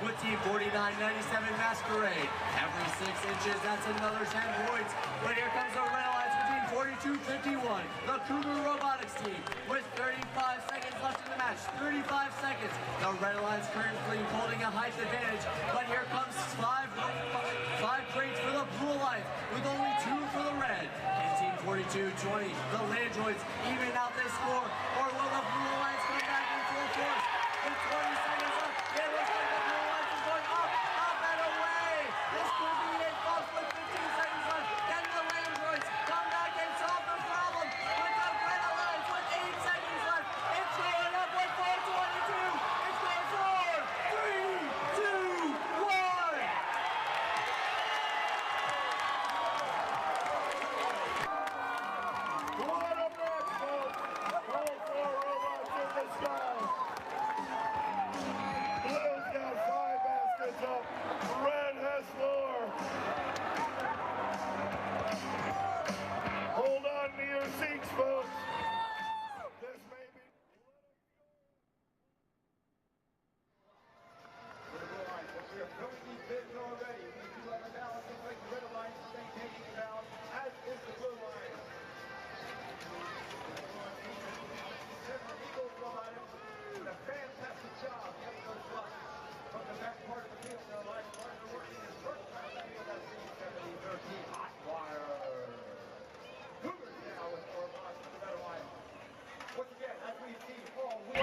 with Team 4997 Masquerade. Every 6 inches, that's another 10 points. But here comes the Red Alliance with Team 4251, the Cougar Robotics team, with 35 seconds left in the match. 35 seconds. The Red Alliance currently holding a height advantage, but here comes five crates for the Blue Alliance, with only 2 for the Red. And Team 4220, the Landroids, even out this score, or will the Blue Alliance come back in full force? With 20 seconds left, it looks like the Blue Alliance is going up and away. This could be it, folks, with 15 seconds left. Can the Landroids come back and solve the problem? With the Red Alliance with 8 seconds left, it's going up with 4:22. It's going 4, 3, 2, 1. What a match, folks! All 4 robots in the sky. Blue's got 5 baskets up. Red has 4. Hold on to your seats, folks. This may be... We are filling these bids already. We do have a balance in like the Red Alliance is maintaining the balance, as is the Blue Alliance. Eagles Robotics did a fantastic job getting those blocks from the back part of the field. Their last partner working his first time out here. That's the 70-13 hot wire. Cougars now with 4 blocks for the Red Alliance. Once again, as we've seen all week.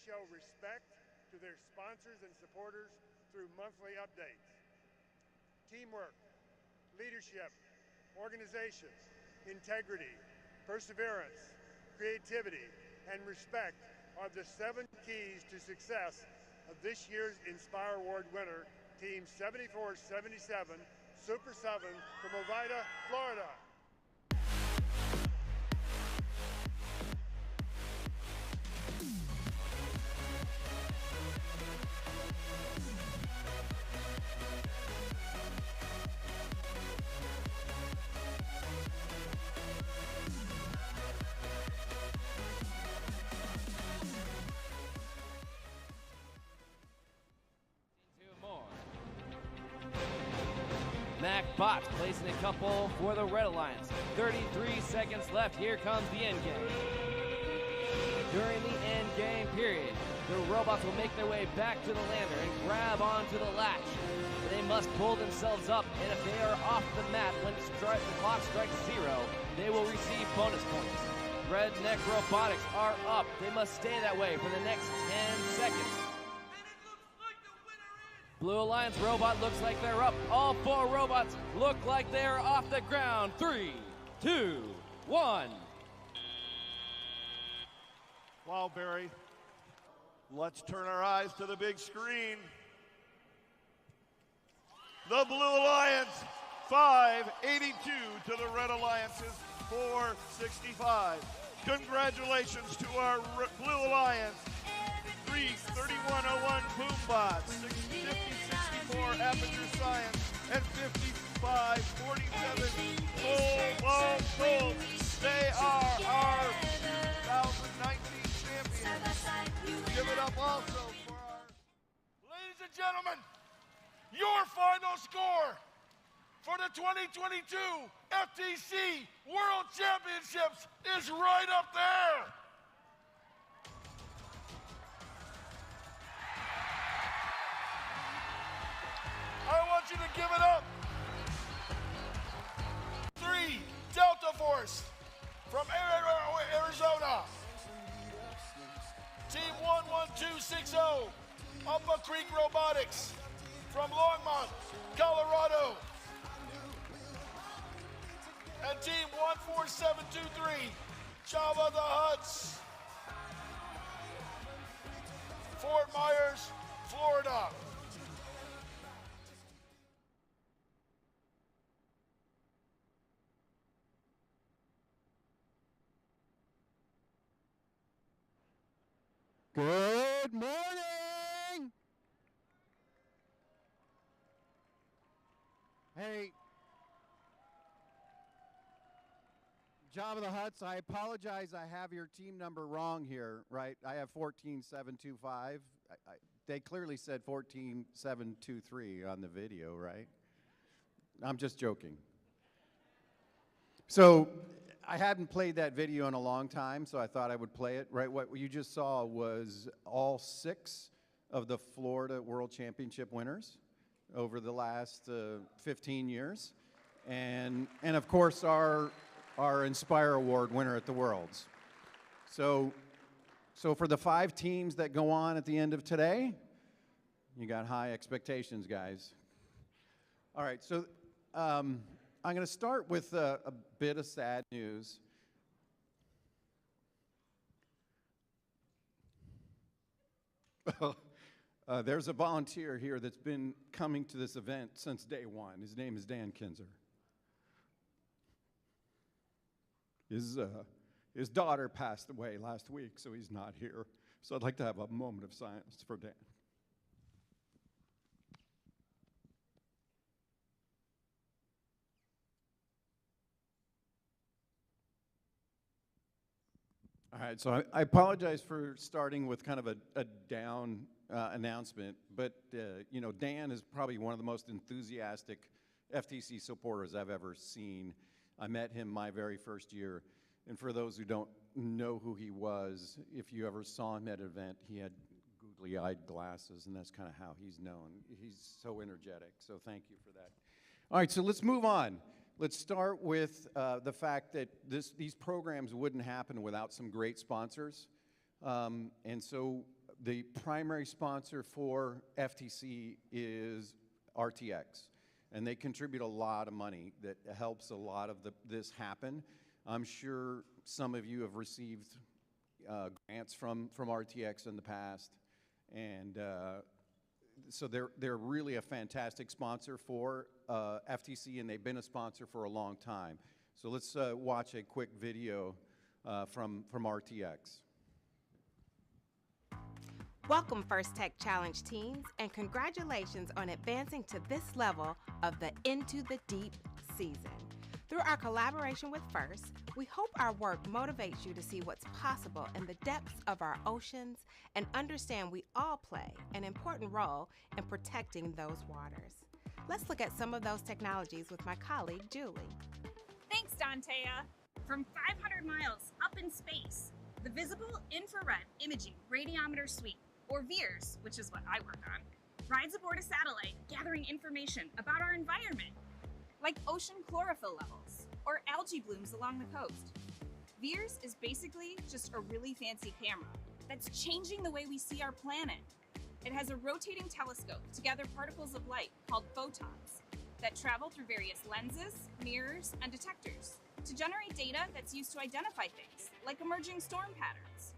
Show respect to their sponsors and supporters through monthly updates. Teamwork, leadership, organization, integrity, perseverance, creativity, and respect are the 7 keys to success of this year's Inspire Award winner, Team 7477 Super 7 from Ovida, Florida. Mac Bot placing a couple for the Red Alliance. 33 seconds left. Here comes the end game. During the end game period, the robots will make their way back to the lander and grab onto the latch. They must pull themselves up, and if they are off the mat when the clock strikes 0, they will receive bonus points. Redneck Robotics are up. They must stay that way for the next 10 seconds. Blue Alliance robot looks like they're up. All 4 robots look like they're off the ground. 3, 2, 1. Wow, Barry. Let's turn our eyes to the big screen. The Blue Alliance, 582 to the Red Alliance's 4:65. Congratulations to our Blue Alliance. 3:31:01 Boombots, 50:64 Aperture Science, and 55:47 Gold. They are our 2019 champions. Give it up also for our... Ladies and gentlemen, your final score for the 2022 FTC World Championships is right up there. I want you to give it up. 3, Delta Force from Arizona. Team 11260, Upper Creek Robotics from Longmont, Colorado. And Team 14723, Java the Huts, Fort Myers, Florida. Good morning! Hey, Java the Huts, I apologize, I have your team number wrong here, right? I have 14725. They clearly said 14723 on the video, right? I'm just joking. So, I hadn't played that video in a long time, so I thought I would play it, right? What you just saw was all 6 of the Florida World Championship winners over the last 15 years. And of course, our Inspire Award winner at the Worlds. So for the 5 teams that go on at the end of today, you got high expectations, guys. All right, so I'm going to start with a bit of sad news. There's a volunteer here that's been coming to this event since day one. His name is Dan Kinzer. His daughter passed away last week, so he's not here. So I'd like to have a moment of silence for Dan. All right, so I apologize for starting with kind of a down announcement, but you know, Dan is probably one of the most enthusiastic FTC supporters I've ever seen. I met him my very first year, and for those who don't know who he was, if you ever saw him at an event, he had googly-eyed glasses, and that's kind of how he's known. He's so energetic, so thank you for that. All right, so let's move on. Let's start with the fact that these programs wouldn't happen without some great sponsors. And so the primary sponsor for FTC is RTX. And they contribute a lot of money that helps a lot of this happen. I'm sure some of you have received grants from RTX in the past. And so they're really a fantastic sponsor for FTC, and they've been a sponsor for a long time. So let's watch a quick video from RTX. Welcome First Tech Challenge teams, and congratulations on advancing to this level of the Into the Deep season. Through our collaboration with First, we hope our work motivates you to see what's possible in the depths of our oceans and understand we all play an important role in protecting those waters. Let's look at some of those technologies with my colleague, Julie. Thanks, Dantea. From 500 miles up in space, the Visible Infrared Imaging Radiometer Suite, or VIIRS, which is what I work on, rides aboard a satellite gathering information about our environment, like ocean chlorophyll levels or algae blooms along the coast. VIIRS is basically just a really fancy camera that's changing the way we see our planet. It has a rotating telescope to gather particles of light called photons that travel through various lenses, mirrors, and detectors to generate data that's used to identify things like emerging storm patterns.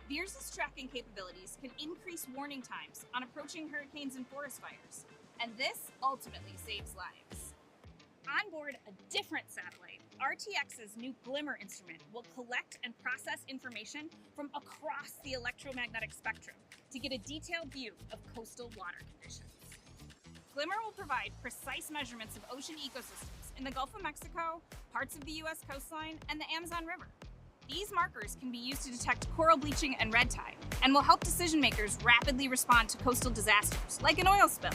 VIIRS' tracking capabilities can increase warning times on approaching hurricanes and forest fires, and this ultimately saves lives. On board a different satellite, RTX's new Glimmer instrument will collect and process information from across the electromagnetic spectrum to get a detailed view of coastal water conditions. Glimmer will provide precise measurements of ocean ecosystems in the Gulf of Mexico, parts of the U.S. coastline, and the Amazon River. These markers can be used to detect coral bleaching and red tide, and will help decision makers rapidly respond to coastal disasters, like an oil spill.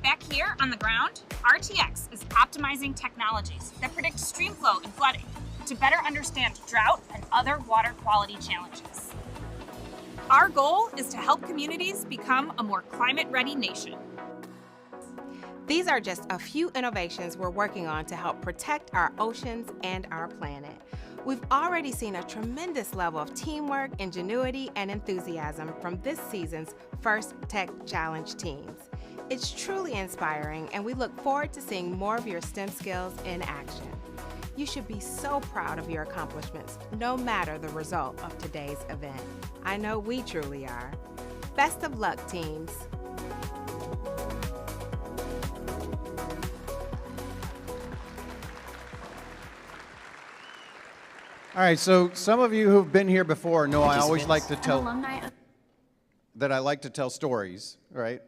Back here on the ground, RTX is optimizing technologies that predict stream flow and flooding to better understand drought and other water quality challenges. Our goal is to help communities become a more climate-ready nation. These are just a few innovations we're working on to help protect our oceans and our planet. We've already seen a tremendous level of teamwork, ingenuity, and enthusiasm from this season's First Tech Challenge teams. It's truly inspiring, and we look forward to seeing more of your STEM skills in action. You should be so proud of your accomplishments, no matter the result of today's event. I know we truly are. Best of luck, teams. All right, so some of you who've been here before know I always like to tell that I like to tell stories, right?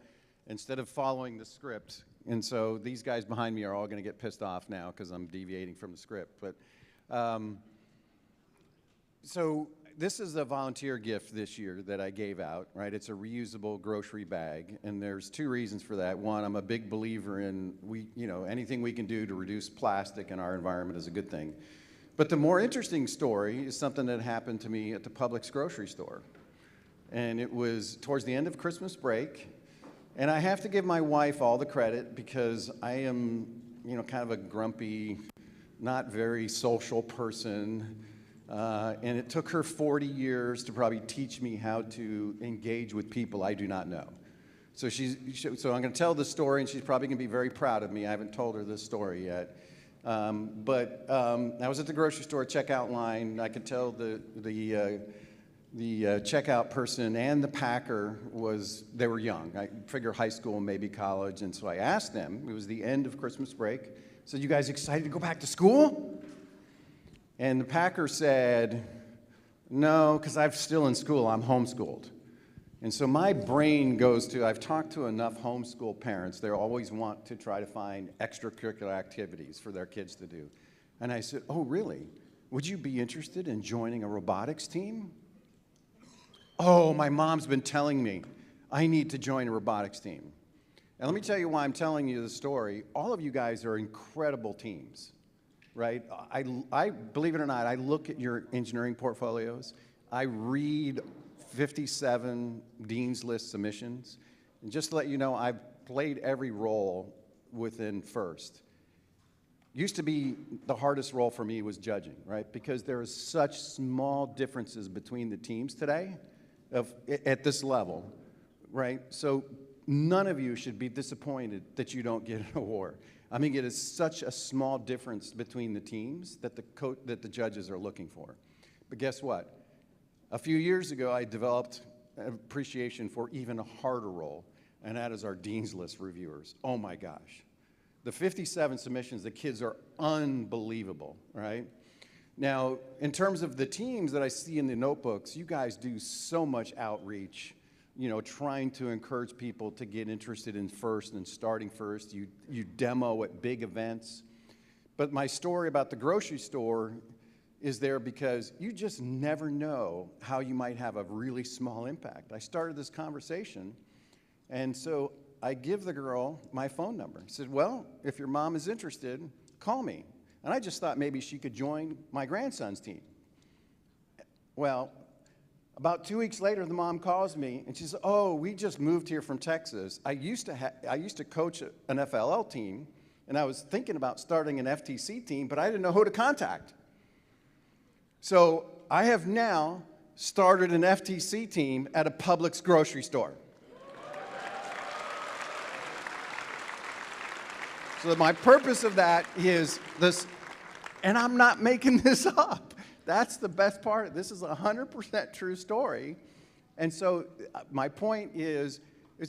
Instead of following the script. And so these guys behind me are all going to get pissed off now because I'm deviating from the script. But so this is a volunteer gift this year that I gave out, right? It's a reusable grocery bag, and there's two reasons for that. One, I'm a big believer in anything we can do to reduce plastic in our environment is a good thing. But the more interesting story is something that happened to me at the Publix grocery store. And it was towards the end of Christmas break. And I have to give my wife all the credit because I am, kind of a grumpy, not very social person. And it took her 40 years to probably teach me how to engage with people I do not know. So I'm going to tell this story, and she's probably going to be very proud of me. I haven't told her this story yet. But I was at the grocery store checkout line. I could tell the checkout person and the packer they were young. I figure high school, maybe college. And so I asked them, it was the end of Christmas break, I said, "You guys excited to go back to school?" And the packer said, "No, because I'm still in school, I'm homeschooled." And so my brain goes to, I've talked to enough homeschool parents, they always want to try to find extracurricular activities for their kids to do. And I said, "Oh, really? Would you be interested in joining a robotics team?" "Oh, my mom's been telling me I need to join a robotics team." And let me tell you why I'm telling you the story. All of you guys are incredible teams, right? I believe it or not, I look at your engineering portfolios. I read 57 Dean's List submissions. And just to let you know, I've played every role within FIRST. Used to be the hardest role for me was judging, right? Because there are such small differences between the teams today at this level, right? So none of you should be disappointed that you don't get an award. I mean, it is such a small difference between the teams that the judges are looking for. But guess what? A few years ago, I developed an appreciation for even a harder role, and that is our Dean's List reviewers. Oh my gosh. The 57 submissions, the kids are unbelievable, right? Now, in terms of the teams that I see in the notebooks, you guys do so much outreach, trying to encourage people to get interested in FIRST and starting FIRST. You demo at big events. But my story about the grocery store is there because you just never know how you might have a really small impact. I started this conversation, and so I give the girl my phone number. I said, "Well, if your mom is interested, call me." And I just thought maybe she could join my grandson's team. Well, about 2 weeks later, the mom calls me, and she says, "Oh, we just moved here from Texas. I used to coach an FLL team, and I was thinking about starting an FTC team, but I didn't know who to contact. So I have now started an FTC team at a Publix grocery store." So my purpose of that is this, and I'm not making this up. That's the best part. This is a 100% true story. And so my point is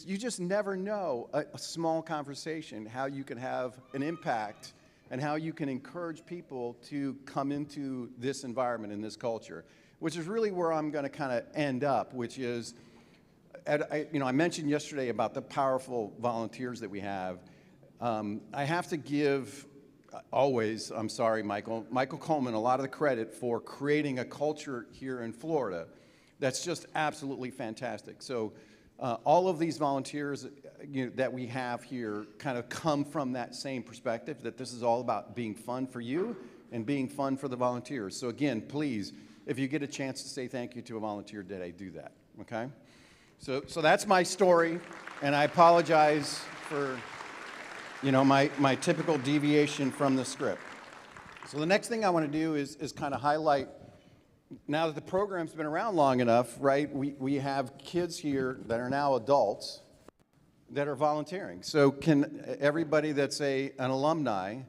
you just never know a small conversation, how you can have an impact and how you can encourage people to come into this environment and this culture, which is really where I'm going to kind of end up, which is, I mentioned yesterday about the powerful volunteers that we have. I have to give always, I'm sorry, Michael Coleman, a lot of the credit for creating a culture here in Florida that's just absolutely fantastic. So all of these volunteers that we have here kind of come from that same perspective, that this is all about being fun for you and being fun for the volunteers. So again, please, if you get a chance to say thank you to a volunteer today, do that, okay? So that's my story, and I apologize for my typical deviation from the script. So the next thing I want to do is kind of highlight, now that the program's been around long enough, right, we have kids here that are now adults that are volunteering. So can everybody that's an alumni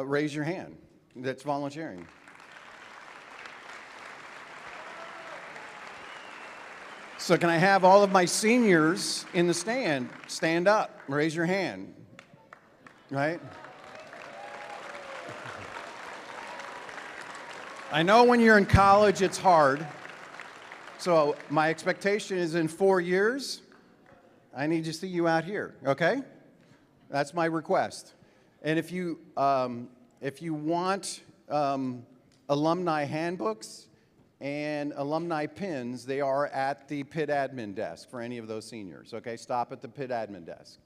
raise your hand that's volunteering? So can I have all of my seniors in the stand up, raise your hand, right? I know when you're in college it's hard, so my expectation is in 4 years, I need to see you out here, okay? That's my request. And if you want alumni handbooks and alumni pins, they are at the PIT admin desk for any of those seniors, okay? Stop at the PIT admin desk.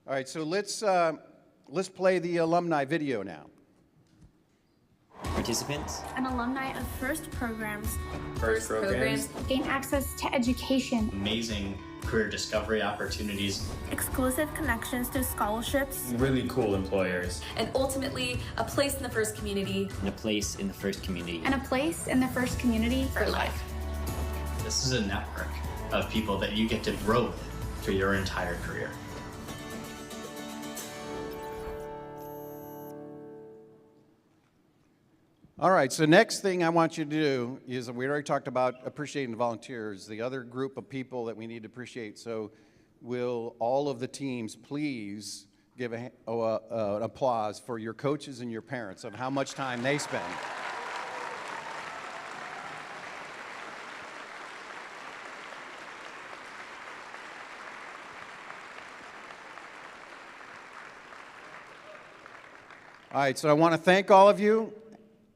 All right, so let's play the alumni video now. Participants. An alumni of FIRST programs. First programs. Gain access to education. Amazing career discovery opportunities. Exclusive connections to scholarships. Really cool employers. And ultimately, a place in the FIRST community. And a place in the FIRST community. And a place in the FIRST community For life. This is a network of people that you get to grow with for your entire career. All right, so next thing I want you to do is, we already talked about appreciating the volunteers, the other group of people that we need to appreciate. So will all of the teams please give an applause for your coaches and your parents of how much time they spend. All right, so I want to thank all of you.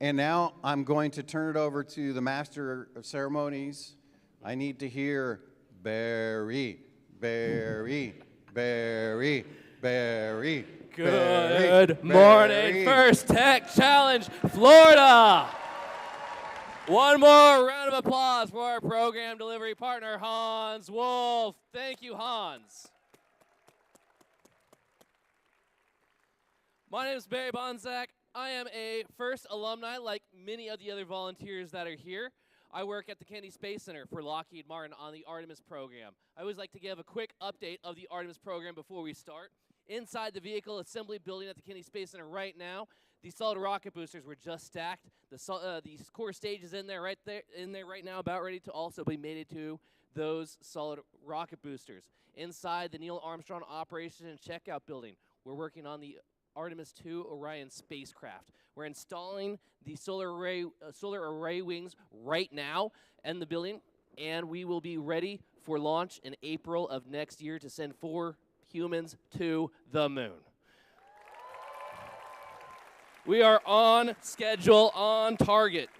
And now I'm going to turn it over to the Master of Ceremonies. I need to hear Barry, Barry, Barry, Barry. Good morning, First Tech Challenge, Florida. One more round of applause for our program delivery partner, Hans Wolf. Thank you, Hans. My name is Barry Bonzak. I am a FIRST alumni like many of the other volunteers that are here. I work at the Kennedy Space Center for Lockheed Martin on the Artemis program. I always like to give a quick update of the Artemis program before we start. Inside the vehicle assembly building at the Kennedy Space Center right now, the solid rocket boosters were just stacked. The core stage is in there right now, about ready to also be mated to those solid rocket boosters. Inside the Neil Armstrong Operations and Checkout building, we're working on the Artemis II Orion spacecraft. We're installing the solar array wings right now in the building, and we will be ready for launch in April of next year to send 4 humans to the moon. We are on schedule, on target.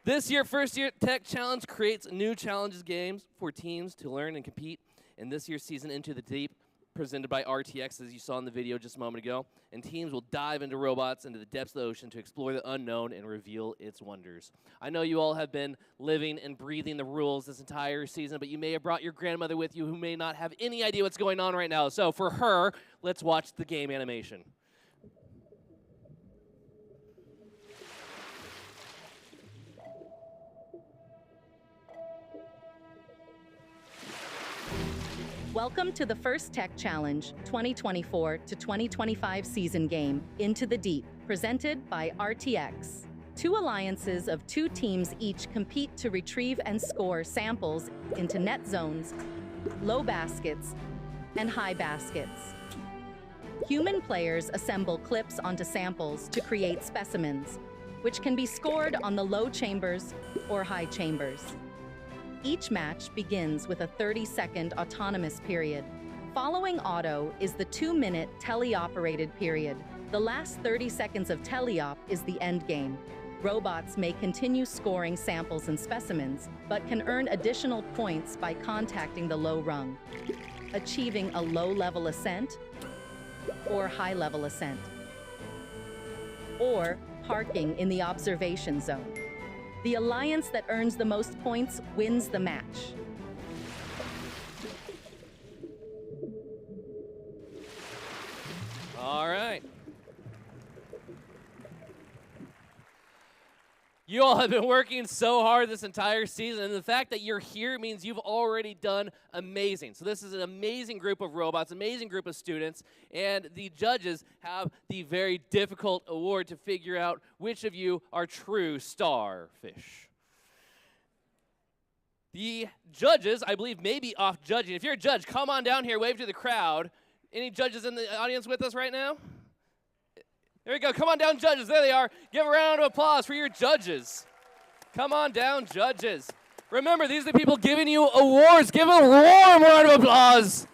This year, First Year Tech Challenge creates new challenges games for teams to learn and compete in this year's season Into the Deep, presented by RTX, as you saw in the video just a moment ago. And teams will dive into robots into the depths of the ocean to explore the unknown and reveal its wonders. I know you all have been living and breathing the rules this entire season, but you may have brought your grandmother with you who may not have any idea what's going on right now. So for her, let's watch the game animation. Welcome to the First Tech Challenge 2024 to 2025 season game, Into the Deep, presented by RTX. 2 alliances of 2 teams each compete to retrieve and score samples into net zones, low baskets, and high baskets. Human players assemble clips onto samples to create specimens, which can be scored on the low chambers or high chambers. Each match begins with a 30-second autonomous period. Following auto is the 2-minute teleoperated period. The last 30 seconds of teleop is the end game. Robots may continue scoring samples and specimens, but can earn additional points by contacting the low rung, achieving a low-level ascent or high-level ascent, or parking in the observation zone. The alliance that earns the most points wins the match. All right. You all have been working so hard this entire season, and the fact that you're here means you've already done amazing. So this is an amazing group of robots, amazing group of students, and the judges have the very difficult award to figure out which of you are true starfish. The judges, I believe, may be off judging. If you're a judge, come on down here, wave to the crowd. Any judges in the audience with us right now? There we go. Come on down, judges. There they are. Give a round of applause for your judges. Come on down, judges. Remember, these are the people giving you awards. Give a warm round of applause.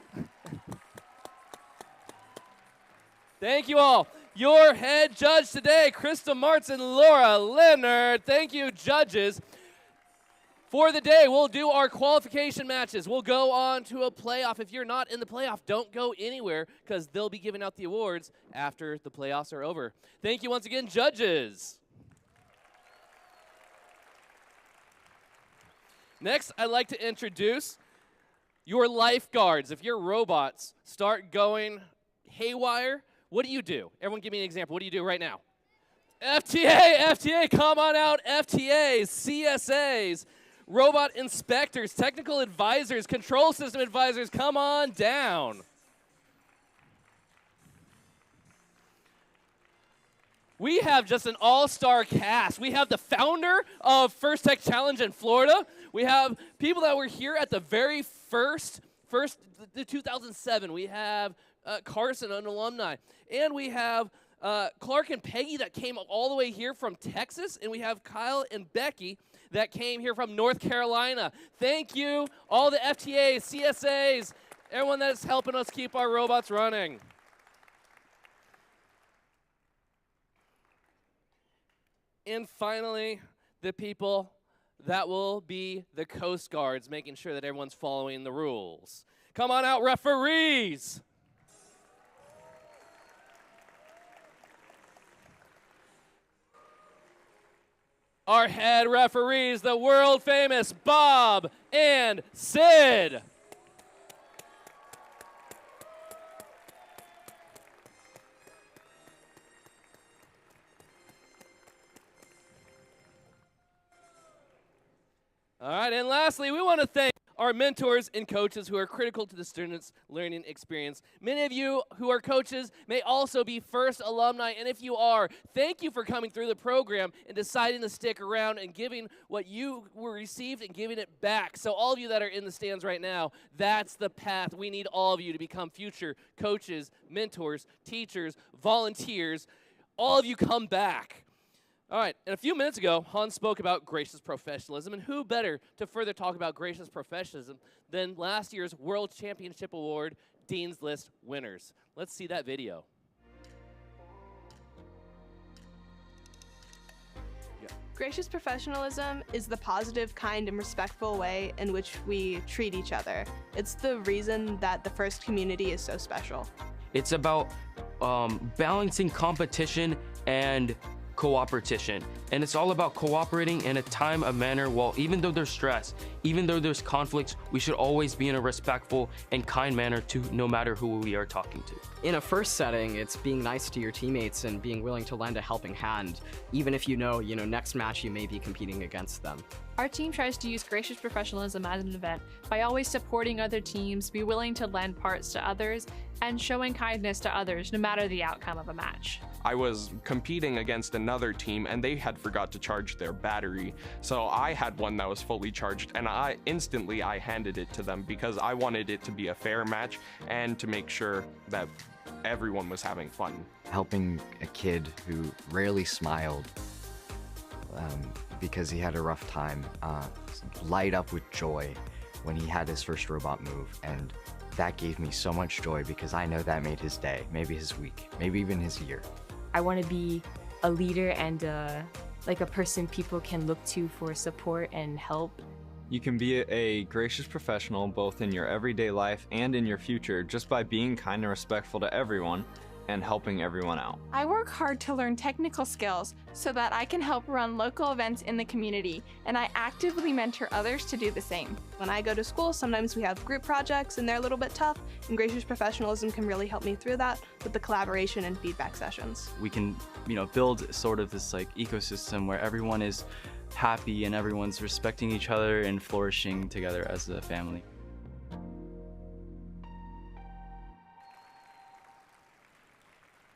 Thank you all. Your head judge today, Krista Martz and Laura Leonard. Thank you, judges. For the day, we'll do our qualification matches. We'll go on to a playoff. If you're not in the playoff, don't go anywhere because they'll be giving out the awards after the playoffs are over. Thank you once again, judges. Next, I'd like to introduce your lifeguards. If your robots start going haywire, what do? Everyone give me an example. What do you do right now? FTA, come on out, FTAs, CSAs. Robot inspectors, technical advisors, control system advisors, come on down. We have just an all-star cast. We have the founder of First Tech Challenge in Florida. We have people that were here at the very first the 2007. We have Carson, an alumni. And we have Clark and Peggy that came all the way here from Texas. And we have Kyle and Becky that came here from North Carolina. Thank you, all the FTAs, CSAs, everyone that's helping us keep our robots running. And finally, the people that will be the Coast Guards, making sure that everyone's following the rules. Come on out, referees. Our head referees, the world famous Bob and Sid. All right, and lastly, we want to thank our mentors and coaches who are critical to the students' learning experience. Many of you who are coaches may also be first alumni, and if you are, thank you for coming through the program and deciding to stick around and giving what you were received and giving it back. So all of you that are in the stands right now, that's the path. We need all of you to become future coaches, mentors, teachers, volunteers. All of you come back. All right, and a few minutes ago, Hans spoke about gracious professionalism, and who better to further talk about gracious professionalism than last year's World Championship Award Dean's List winners. Let's see that video. Gracious professionalism is the positive, kind, and respectful way in which we treat each other. It's the reason that the first community is so special. It's about balancing competition and cooperation, and it's all about cooperating in a time of manner. Well, even though there's stress, even though there's conflicts, we should always be in a respectful and kind manner to no matter who we are talking to. In a first setting, it's being nice to your teammates and being willing to lend a helping hand, even if you know next match you may be competing against them. Our team tries to use gracious professionalism as an event by always supporting other teams, be willing to lend parts to others, and showing kindness to others no matter the outcome of a match. I was competing against another team and they had forgot to charge their battery. So I had one that was fully charged and I instantly handed it to them because I wanted it to be a fair match and to make sure that everyone was having fun. Helping a kid who rarely smiled because he had a rough time light up with joy when he had his first robot move, and that gave me so much joy because I know that made his day, maybe his week, maybe even his year. I want to be a leader and like a person people can look to for support and help. You can be a gracious professional both in your everyday life and in your future just by being kind and respectful to everyone and helping everyone out. I work hard to learn technical skills so that I can help run local events in the community, and I actively mentor others to do the same. When I go to school, sometimes we have group projects and they're a little bit tough, and Gracious Professionalism can really help me through that with the collaboration and feedback sessions. We can, build sort of this ecosystem where everyone is happy and everyone's respecting each other and flourishing together as a family.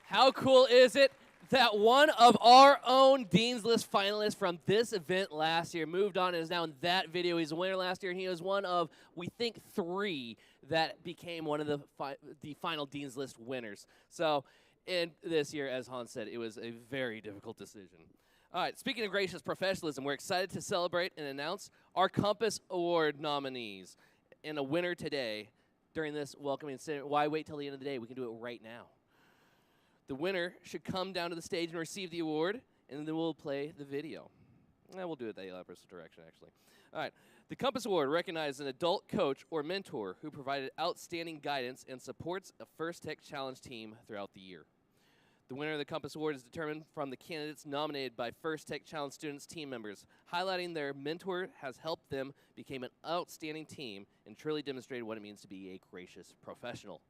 How cool is it that one of our own Dean's List finalists from this event last year moved on and is now in that video. He's a winner last year, and he was one of, we think, 3 that became one of the final Dean's List winners. So, in this year, as Hans said, it was a very difficult decision. All right, speaking of gracious professionalism, we're excited to celebrate and announce our Compass Award nominees and a winner today during this welcoming ceremony. Why wait till the end of the day? We can do it right now. The winner should come down to the stage and receive the award, and then we'll play the video. We'll do it the opposite direction, actually. All right. The Compass Award recognizes an adult coach or mentor who provided outstanding guidance and supports a First Tech Challenge team throughout the year. The winner of the Compass Award is determined from the candidates nominated by First Tech Challenge students' team members, highlighting their mentor has helped them become an outstanding team and truly demonstrated what it means to be a gracious professional.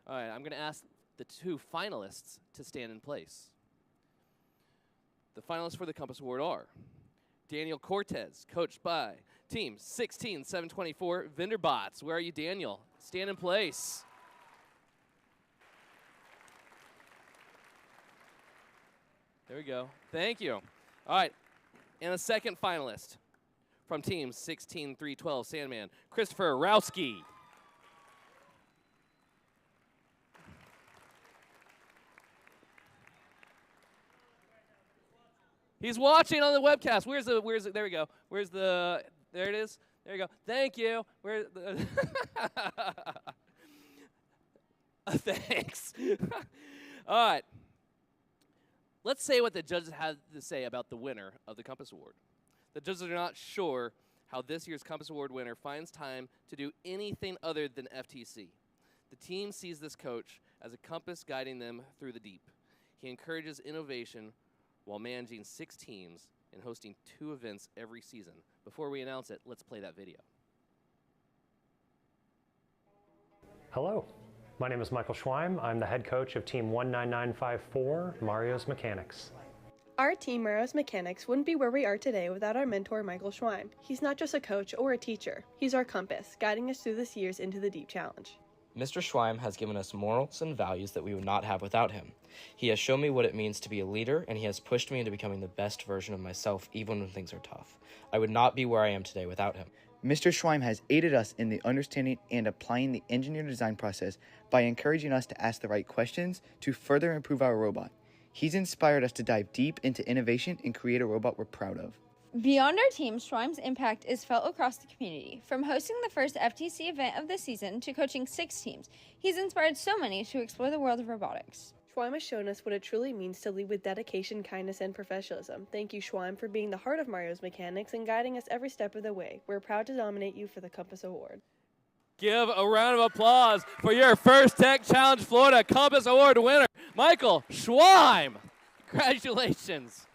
All right, I'm going to ask the 2 finalists to stand in place. The finalists for the Compass Award are Daniel Cortez, coached by Team 16724 Vendorbots. Where are you, Daniel? Stand in place. There we go. Thank you. All right, and the second finalist from Team 16312 Sandman, Christopher Rowski. He's watching on the webcast. Where's the, there we go. There it is. There you go. Thank you. Where's the, thanks. All right. Let's say what the judges had to say about the winner of the Compass Award. The judges are not sure how this year's Compass Award winner finds time to do anything other than FTC. The team sees this coach as a compass guiding them through the deep. He encourages innovation while managing 6 teams and hosting 2 events every season. Before we announce it, let's play that video. Hello, my name is Michael Schweim. I'm the head coach of Team 19954, Mario's Mechanics. Our team, Mario's Mechanics, wouldn't be where we are today without our mentor, Michael Schweim. He's not just a coach or a teacher. He's our compass, guiding us through this year's Into the Deep challenge. Mr. Schweim has given us morals and values that we would not have without him. He has shown me what it means to be a leader, and he has pushed me into becoming the best version of myself even when things are tough. I would not be where I am today without him. Mr. Schweim has aided us in the understanding and applying the engineer design process by encouraging us to ask the right questions to further improve our robot. He's inspired us to dive deep into innovation and create a robot we're proud of. Beyond our team, Schweim's impact is felt across the community. From hosting the first FTC event of the season to coaching 6 teams, he's inspired so many to explore the world of robotics. Schweim has shown us what it truly means to lead with dedication, kindness, and professionalism. Thank you, Schweim, for being the heart of Mario's Mechanics and guiding us every step of the way. We're proud to nominate you for the Compass Award. Give a round of applause for your First Tech Challenge Florida Compass Award winner, Michael Schweim. Congratulations.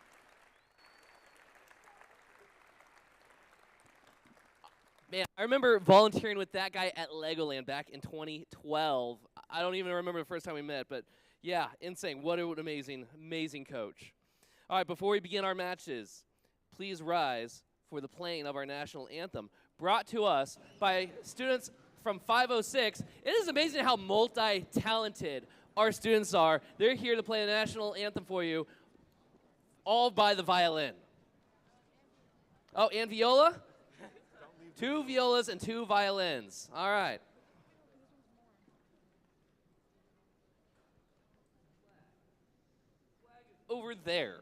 Man, I remember volunteering with that guy at Legoland back in 2012. I don't even remember the first time we met, but yeah, insane. What an amazing, amazing coach. All right, before we begin our matches, please rise for the playing of our national anthem, brought to us by students from 506. It is amazing how multi-talented our students are. They're here to play the national anthem for you, all by the violin. Oh, and viola? 2 violas and 2 violins. All right. over there.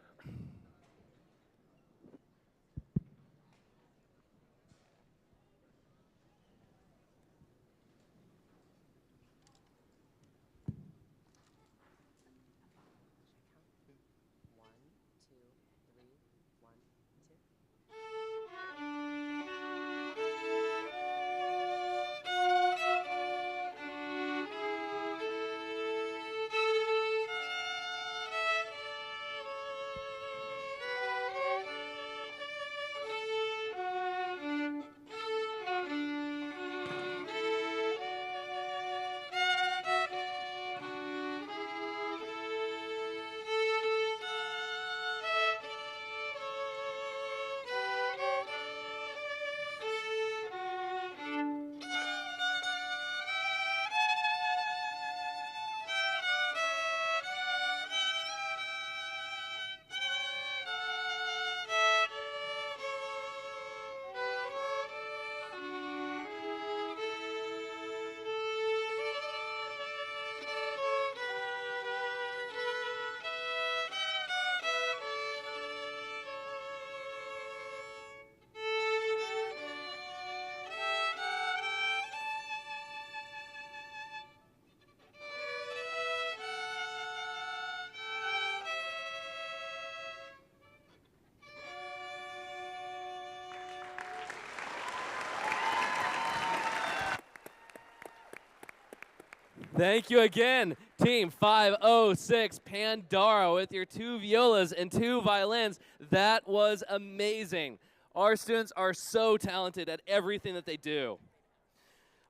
Thank you again, Team 506 Pandora, with your 2 violas and 2 violins. That was amazing. Our students are so talented at everything that they do.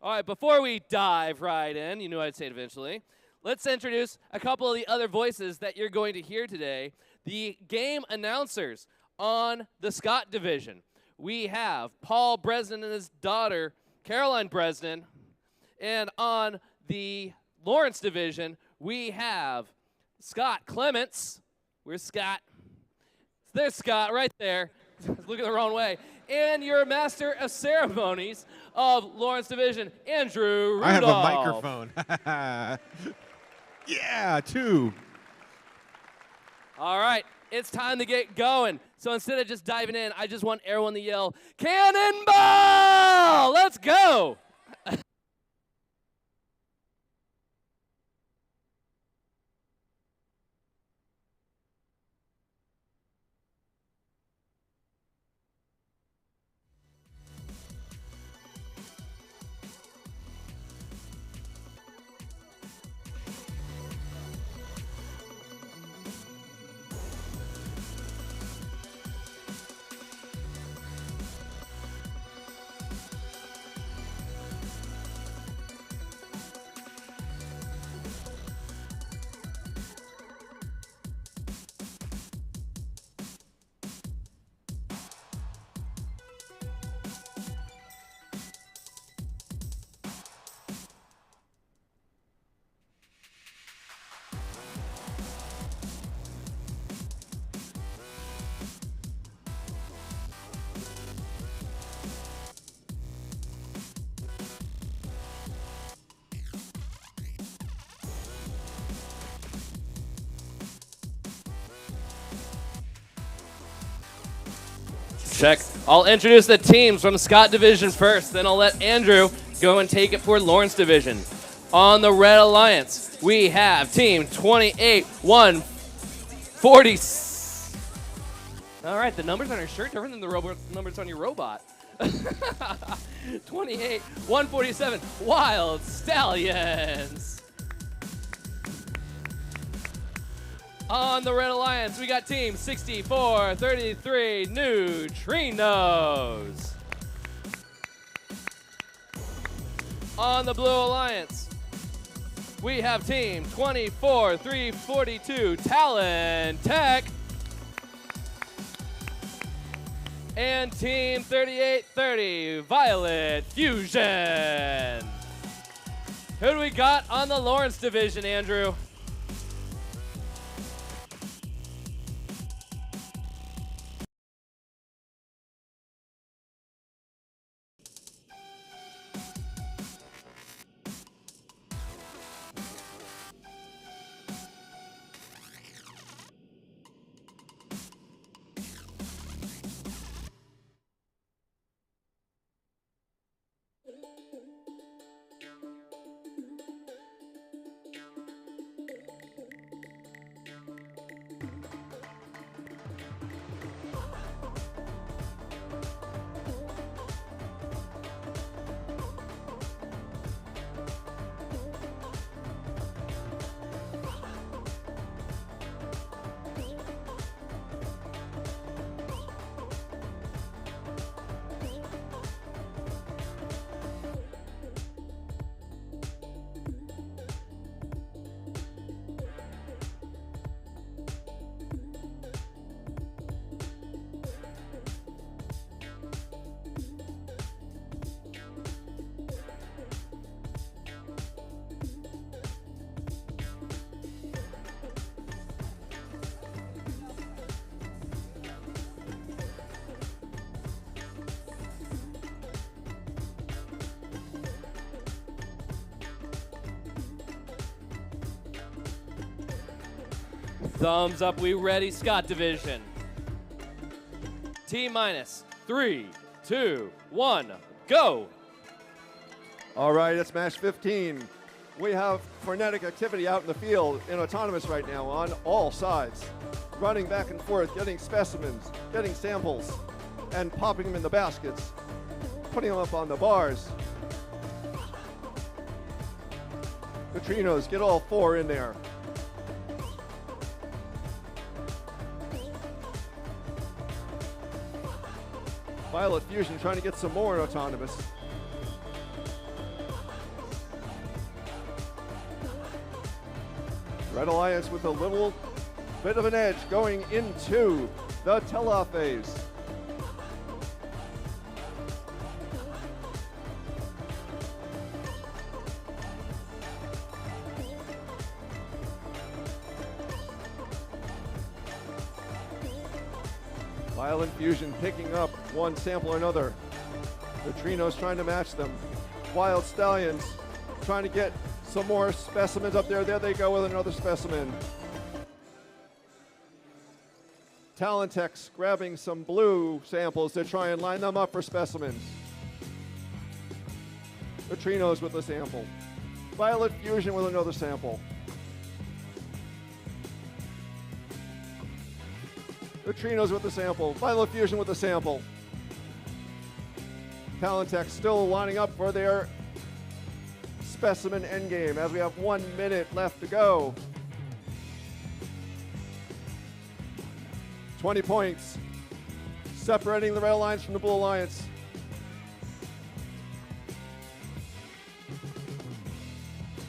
All right, before we dive right in, you knew I'd say it eventually, let's introduce a couple of the other voices that you're going to hear today. The game announcers on the Scott division. We have Paul Bresnan and his daughter, Caroline Bresnan, and on the Lawrence division, we have Scott Clements. Where's Scott? There's Scott right there. Looking the wrong way. And your master of ceremonies of Lawrence division, Andrew Rudolph. I have a microphone. Yeah, 2. All right, it's time to get going. So instead of just diving in, I just want everyone to yell, "Cannonball!" Let's go. Check. I'll introduce the teams from Scott Division first, then I'll let Andrew go and take it for Lawrence Division. On the Red Alliance, we have Team 28-140. All right, the numbers on your shirt different than the numbers on your robot. 28-147, Wild Stallions. On the Red Alliance, we got Team 64-33, Neutrinos. On the Blue Alliance, we have Team 24-342, Talon Tech. And Team 38-30, Violet Fusion. Who do we got on the Lawrence Division, Andrew? Thumbs up, we ready, Scott Division. T-minus 3, 2, 1, go. All right, it's match 15. We have frenetic activity out in the field in autonomous right now on all sides. Running back and forth, getting specimens, getting samples, and popping them in the baskets, putting them up on the bars. Neutrinos, get all 4 in there. Violet Fusion trying to get some more in autonomous. Red Alliance with a little bit of an edge going into the tell-off phase. Violent Fusion picking up one sample or another. Neutrinos trying to match them. Wild Stallions trying to get some more specimens up there. There they go with another specimen. Talentex grabbing some blue samples to try and line them up for specimens. Neutrinos with a sample. Violet Fusion with another sample. Neutrinos with the sample. Violet Fusion with the sample. Talentex still lining up for their specimen endgame as we have 1 minute left to go. 20 points separating the Red Alliance from the Blue Alliance.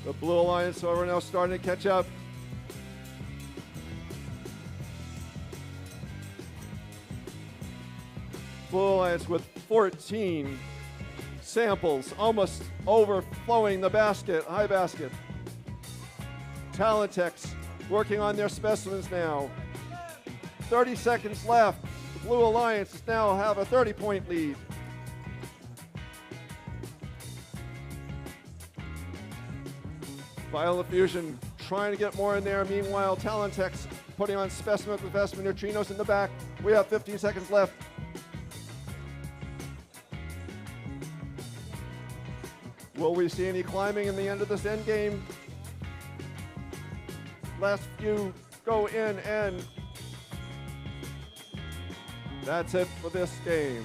The Blue Alliance are now starting to catch up. Blue Alliance with 14 samples, almost overflowing the basket, high basket. Talentex working on their specimens now. 30 seconds left. The Blue Alliance now have a 30-point lead. Violet Fusion trying to get more in there. Meanwhile, Talentex putting on specimen with specimen. Neutrinos in the back. We have 15 seconds left. Will we see any climbing in the end of this end game? Last few go in, and that's it for this game.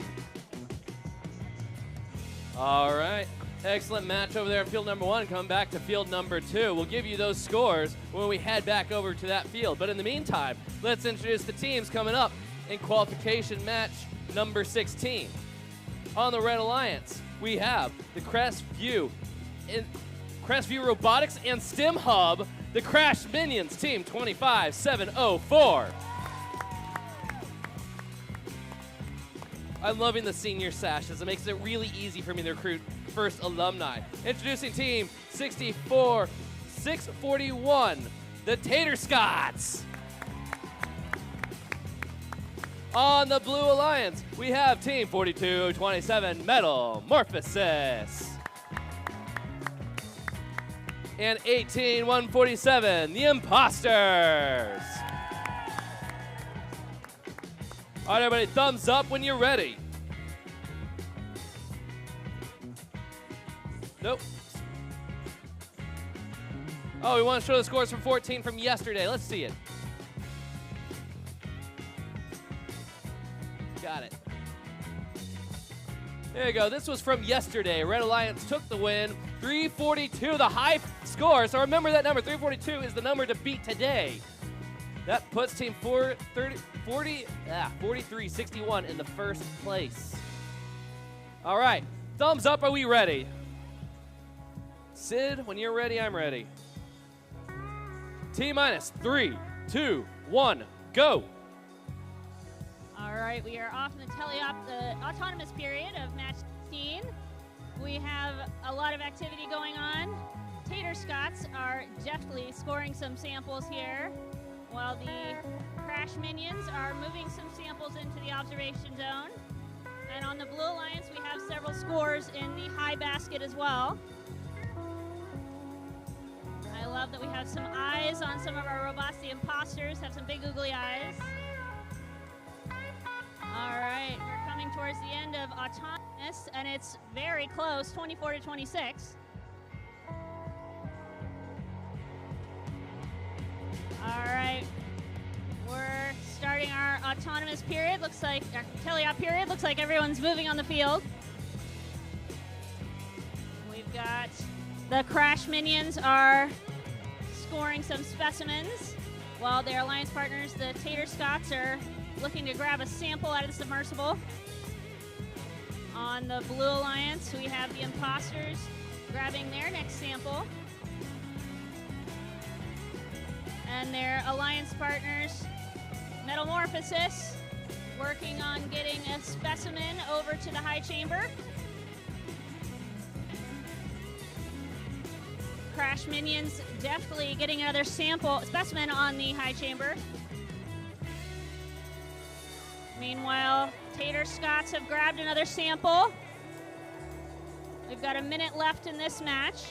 All right. Excellent match over there in field number 1. Come back to field number 2. We'll give you those scores when we head back over to that field. But in the meantime, let's introduce the teams coming up in qualification match number 16. On the Red Alliance, we have the Crestview Robotics and STEM Hub, the Crash Minions, team 25704. I'm loving the senior sashes. It makes it really easy for me to recruit first alumni. Introducing team 641, the Tater Scots. On the Blue Alliance, we have team 4227, Metamorphosis. And 18147, the Imposters. All right, everybody, thumbs up when you're ready. Nope. Oh, we want to show the scores from 14 from yesterday. Let's see it. Got it. There you go. This was from yesterday. Red Alliance took the win. 342, the high score. So remember that number. 342 is the number to beat today. That puts team 4361 in the first place. All right. Thumbs up. Are we ready? Sid, when you're ready, I'm ready. T-minus 3, 2, 1, go. All right, we are off in the the autonomous period of match 16. We have a lot of activity going on. Tater Scots are deftly scoring some samples here, while the Crash Minions are moving some samples into the observation zone. And on the Blue Alliance, we have several scores in the high basket as well. I love that we have some eyes on some of our robots. The imposters have some big googly eyes. All right, we're coming towards the end of autonomous, and it's very close, 24 to 26. All right, we're starting our autonomous period. Looks like our teleop period. Looks like everyone's moving on the field. We've got the Crash Minions are scoring some specimens, while their alliance partners, the Tater Scots, are looking to grab a sample out of the submersible. On the Blue Alliance, we have the Imposters grabbing their next sample. And their alliance partners, Metamorphosis, working on getting a specimen over to the high chamber. Crash Minions deftly getting another specimen on the high chamber. Meanwhile, Tater Scots have grabbed another sample. We've got a minute left in this match.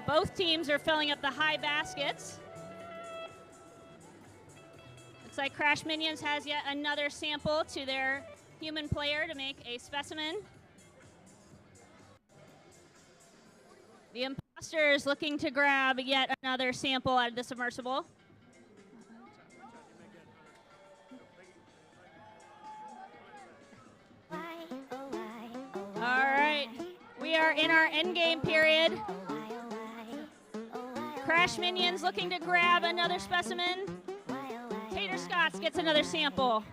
Both teams are filling up the high baskets. Looks like Crash Minions has yet another sample to their human player to make a specimen. The Imposter is looking to grab yet another sample out of the submersible. All right, we are in our endgame period. Crash Minions looking to grab another specimen. Tater Scots gets another sample.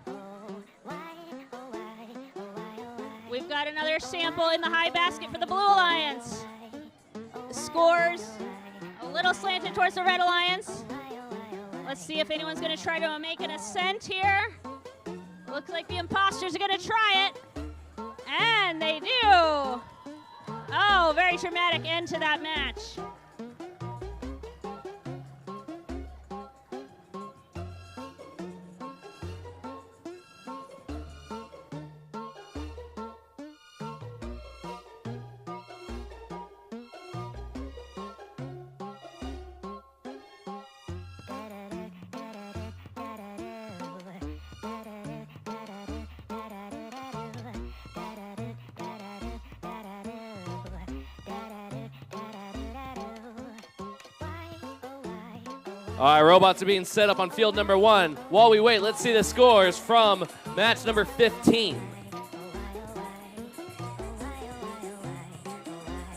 We've got another sample in the high basket for the Blue Alliance. The scores a little slanted towards the Red Alliance. Let's see if anyone's going to try to make an ascent here. Looks like the Imposters are going to try it. And they do. Oh, very dramatic end to that match. All right, robots are being set up on field number 1. While we wait, let's see the scores from match number 15.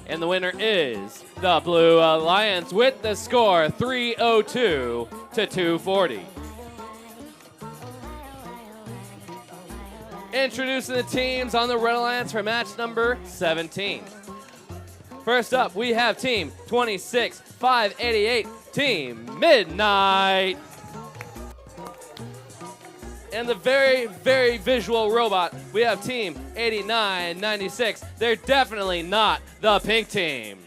And the winner is the Blue Alliance with the score 302 to 240. Introducing the teams on the Red Alliance for match number 17. First up, we have team 26-588, Team Midnight. And the very, very visual robot, we have team 8996. They're definitely not the pink team.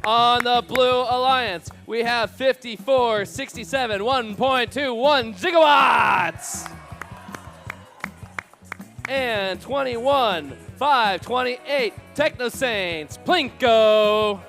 On the Blue Alliance, we have 5467 1.21 gigawatts. And 21-528 Techno Saints Plinko.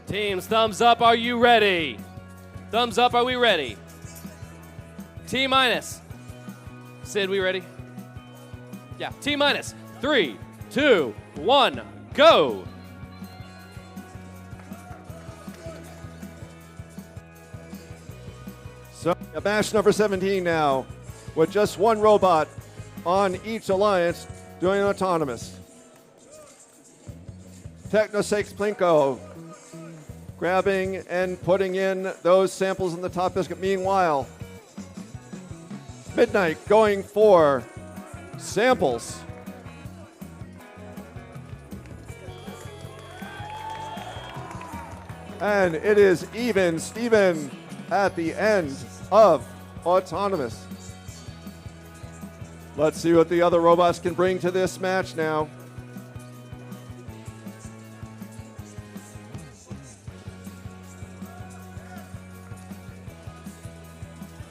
Teams, thumbs up, are you ready? Thumbs up, are we ready? T minus. Sid, we ready? Yeah, T minus. 3, 2, 1, go. So match number 17 now, with just one robot on each alliance doing autonomous. Techno6 Plinko grabbing and putting in those samples in the top biscuit. Meanwhile, Midnight going for samples. And it is even Steven at the end of autonomous. Let's see what the other robots can bring to this match now.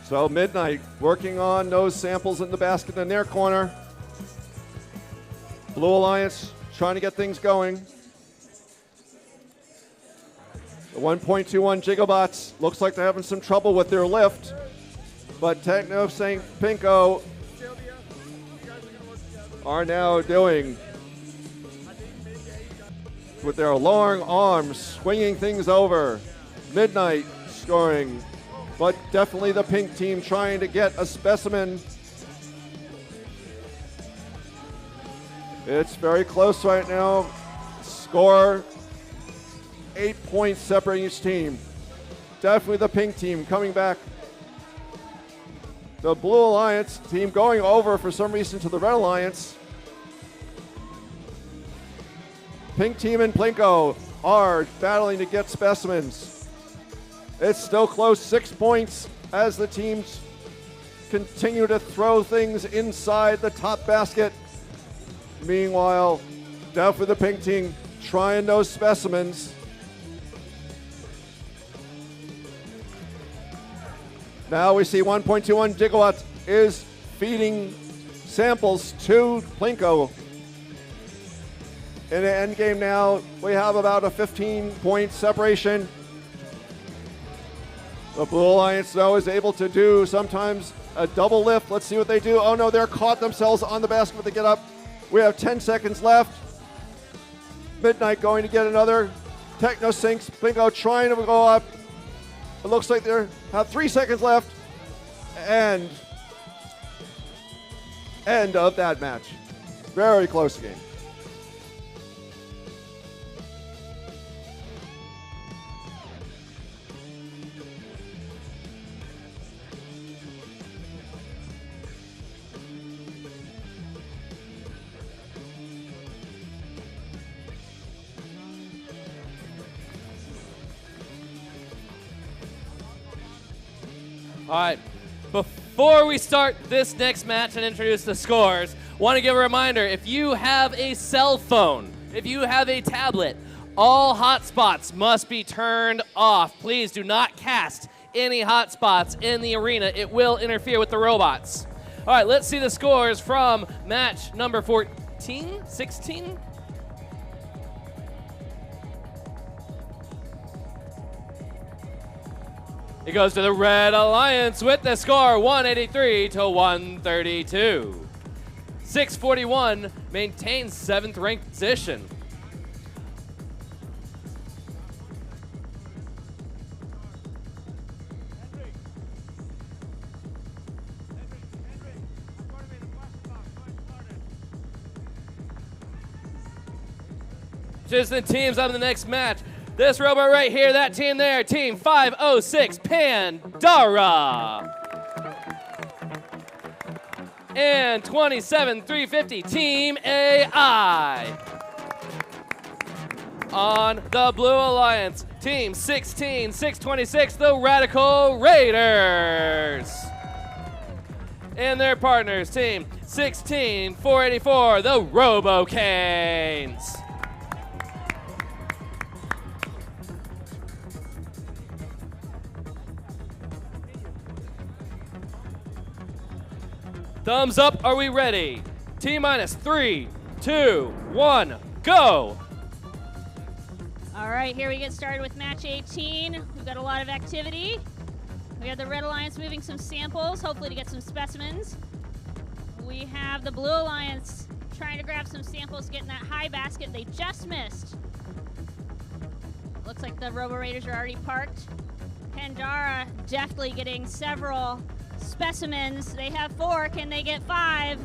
So Midnight working on those samples in the basket in their corner. Blue Alliance trying to get things going. The 1.21 gigabots looks like they're having some trouble with their lift, but Techno6 Plinko are now doing with their long arms, swinging things over. Midnight scoring, but definitely the pink team trying to get a specimen. It's very close right now. Score 8 points separating each team. Definitely the pink team coming back. The Blue Alliance team going over for some reason to the Red Alliance. Pink team and Plinko are battling to get specimens. It's still close, 6 points as the teams continue to throw things inside the top basket. Meanwhile, definitely the pink team trying those specimens. Now we see 1.21 gigawatts is feeding samples to Plinko. In the end game now, we have about a 15-point separation. The Blue Alliance, though, is able to do sometimes a double lift. Let's see what they do. Oh, no, they're caught themselves on the basket, but they get up. We have 10 seconds left. Midnight going to get another. Techno6 Plinko trying to go up. It looks like they have 3 seconds left. And end of that match. Very close game. All right, before we start this next match and introduce the scores, want to give a reminder, if you have a cell phone, if you have a tablet, all hotspots must be turned off. Please do not cast any hotspots in the arena. It will interfere with the robots. All right, let's see the scores from match number 14, 16? It goes to the Red Alliance with the score 183 to 132. 641 maintains 7th ranked position. Just the teams up in the next match. This robot right here, that team there, Team 506 Pandora. And 27350 Team AI. On the Blue Alliance, Team 16626 the Radical Raiders. And their partners, Team 16484 the Robo Canes. Thumbs up, are we ready? T minus 3, 2, 1, go! All right, here we get started with match 18. We've got a lot of activity. We have the Red Alliance moving some samples, hopefully to get some specimens. We have the Blue Alliance trying to grab some samples, getting that high basket they just missed. Looks like the Robo Raiders are already parked. Pandara deftly getting several specimens. They have 4. Can they get 5?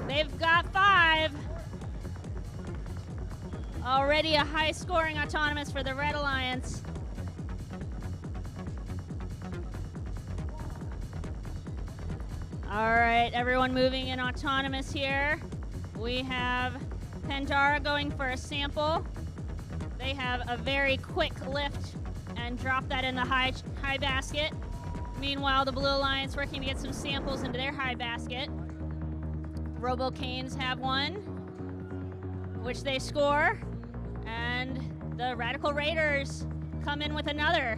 They've got 5. Already a high-scoring autonomous for the Red Alliance. All right, everyone moving in autonomous here. We have Pandara going for a sample. They have a very quick lift and drop that in the high basket. Meanwhile, the Blue Alliance working to get some samples into their high basket. Robo Canes have one, which they score. And the Radical Raiders come in with another.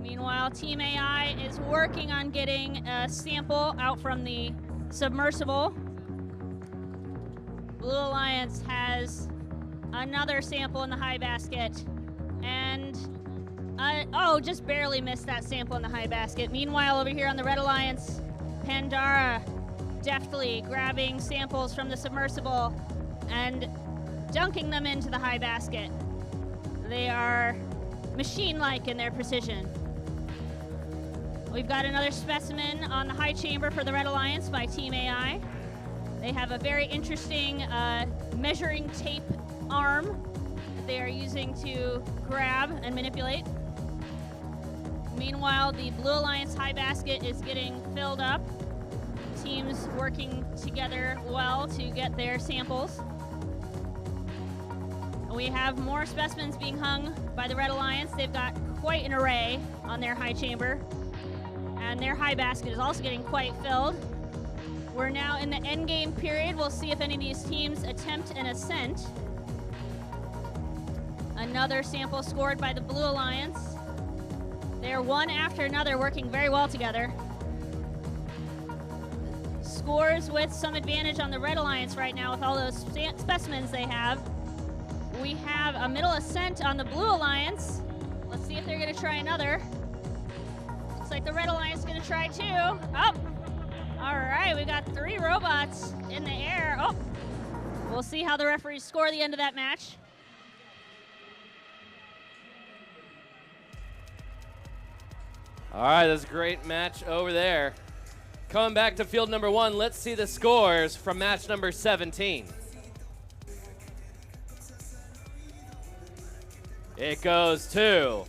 Meanwhile, Team AI is working on getting a sample out from the submersible. Blue Alliance has another sample in the high basket. And, just barely missed that sample in the high basket. Meanwhile, over here on the Red Alliance, Pandara deftly grabbing samples from the submersible and dunking them into the high basket. They are machine-like in their precision. We've got another specimen on the high chamber for the Red Alliance by Team AI. They have a very interesting measuring tape arm that they are using to grab and manipulate. Meanwhile, the Blue Alliance high basket is getting filled up. Teams working together well to get their samples. We have more specimens being hung by the Red Alliance. They've got quite an array on their high chamber. And their high basket is also getting quite filled. We're now in the endgame period. We'll see if any of these teams attempt an ascent. Another sample scored by the Blue Alliance. They're one after another working very well together. Scores with some advantage on the Red Alliance right now with all those specimens they have. We have a middle ascent on the Blue Alliance. Let's see if they're gonna try another. Looks like the Red Alliance is gonna try too. Oh, all right, we got 3 robots in the air. Oh, we'll see how the referees score the end of that match. All right, that's a great match over there. Coming back to field number 1, let's see the scores from match number 17. It goes to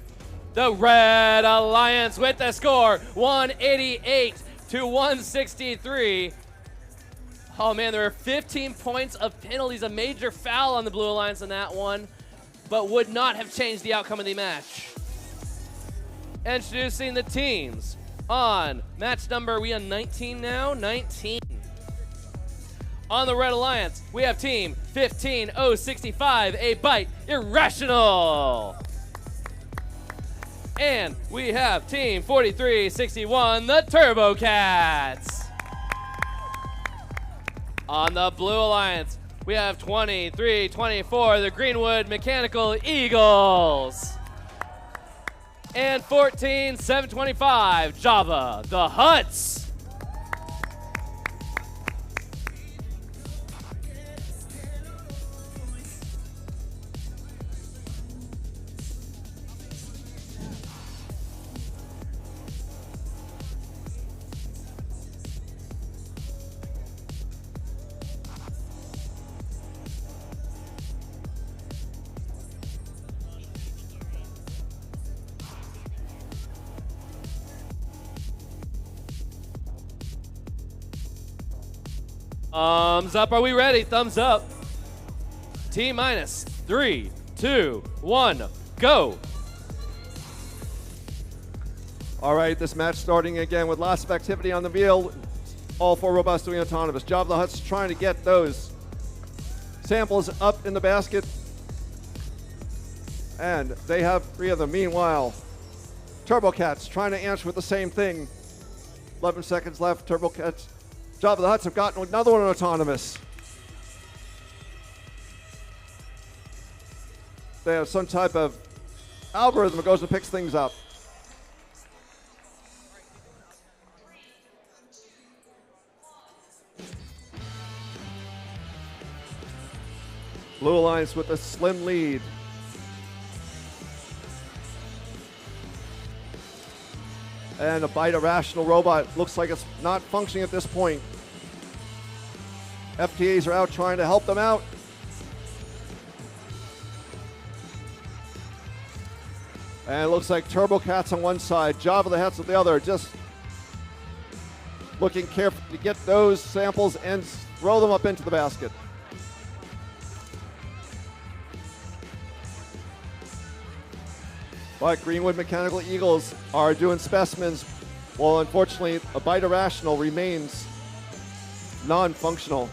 the Red Alliance with the score, 188 to 163. Oh man, there were 15 points of penalties, a major foul on the Blue Alliance in that one, but would not have changed the outcome of the match. Introducing the teams on match number, we on 19 now, 19. On the Red Alliance, we have team 15065, a bite irrational. And we have team 4361, the Turbo Cats. On the Blue Alliance, we have 2324, the Greenwood Mechanical Eagles. And 14725, Java, the Huts. Thumbs up, are we ready? Thumbs up. T minus 3, 2, 1, go. All right, this match starting again with lots of activity on the field. All 4 robots doing autonomous. Job of the Huts trying to get those samples up in the basket. And they have 3 of them. Meanwhile, Turbo Cats trying to answer with the same thing. 11 seconds left. Turbo Cats. Job of the Huts have gotten another one autonomous. They have some type of algorithm that goes and picks things up. Blue Alliance with a slim lead. And a Bite Irrational robot looks like it's not functioning at this point. FTAs are out trying to help them out. And it looks like Turbo Cat's on one side, Java the Hats on the other, just looking carefully to get those samples and throw them up into the basket. But Greenwood Mechanical Eagles are doing specimens. Well, unfortunately, a Bite Irrational remains non-functional.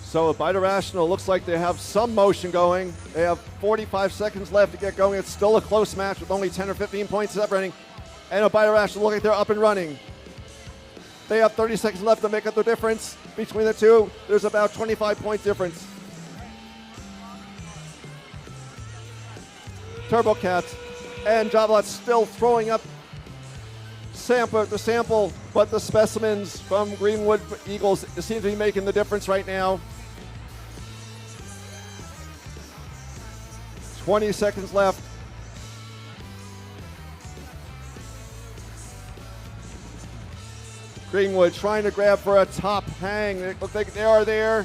So a Bite Irrational looks like they have some motion going. They have 45 seconds left to get going. It's still a close match with only 10 or 15 points separating. And a Bite Irrational look like they're up and running. They have 30 seconds left to make up the difference between the two. There's about 25 point difference. Turbo Cat and Javelot still throwing up the sample, but the specimens from Greenwood Eagles seem to be making the difference right now. 20 seconds left. Greenwood trying to grab for a top hang. It looks like they are there.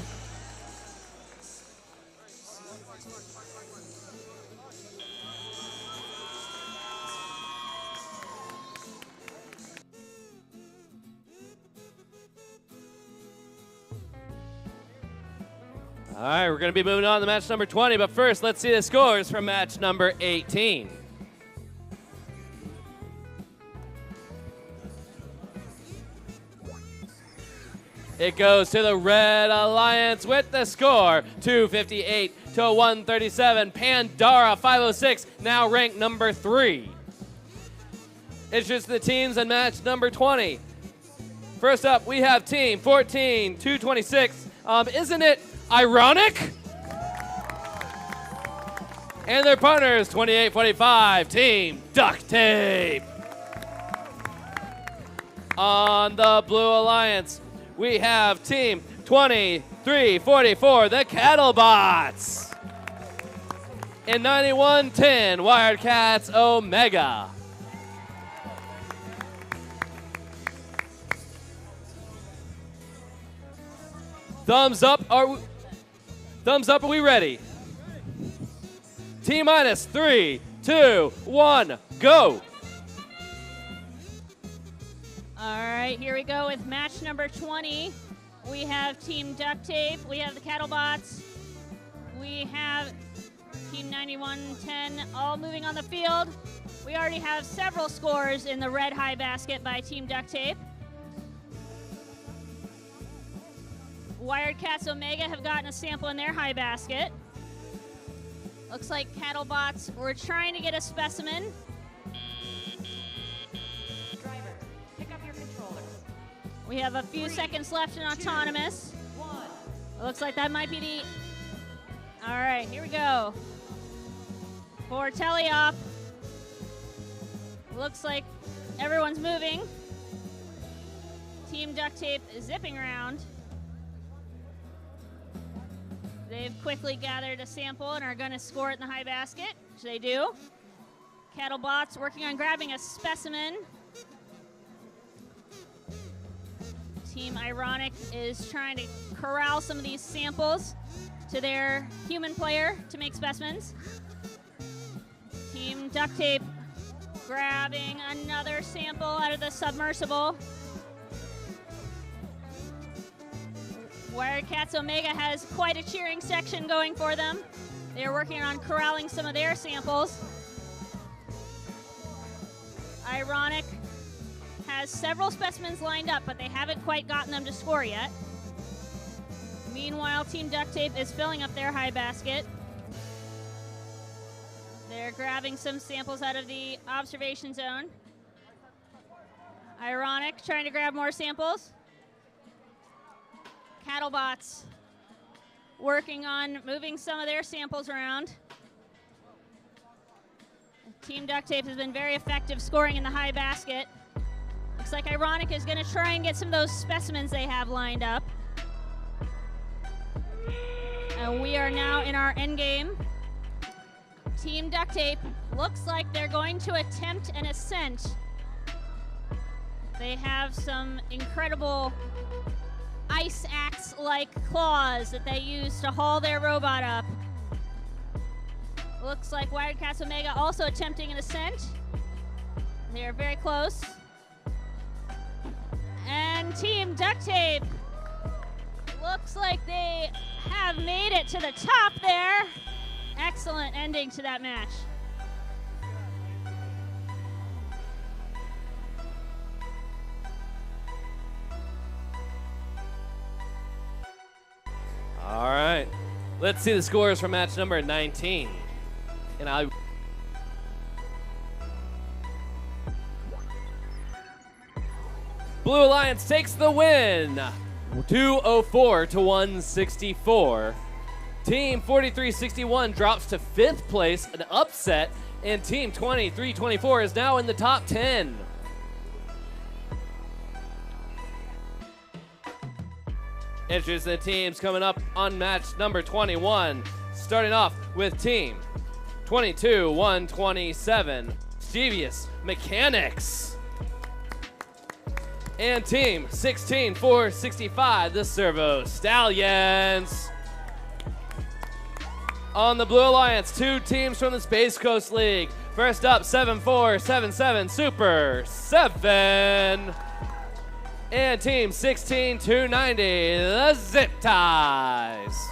All right, we're going to be moving on to match number 20, but first, let's see the scores from match number 18. It goes to the Red Alliance with the score, 258 to 137. Pandora 506, now ranked number 3. It's just the teams in match number 20. First up, we have team 14, 226. Isn't it ironic? And their partners, 2845, Team Duct Tape. On the Blue Alliance, we have Team 2344, the Cattlebots. In 9110, Wired Cats Omega. Thumbs up, are we ready? T-minus 3, 2, 1, go. All right, here we go with match number 20. We have Team Duct Tape, we have the Cattlebots, we have Team 9110 all moving on the field. We already have several scores in the red high basket by Team Duct Tape. Wired Cats Omega have gotten a sample in their high basket. Looks like Cattlebots were trying to get a specimen. Driver, pick up your controller. We have a few seconds left in Autonomous. 2, 1. Looks like that might be the... All right, here we go. For teleop. Looks like everyone's moving. Team Duct Tape is zipping around. They've quickly gathered a sample and are going to score it in the high basket, which they do. Cattlebots working on grabbing a specimen. Team Ironic is trying to corral some of these samples to their human player to make specimens. Team Duct Tape grabbing another sample out of the submersible. Wired Cats Omega has quite a cheering section going for them. They're working on corralling some of their samples. Ironic has several specimens lined up, but they haven't quite gotten them to score yet. Meanwhile, Team Duct Tape is filling up their high basket. They're grabbing some samples out of the observation zone. Ironic trying to grab more samples. Cattlebots working on moving some of their samples around. Team Duct Tape has been very effective scoring in the high basket. Looks like Ironic is going to try and get some of those specimens they have lined up. And we are now in our end game. Team Duct Tape looks like they're going to attempt an ascent. They have some incredible ice axe-like claws that they use to haul their robot up. Looks like Wildcats Omega also attempting an ascent. They are very close. And Team Duct Tape looks like they have made it to the top there. Excellent ending to that match. All right, let's see the scores for match number 19. And Blue Alliance takes the win, 204 to 164. Team 4361 drops to 5th place, an upset, and Team 2324 is now in the top 10. Introducing the teams coming up on match number 21. Starting off with Team 22-127, Devious Mechanics. And Team 16-465, the Servo Stallions. On the Blue Alliance, 2 teams from the Space Coast League. First up, 7477 Super 7. And Team 16-290, the Zip Ties.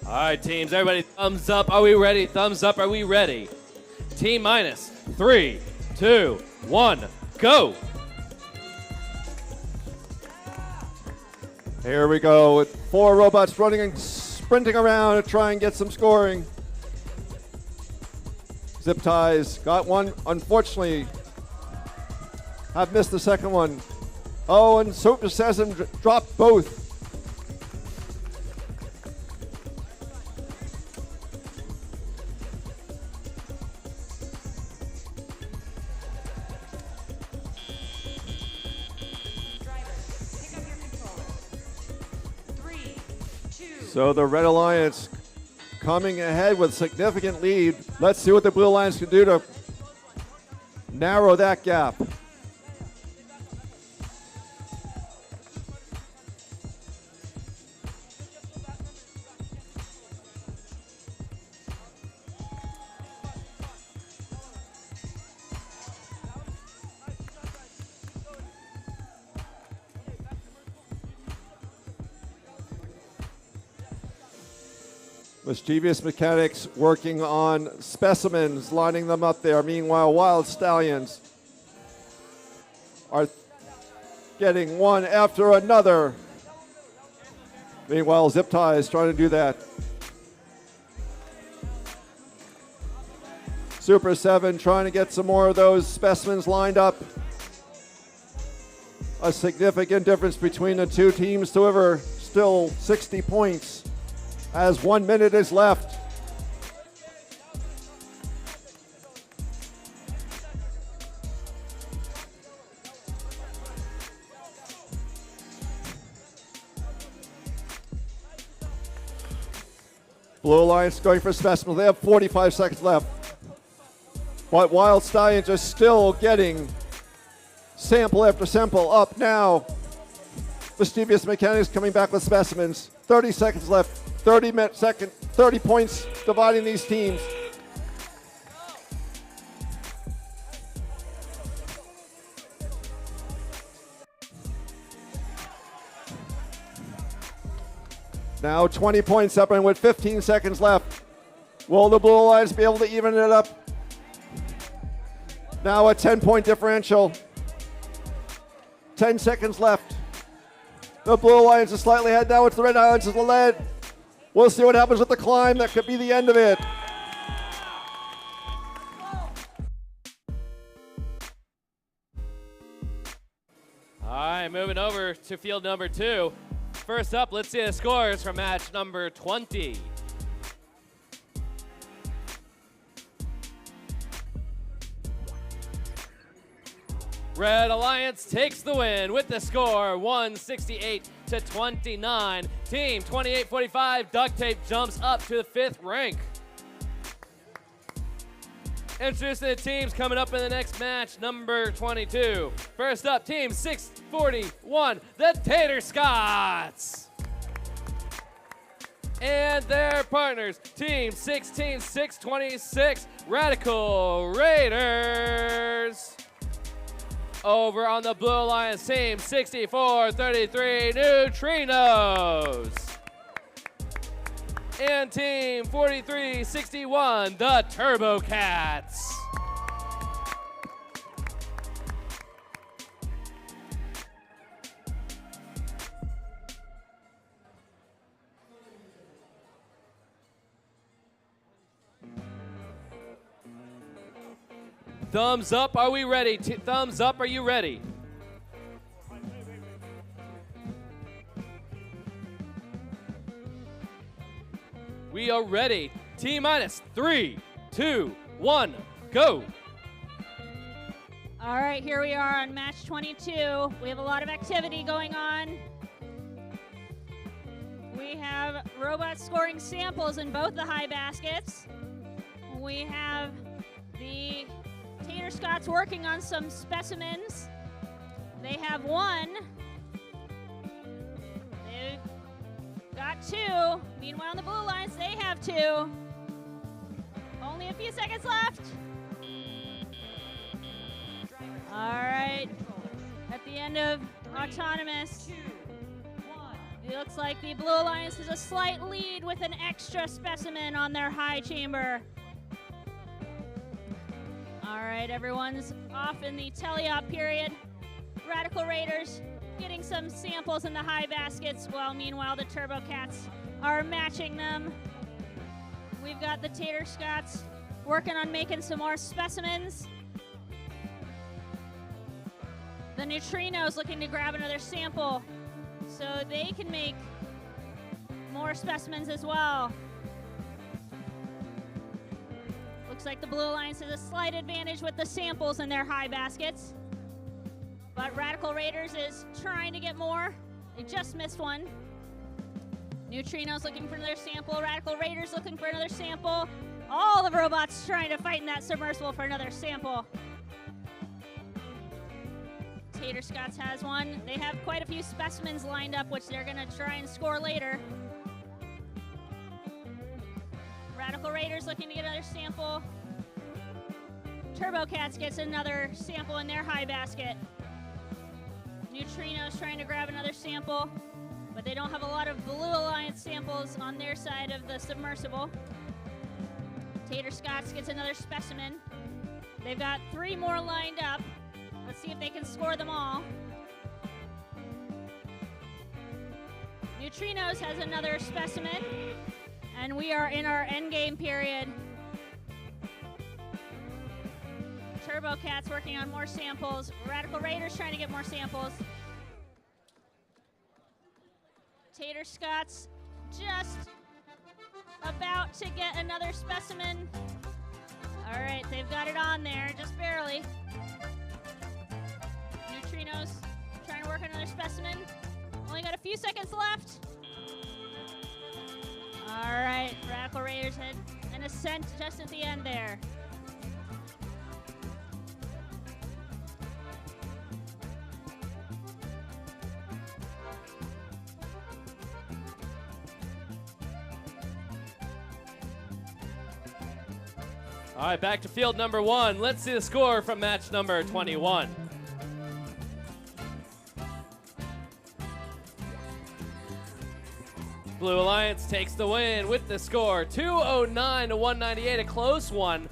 All right, teams, everybody, thumbs up. Are we ready? Thumbs up. Are we ready? Team minus 3, 2, 1, go. Here we go with 4 robots running and sprinting around to try and get some scoring. Zip Ties got one, unfortunately, have missed the second one. Oh, and Super Sesame dropped both. So the Red Alliance coming ahead with significant lead. Let's see what the Blue Alliance can do to narrow that gap. Mischievous Mechanics working on specimens, lining them up there. Meanwhile, Wild Stallions are getting one after another. Meanwhile, Zip Tie is trying to do that. Super 7 trying to get some more of those specimens lined up. A significant difference between the two teams. However, still 60 points as 1 minute is left. Blue Blue Alliance going for specimen. They have 45 seconds left. But Wild Stallions are still getting sample after sample up now. Mischievous Mechanics coming back with specimens. 30 seconds left. 30 points dividing these teams. Now 20 points separating with 15 seconds left. Will the Blue Alliance be able to even it up? Now a 10-point differential. 10 seconds left. The Blue Alliance is slightly ahead. Now it's the Red Alliance is the lead. We'll see what happens with the climb. That could be the end of it. All right, moving over to field number 2. First up, let's see the scores from match number 20. Red Alliance takes the win with the score 168-29. Team 2845 Duct Tape jumps up to the 5th rank. Introducing the teams coming up in the next match, number 22. First up, team 641, the Tater Scots. And their partners, team 16626, Radical Raiders. Over on the Blue Alliance team, 6433, Neutrinos. And team 4361, the Turbo Cats. Thumbs up, are we ready? Thumbs up, are you ready? We are ready. T-minus 3, 2, 1, go. All right, here we are on match 22. We have a lot of activity going on. We have robots scoring samples in both the high baskets. We have the Tater Scots working on some specimens. They have one. They've got 2. Meanwhile, on the Blue Alliance, they have 2. Only a few seconds left. All right. At the end of Autonomous, it looks like the Blue Alliance has a slight lead with an extra specimen on their high chamber. All right, everyone's off in the teleop period. Radical Raiders getting some samples in the high baskets, while meanwhile the Turbo Cats are matching them. We've got the Tater Scots working on making some more specimens. The Neutrinos looking to grab another sample so they can make more specimens as well. Looks like the Blue Alliance has a slight advantage with the samples in their high baskets. But Radical Raiders is trying to get more. They just missed one. Neutrinos looking for another sample. Radical Raiders looking for another sample. All the robots trying to fight in that submersible for another sample. Tater Scots has one. They have quite a few specimens lined up, which they're gonna try and score later. Radical Raiders looking to get another sample. Turbo Cats gets another sample in their high basket. Neutrinos trying to grab another sample, but they don't have a lot of Blue Alliance samples on their side of the submersible. Tater Scots gets another specimen. They've got 3 more lined up. Let's see if they can score them all. Neutrinos has another specimen, and we are in our endgame period. Turbo Cats working on more samples. Radical Raiders trying to get more samples. Tater Scots just about to get another specimen. All right, they've got it on there, just barely. Neutrinos trying to work on another specimen. Only got a few seconds left. All right, Radical Raiders had an ascent just at the end there. All right, back to field number 1. Let's see the score from match number 21. Blue Alliance takes the win with the score 209 to 198, a close one.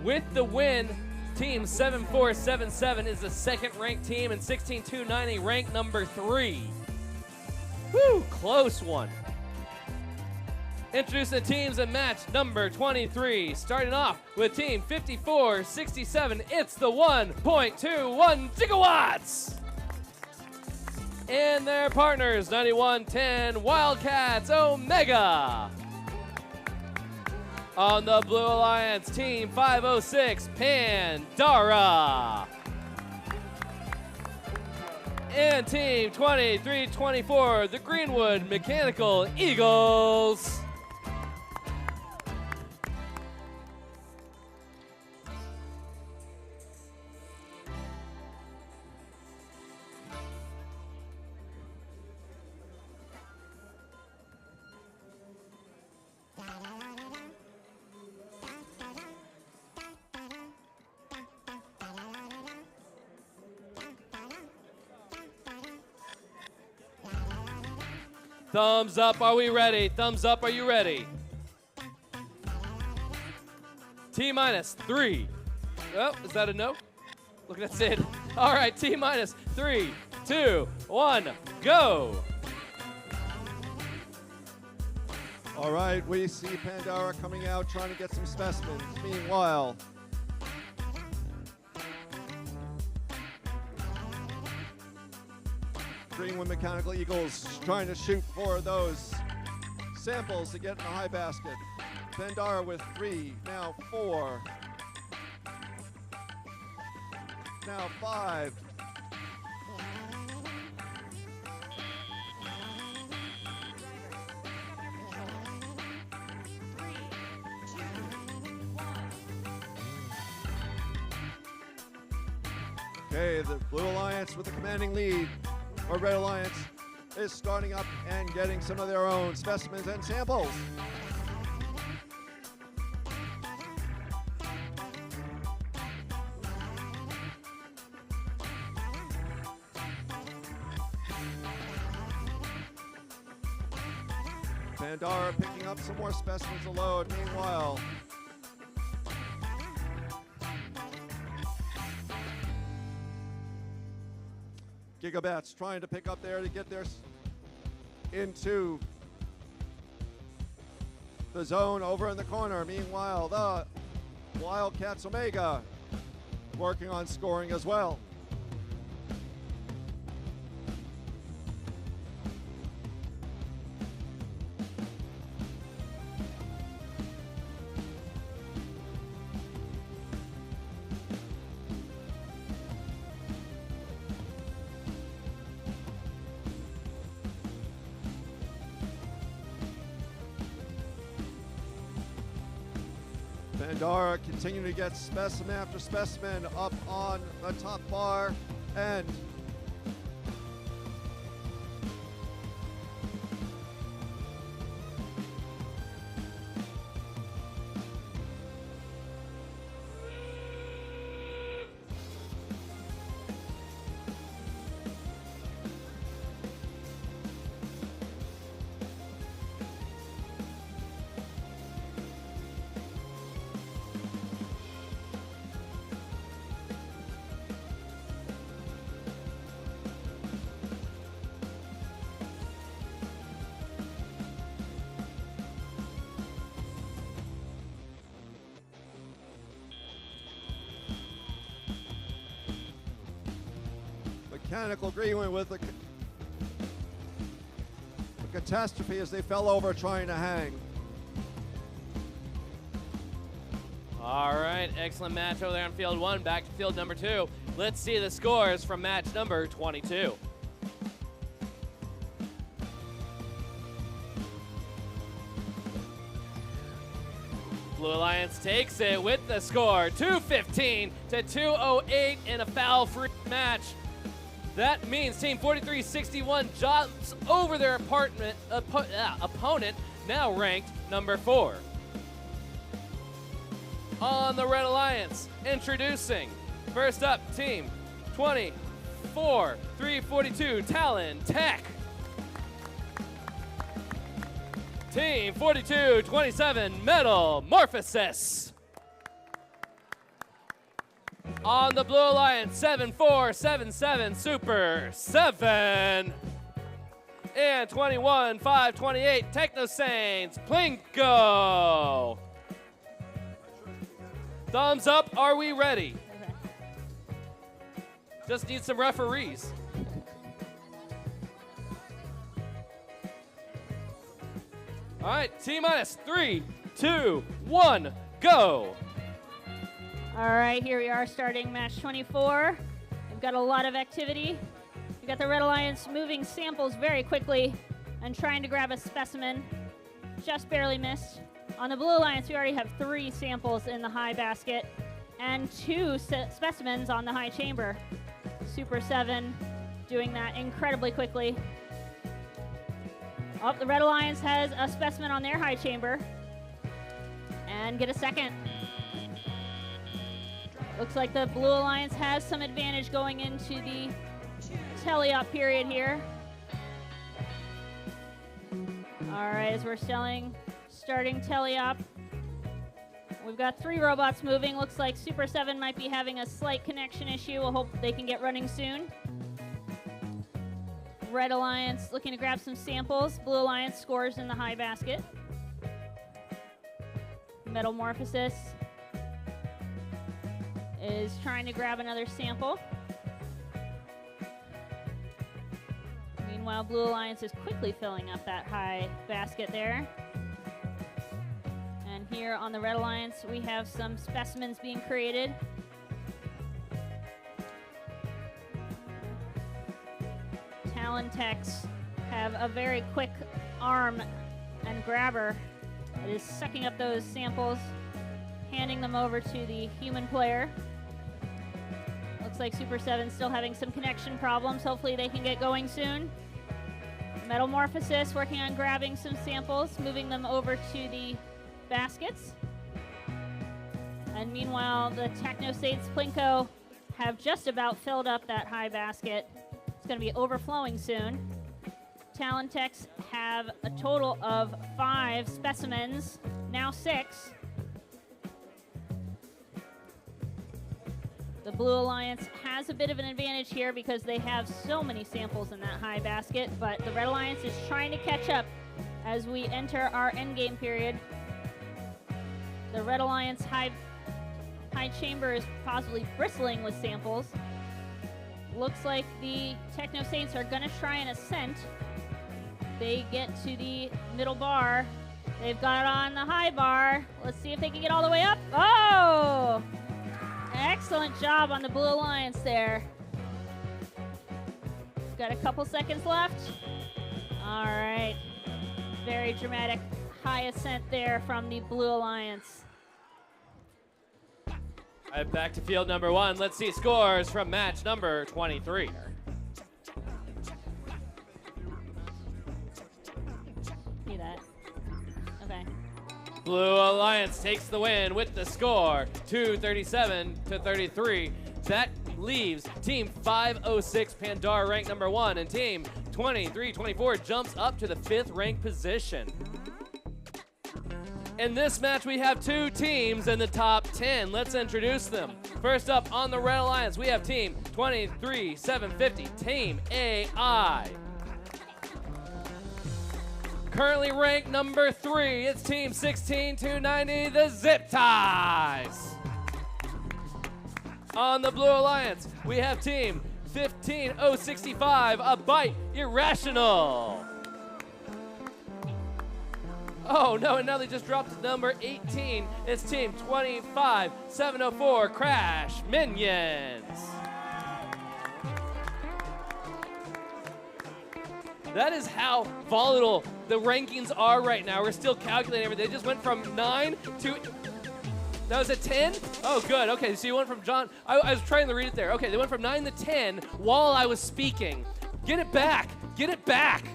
With the win, team 7477 is the second-ranked team, and 16290 ranked number 3. Woo, close one. Introduce the teams in match number 23. Starting off with team 5467, it's the 1.21 gigawatts. And their partners, 9110 Wildcats Omega. On the Blue Alliance, team 506 Pandara. And team 2324, the Greenwood Mechanical Eagles. Thumbs up, are we ready? Thumbs up, are you ready? T-minus 3. Oh, is that a no? Look at that, Sid. All right, T-minus 3, 2, 1, go. All right, we see Pandara coming out trying to get some specimens. Meanwhile, Greenwood Mechanical Eagles trying to shoot for those samples to get in the high basket. Pandara with 3, now 4, now 5. Okay, the Blue Alliance with the commanding lead, or Red Alliance, is starting up and getting some of their own specimens and samples. Pandara picking up some more specimens to load. Meanwhile, Gigabats trying to pick up there to get theirs into the zone over in the corner. Meanwhile, the Wildcats Omega working on scoring as well. Pandara continuing to get specimen after specimen up on the top bar, and Mechanical Greenwood with a catastrophe as they fell over trying to hang. All right, excellent match over there on field 1. Back to field number 2. Let's see the scores from match number 22. Blue Alliance takes it with the score, 215 to 208 in a foul-free match. That means Team 4361 jumps over their opponent, now ranked number 4. On the Red Alliance, introducing, first up, Team 24-342 Talon Tech. Team 42-27 Metamorphosis. On the Blue Alliance, 7477 Super 7. And 21-528 Techno Saints Plinko. Thumbs up, are we ready? Just need some referees. All right, T-minus 3, 2, 1, go. All right, here we are starting match 24. We've got a lot of activity. We've got the Red Alliance moving samples very quickly and trying to grab a specimen. Just barely missed. On the Blue Alliance, we already have 3 samples in the high basket and 2 specimens on the high chamber. Super 7 doing that incredibly quickly. Oh, the Red Alliance has a specimen on their high chamber and get a second. Looks like the Blue Alliance has some advantage going into the teleop period here. All right, as we're starting teleop, we've got 3 robots moving. Looks like Super 7 might be having a slight connection issue. We'll hope they can get running soon. Red Alliance looking to grab some samples. Blue Alliance scores in the high basket. Metamorphosis is trying to grab another sample. Meanwhile, Blue Alliance is quickly filling up that high basket there. And here on the Red Alliance, we have some specimens being created. Talon Techs have a very quick arm and grabber that is sucking up those samples, handing them over to the human player. Looks like Super 7 still having some connection problems. Hopefully they can get going soon. Metamorphosis working on grabbing some samples, moving them over to the baskets. And meanwhile, the Techno Saints Plinko have just about filled up that high basket. It's going to be overflowing soon. Talon Techs have a total of 5 specimens, now 6. The Blue Alliance has a bit of an advantage here because they have so many samples in that high basket, but the Red Alliance is trying to catch up as we enter our endgame period. The Red Alliance high chamber is possibly bristling with samples. Looks like the Techno Saints are going to try an ascent. They get to the middle bar. They've got it on the high bar. Let's see if they can get all the way up. Oh! Excellent job on the Blue Alliance there. Got a couple seconds left. All right. Very dramatic high ascent there from the Blue Alliance. All right, back to field number 1. Let's see scores from match number 23. See that? Okay. Blue Alliance takes the win with the score, 237 to 33. That leaves Team 506 Pandora ranked number 1, and Team 2324 jumps up to the 5th ranked position. In this match, we have 2 teams in the top 10. Let's introduce them. First up on the Red Alliance, we have Team 23750, Team AI. Currently ranked number 3, it's Team 16290, the Zip Ties. On the Blue Alliance, we have Team 15065, A Bite Irrational. Oh no, and now they just dropped to number 18. It's Team 25704, Crash Minions. That is how volatile the rankings are right now. We're still calculating everything. They just went from 9 to That was a 10? Oh, good. Okay, so you went from John. I was trying to read it there. Okay, they went from 9 to 10 while I was speaking. Get it back. Get it back.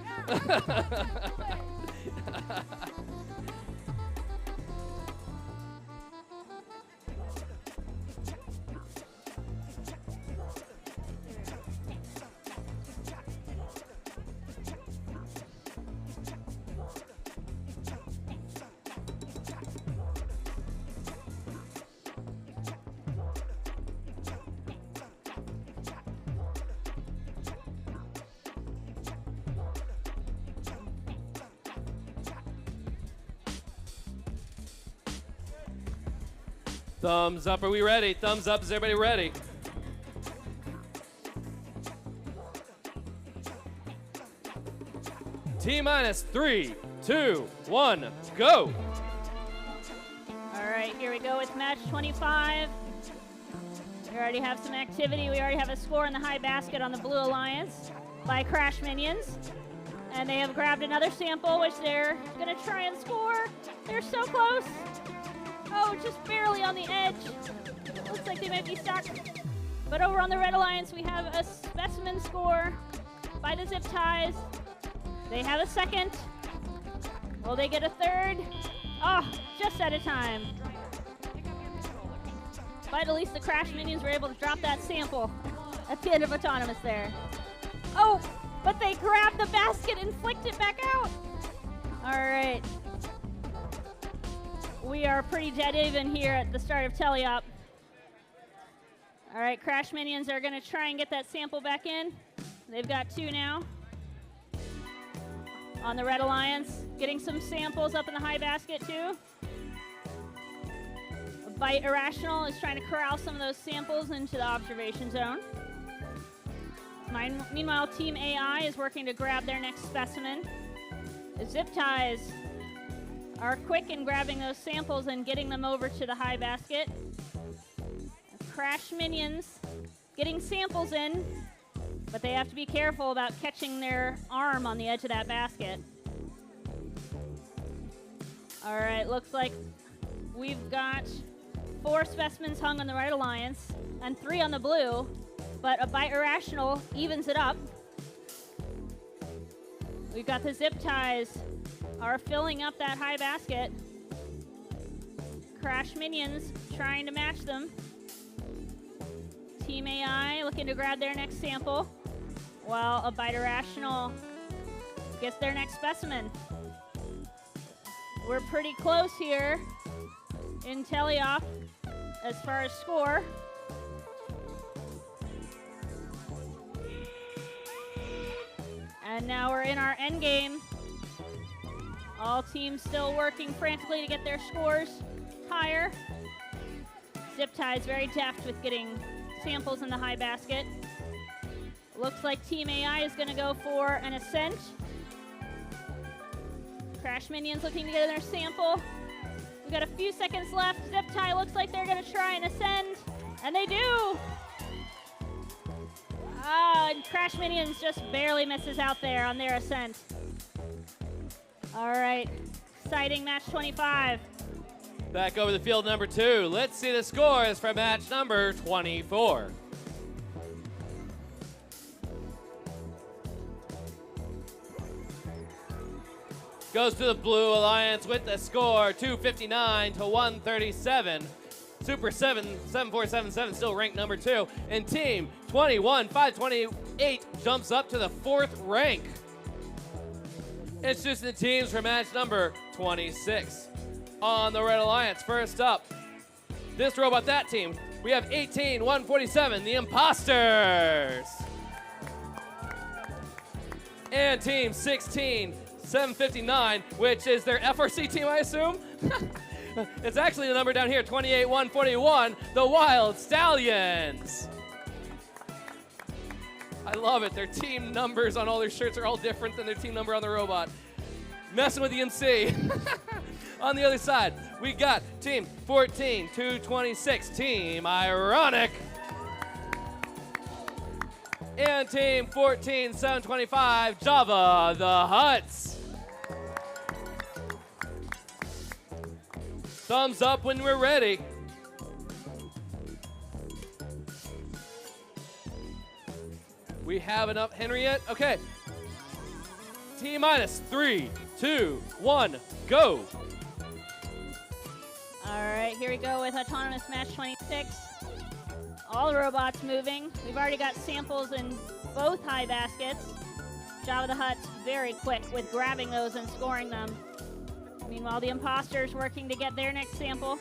Thumbs up, are we ready? Thumbs up, is everybody ready? T-minus 3, 2, 1, go! All right, here we go with match 25. We already have some activity. We already have a score in the high basket on the Blue Alliance by Crash Minions. And they have grabbed another sample, which they're gonna try and score. They're so close. Oh, just barely on the edge. Looks like they might be stuck. But over on the Red Alliance, we have a specimen score by the Zip Ties. They have a second. Will they get a third? Oh, just at a time. But at least the Crash Minions were able to drop that sample at the end of Autonomous there. Oh, but they grabbed the basket and flicked it back out. All right. We are pretty dead even here at the start of Teleop. All right, Crash Minions are gonna try and get that sample back in. They've got 2 now. On the Red Alliance, getting some samples up in the high basket too. Bite Irrational is trying to corral some of those samples into the observation zone. Meanwhile, Team AI is working to grab their next specimen. The Zip Ties are quick in grabbing those samples and getting them over to the high basket. Crash Minions getting samples in, but they have to be careful about catching their arm on the edge of that basket. All right, looks like we've got 4 specimens hung on the Red Alliance and 3 on the blue, but a Bite Irrational evens it up. We've got the Zip Ties are filling up that high basket. Crash Minions trying to match them. Team AI looking to grab their next sample, while a Bite Irrational gets their next specimen. We're pretty close here in Teleop as far as score. And now we're in our end game. All teams still working frantically to get their scores higher. Zip Tie's very deft with getting samples in the high basket. Looks like Team AI is going to go for an ascent. Crash Minions looking to get their sample. We've got a few seconds left. Zip Tie looks like they're going to try and ascend, and they do. And Crash Minions just barely misses out there on their ascent. All right, exciting match 25. Back over the field number 2. Let's see the scores for match number 24. Goes to the Blue Alliance with the score 259 to 137. Super 74777 still ranked number 2. And Team 21-528 jumps up to the 4th rank. It's just the teams for match number 26. On the Red Alliance, first up, this robot, that team. We have 18-147, the Imposters. And Team 16-759, which is their FRC team, I assume? It's actually the number down here, 28-141, the Wild Stallions. I love it. Their team numbers on all their shirts are all different than their team number on the robot. Messing with the MC. On the other side, we got Team 14-226, Team Ironic. And Team 14-725, Java the Huts. Thumbs up when we're ready. We have enough. Henriette, okay. T-minus 3, 2, 1, go. All right, here we go with Autonomous Match 26. All the robots moving. We've already got samples in both high baskets. Jabba the Hutt's very quick with grabbing those and scoring them. Meanwhile, the imposters working to get their next sample.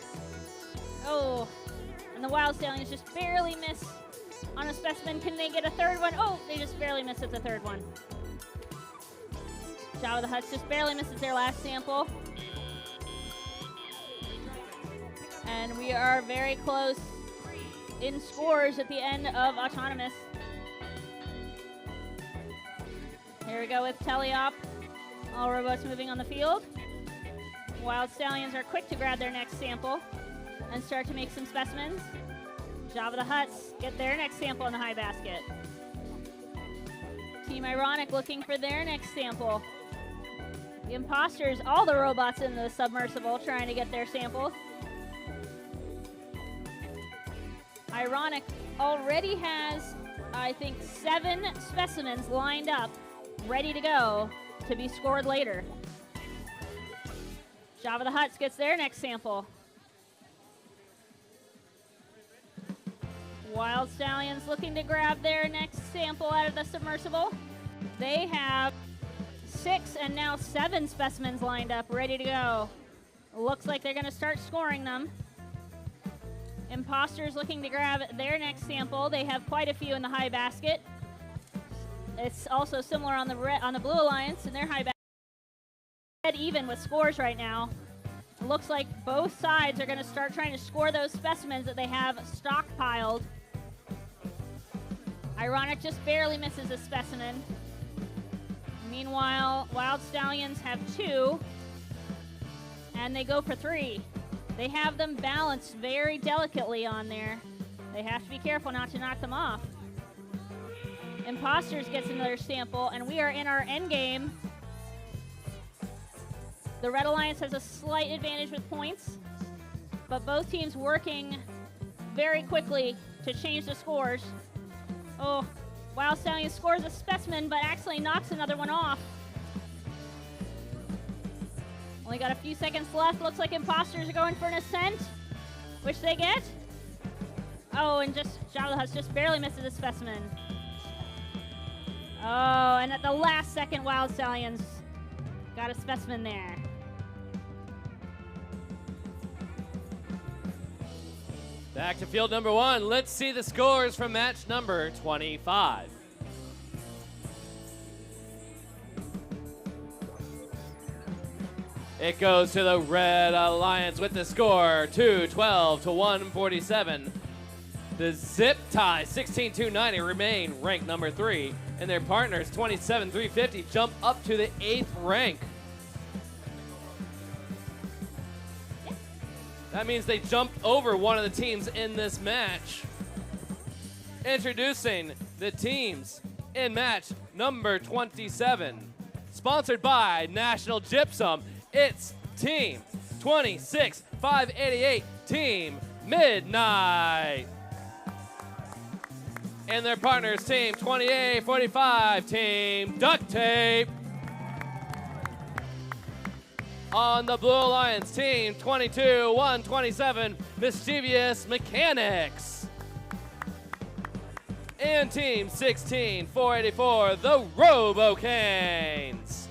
Oh, and the Wild Stallions just barely miss on a specimen. Can they get a third one? Oh, they just barely miss at the third one. Jabba the Hutt just barely misses their last sample. And we are very close in scores at the end of Autonomous. Here we go with Teleop. All robots moving on the field. Wild Stallions are quick to grab their next sample and start to make some specimens. Jabba the Hutts get their next sample in the high basket. Team Ironic looking for their next sample. The imposters, all the robots in the submersible trying to get their samples. Ironic already has, I think, 7 specimens lined up, ready to go to be scored later. Jabba the Hutt gets their next sample. Wild Stallions looking to grab their next sample out of the submersible. They have 6 and now 7 specimens lined up, ready to go. Looks like they're going to start scoring them. Imposters looking to grab their next sample. They have quite a few in the high basket. It's also similar on the Blue Alliance in their high basket. Dead even with scores right now. It looks like both sides are going to start trying to score those specimens that they have stockpiled. Ironic just barely misses a specimen. Meanwhile, Wild Stallions have 2, and they go for 3. They have them balanced very delicately on there. They have to be careful not to knock them off. Imposters gets another sample, and we are in our end game. The Red Alliance has a slight advantage with points, but both teams working very quickly to change the scores. Oh, Wild Stallion scores a specimen, but actually knocks another one off. Only got a few seconds left. Looks like imposters are going for an ascent, which they get. Oh, and just Jabba the Hutt just barely misses a specimen. Oh, and at the last second, Wild Stallions got a specimen there. Back to field number 1. Let's see the scores from match number 25. It goes to the Red Alliance with the score 212 to 147. The Zip Tie 16-290 remain ranked number 3, and their partners 27-350 jump up to the 8th rank. That means they jumped over one of the teams in this match. Introducing the teams in match number 27. Sponsored by National Gypsum, it's Team 26-588, Team Midnight. And their partners, Team 28-45, Team Duct Tape. On the Blue Alliance, Team 22-127, Mischievous Mechanics. And Team 16-484, the Robo-Canes.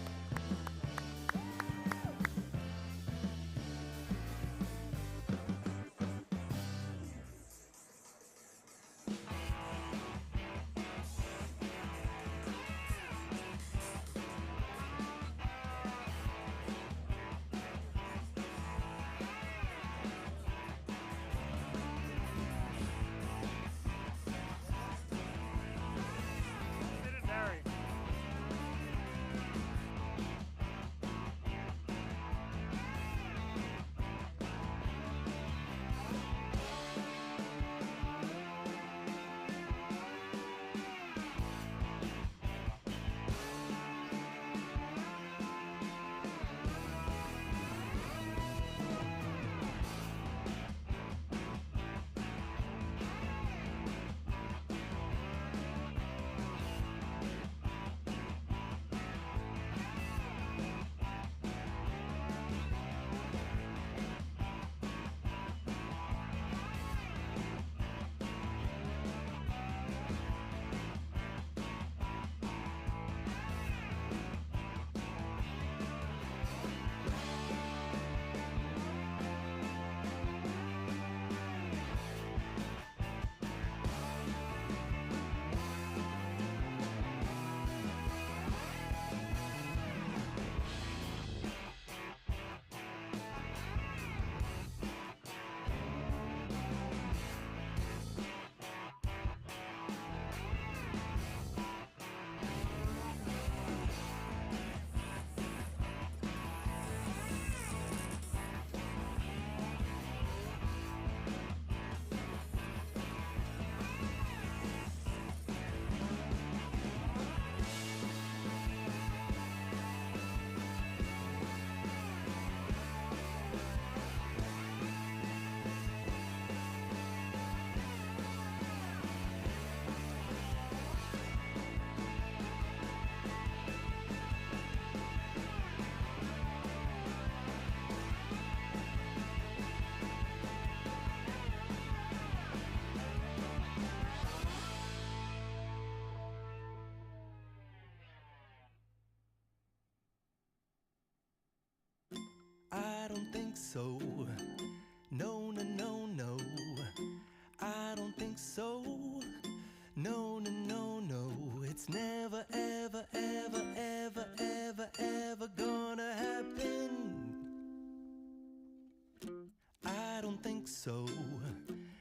so.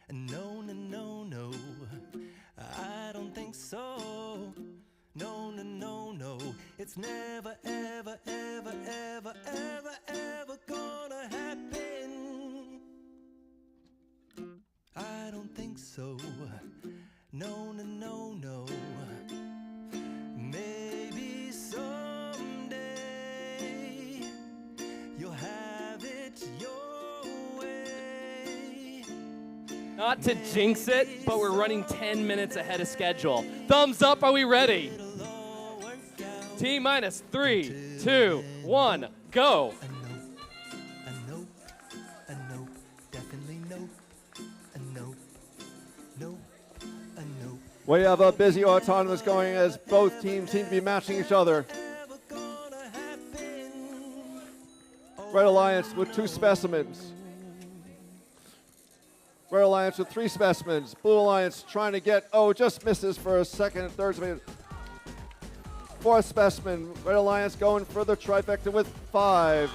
No, no, no, no. I don't think so. No, no, no, no. It's never, ever, ever, ever, ever, ever gonna happen. I don't think so. No, no, no, no. Maybe someday you'll have it your way. Not to jinx it, but we're running 10 minutes ahead of schedule. Thumbs up, are we ready? T minus 3, 2, 1, go. We have a busy autonomous going as both teams seem to be matching each other. Red Alliance with 2 specimens. Red Alliance with 3 specimens. Blue Alliance trying to get, just misses for a second and third specimen. 4th specimen. Red Alliance going for the trifecta with 5.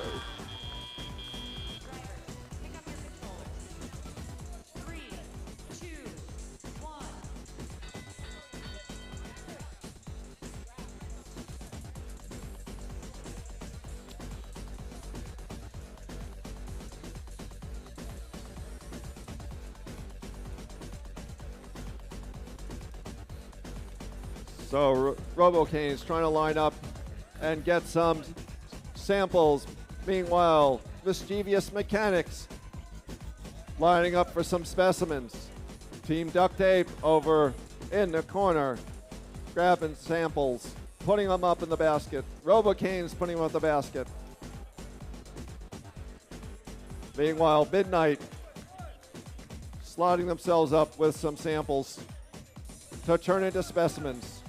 So Robo-Cane's trying to line up and get some samples. Meanwhile, Mischievous Mechanics lining up for some specimens. Team Duct Tape over in the corner, grabbing samples, putting them up in the basket. Robo-Cane's putting them up in the basket. Meanwhile, Midnight slotting themselves up with some samples to turn into specimens.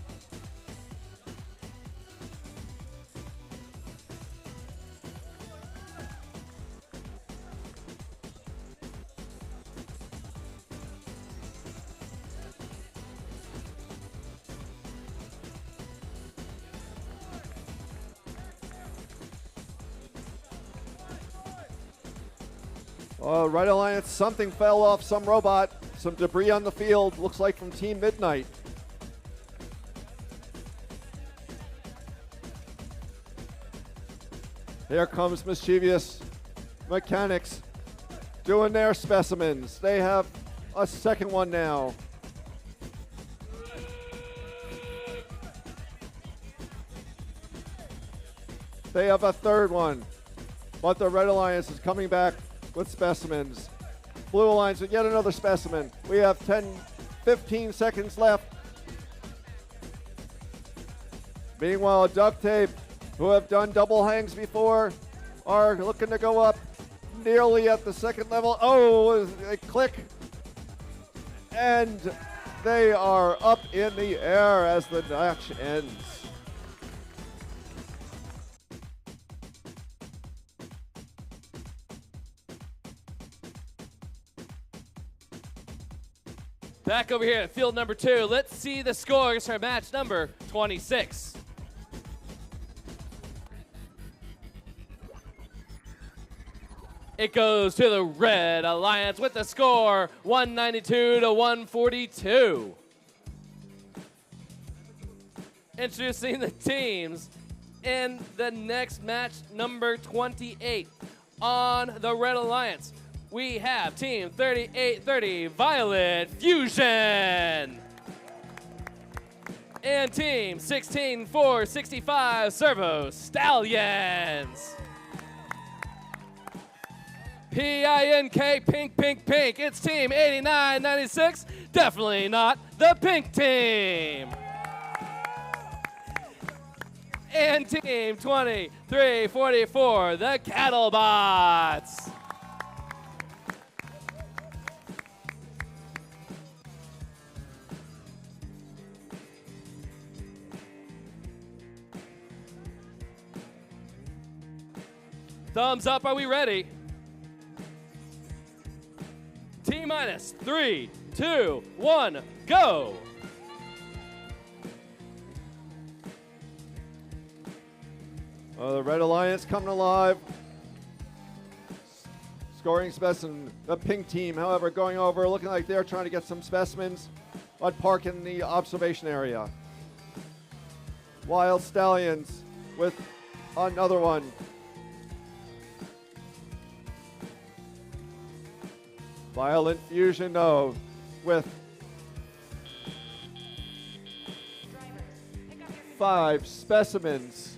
Red Alliance, something fell off some robot. Some debris on the field, looks like from Team Midnight. Here comes Mischievous Mechanics doing their specimens. They have a second one now. They have a third one, but the Red Alliance is coming back with specimens. Blue Alliance with yet another specimen. We have 15 seconds left. Meanwhile, Duct Tape, who have done double hangs before, are looking to go up nearly at the second level. A click. And they are up in the air as the match ends. Back over here at field number 2. Let's see the scores for match number 26. It goes to the Red Alliance with the score 192 to 142. Introducing the teams in the next match, number 28. On the Red Alliance, we have Team 3830 Violet Fusion. And Team 16465 Servo Stallions. P-I-N-K, pink, pink, pink. It's Team 8996, definitely not the pink team. And Team 2344, the Cattlebots. Thumbs up, are we ready? T-minus 3, 2, 1, go! The Red Alliance coming alive. Scoring specimen, the pink team, however, going over, looking like they're trying to get some specimens, but park in the observation area. Wild Stallions with another one. Violent Fusion, though, with 5 specimens.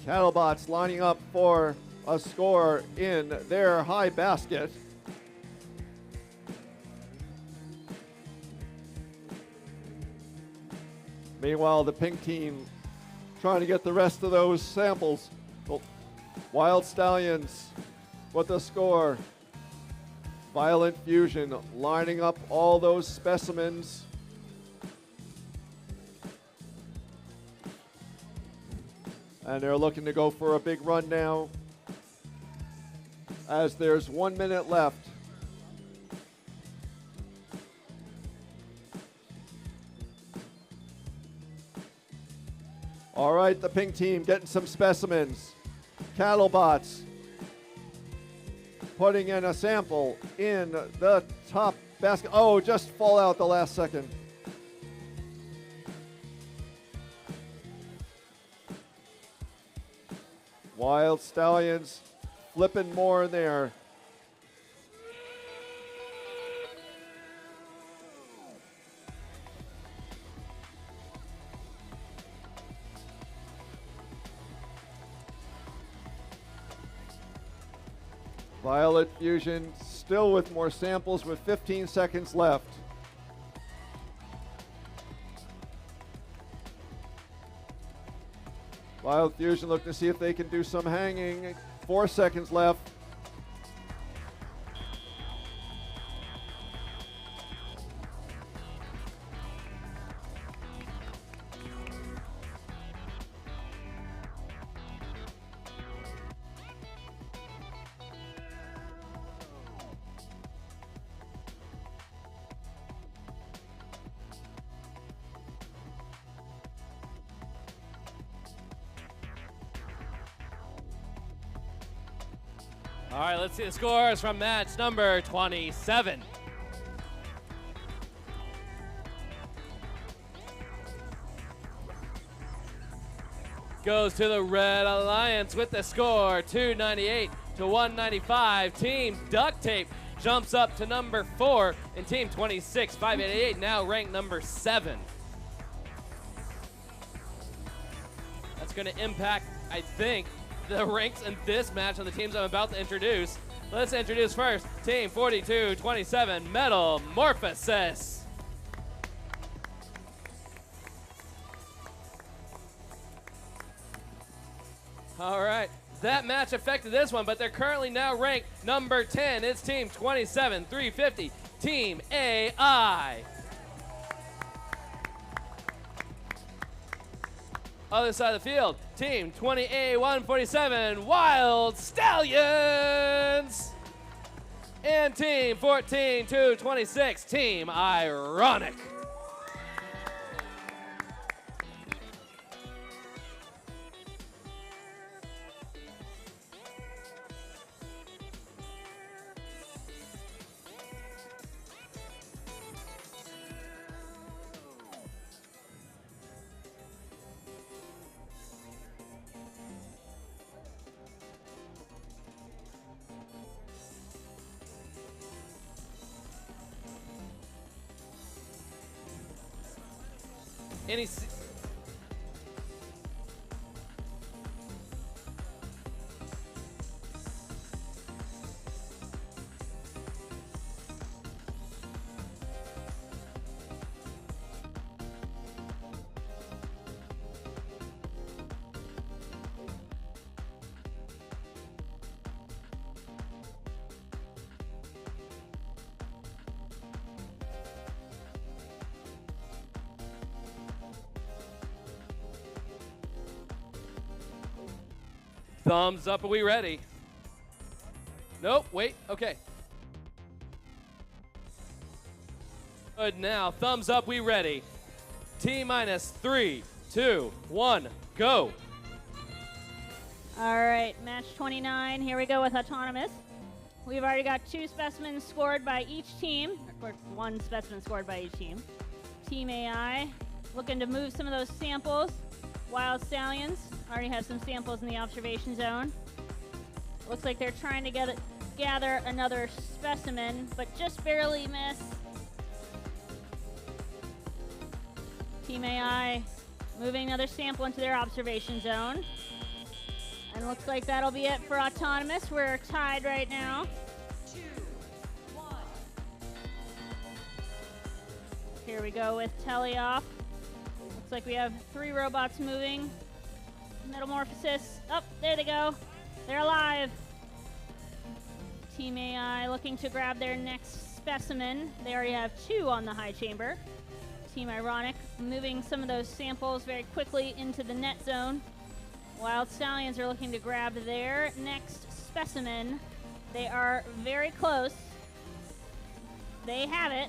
Cattlebots lining up for a score in their high basket. Meanwhile, the pink team trying to get the rest of those samples. Wild Stallions with the score. Violent Fusion lining up all those specimens. And they're looking to go for a big run now, as there's 1 minute left. All right, the pink team getting some specimens. Cattlebots putting in a sample in the top basket. Oh, just fall out the last second. Wild Stallions flipping more in there. Violet Fusion still with more samples with 15 seconds left. Violet Fusion looking to see if they can do some hanging. 4 seconds left. All right, let's see the scores from match number 27. Goes to the Red Alliance with the score, 298 to 195. Team Duct Tape jumps up to number 4, and Team 26, 588, now ranked number 7. That's going to impact, I think, the ranks in this match on the teams I'm about to introduce. Let's introduce first Team 4227, Metamorphosis. All right, that match affected this one, but they're currently now ranked number 10. It's Team 27-350, Team AI. Other side of the field, Team 20A147, Wild Stallions. And Team 14-226, Team Ironic. Any Thumbs up, are we ready? Nope, wait, okay. Good, now, thumbs up, we ready. T-minus 3, 2, 1, go. All right, match 29. Here we go with autonomous. We've already got 2 specimens scored by each team. Of course, 1 specimen scored by each team. Team AI looking to move some of those samples. Wild Stallions already have some samples in the observation zone. Looks like they're trying to gather another specimen, but just barely miss. Team AI moving another sample into their observation zone. And looks like that'll be it for autonomous. We're tied right now. 2, 1. Here we go with teleoff. Looks like we have 3 robots moving. Metamorphosis. Oh, there they go. They're alive. Team AI looking to grab their next specimen. They already have 2 on the high chamber. Team Ironic moving some of those samples very quickly into the net zone. Wild Stallions are looking to grab their next specimen. They are very close. They have it.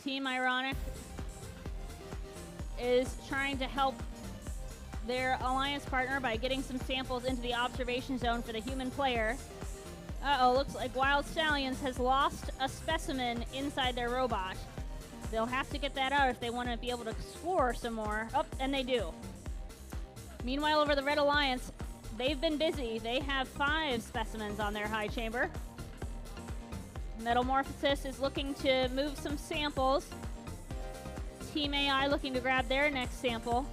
Team Ironic is trying to help their alliance partner by getting some samples into the observation zone for the human player. Uh-oh, looks like Wild Stallions has lost a specimen inside their robot. They'll have to get that out if they want to be able to score some more. Oh, and they do. Meanwhile, over the Red Alliance, they've been busy. They have 5 specimens on their high chamber. Metamorphosis is looking to move some samples. Team AI looking to grab their next sample.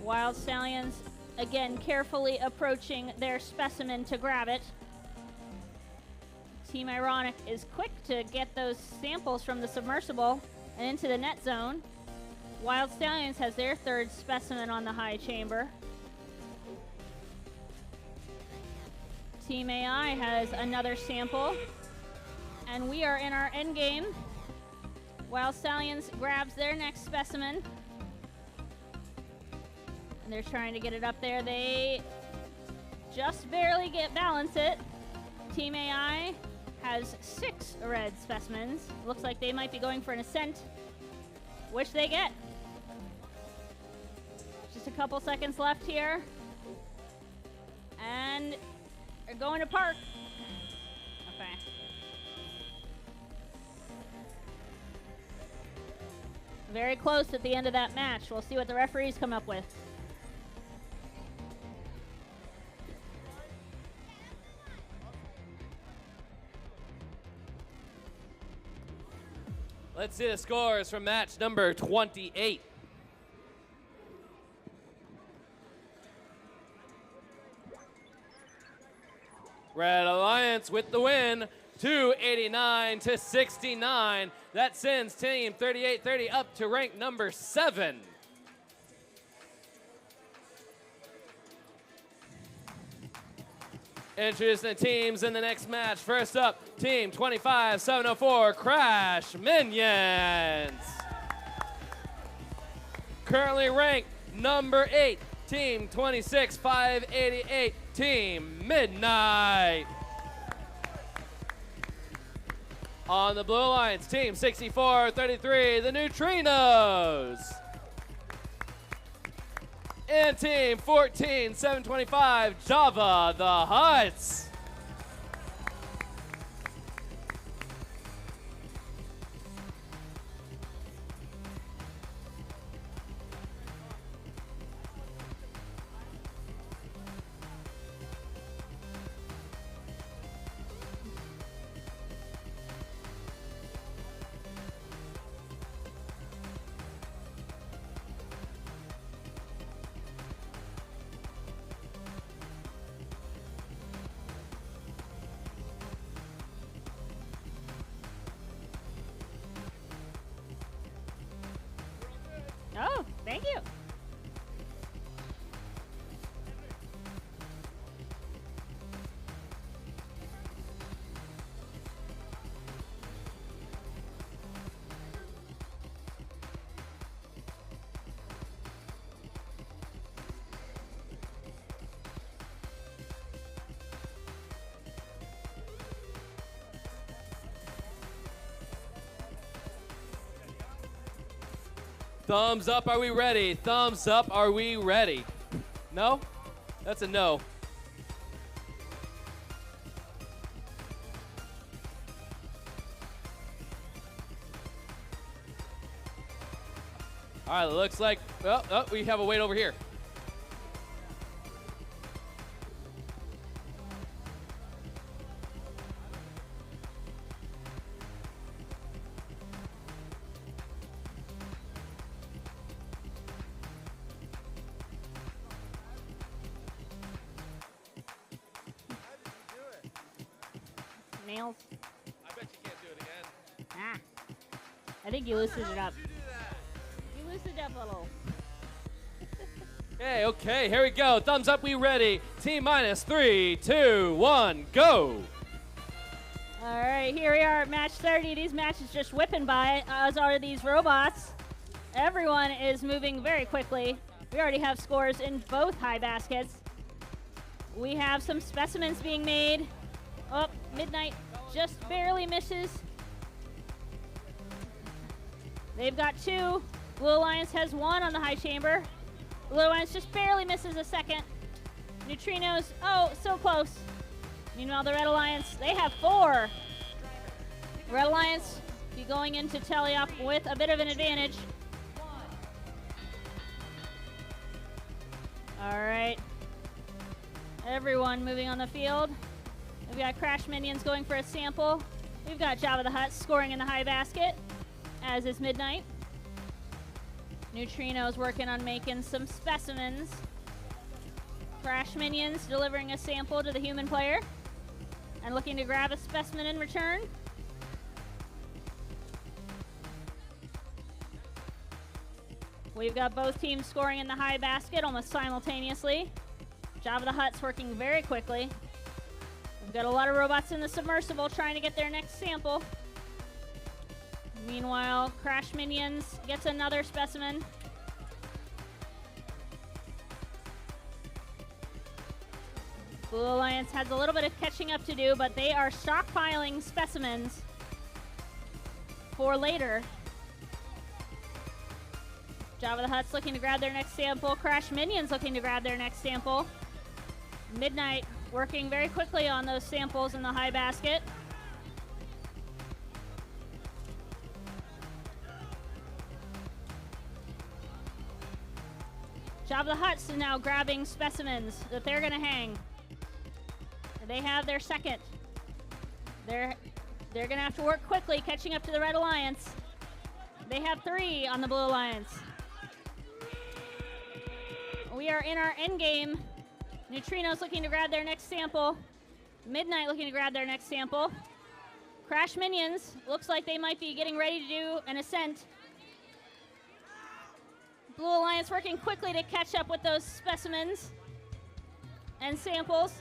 Wild Stallions, again, carefully approaching their specimen to grab it. Team Ironic is quick to get those samples from the submersible and into the net zone. Wild Stallions has their 3rd specimen on the high chamber. Team AI has another sample. And we are in our end game. Wild Stallions grabs their next specimen. And they're trying to get it up there. They just barely balance it. Team AI has 6 red specimens. Looks like they might be going for an ascent, which they get. Just a couple seconds left here. And they're going to park. Okay. Very close at the end of that match. We'll see what the referees come up with. Let's see the scores from match number 28. Red Alliance with the win, 289 to 69. That sends Team 3830 up to rank number 7. Introducing the teams in the next match. First up, Team 25704, Crash Minions. Currently ranked number 8, Team 26588, Team Midnight. On the Blue Alliance, Team 6433, the Neutrinos. And Team 14725, Java the Huts. Thumbs up, are we ready? Thumbs up, are we ready? No? That's a no. All right, looks like, we have a wait over here. Nails. I bet you can't do it again. Ah. I think you loosened it up. You loosened up a little. Okay, here we go. Thumbs up, we ready. Team minus 3, 2, 1, go. All right, here we are at match 30. These matches just whipping by, as are these robots. Everyone is moving very quickly. We already have scores in both high baskets. We have some specimens being made. Oh, Midnight just barely misses. They've got 2. Blue Alliance has 1 on the high chamber. Blue Alliance just barely misses a second. Neutrinos, oh, so close. Meanwhile, the Red Alliance, they have 4. Red Alliance be going into teleop with a bit of an advantage. All right. Everyone moving on the field. We've got Crash Minions going for a sample. We've got Jabba the Hutt scoring in the high basket, as is Midnight. Neutrinos working on making some specimens. Crash Minions delivering a sample to the human player and looking to grab a specimen in return. We've got both teams scoring in the high basket almost simultaneously. Jabba the Hutt's working very quickly. We've got a lot of robots in the submersible trying to get their next sample. Meanwhile, Crash Minions gets another specimen. Blue Alliance has a little bit of catching up to do, but they are stockpiling specimens for later. Jabba the Hutt's looking to grab their next sample. Crash Minions looking to grab their next sample. Midnight working very quickly on those samples in the high basket. Jabba the Hutt's now grabbing specimens that they're gonna hang. They have their second. They're gonna have to work quickly, catching up to the Red Alliance. They have 3 on the Blue Alliance. We are in our end game. Neutrinos looking to grab their next sample. Midnight looking to grab their next sample. Crash Minions looks like they might be getting ready to do an ascent. Blue Alliance working quickly to catch up with those specimens and samples.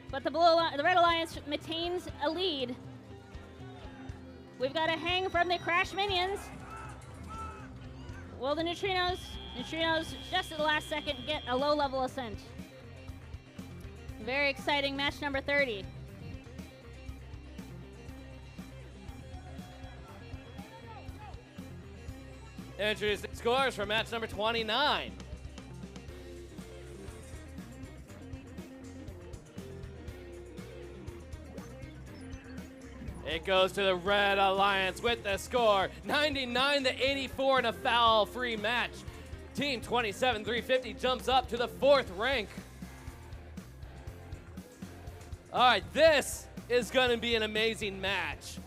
But the Red Alliance maintains a lead. We've got a hang from the Crash Minions. Will the Neutrinos just at the last second get a low-level ascent? Very exciting match number 30. Introducing scores for match number 29. It goes to the Red Alliance with the score 99-84 in a foul-free match. Team 27-350 jumps up to the 4th rank. All right, this is going to be an amazing match.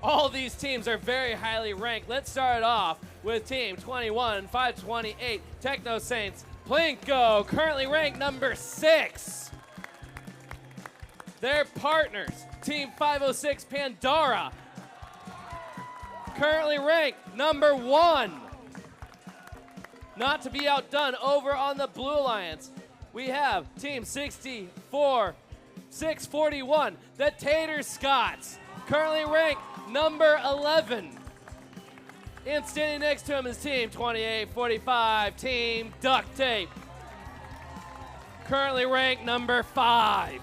All these teams are very highly ranked. Let's start off with Team 21-528 Techno Saints Plinko, currently ranked number 6. Their partners, Team 506 Pandora, currently ranked number 1. Not to be outdone over on the Blue Alliance, we have Team 641, the Tater Scots, currently ranked number 11. And standing next to him is Team 2845, Team Duct Tape, currently ranked number 5.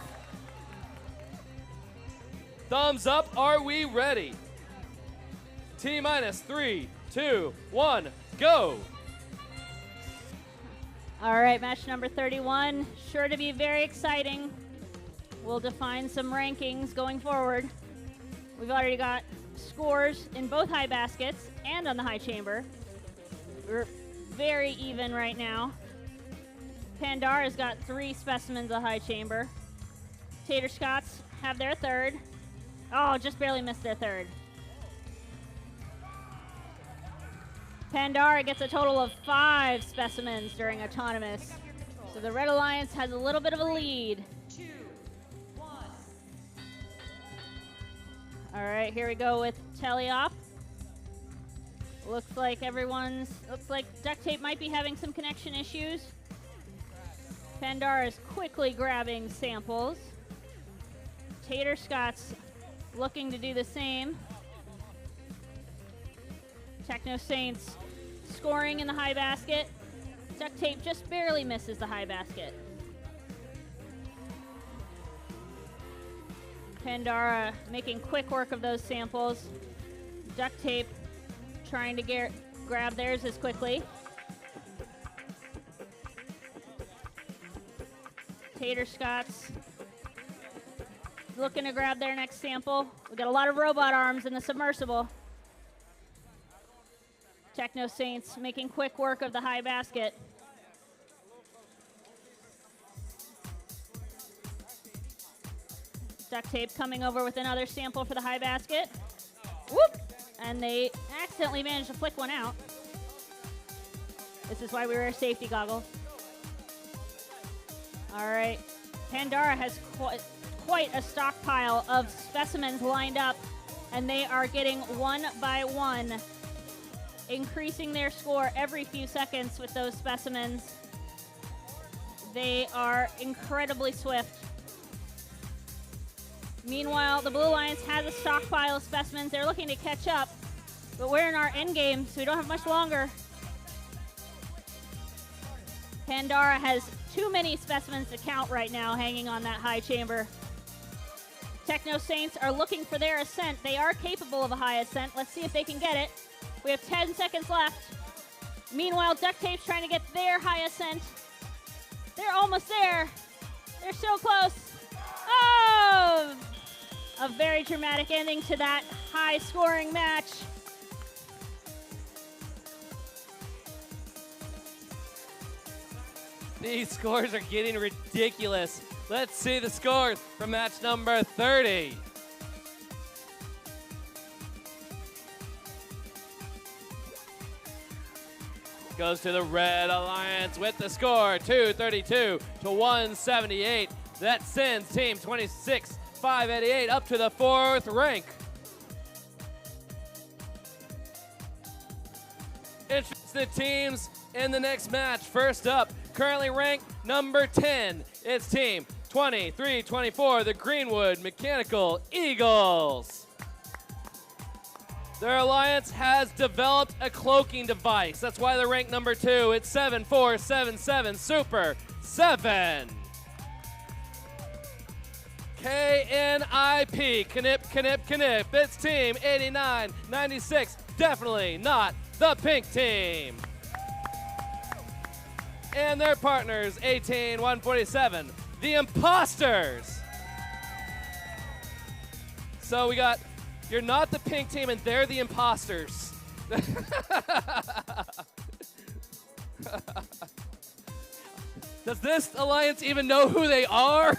Thumbs up, are we ready? T minus 3, 2, 1, go! All right, match number 31, sure to be very exciting. We'll define some rankings going forward. We've already got scores in both high baskets and on the high chamber. We're very even right now. Pandara's got 3 specimens of high chamber. Tater Scots have their third. Oh, just barely missed their third. Pandara gets a total of 5 specimens during autonomous. So the Red Alliance has a little bit of a lead. 2, 1. All right, here we go with Teleop. Looks like duct tape might be having some connection issues. Pandara is quickly grabbing samples. Tater Scott's looking to do the same. Techno Saints scoring in the high basket. Duct tape just barely misses the high basket. Pandara making quick work of those samples. Duct tape trying to grab theirs as quickly. Tater Scots looking to grab their next sample. We got a lot of robot arms in the submersible. Techno Saints making quick work of the high basket. Duct tape coming over with another sample for the high basket. Whoop! And they accidentally managed to flick one out. This is why we wear safety goggles. All right, Pandara has quite a stockpile of specimens lined up, and they are getting one by one, increasing their score every few seconds with those specimens. They are incredibly swift. Meanwhile, the Blue Alliance has a stockpile of specimens. They're looking to catch up, but we're in our end game, so we don't have much longer. Pandara has too many specimens to count right now hanging on that high chamber. Techno Saints are looking for their ascent. They are capable of a high ascent. Let's see if they can get it. We have 10 seconds left. Meanwhile, Duct Tape's trying to get their high ascent. They're almost there. They're so close. Oh! A very dramatic ending to that high-scoring match. These scores are getting ridiculous. Let's see the scores from match number 30. Goes to the Red Alliance with the score, 232 to 178. That sends Team 26, 588 up to the 4th rank. Interested teams in the next match. First up, currently ranked number 10. It's Team 2324, the Greenwood Mechanical Eagles. Their alliance has developed a cloaking device. That's why they're ranked number 2. It's 7477 Super 7. KNIP, Knip. It's Team 8996. Definitely not the pink team. And their partners, 18147, the Imposters. So we got, you're not the pink team and they're the Imposters. Does this alliance even know who they are?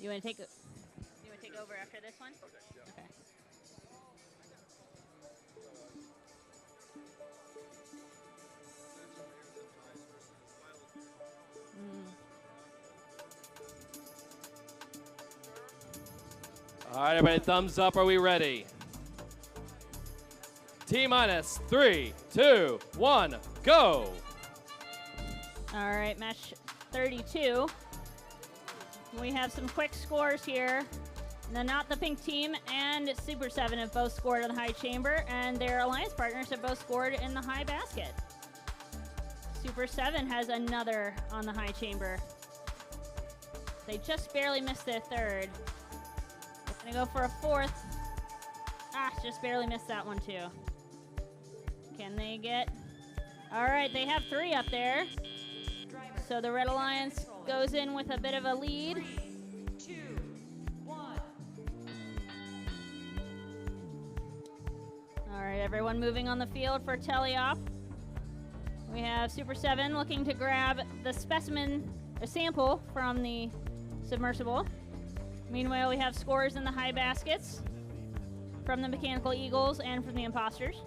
You want to take over after this one? Okay. All right, everybody, thumbs up. Are we ready? T-minus 3, 2, 1, go. All right, match 32. We have some quick scores here. Now, not the pink team and Super 7 have both scored on the high chamber, and their alliance partners have both scored in the high basket. Super 7 has another on the high chamber. They just barely missed their third. Gonna go for a fourth. Just barely missed that one too. Can they get? All right, they have 3 up there. So the Red Alliance goes in with a bit of a lead. 3, 2, 1. All right, everyone moving on the field for teleop. We have Super 7 looking to grab the specimen, a sample from the submersible. Meanwhile, we have scores in the high baskets from the Mechanical Eagles and from the Imposters.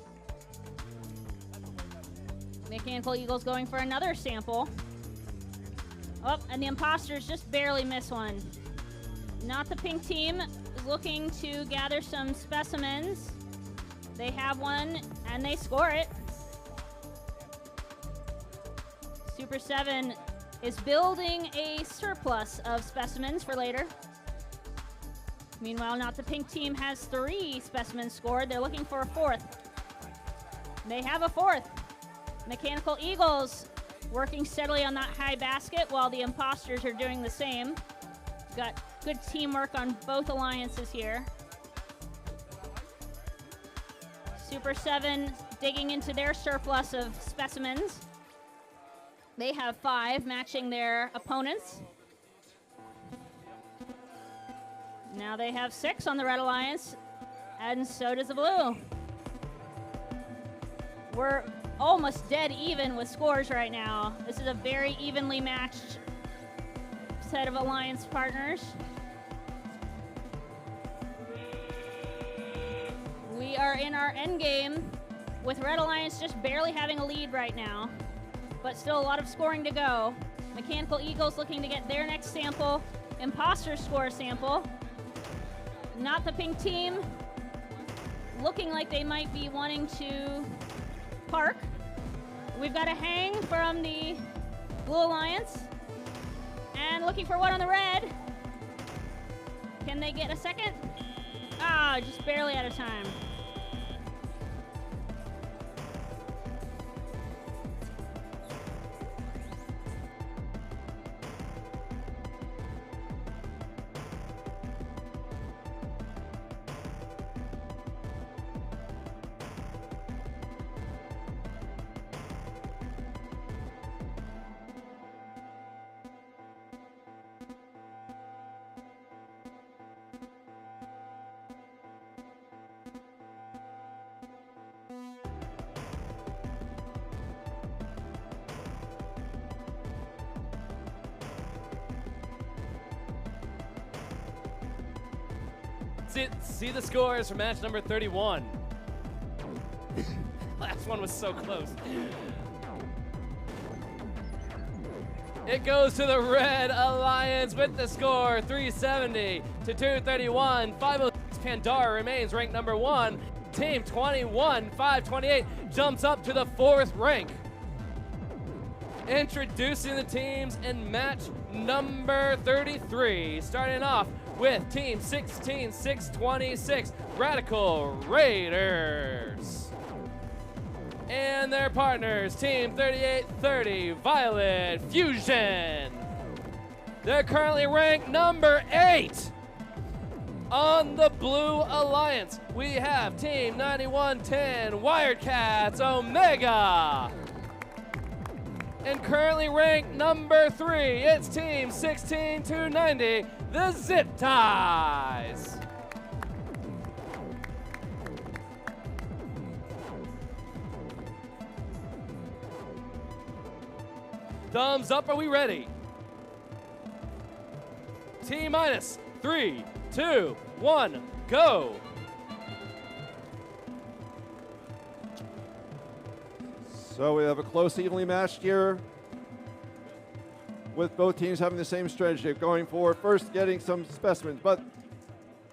Mechanical Eagles going for another sample. Oh, and the Imposters just barely miss one. Not the pink team is looking to gather some specimens. They have one, and they score it. Super 7 is building a surplus of specimens for later. Meanwhile, not the pink team has 3 specimens scored. They're looking for a fourth. They have a fourth. Mechanical Eagles working steadily on that high basket while the Imposters are doing the same. Got good teamwork on both alliances here. Super 7 digging into their surplus of specimens. They have 5, matching their opponents. Now they have 6 on the Red Alliance, and so does the Blue. We're almost dead even with scores right now. This is a very evenly matched set of alliance partners. We are in our end game with Red Alliance just barely having a lead right now, but still a lot of scoring to go. Mechanical Eagles looking to get their next sample. Imposters score a sample. Not the pink team. Looking like they might be wanting to park. We've got a hang from the Blue Alliance. And looking for one on the red. Can they get a second? Just barely out of time. See the scores for match number 31. Last one was so close. It goes to the Red Alliance with the score 370 to 231. 506 Pandora remains ranked number 1. Team 21, 528 jumps up to the 4th rank. Introducing the teams in match number 33. Starting off with Team 16, 626 Radical Raiders. And their partners, Team 3830 Violet Fusion. They're currently ranked number 8. On the Blue Alliance, we have Team 9110 Wirecats Omega. And currently ranked number 3, it's Team 16290, the Zip Ties. Thumbs up, are we ready? T-minus 3, 2, 1, go. So we have a close, evenly matched here with both teams having the same strategy, going for first getting some specimens, but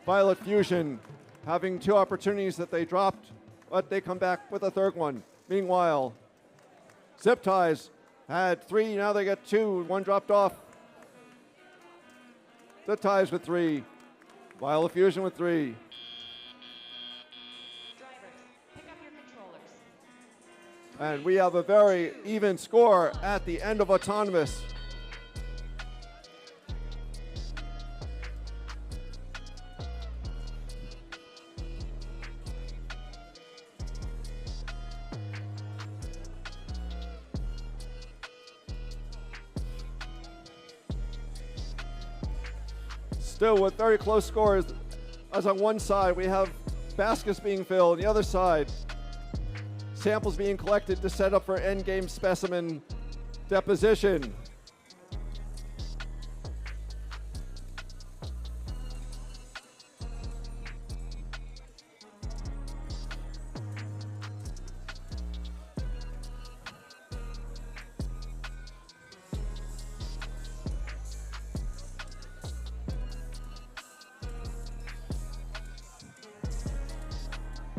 Violet Fusion having 2 opportunities that they dropped, but they come back with a third one. Meanwhile, Zip Ties had 3, now they get 2, 1 dropped off. Zip Ties with 3, Violet Fusion with 3. And we have a very even score at the end of Autonomous. Still with very close scores, as on one side we have baskets being filled, the other side samples being collected to set up for endgame specimen deposition.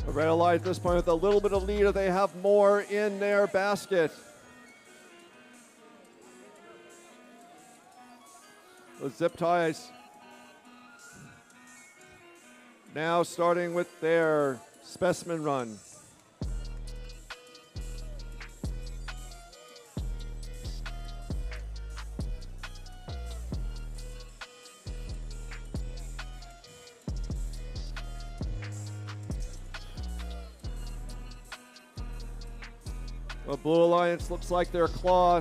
The Red Alliance at this point with a little bit of lead. They have more in their basket. The Zip Ties now starting with their specimen run. The Blue Alliance looks like their claw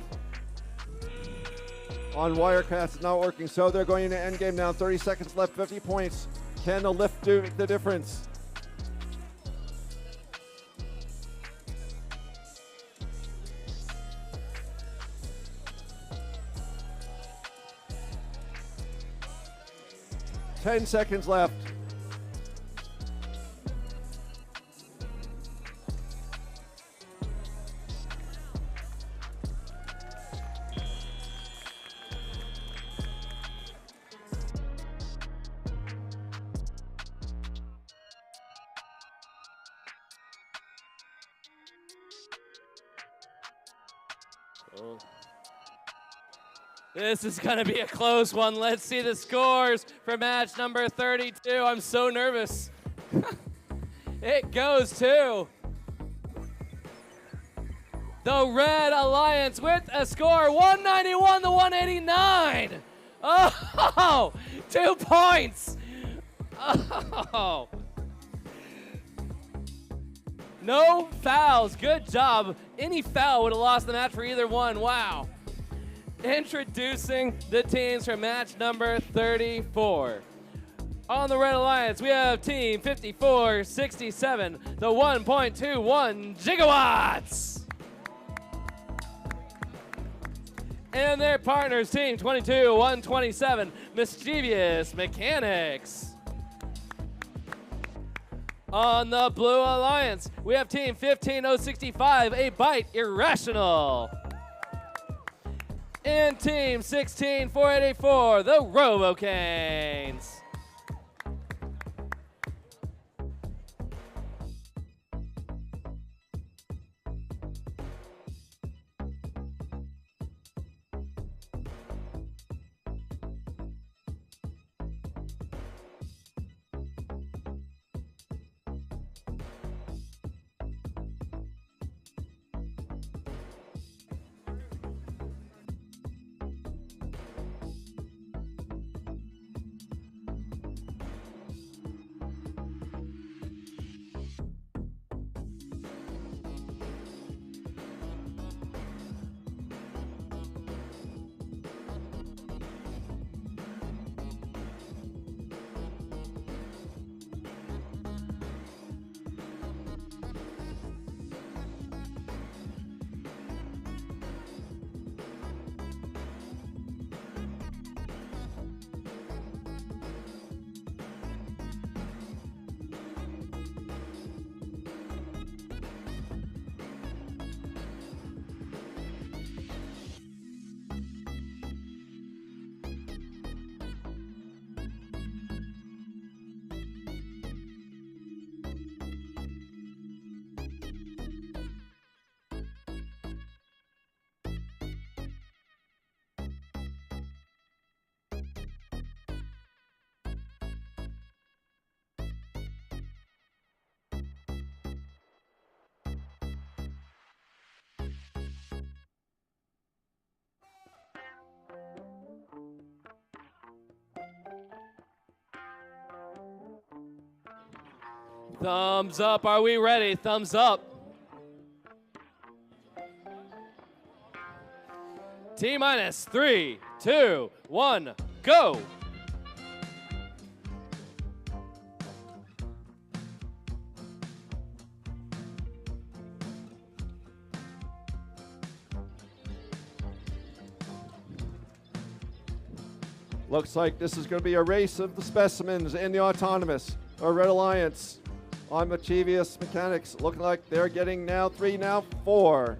on Wirecast is not working, so they're going into endgame now. 30 seconds left, 50 points. Can the lift do the difference? Ten seconds left. This is going to be a close one. Let's see the scores for match number 32. I'm so nervous. It goes to the Red Alliance with a score 191 to 189. Oh, 2 points. Oh. No fouls. Good job. Any foul would have lost the match for either one. Wow. Introducing the teams for match number 34. On the Red Alliance, we have Team 5467, the 1.21 gigawatts. And their partners, Team 22-127, Mischievous Mechanics. On the Blue Alliance, we have Team 15065, A Bite Irrational. And Team 16484, the Robocanes. Thumbs up. Are we ready? Thumbs up. T-minus 3, 2, 1, go. Looks like this is going to be a race of the specimens in the autonomous. Our Red Alliance on Mischievous Mechanics looking like they're getting now 3, now 4.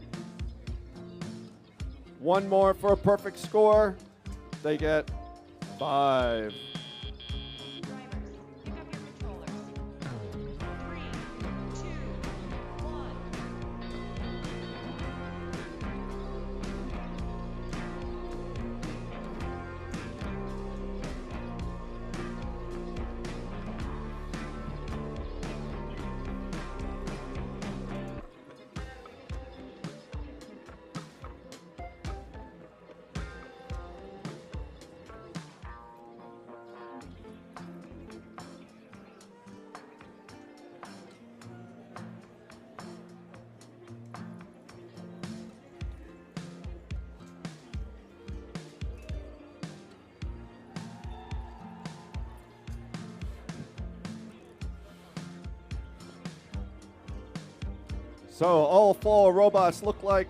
One more for a perfect score. They get 5. So all 4 robots look like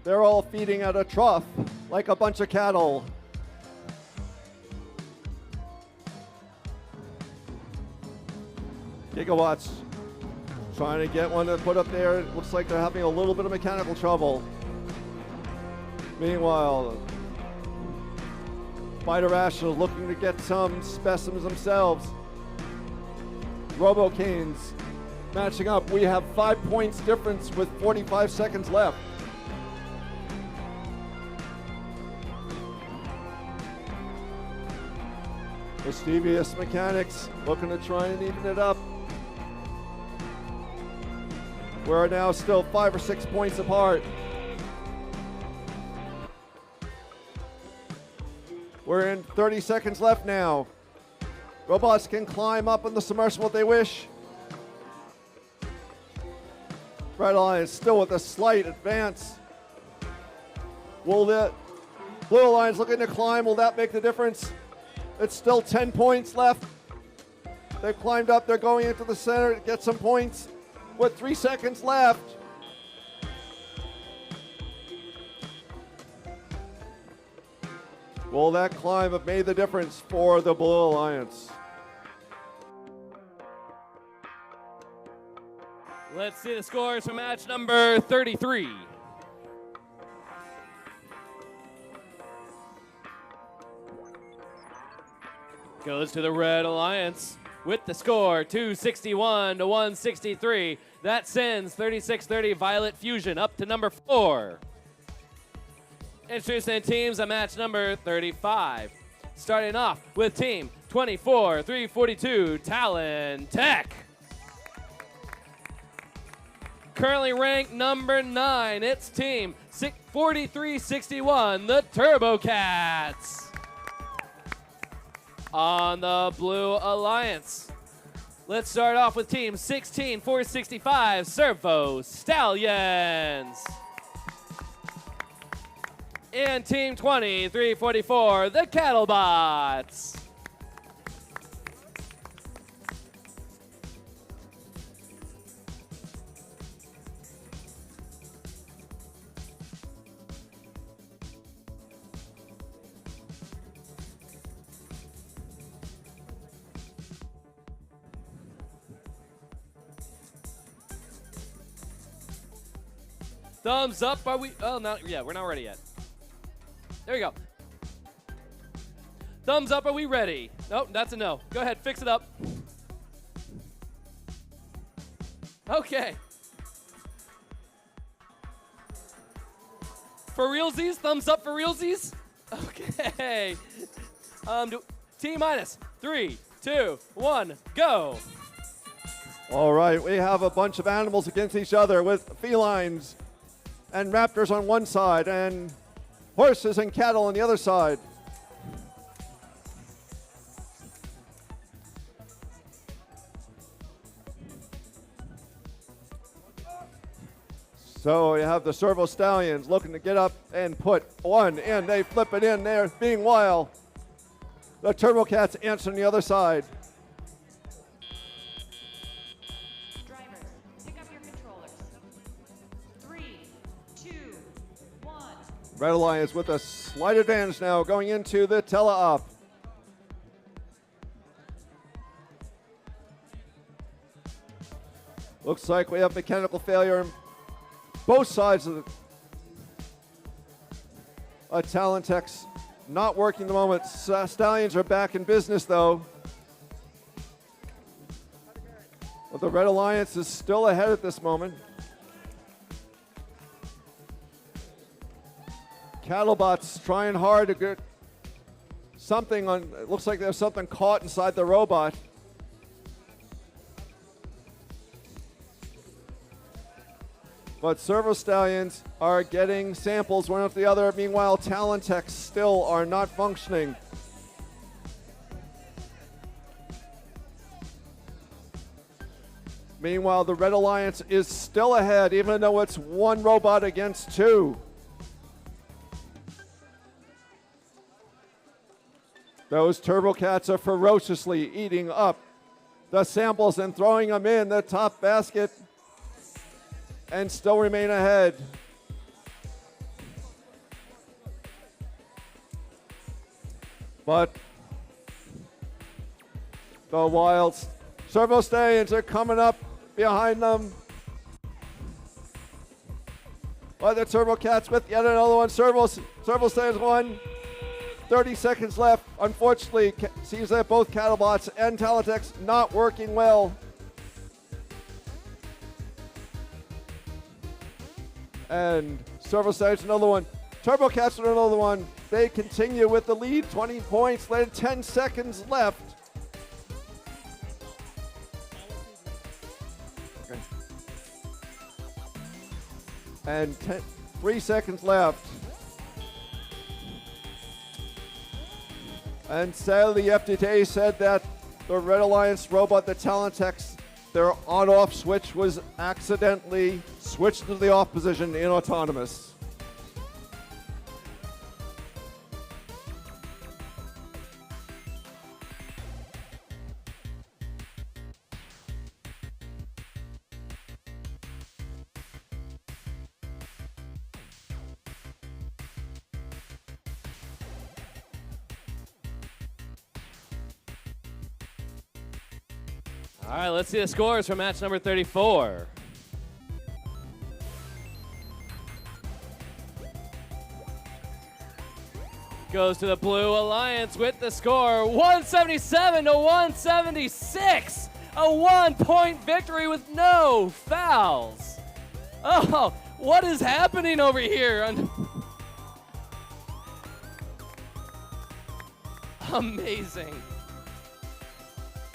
they're all feeding at a trough like a bunch of cattle. Gigawatts trying to get one to put up there. It looks like they're having a little bit of mechanical trouble. Meanwhile, Spider Rational looking to get some specimens themselves. Robo-Canes matching up. We have 5 points difference with 45 seconds left. Mischievous Mechanics looking to try and even it up. We're now still 5 or 6 points apart. We're in 30 seconds left now. Robots can climb up in the submersible if they wish. Red Alliance still with a slight advance. Will the Blue Alliance looking to climb? Will that make the difference? It's still 10 points left. They've climbed up. They're going into the center to get some points with 3 seconds left. Will that climb have made the difference for the Blue Alliance? Let's see the scores for match number 33. Goes to the Red Alliance with the score 261 to 163. That sends 3630 Violet Fusion up to number 4. Introducing teams on match number 35. Starting off with team 24-342 Talon Tech. Currently ranked number 9, it's team 4361, the Turbo Cats. On the Blue Alliance, let's start off with team 16465, Servo Stallions. And team 2344, the Cattlebots. Thumbs up, are we? Oh, no, yeah, we're not ready yet. There we go. Thumbs up, are we ready? Nope, that's a no. Go ahead, fix it up. Okay. For realsies, thumbs up for realsies? Okay. T-minus 3, 2, 1, go. All right, we have a bunch of animals against each other with felines and raptors on one side and horses and cattle on the other side. So you have the Servo Stallions looking to get up and put one in. They flip it in there, meanwhile, the Turbo Cats answering the other side. Drivers, pick up your controllers. 3, 2, 1. Red Alliance with a slight advantage now going into the tele-op. Looks like we have mechanical failure on both sides of the Talentex not working at the moment. Stallions are back in business though. But the Red Alliance is still ahead at this moment. Cattlebots trying hard to get something on, it looks like there's something caught inside the robot. But Servo Stallions are getting samples one after the other. Meanwhile, Talentex still are not functioning. Meanwhile, the Red Alliance is still ahead, even though it's one robot against two. Those Turbo Cats are ferociously eating up the samples and throwing them in the top basket and still remain ahead. But the Wild Servo Stallions are coming up behind them. But the Turbo Cats with yet another one. Servo Stallions won. 30 seconds left. Unfortunately, seems that both Cattlebots and Talentex not working well. And Servo Stallions another one. Turbo Cats another one. They continue with the lead. 20 points. 10 seconds left. Okay. And 3 seconds left. And sadly, the FTC said that the Red Alliance robot, the Talentex, their on-off switch was accidentally switched to the off position in autonomous. All right, let's see the scores for match number 34. Goes to the Blue Alliance with the score 177 to 176. A 1-point victory with no fouls. Oh, what is happening over here? Amazing.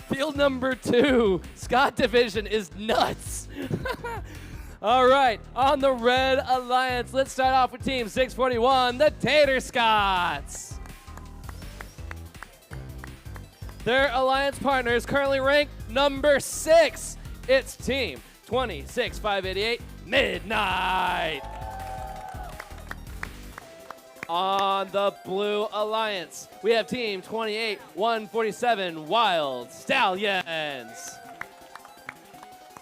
Field number 2, Scott Division is nuts. All right, on the Red Alliance, let's start off with Team 641, the Tater Scots. Their alliance partner is currently ranked number 6. It's Team 26588, Midnight. On the Blue Alliance, we have Team 28147, Wild Stallions.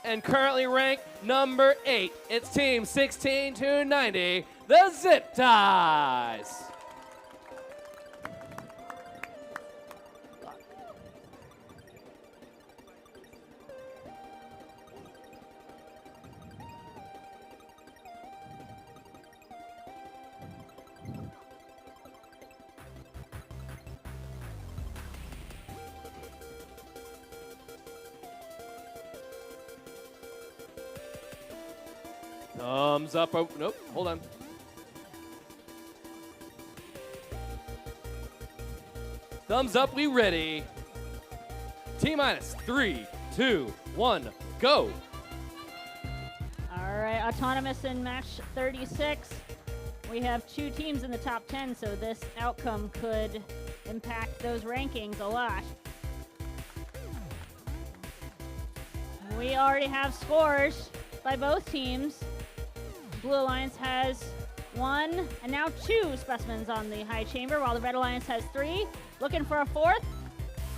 And currently ranked number 8, it's Team 16290, the Zip Ties. Thumbs up. Oh, nope, hold on. Thumbs up, we ready. T-minus 3, 2, 1, go. All right, autonomous in match 36. We have 2 teams in the top 10, so this outcome could impact those rankings a lot. We already have scores by both teams. Blue Alliance has 1 and now 2 specimens on the high chamber, while the Red Alliance has 3. Looking for a 4th.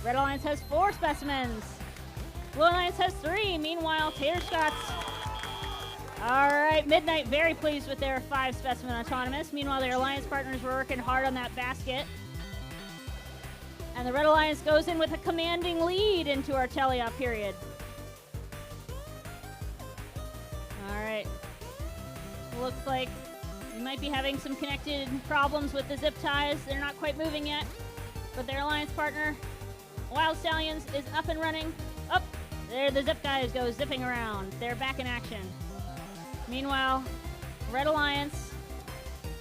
Red Alliance has 4 specimens. Blue Alliance has 3. Meanwhile, Tater Scott's. All right, Midnight very pleased with their 5 specimen autonomous. Meanwhile, their Alliance partners were working hard on that basket. And the Red Alliance goes in with a commanding lead into our teleop period. All right. Looks like we might be having some connected problems with the zip ties. They're not quite moving yet, but their Alliance partner, Wild Stallions, is up and running. Up there, the zip guys go zipping around. They're back in action. Meanwhile, Red Alliance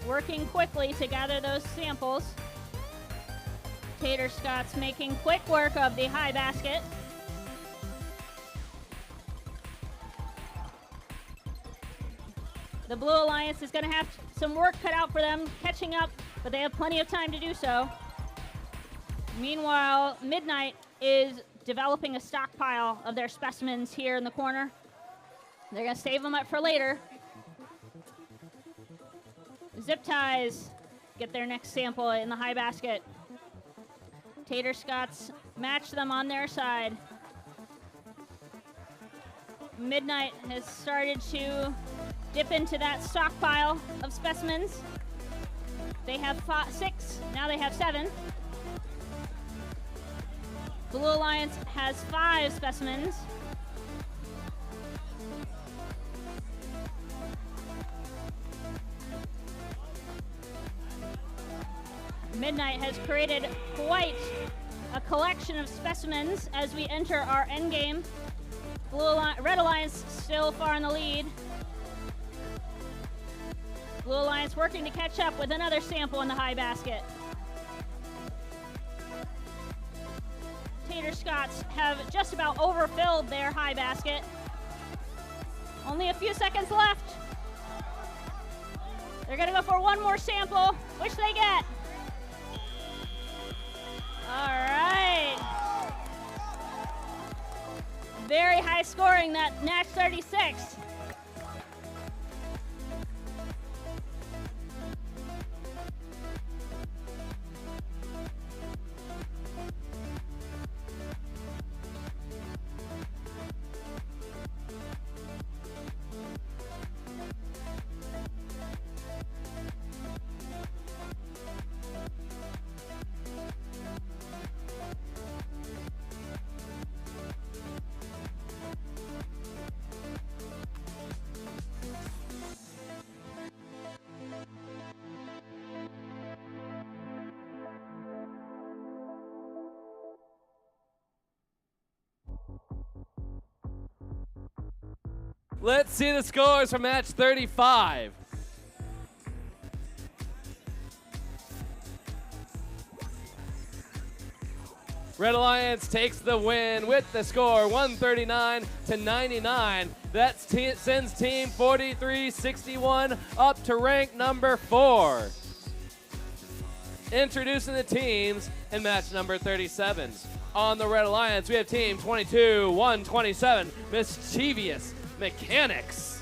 working quickly to gather those samples. Tater Scott's making quick work of the high basket. The Blue Alliance is going to have some work cut out for them catching up, but they have plenty of time to do so. Meanwhile, Midnight is developing a stockpile of their specimens here in the corner. They're going to save them up for later. Zip ties get their next sample in the high basket. Tater Scott's match them on their side. Midnight has started to dip into that stockpile of specimens. They have 6, now they have 7. Blue Alliance has 5 specimens. Midnight has created quite a collection of specimens as we enter our endgame. Red Alliance still far in the lead. Blue Alliance working to catch up with another sample in the high basket. Tater Scott's have just about overfilled their high basket. Only a few seconds left. They're gonna go for one more sample, which they get. All right. Very high scoring, that Nash 36. Let's see the scores for match 35. Red Alliance takes the win with the score 139-99. That sends Team 4361 up to rank number 4. Introducing the teams in match number 37. On the Red Alliance, we have Team 22-127, Mischievous Mechanics.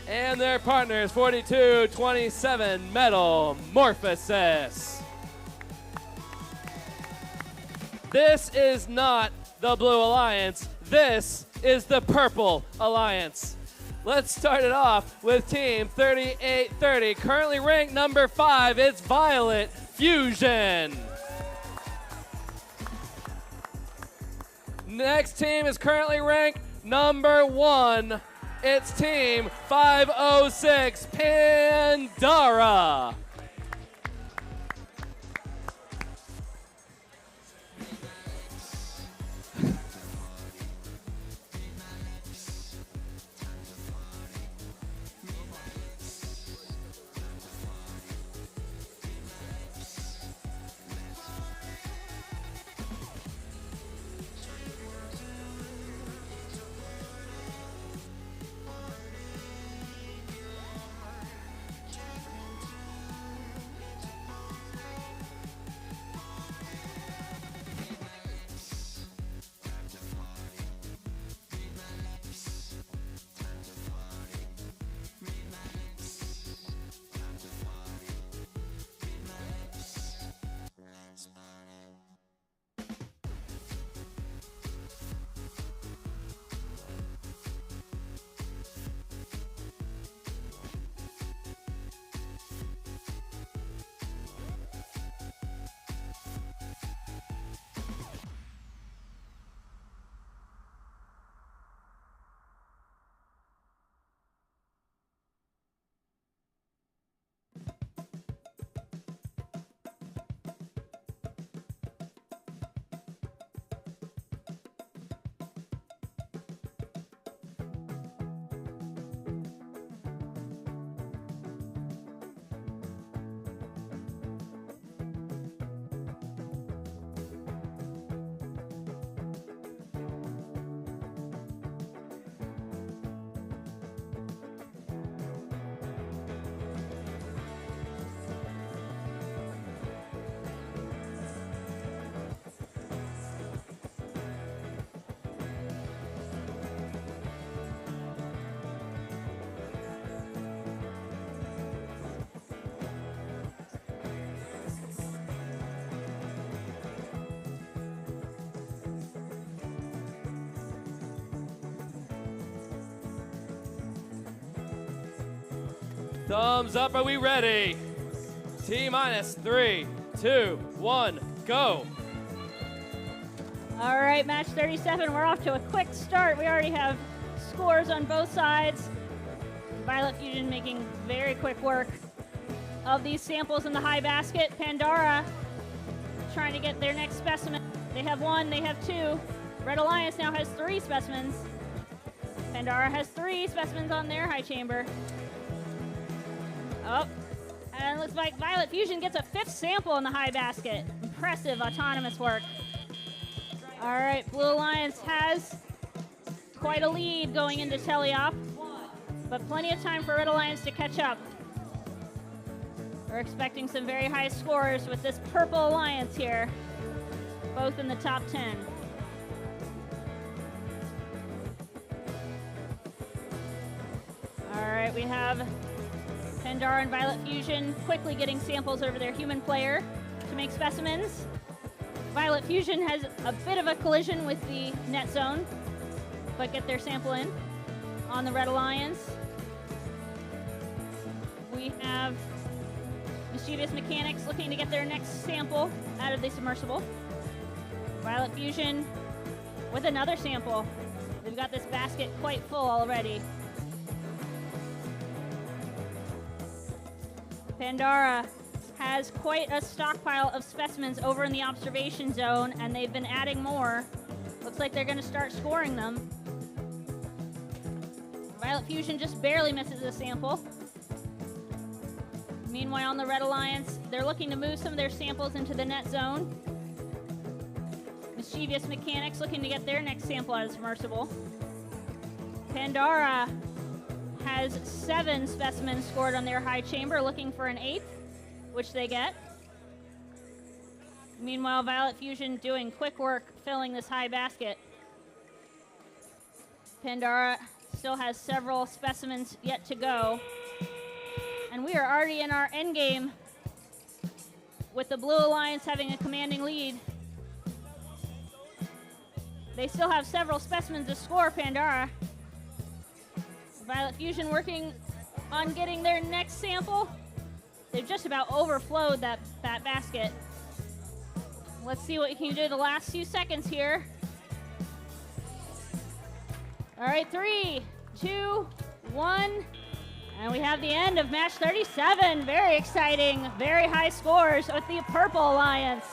And their partners, 42-27, Metamorphosis. This is not the Blue Alliance. This is the Purple Alliance. Let's start it off with Team 3830. Currently ranked number 5, it's Violet Fusion. Next team is currently ranked number 1. It's Team 506 Pandora. Thumbs up, are we ready? T-minus 3, 2, 1, go. All right, match 37, we're off to a quick start. We already have scores on both sides. Violet Fusion making very quick work of these samples in the high basket. Pandora trying to get their next specimen. They have one, they have two. Red Alliance now has 3 specimens. Pandora has 3 specimens on their high chamber. Oh, and it looks like Violet Fusion gets a 5th sample in the high basket. Impressive autonomous work. All right, Blue Alliance has quite a lead going into teleop, but plenty of time for Red Alliance to catch up. We're expecting some very high scores with this Purple Alliance here, both in the top 10. All right, we have Pandora and Violet Fusion quickly getting samples over their human player to make specimens. Violet Fusion has a bit of a collision with the net zone, but get their sample in. On the Red Alliance, we have Mischievous Mechanics looking to get their next sample out of the submersible. Violet Fusion with another sample. They've got this basket quite full already. Pandora has quite a stockpile of specimens over in the observation zone, and they've been adding more. Looks like they're going to start scoring them. Violet Fusion just barely misses a sample. Meanwhile, on the Red Alliance, they're looking to move some of their samples into the net zone. Mischievous Mechanics looking to get their next sample out of submersible. Pandora has 7 specimens scored on their high chamber, looking for an 8th, which they get. Meanwhile, Violet Fusion doing quick work filling this high basket. Pandora still has several specimens yet to go. And we are already in our end game with the Blue Alliance having a commanding lead. They still have several specimens to score, Pandora. Violet Fusion working on getting their next sample. They've just about overflowed that basket. Let's see what you can do the last few seconds here. All right, 3, 2, 1. And we have the end of match 37. Very exciting, very high scores with the Purple Alliance.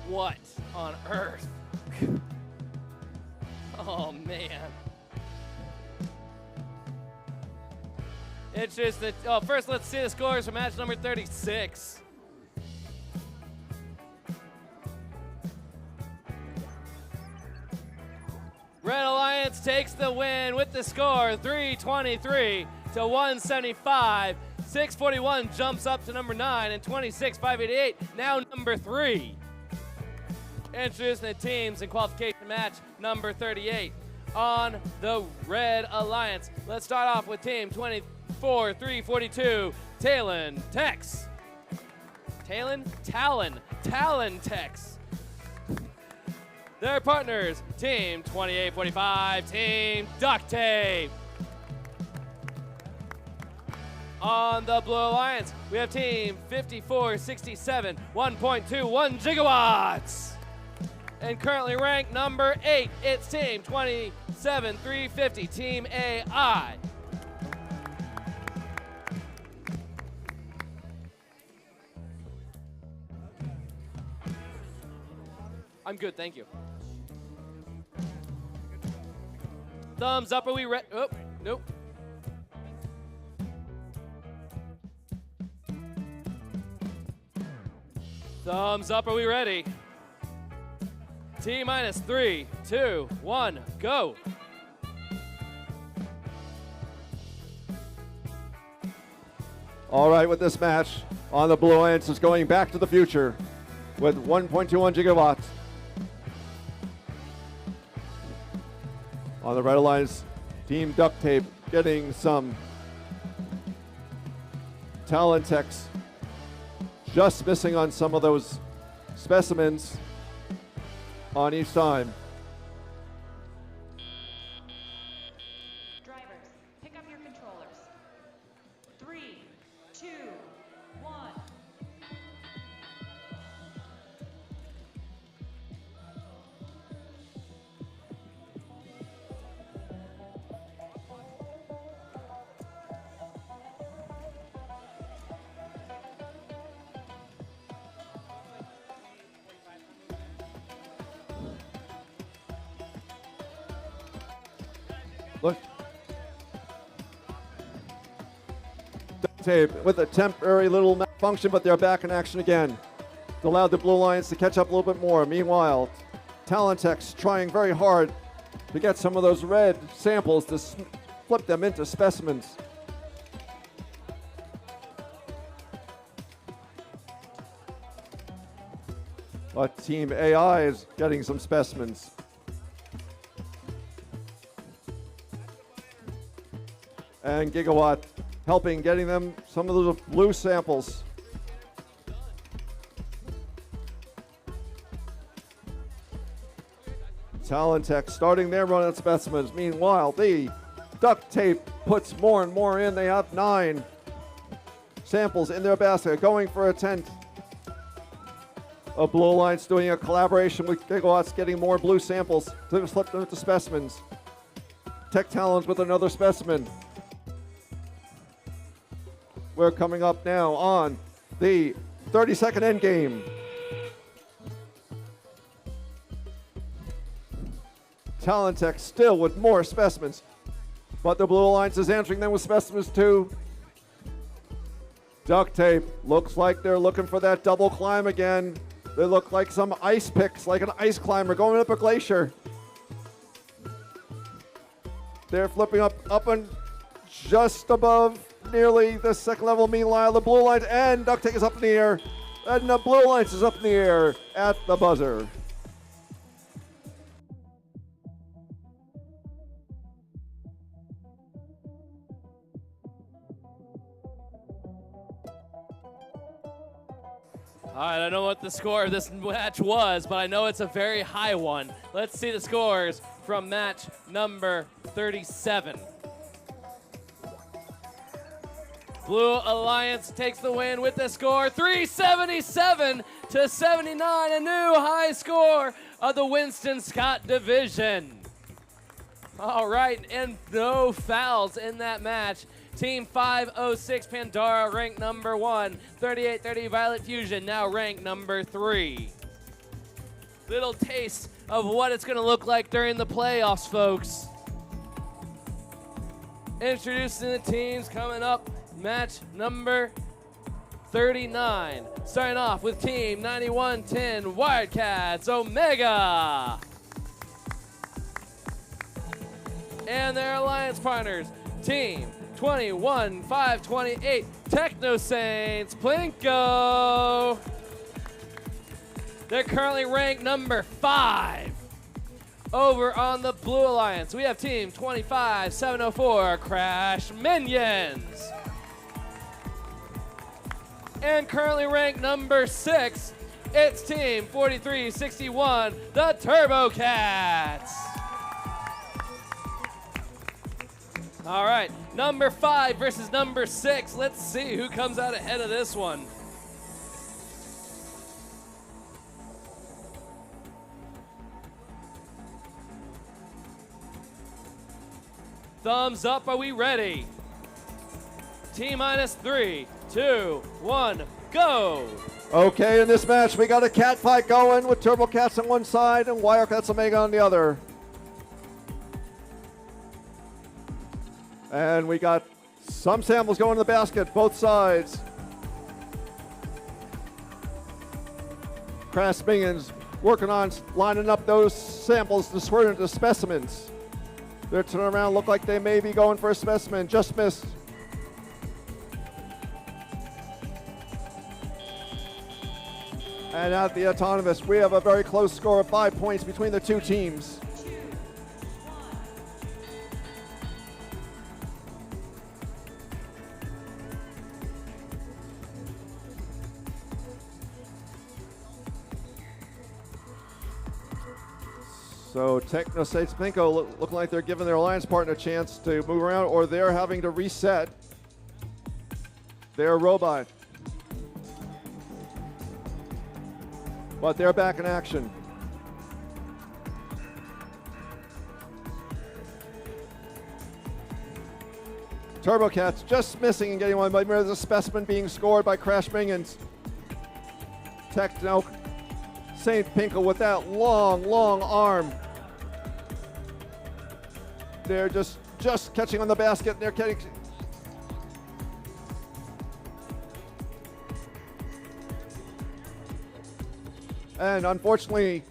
What on earth? Oh, man. It's just that, oh, first let's see the scores for match number 36. Red Alliance takes the win with the score 323 to 175. 641 jumps up to number 9 and 26,588, now number 3. Introducing the teams in qualification match number 38 on the Red Alliance. Let's start off with team 24-342, Talon Tex. Talon Tex. Their partners, team 2845, team Duct Tape. On the Blue Alliance, we have team 5467, 1.21 gigawatts. And currently ranked number 8, it's team 27350, team AI. I'm good, thank you. Thumbs up, are we ready? Oh, nope. Thumbs up, are we ready? T-minus 3, 2, 1, go. All right, with this match on the Blue Alliance is going back to the future with 1.21 gigawatts. On the Red Alliance, Team Duct Tape getting some Talon Tex Just missing on some of those specimens on each time. Drivers, pick up your controllers. 3, 2, 1. Look. Tape with a temporary little malfunction, but they're back in action again. It allowed the Blue Lions to catch up a little bit more. Meanwhile, Talentex trying very hard to get some of those red samples to flip them into specimens. But Team AI is getting some specimens. And Gigawatt helping getting them some of those blue samples. Talentex starting their run at specimens. Meanwhile, the duct tape puts more and more in. They have 9 samples in their basket, going for a 10th. Blue Alliance doing a collaboration with Gigawatts, getting more blue samples to slip them into specimens. Tech Talons with another specimen. We're coming up now on the 30-second end game. Talentex still with more specimens, but the Blue Alliance is answering them with specimens too. Duct tape looks like they're looking for that double climb again. They look like some ice picks, like an ice climber going up a glacier. They're flipping up and just above nearly the second level. Meanwhile, the Blue Alliance and Duct tape is up in the air, and the Blue Alliance is up in the air at the buzzer. All right, I don't know what the score of this match was, but I know it's a very high one. Let's see the scores from match number 37. Blue Alliance takes the win with the score 377 to 79, a new high score of the Winston Scott division. All right, and no fouls in that match. Team 506 Pandora ranked number 1. 3830 Violet Fusion now ranked number 3. Little taste of what it's going to look like during the playoffs, folks. Introducing the teams coming up, match number 39. Starting off with Team 9110 Wildcats Omega. And their alliance partners, Team 21-528 Techno Saints Plinko. They're currently ranked number 5. Over on the Blue Alliance, we have Team 25-704 Crash Minions. And currently ranked number 6, it's Team 4361 the Turbo Cats. All right, number 5 versus number 6. Let's see who comes out ahead of this one. Thumbs up, are we ready? T-3, 2, 1, go! Okay, in this match, we got a cat fight going with Turbo Cats on one side and Wildcats Omega on the other. And we got some samples going in the basket, both sides. Crash Minions working on lining up those samples to squirt into specimens. They're turning around, look like they may be going for a specimen, just missed. And at the autonomous, we have a very close score of 5 points between the two teams. So Technostate Spinko look like they're giving their alliance partner a chance to move around, or they're having to reset their robot. But they're back in action. TurboCats just missing and getting one, but there's a specimen being scored by Crash Minions. Techno St. Pinko with that long arm. They're just catching on the basket, and they're getting. And unfortunately,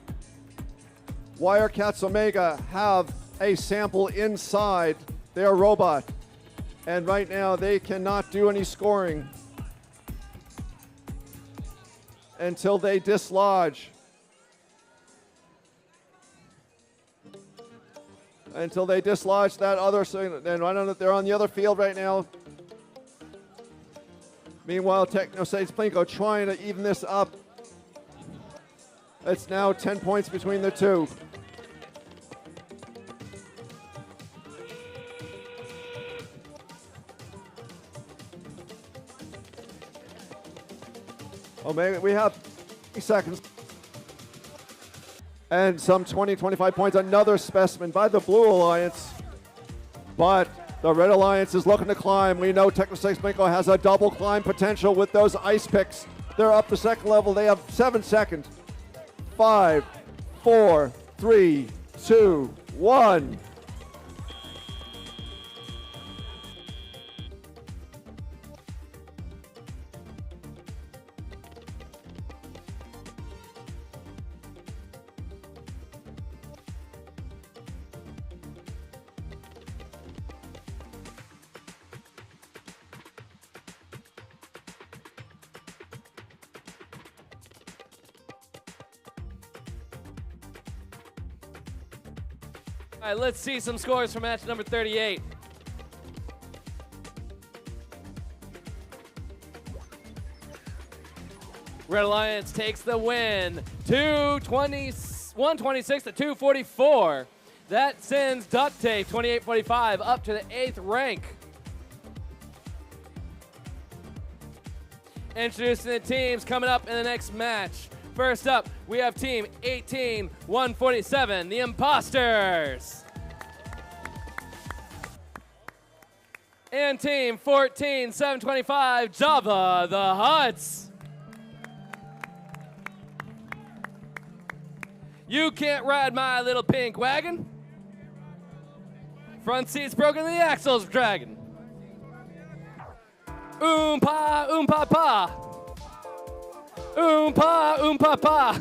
Wirecats Omega have a sample inside their robot. And right now, they cannot do any scoring until they dislodge. Until they dislodge that other, and I don't know, they're on the other field right now. Meanwhile, Technostate Spinko trying to even this up. It's now 10 points between the two. Omega, we have 3 seconds. And some 20, 25 points. Another specimen by the Blue Alliance. But the Red Alliance is looking to climb. We know Technostate Spinko has a double climb potential with those ice picks. They're up to second level. They have 7 seconds. 5, 4, 3, 2, 1. All right, let's see some scores for match number 38. Red Alliance takes the win, 126 to 244. That sends Duct Tape 2845 up to the 8th rank. Introducing the teams coming up in the next match. First up, we have team 18-147, the Imposters. And team 14-725, Java the Hutts. You can't ride my little pink wagon. Front seat's broken, the axle's dragging. Oompa, oompa, pa. Oompa, oompa, pa.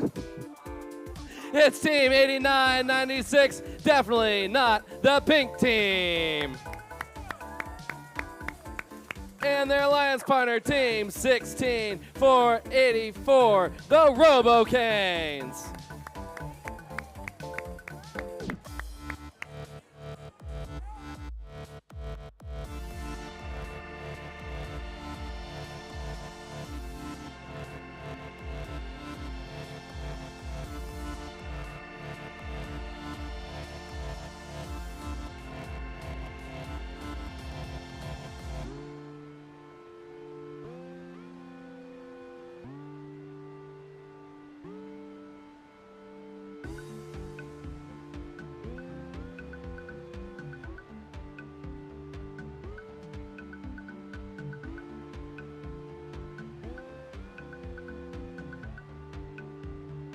It's team 89-96, definitely not the pink team. And their alliance partner, team 16-484, the Robo-Canes.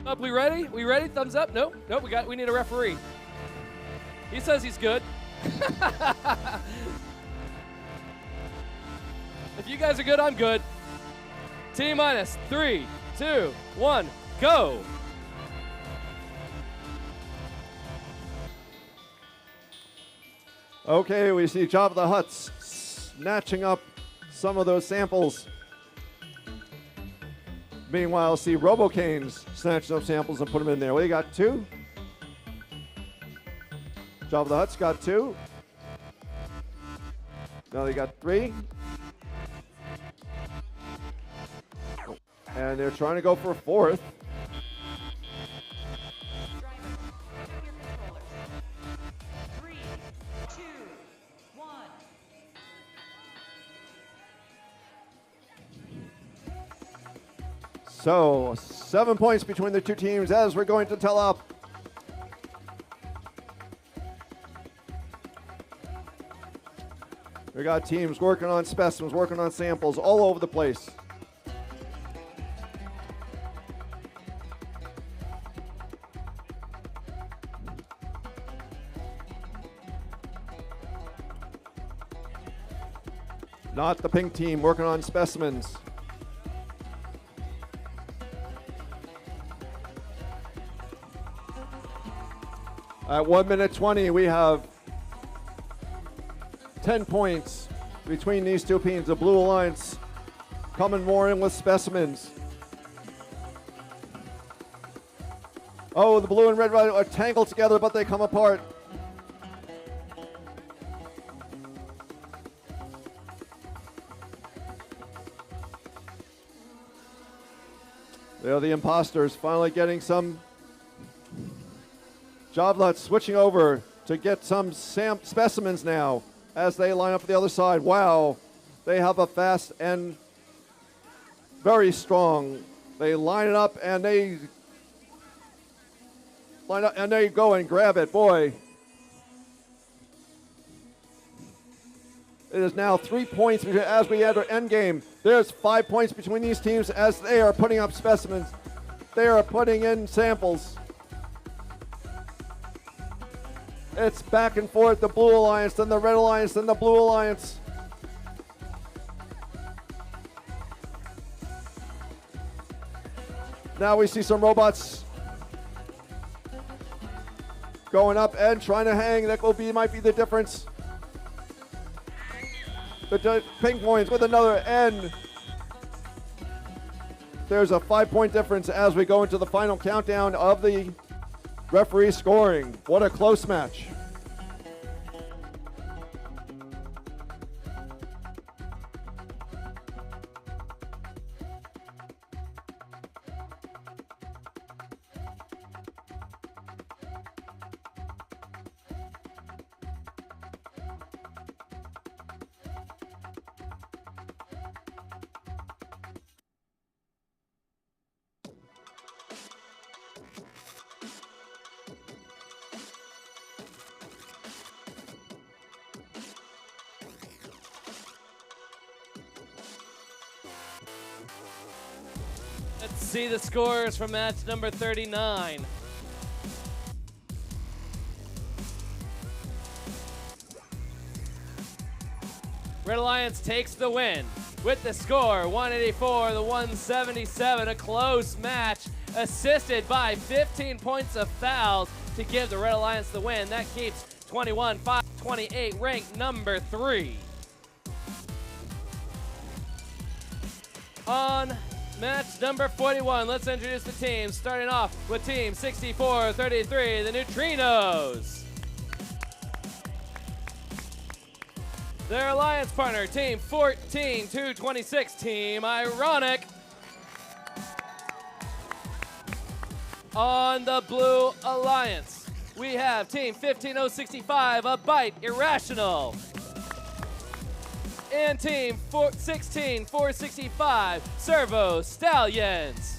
Up, we ready? We ready? Thumbs up? Nope. Nope, we need a referee. He says he's good. If you guys are good, I'm good. T-minus 3, 2, 1, go. Okay, we see Java the Hutts snatching up some of those samples. Meanwhile, see Robo-Canes snatching up samples and put them in there. Well, you got 2. Java the Hutts got 2. Now they got 3. And they're trying to go for a 4th. So 7 points between the two teams as we're going to tell up. We got teams working on specimens, working on samples all over the place. Not the pink team working on specimens. At 1 minute 20, we have 10 points between these two teams. The Blue Alliance coming more in with specimens. Oh, the blue and red are tangled together, but they come apart. They're the imposters finally getting some Joblots switching over to get some specimens now as they line up for the other side. Wow, they have a fast and very strong. They line it up and they line up and they go and grab it. Boy, it is now 3 points as we enter endgame. There's 5 points between these teams as they are putting up specimens. They are putting in samples. It's back and forth, the Blue Alliance, then the Red Alliance, then the Blue Alliance. Now we see some robots going up and trying to hang. That might be the difference. The pink points with another N. There's a 5-point difference as we go into the final countdown of the referee scoring. What a close match. Let's see the scores from match number 39. Red Alliance takes the win with the score 184 to 177. A close match assisted by 15 points of fouls to give the Red Alliance the win. That keeps 21-5-28 ranked number 3. On match number 41, let's introduce the teams, starting off with Team 6433, the Neutrinos. Their alliance partner, Team 14226, Team Ironic. On the Blue Alliance, we have Team 15065, A Bite Irrational. And Team 16465, Servo Stallions.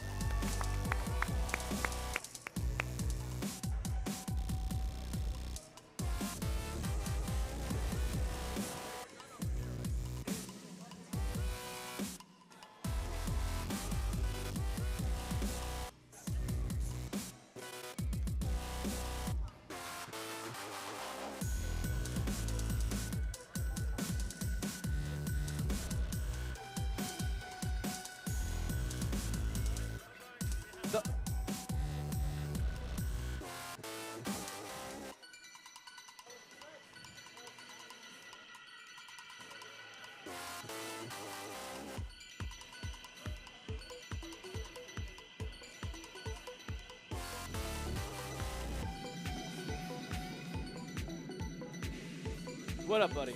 What up, buddy?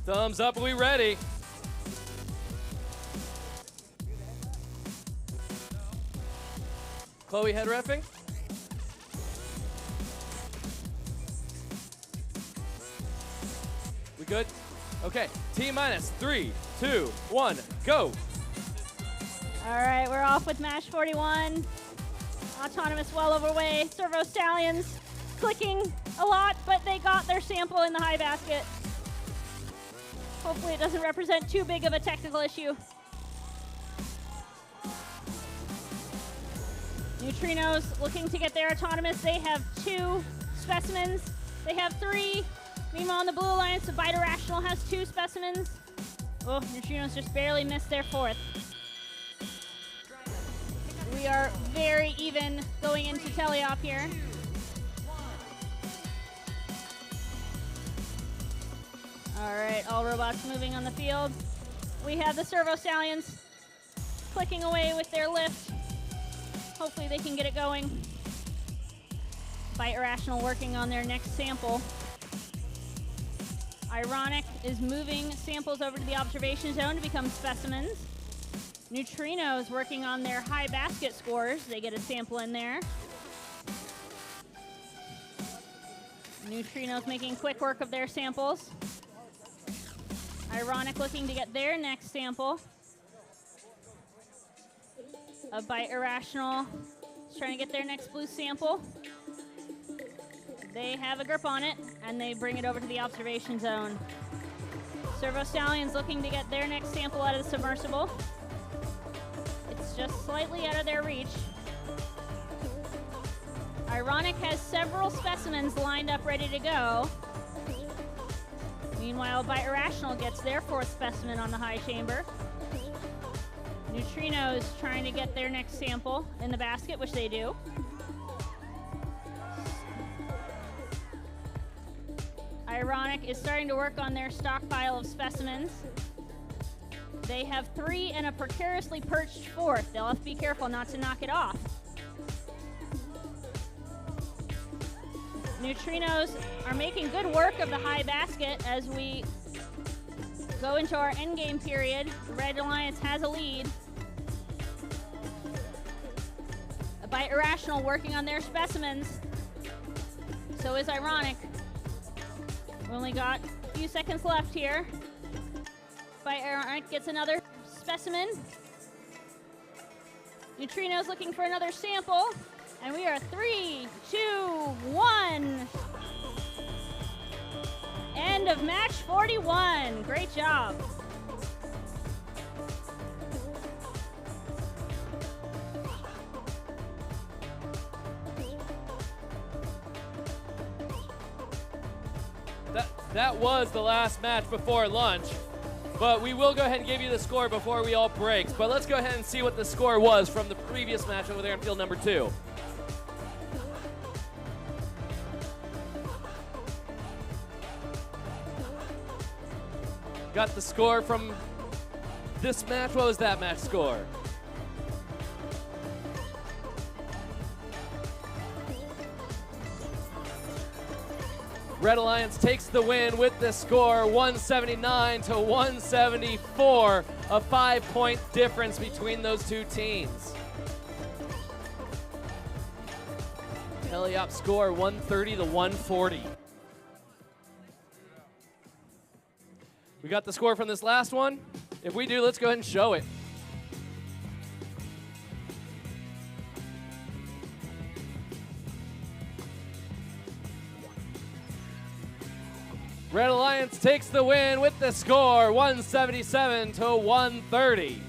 Thumbs up, are we ready? Chloe head reffing. We good? Okay, T-minus 3, 2, 1, go. All right, we're off with match 41. Autonomous well overway. Servo Stallions clicking a lot, but they got their sample in the high basket. Hopefully it doesn't represent too big of a technical issue. Neutrinos looking to get their autonomous. They have 2 specimens. They have 3. Meanwhile, on the Blue Alliance, the Bite Irrational has 2 specimens. Oh, Neutrinos just barely missed their 4th. We are very even going into teleop here. All right, all robots moving on the field. We have the Servo Stallions clicking away with their lift. Hopefully they can get it going. Bite Irrational working on their next sample. Ironic is moving samples over to the observation zone to become specimens. Neutrinos working on their high basket scores. They get a sample in there. Neutrinos making quick work of their samples. Ironic looking to get their next sample. A Bite Irrational is trying to get their next blue sample. They have a grip on it, and they bring it over to the observation zone. Servo Stallions looking to get their next sample out of the submersible. It's just slightly out of their reach. Ironic has several specimens lined up ready to go. Meanwhile, Bite Irrational gets their 4th specimen on the high chamber. Neutrinos trying to get their next sample in the basket, which they do. Ironic is starting to work on their stockpile of specimens. They have 3 and a precariously perched 4th. They'll have to be careful not to knock it off. Neutrinos are making good work of the high basket as we go into our endgame period. Red Alliance has a lead. A Bite Irrational working on their specimens. So is Ironic. We only got a few seconds left here. Bite Ironic gets another specimen. Neutrinos looking for another sample. And we are 3, 2, 1. End of match 41. Great job. That was the last match before lunch. But we will go ahead and give you the score before we all break. But let's go ahead and see what the score was from the previous match over there in field number 2. Got the score from this match. What was that match score? Red Alliance takes the win with the score 179 to 174, a 5-point difference between those two teams. Teleop score 130 to 140. We got the score from this last one. If we do, let's go ahead and show it. Red Alliance takes the win with the score 177 to 130.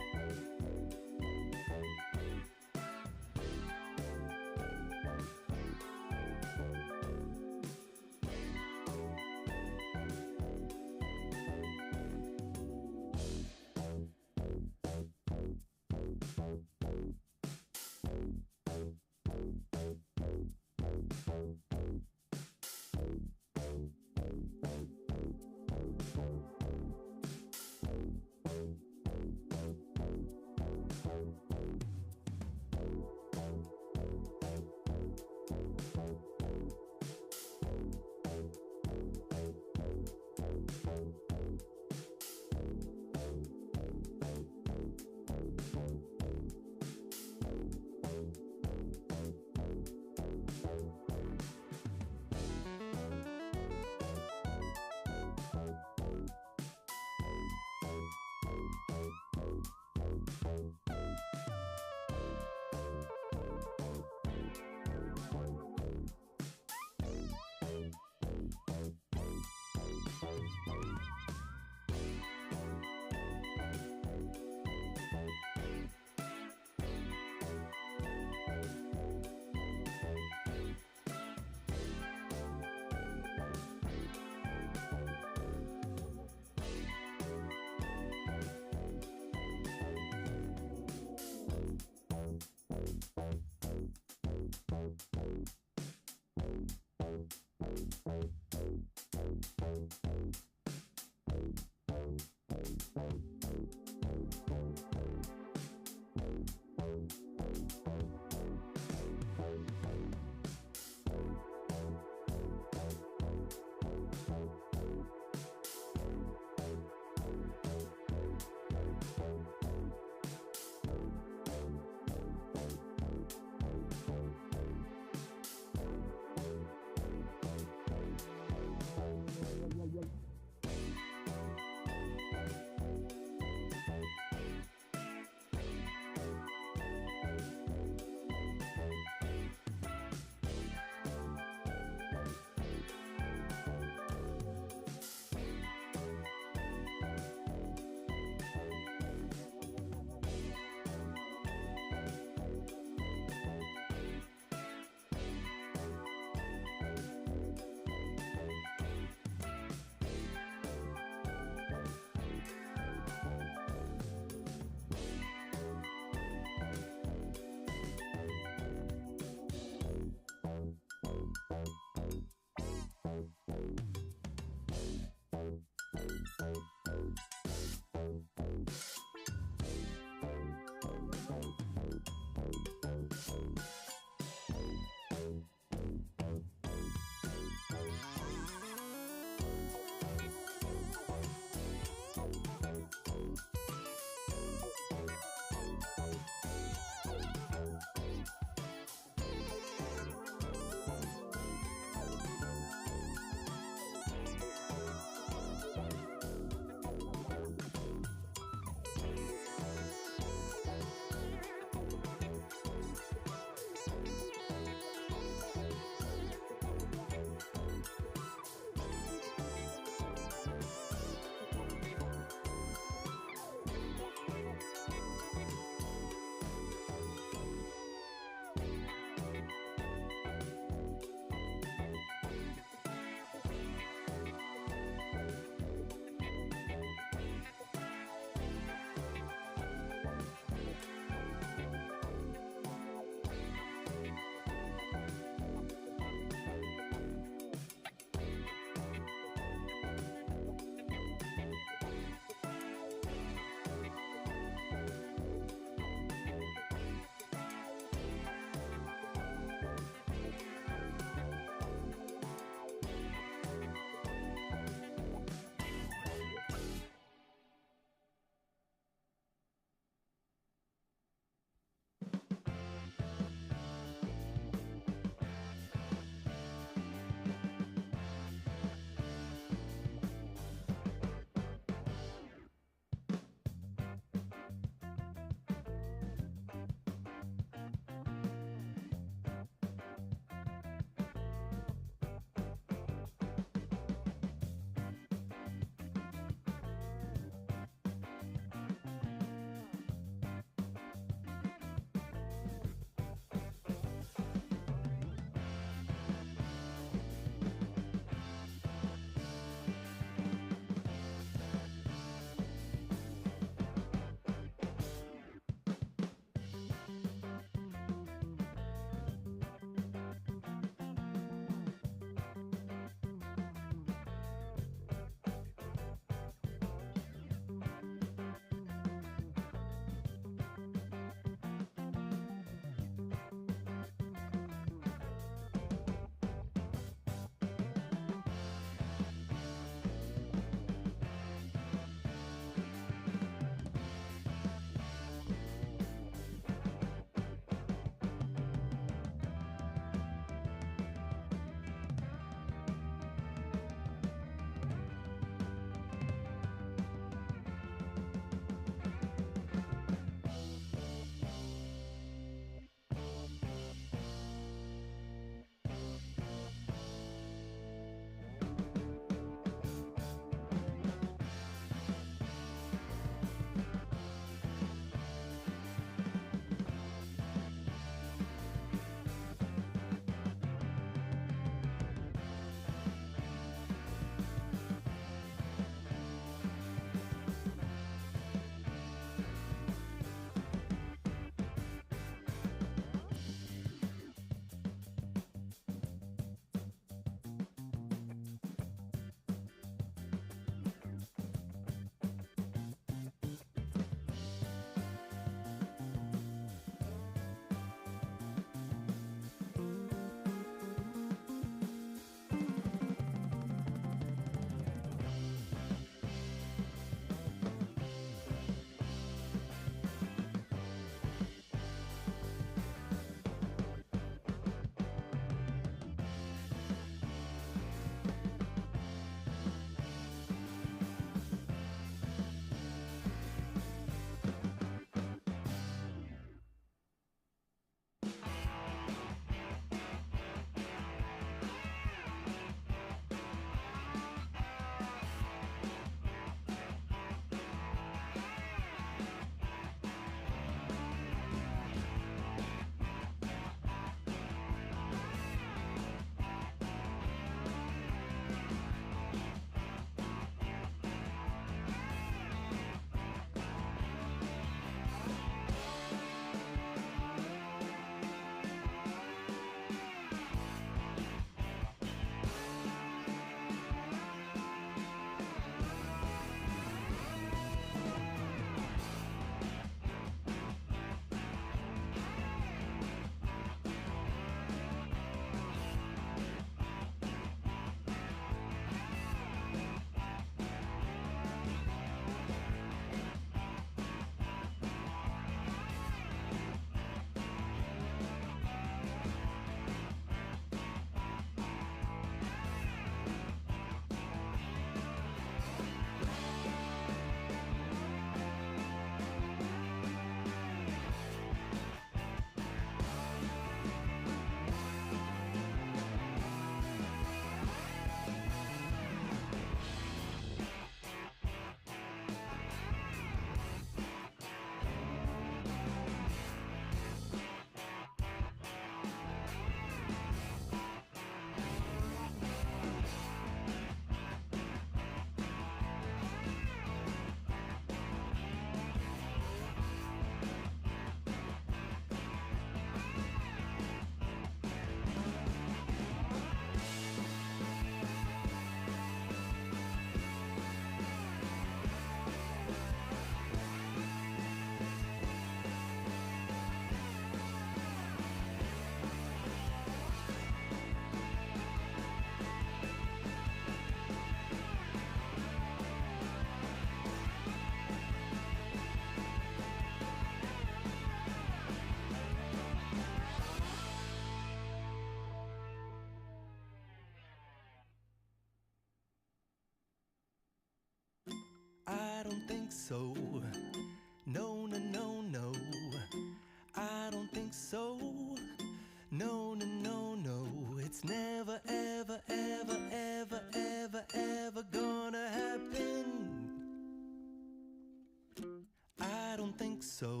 so.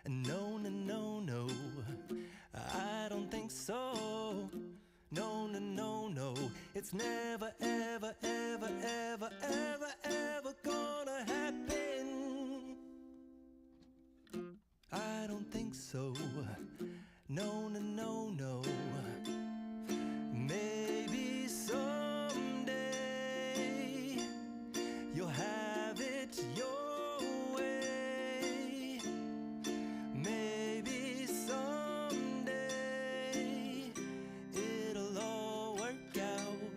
No, no, no, no, I don't think so. No, no, no, no, it's never, ever, ever, ever, ever, ever gonna happen. I don't think so. No, no, no, no. Maybe someday you'll have it your way. Maybe someday it'll all work out.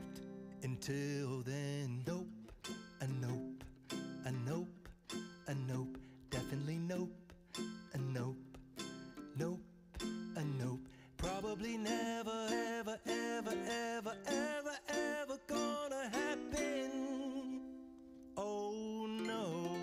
Until then, nope, a nope, a nope, a nope, definitely nope, a nope, nope, a nope. Probably never, ever, ever, ever, ever, ever gonna happen. Oh no.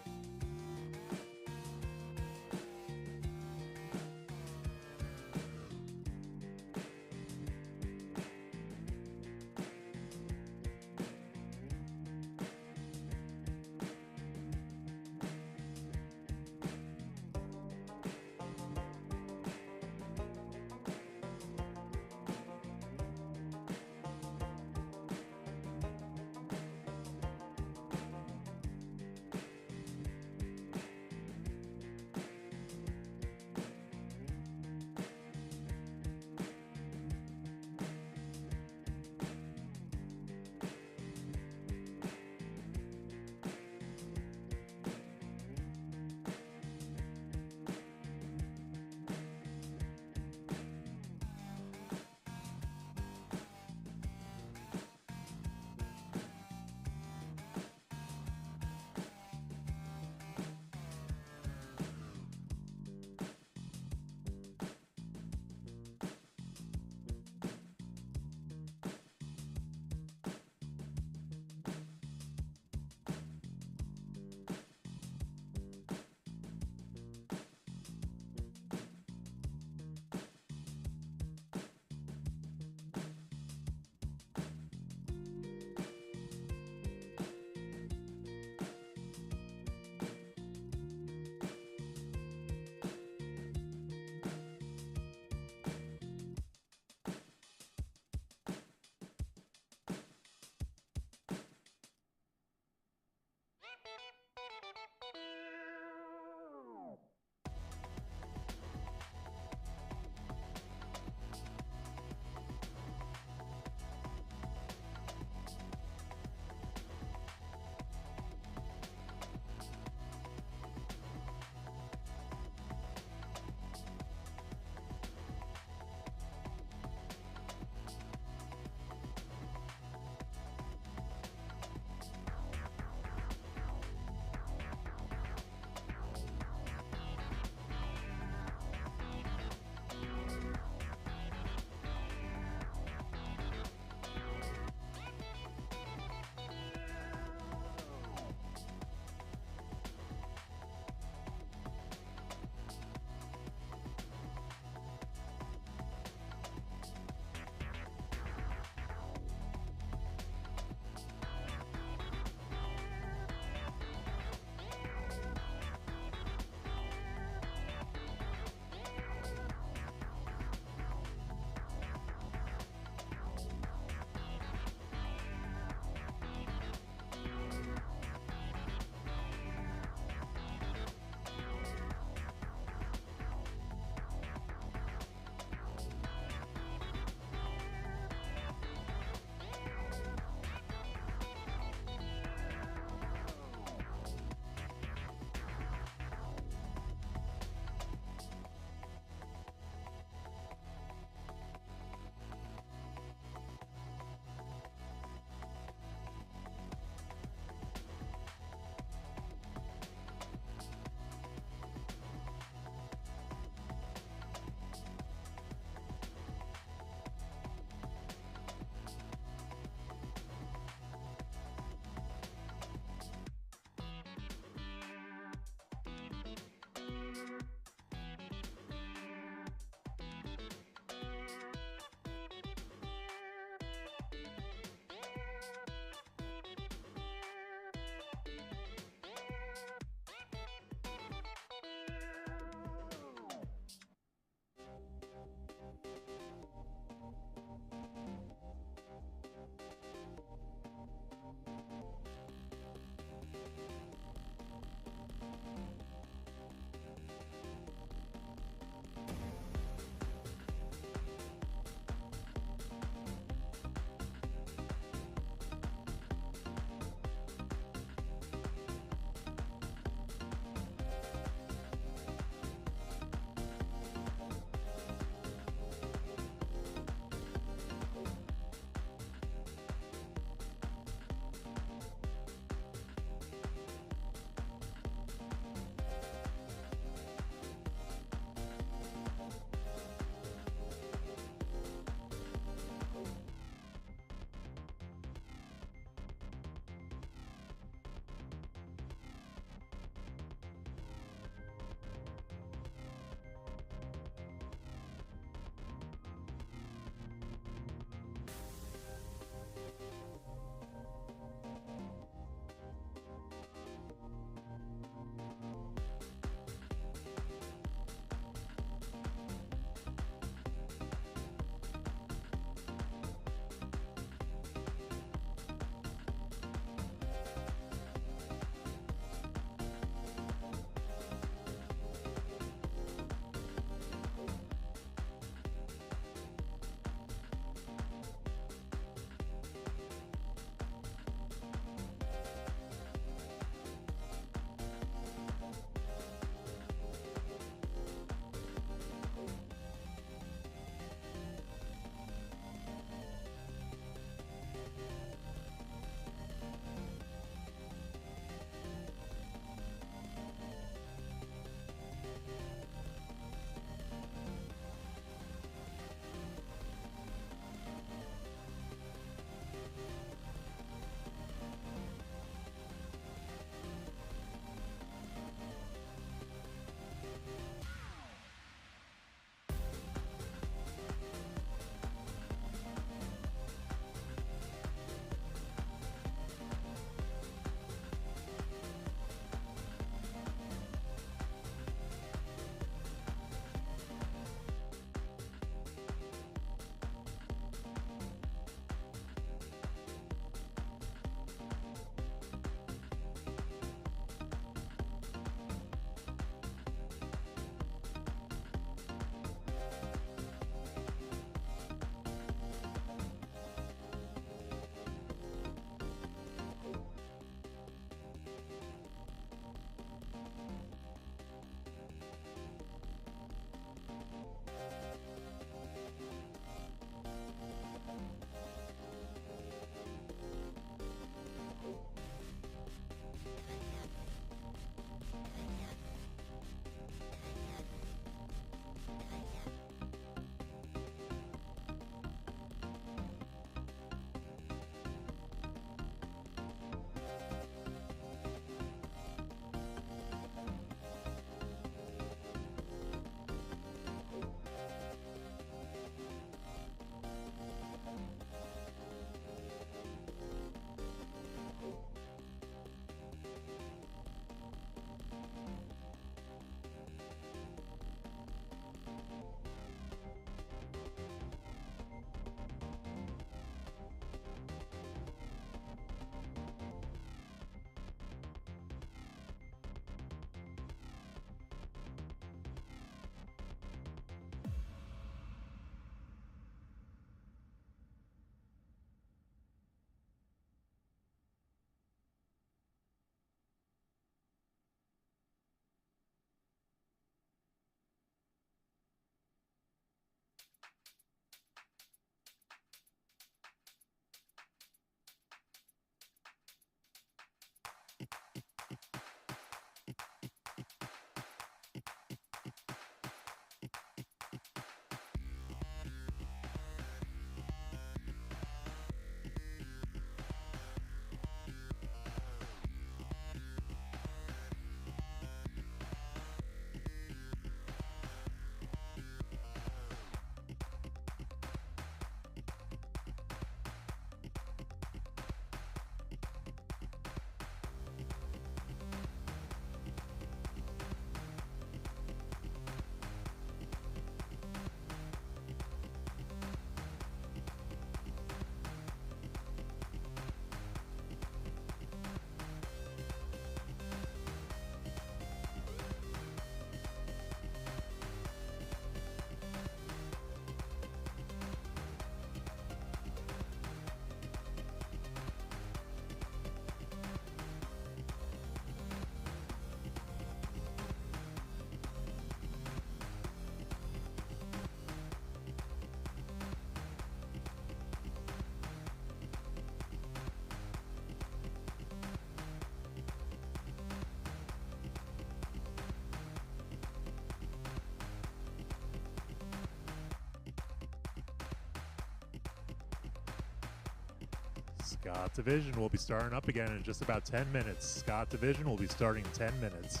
Scott Division will be starting up again in just about 10 minutes. Scott Division will be starting in 10 minutes.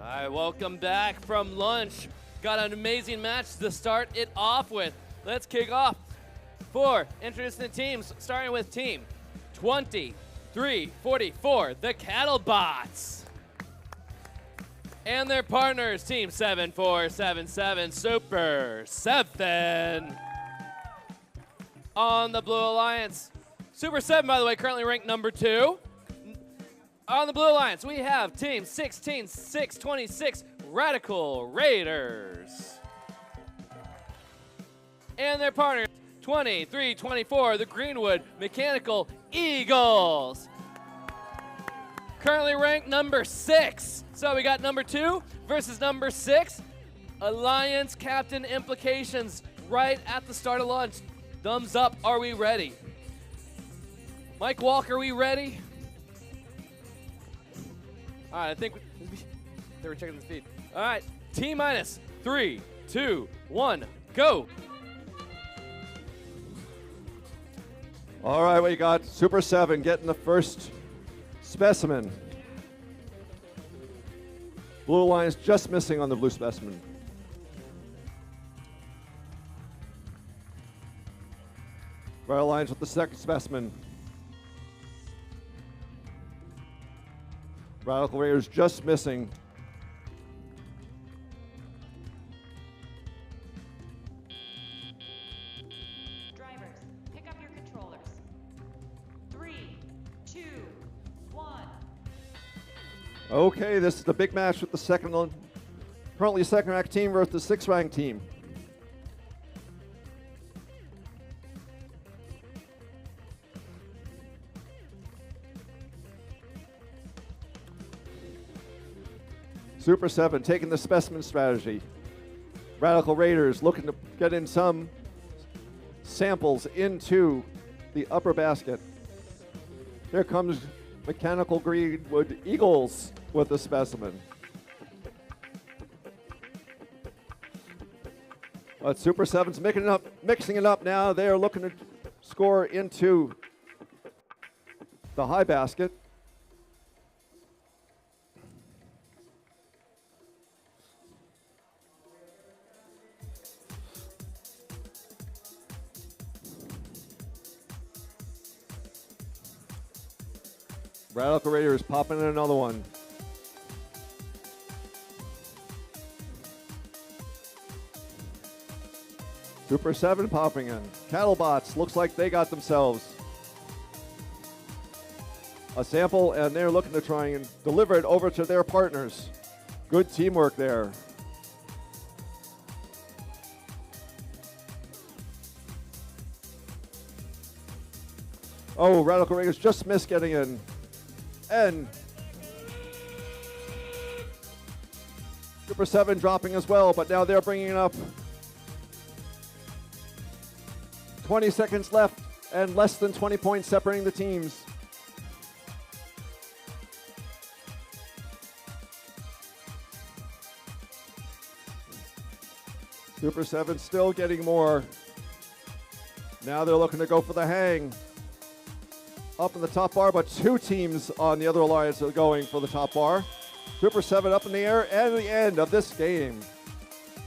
All right, welcome back from lunch. Got an amazing match to start it off with. Let's kick off for introducing the teams, starting with team 2344, the Cattlebots. And their partners, team 7477, Super 7. On the Blue Alliance, Super 7, by the way, currently ranked number 2. On the Blue Alliance, we have team 16626, Radical Raiders. And their partners, 2324, the Greenwood Mechanical Eagles. currently ranked number 6. So we got number 2 versus number 6. Alliance captain implications right at the start of lunch. Thumbs up, are we ready? Mike Walker, are we ready? All right, I think they were checking the speed. All right, T-minus 3, 2, 1, go. All right, we got Super 7 getting the first specimen. Blue Alliance just missing on the blue specimen. Red Alliance with the second specimen. Radical Raiders just missing. Drivers, pick up your controllers. 3, 2, 1. Okay, this is the big match with the currently second ranked team versus the sixth ranked team. Super 7 taking the specimen strategy. Radical Raiders looking to get in some samples into the upper basket. Here comes Mechanical Greenwood Eagles with the specimen. But Super 7's mixing it up now. They are looking to score into the high basket. Radical Raiders popping in another one. Super 7 popping in. Cattlebots looks like they got themselves a sample, and they're looking to try and deliver it over to their partners. Good teamwork there. Oh, Radical Raiders just missed getting in. And Super 7 dropping as well, but now they're bringing it up. 20 seconds left and less than 20 points separating the teams. Super 7 still getting more. Now they're looking to go for the hang. Up in the top bar, but two teams on the other alliance are going for the top bar. Super 7 up in the air, and the end of this game.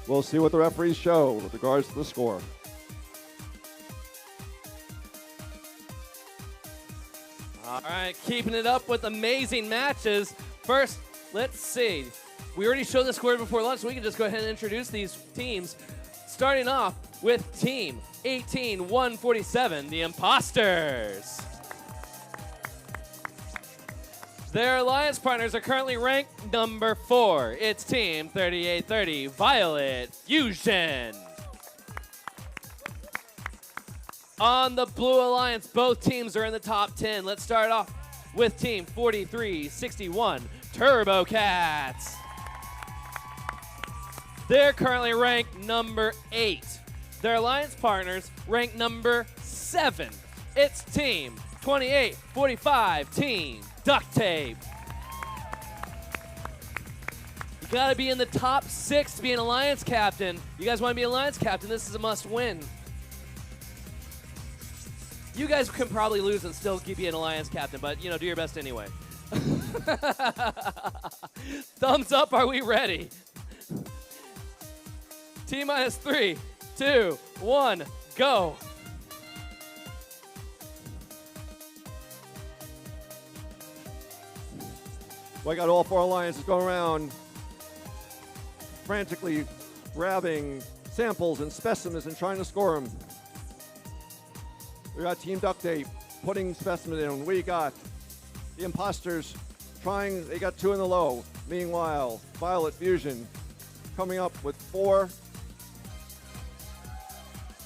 We'll see what the referees show with regards to the score. All right, keeping it up with amazing matches. First, let's see. We already showed the score before lunch, so we can just go ahead and introduce these teams. Starting off with Team 18-147, the Imposters. Their alliance partners are currently ranked number 4. It's Team 3830, Violet Fusion. On the Blue Alliance, both teams are in the top 10. Let's start off with Team 4361, Turbo Cats. They're currently ranked number 8. Their alliance partners ranked number 7. It's Team 2845, Team Duct Tape. You gotta be in the top 6 to be an alliance captain. You guys wanna be an alliance captain, this is a must win. You guys can probably lose and still be an alliance captain, but do your best anyway. Thumbs up, are we ready? T-minus 3, 2, 1, go. Well, I got all 4 alliances going around, frantically grabbing samples and specimens and trying to score them. We got Team Duct Tape putting specimens in. We got the Imposters trying, they got 2 in the low. Meanwhile, Violet Fusion coming up with 4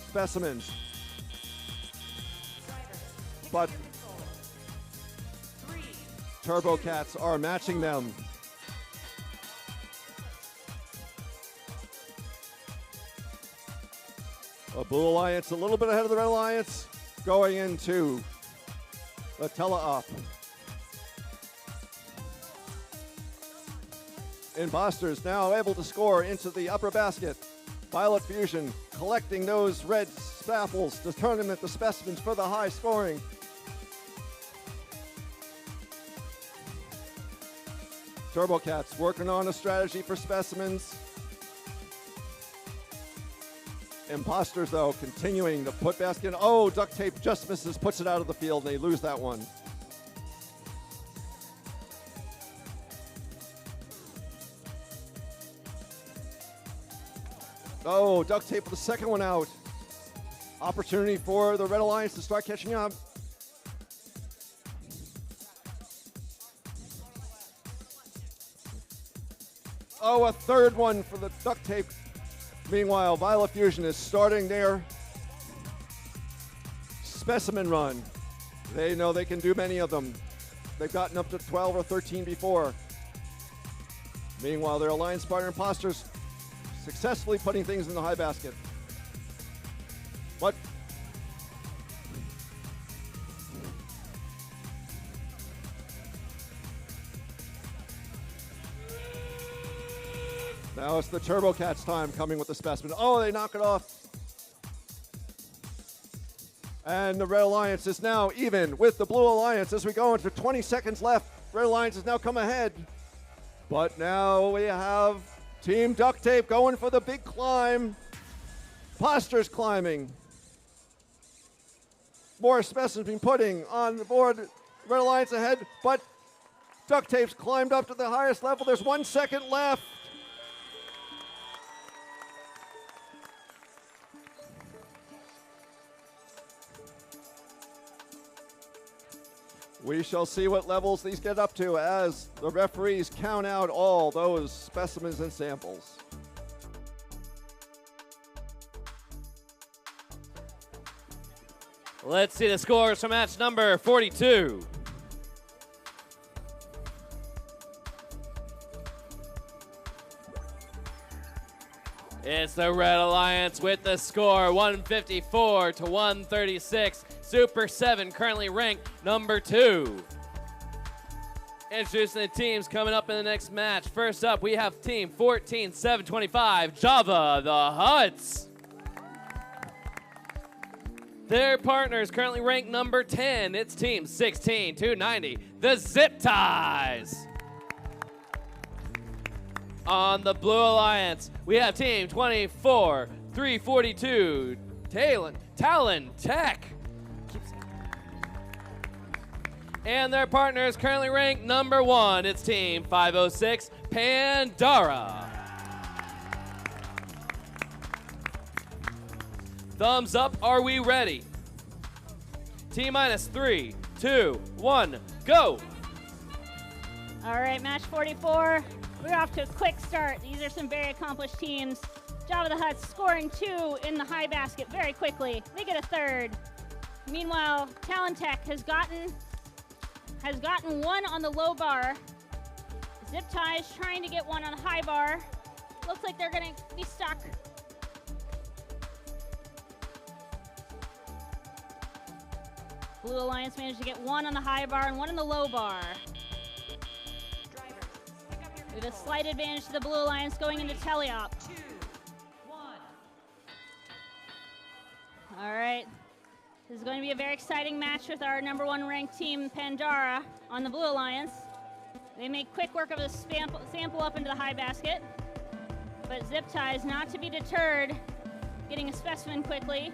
specimens. But Turbo Cats are matching them. The Blue Alliance a little bit ahead of the Red Alliance, going into the tele-op. Imposters now able to score into the upper basket. Violet Fusion collecting those red spaffles to turn them into specimens for the high scoring. Turbo Cats working on a strategy for specimens. Imposters, though, continuing to put basket. Oh, duct tape just misses, puts it out of the field, and they lose that one. Oh, duct tape with the second one out. Opportunity for the Red Alliance to start catching up. Oh, a third one for the duct tape. Meanwhile, Violet Fusion is starting their specimen run. They know they can do many of them. They've gotten up to 12 or 13 before. Meanwhile, their alliance partner Imposters successfully putting things in the high basket. But now it's the Turbo Cats time coming with the specimen. Oh, they knock it off. And the Red Alliance is now even with the Blue Alliance as we go into 20 seconds left. Red Alliance has now come ahead. But now we have Team Duct Tape going for the big climb. Imposters climbing. More specimens being putting on the board. Red Alliance ahead, but Duct Tape's climbed up to the highest level. There's 1 second left. We shall see what levels these get up to as the referees count out all those specimens and samples. Let's see the scores for match number 42. It's the Red Alliance with the score 154 to 136. Super 7 currently ranked number 2. Introducing the teams coming up in the next match. First up, we have team 14-725, Java the Huts. Their partners currently ranked number 10. It's team 16-290, the Zip Ties. On the Blue Alliance, we have team 24-342, Talon Tech. And their partners currently ranked number 1. It's team 506, Pandora. Thumbs up, are we ready? T-minus 3, 2, 1, go. All right, match 44. We're off to a quick start. These are some very accomplished teams. Java the Huts scoring 2 in the high basket very quickly. They get a third. Meanwhile, Talon Tech has gotten 1 on the low bar. Zip Ties trying to get 1 on the high bar. Looks like they're gonna be stuck. Blue Alliance managed to get 1 on the high bar and 1 on the low bar. With a slight advantage to the Blue Alliance going into teleop. 2, 1. All right. This is going to be a very exciting match with our number 1 ranked team, Pandora, on the Blue Alliance. They make quick work of the sample up into the high basket. But Zip Ties not to be deterred, getting a specimen quickly,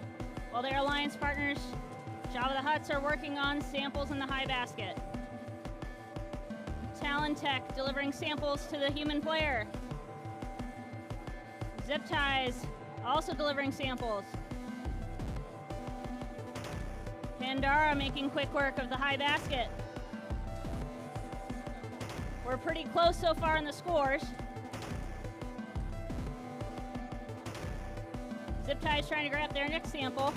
while their alliance partners, Java the Huts, are working on samples in the high basket. Talon Tech delivering samples to the human player. Zip Ties also delivering samples. Pandora making quick work of the high basket. We're pretty close so far in the scores. Zip Ties trying to grab their next sample.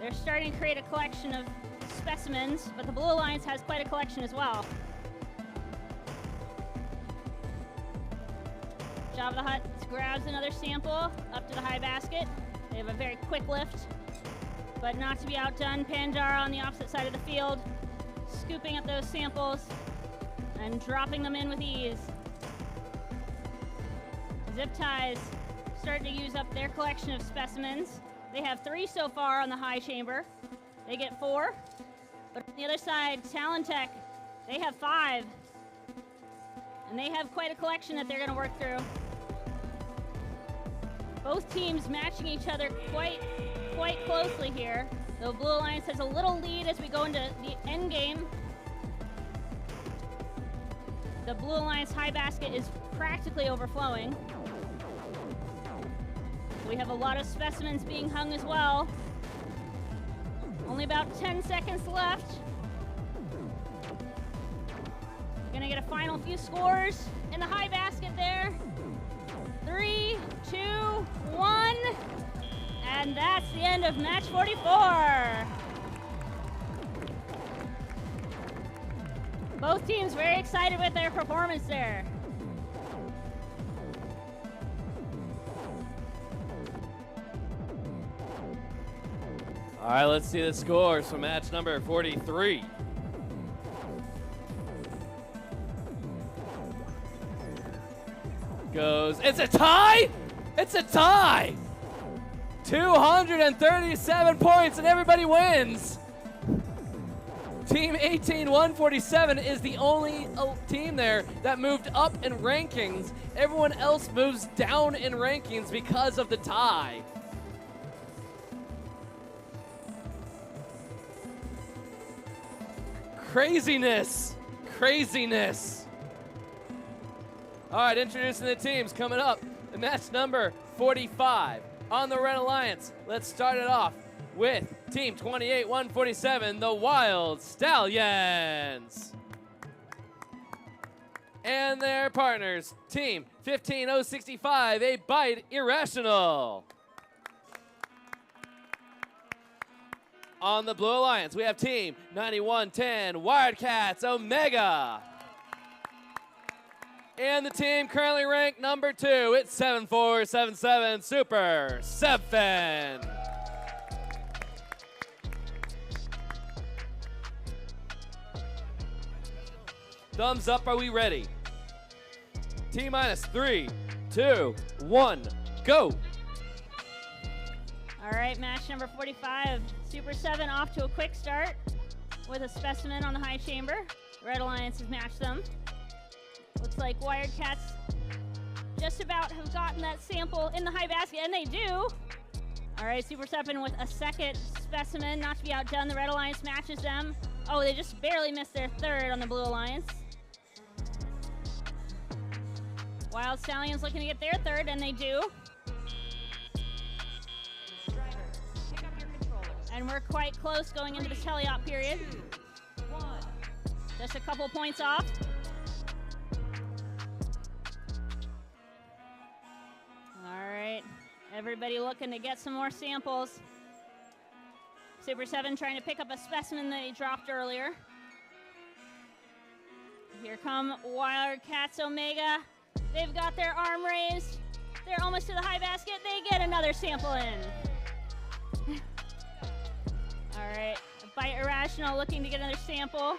They're starting to create a collection of specimens, but the Blue Alliance has quite a collection as well. of the Hutt grabs another sample up to the high basket. They have a very quick lift, but not to be outdone. Pandara on the opposite side of the field, scooping up those samples and dropping them in with ease. Zip Ties starting to use up their collection of specimens. They have 3 so far on the high chamber. They get 4. But on the other side, Talentech, they have 5. And they have quite a collection that they're going to work through. Both teams matching each other quite closely here. The Blue Alliance has a little lead as we go into the end game. The Blue Alliance high basket is practically overflowing. We have a lot of specimens being hung as well. Only about 10 seconds left. Gonna get a final few scores in the high basket there. 3, 2, 1. And that's the end of match 44. Both teams very excited with their performance there. All right, let's see the scores for match number 43. It's a tie? It's a tie! 237 points and everybody wins. Team 18147 is the only team there that moved up in rankings. Everyone else moves down in rankings because of the tie. Craziness. Craziness. All right, introducing the teams coming up. The match number 45 on the Red Alliance. Let's start it off with Team 28147, the Wild Stallions. And their partners, Team 15065, a Bite Irrational. On the Blue Alliance, we have Team 9110, Wildcats Omega. And the team currently ranked number 2, it's 7477 Super 7. Thumbs up, are we ready? T-minus 3, 2, 1, go. All right, match number 45. Super 7 off to a quick start with a specimen on the high chamber. Red Alliance has matched them. Looks like Wired Cats just about have gotten that sample in the high basket, and they do. All right, Super 7 with a second specimen, not to be outdone. The Red Alliance matches them. Oh, they just barely missed their third on the Blue Alliance. Wild Stallions looking to get their third, and they do. And we're quite close going into the teleop period. Just a couple points off. All right, everybody looking to get some more samples. Super 7 trying to pick up a specimen that he dropped earlier. Here come Wildcats Omega. They've got their arm raised. They're almost to the high basket. They get another sample in. All right, Bite Irrational looking to get another sample.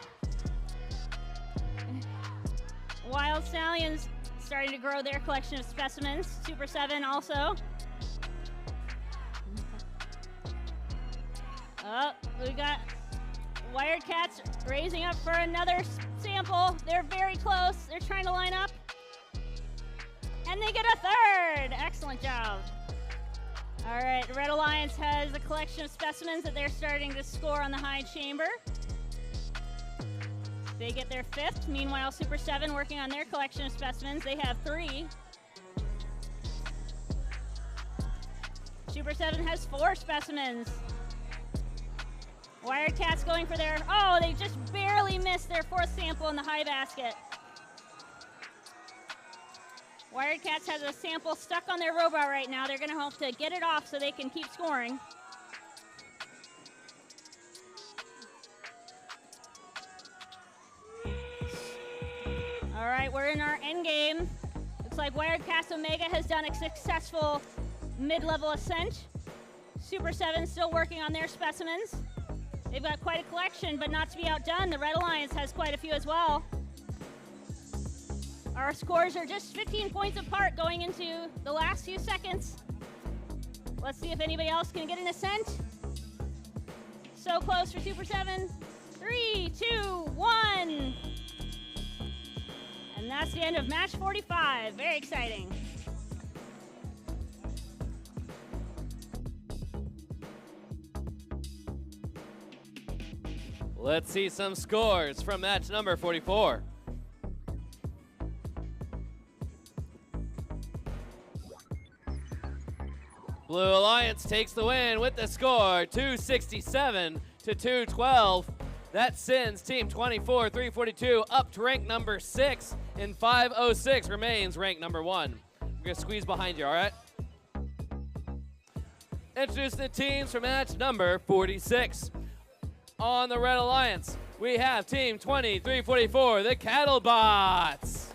Wild Stallions starting to grow their collection of specimens. Super 7 also. Oh, we got Wired Cats raising up for another sample. They're very close. They're trying to line up. And they get a third. Excellent job. All right, Red Alliance has a collection of specimens that they're starting to score on the high chamber. They get their fifth. Meanwhile, Super 7 working on their collection of specimens. They have 3. Super 7 has 4 specimens. Wired Cats going for their, oh, they just barely missed their 4th sample in the high basket. Wired Cats has a sample stuck on their robot right now. They're gonna hope to get it off so they can keep scoring. All right, we're in our end game. Looks like Wired Cast Omega has done a successful mid-level ascent. Super 7 still working on their specimens. They've got quite a collection, but not to be outdone, the Red Alliance has quite a few as well. Our scores are just 15 points apart going into the last few seconds. Let's see if anybody else can get an ascent. So close for Super 7. 3, 2, 1. And that's the end of match 45. Very exciting. Let's see some scores from match number 44. Blue Alliance takes the win with the score 267 to 212. That sends Team 24, 342 up to rank number 6, and 506 remains rank number 1. We're going to squeeze behind you, all right? Introducing the teams for match number 46. On the Red Alliance, we have Team 20, 344, the Cattlebots.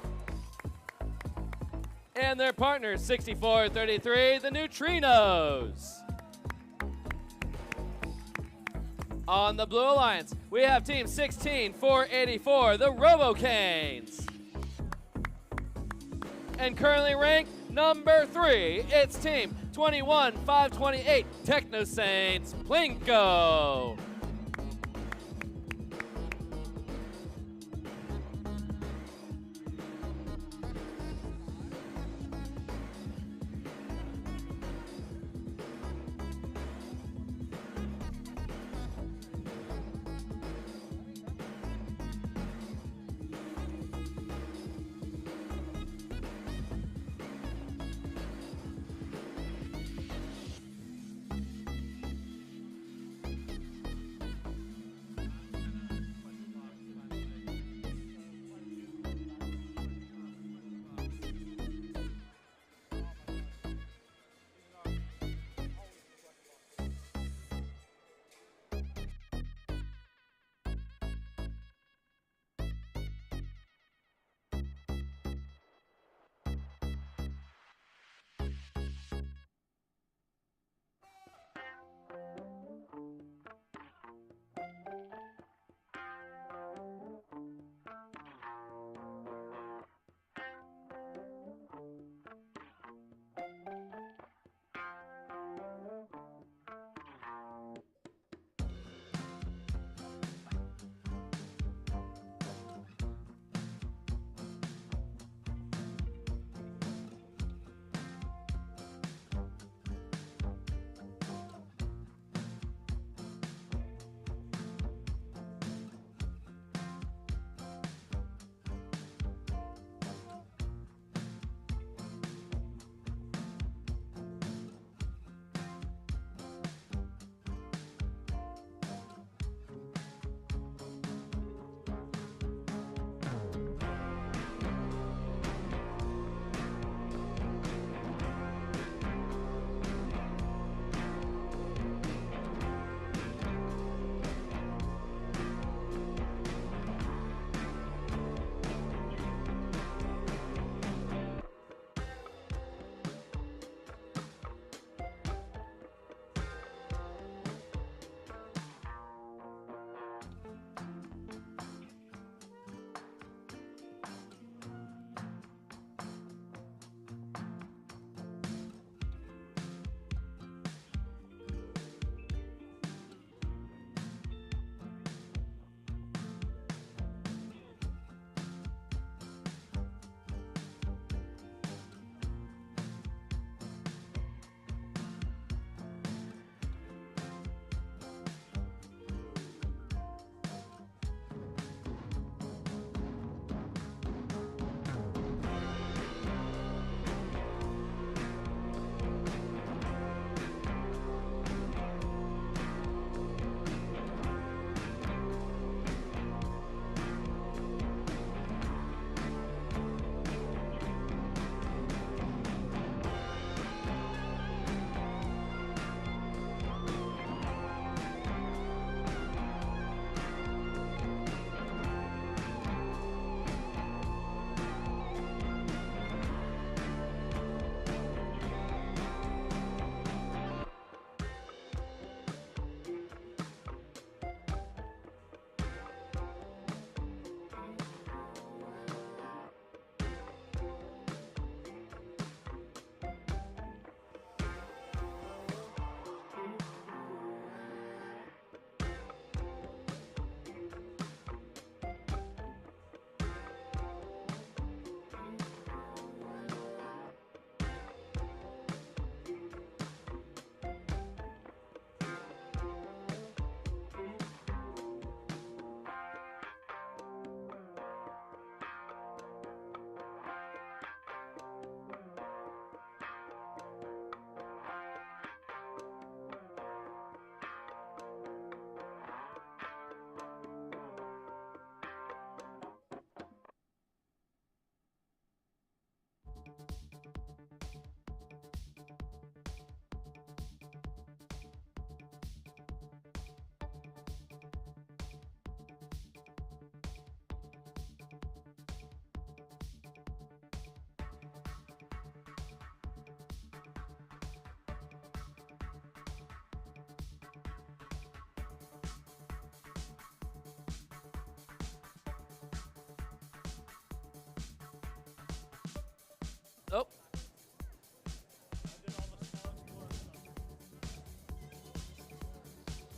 And their partners, 6433, the Neutrinos. On the Blue Alliance, we have Team 16, 484, the Robocanes. And currently ranked number 3, it's Team 21, 528, Techno Saints, Plinko.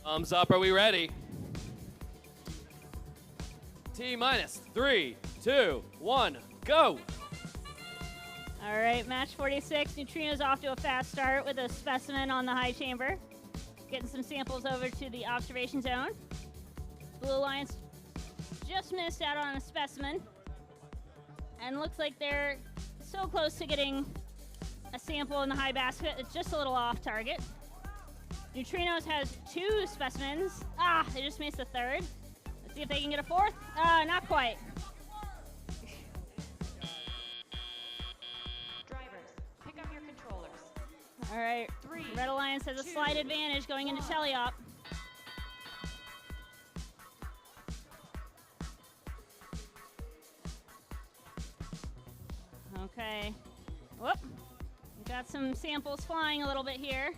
Thumbs up, are we ready? T-minus 3, 2, 1, go! All right, match 46. Neutrino's off to a fast start with a specimen on the high chamber. Getting some samples over to the observation zone. Blue Alliance just missed out on a specimen. And looks like they're so close to getting a sample in the high basket. It's just a little off target. Neutrinos has 2 specimens. They just missed a third. Let's see if they can get a fourth. Not quite. All right, Red Alliance has a slight advantage going into teleop. Okay. Whoop. We've got some samples flying a little bit here.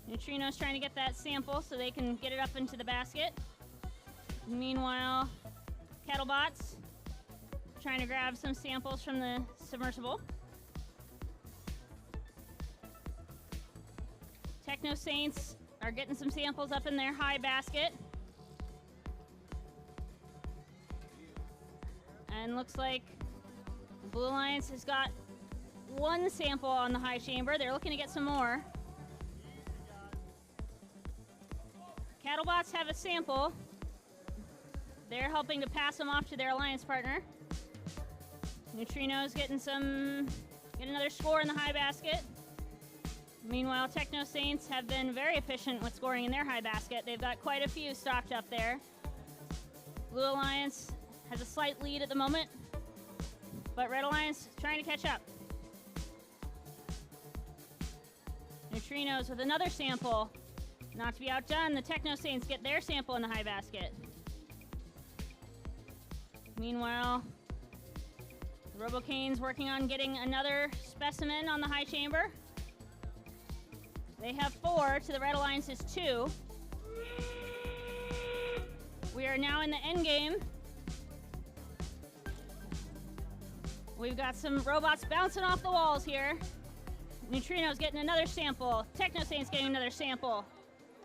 Neutrino's trying to get that sample so they can get it up into the basket. Meanwhile, Kettlebots trying to grab some samples from the submersible. Techno Saints are getting some samples up in their high basket. And looks like the Blue Alliance has got 1 sample on the high chamber. They're looking to get some more. Cattlebots have a sample. They're helping to pass them off to their alliance partner. Neutrino's getting another score in the high basket. Meanwhile, Techno Saints have been very efficient with scoring in their high basket. They've got quite a few stocked up there. Blue Alliance has a slight lead at the moment, but Red Alliance trying to catch up. Neutrinos with another sample. Not to be outdone, the Techno Saints get their sample in the high basket. Meanwhile, the Robocanes working on getting another specimen on the high chamber. They have 4 to the Red Alliance's 2. We are now in the end game. We've got some robots bouncing off the walls here. Neutrino's getting another sample. Techno Saints getting another sample.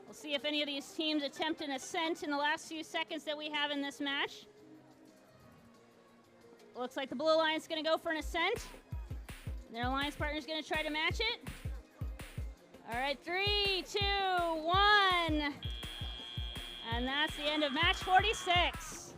We'll see if any of these teams attempt an ascent in the last few seconds that we have in this match. Looks like the Blue Alliance is going to go for an ascent. Their alliance partner is going to try to match it. All right, 3, 2, 1. And that's the end of match 46.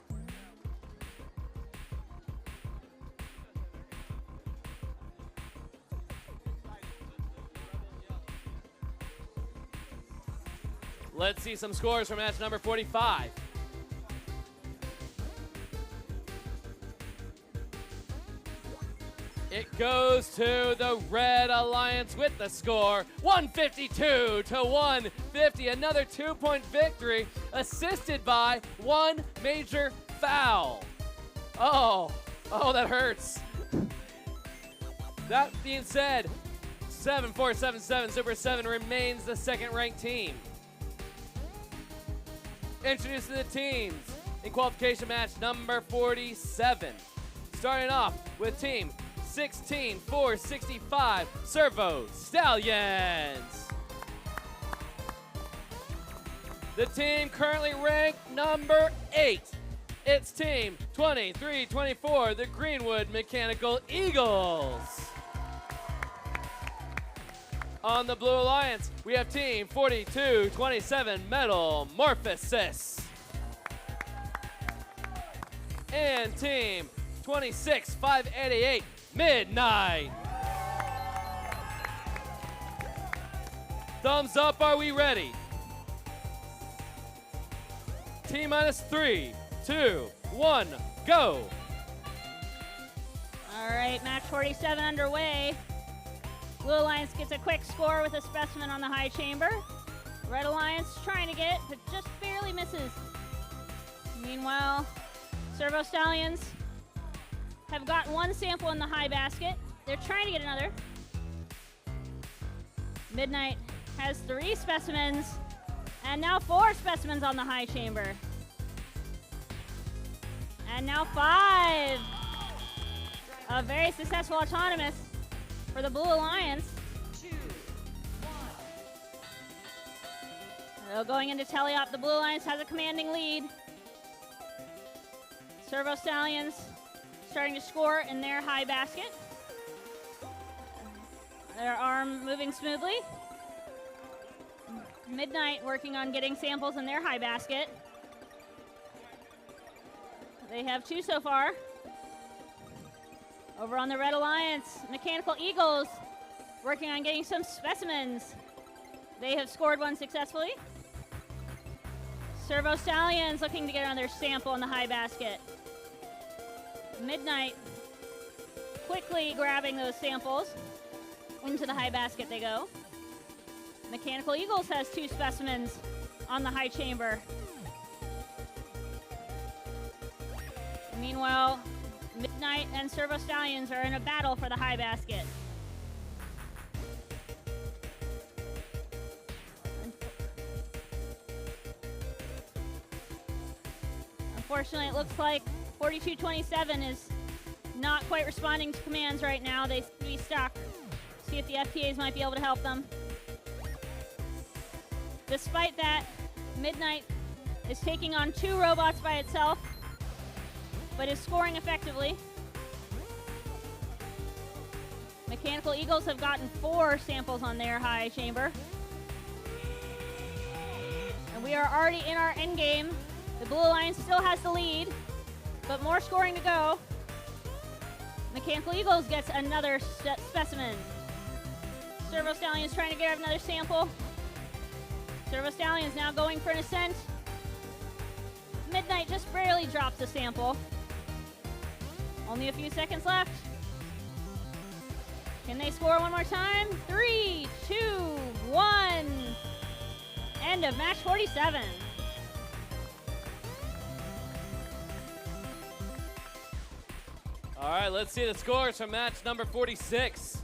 Let's see some scores for match number 45. It goes to the Red Alliance with the score, 152 to 150. Another 2-point victory, assisted by 1 major foul. Oh, that hurts. That being said, 7-4-7-7 Super 7 remains the second-ranked team. Introducing the teams in qualification match number 47. Starting off with team 16-4-65 Servo Stallions. The team currently ranked number 8. It's team 23-24, the Greenwood Mechanical Eagles. On the Blue Alliance, we have team 42-27 Metamorphosis. And team 26-588 Midnight. Thumbs up, are we ready? T-minus 3, 2, 1, go. All right, match 47 underway. Blue Alliance gets a quick score with a specimen on the high chamber. Red Alliance trying to get it, but just barely misses. Meanwhile, Servo Stallions have got 1 sample in the high basket. They're trying to get another. Midnight has 3 specimens, and now 4 specimens on the high chamber. And now 5. A very successful autonomous for the Blue Alliance. So going into teleop, the Blue Alliance has a commanding lead. Servo Stallions starting to score in their high basket. Their arm moving smoothly. Midnight working on getting samples in their high basket. They have 2 so far. Over on the Red Alliance, Mechanical Eagles working on getting some specimens. They have scored 1 successfully. Servo Stallions looking to get another sample in the high basket. Midnight quickly grabbing those samples. Into the high basket they go. Mechanical Eagles has 2 specimens on the high chamber. Meanwhile, Midnight and Servo Stallions are in a battle for the high basket. Unfortunately, it looks like 4227 is not quite responding to commands right now. They seem to be stuck. See if the FTAs might be able to help them. Despite that, Midnight is taking on 2 robots by itself, but is scoring effectively. Mechanical Eagles have gotten 4 samples on their high chamber. And we are already in our end game. The Blue Alliance still has the lead, but more scoring to go. Mechanical Eagles gets another specimen. Servo Stallions trying to get another sample. Servo Stallions now going for an ascent. Midnight just barely drops the sample. Only a few seconds left. Can they score one more time? 3, 2, 1. End of match 47. All right, let's see the scores from match number 46.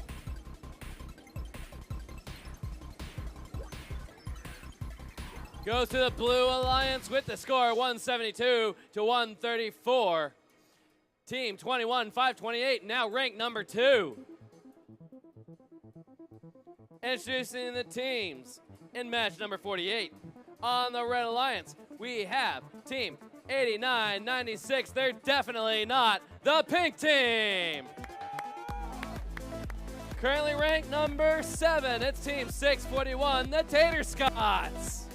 Goes to the Blue Alliance with the score 172 to 134. Team 21-528 now ranked number 2. Introducing the teams in match number 48. On the Red Alliance, we have Team 89-96. They're definitely not the pink team. Currently ranked number 7, it's Team 641, the Tater Scots.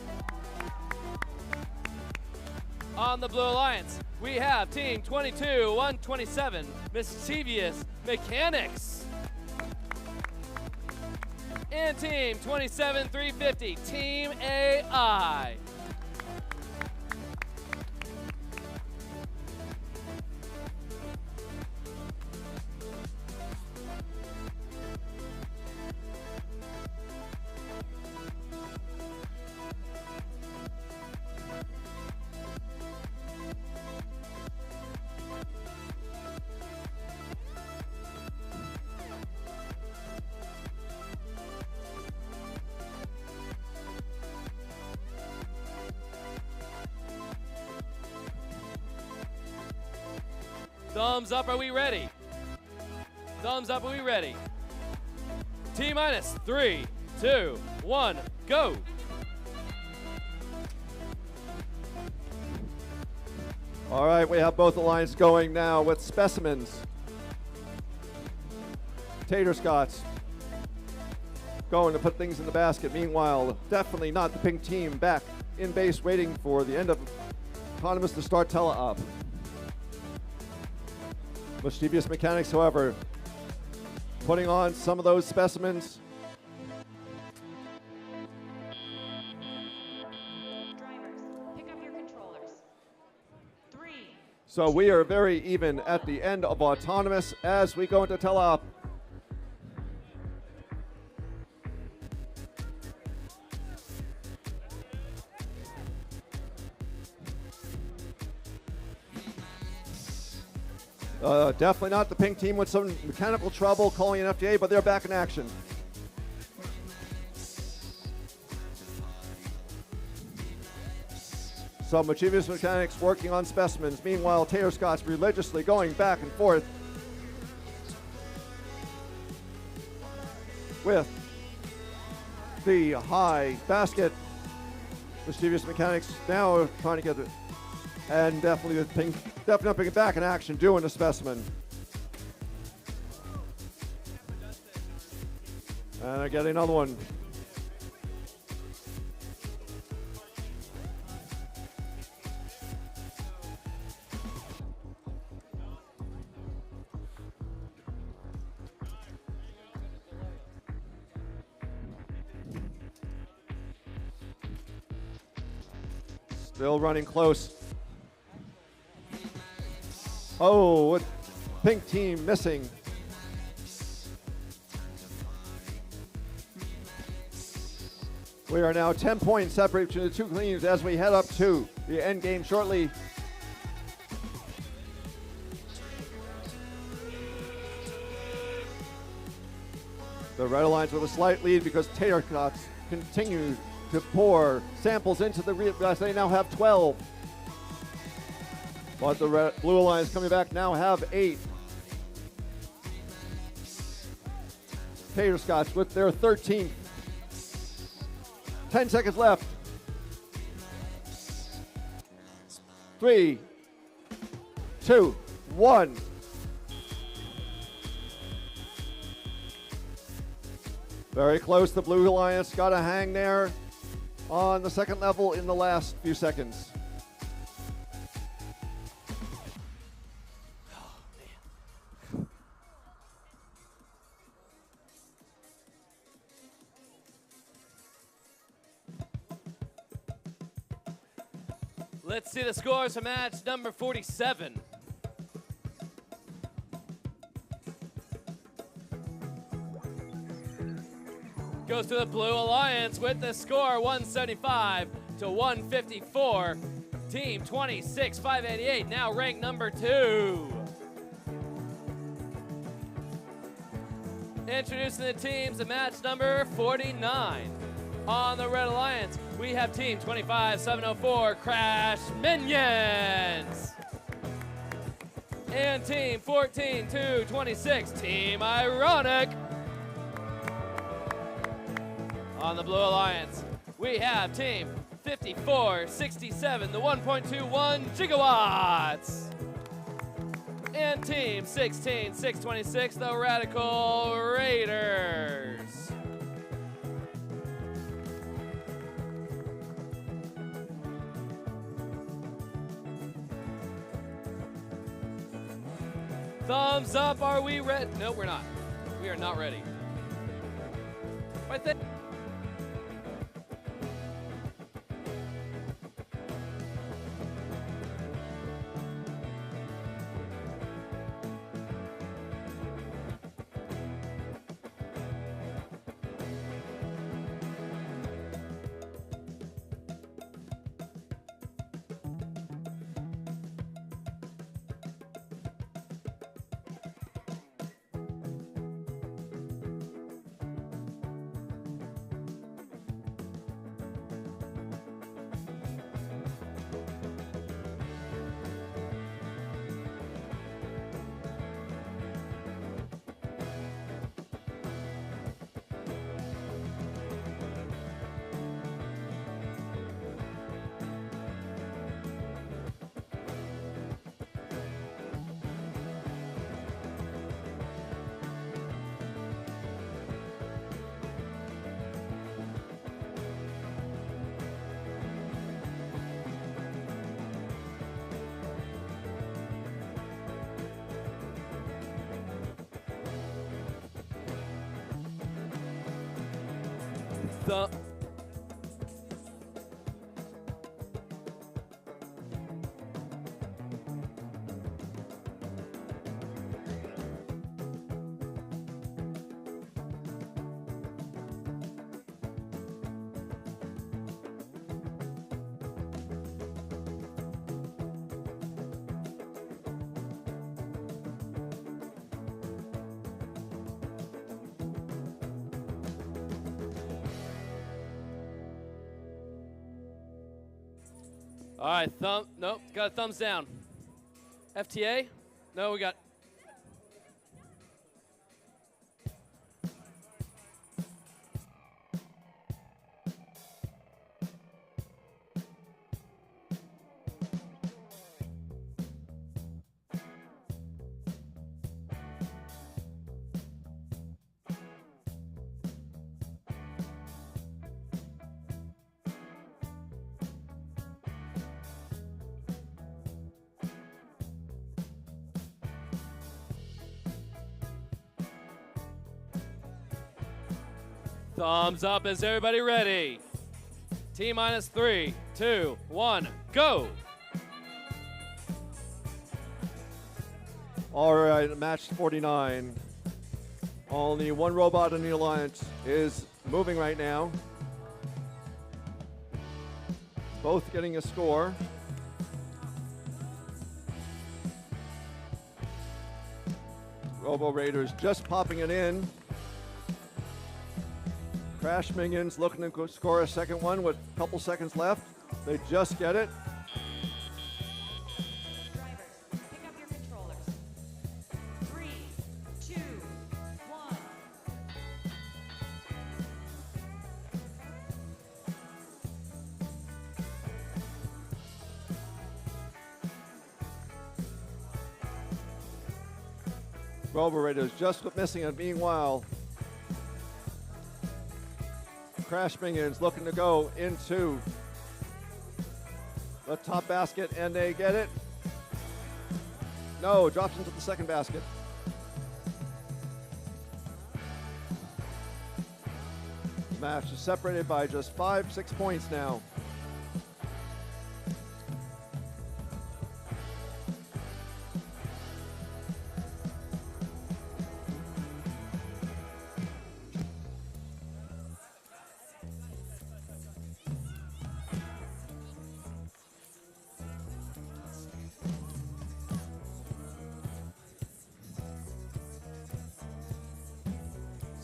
On the Blue Alliance, we have Team 22-127, Mischievous Mechanics. And Team 27-350, Team AI. Thumbs up, are we ready? Thumbs up, are we ready? T-minus 3, 2, 1, go. All right, we have both alliances going now with specimens. Tater Scots going to put things in the basket. Meanwhile, definitely not the pink team back in base waiting for the end of Autonomous to start tele-up. Mischievous Mechanics, however, putting on some of those specimens. Drivers, pick up your controllers. 3. So we are very even at the end of Autonomous as we go into tele-op. Definitely not the pink team with some mechanical trouble calling an FTA, but they're back in action. So Mischievous Mechanics working on specimens. Meanwhile, Tater Scott's religiously going back and forth with the high basket. Mischievous Mechanics now trying to get it. And definitely with Pink, definitely upping it back in action, doing the specimen. And they're getting another one. Still running close. Oh, with Pink team missing. We are now 10 points separate between the two teams as we head up to the end game shortly. The Red Alliance with a slight lead because Tater Tots continue to pour samples into the as they now have 12. But the Blue Alliance coming back now have 8. Tater Scots with their 13th. 10 seconds left. 3, 2, 1. Very close. The Blue Alliance got a hang there on the second level in the last few seconds. Let's see the scores for match number 47. Goes to the Blue Alliance with the score 175 to 154. Team 26-588, now ranked number 2. Introducing the teams of match number 49. On the Red Alliance, we have team 25-704, Crash Minions. And team 14-226, Team Ironic. On the Blue Alliance, we have team 5467, the 1.21 gigawatts. And team 16626, the Radical Raiders. Thumbs up, are we ready? No, we're not. We are not ready. Right there. The All right, nope, got a thumbs down. FTA? No, we got. Thumbs up. Is everybody ready? T minus 3, 2, 1, go. All right, match 49. Only one robot in the alliance is moving right now. Both getting a score. Robo Raiders just popping it in. Crash Minions looking to score a second one with a couple seconds left. They just get it. Pick up your controllers. 3, 2, 1. Robo Raiders just missing it. Meanwhile, Crash Minions looking to go into the top basket, and they get it. No, drops into the second basket. The match is separated by just 5-6 points now.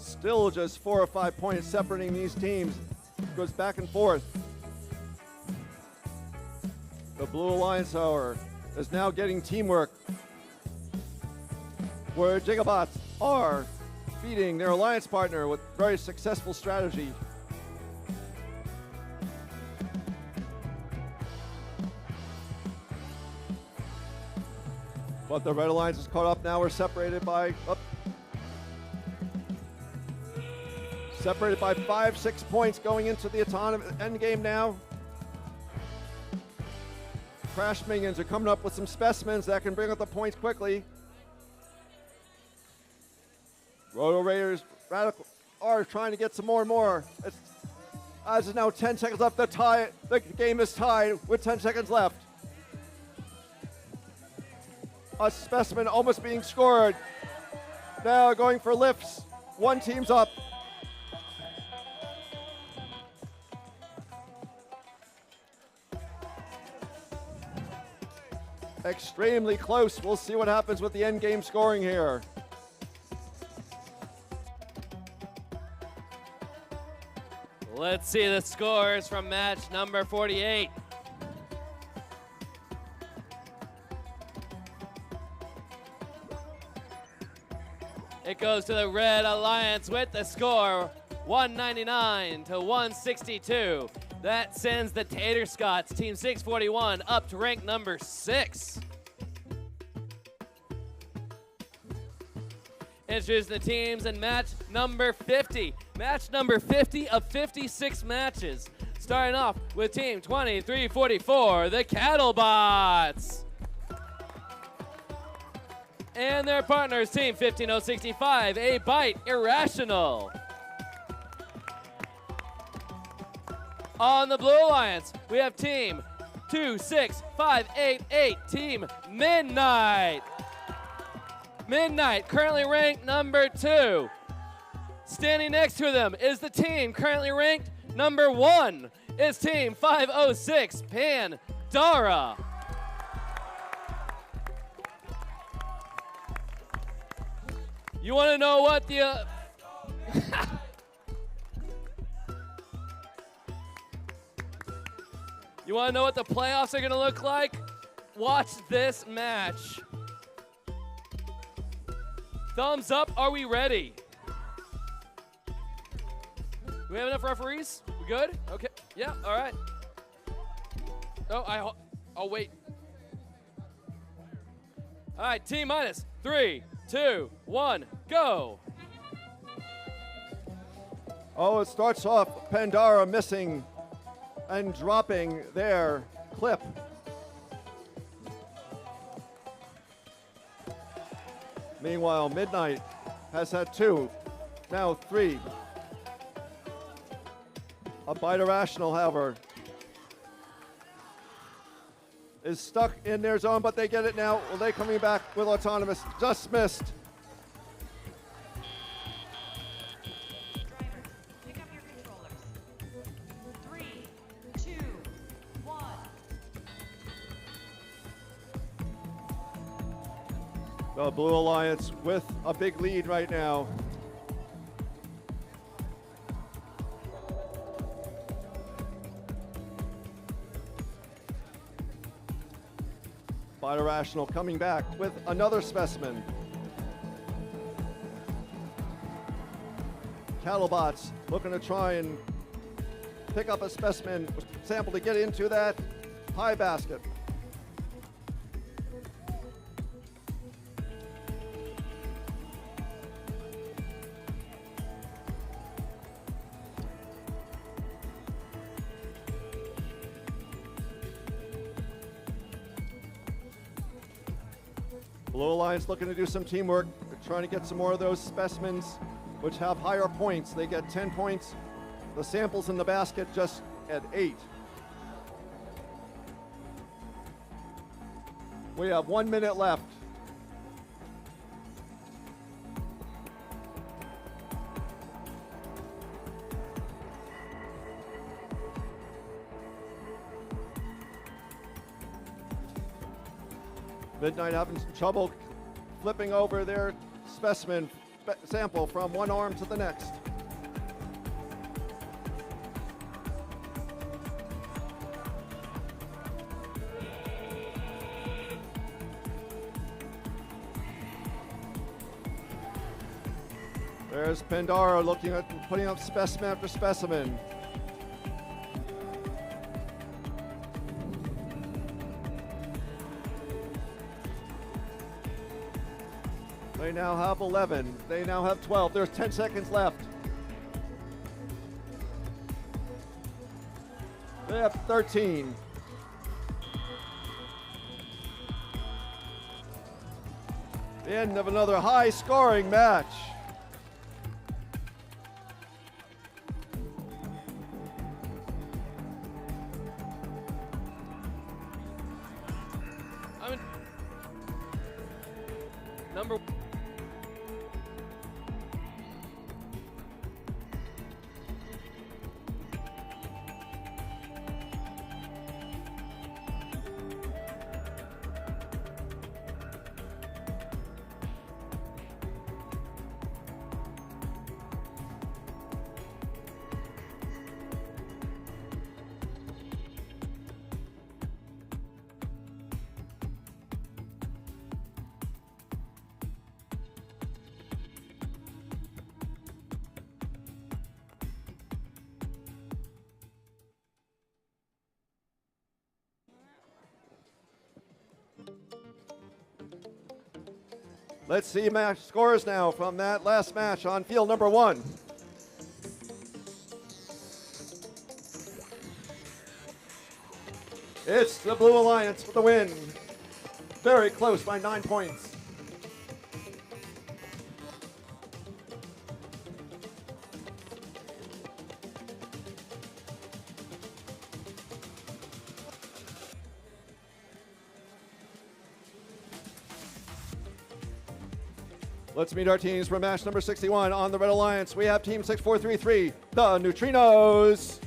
Still just 4 or 5 points separating these teams. It goes back and forth. The Blue Alliance, however, is now getting teamwork, where Gigabots are feeding their alliance partner with very successful strategy. But the Red Alliance is caught up now. We're separated by... Separated by 5-6 points going into the autonomous end game now. Crash Minions are coming up with some specimens that can bring up the points quickly. Roto Raiders Radical are trying to get some more and more. As is now 10 seconds left, the game is tied with 10 seconds left. A specimen almost being scored. Now going for lifts. One team's up. Extremely close. We'll see what happens with the end game scoring here. Let's see the scores from match number 48. It goes to the Red Alliance with the score 199 to 162. That sends the Tater Scots, Team 641, up to rank number 6. Introducing the teams in match number 50. Match number 50 of 56 matches. Starting off with Team 2344, the Cattlebots. And their partners, Team 15065, A Bite Irrational. On the Blue Alliance, we have Team 26588, Team Midnight. Midnight, currently ranked number 2. Standing next to them is the team currently ranked number 1. It's Team 506, Pandora. You want to know what the... You want to know what the playoffs are going to look like? Watch this match. Thumbs up, are we ready? Do we have enough referees? We good? Okay, yeah, all right. Oh, I'll wait. All right, T minus 3, 2, 1, go. Oh, it starts off Pandora missing and dropping their clip. Meanwhile, Midnight has had 2, now 3. A Bite Irrational, however, is stuck in their zone, but they get it now. Well, they coming back with Autonomous. Just missed. Pick up your controllers. 3, 2, 1. The Blue Alliance with a big lead right now. Bite Irrational coming back with another specimen. Cattlebots looking to try and pick up a specimen sample to get into that high basket. Blue Alliance looking to do some teamwork. They're trying to get some more of those specimens which have higher points. They get 10 points. The samples in the basket just at 8. We have 1 minute left. Midnight having some trouble flipping over their specimen sample from one arm to the next. There's Pandara looking at putting up specimen after specimen. They now have 11. They now have 12. There's 10 seconds left. They have 13. The end of another high-scoring match. Number Let's see match scores now from that last match on field number 1. It's the Blue Alliance with the win. Very close by 9 points. Let's meet our teams for match number 61 on the Red Alliance. We have team 6433, the Neutrinos,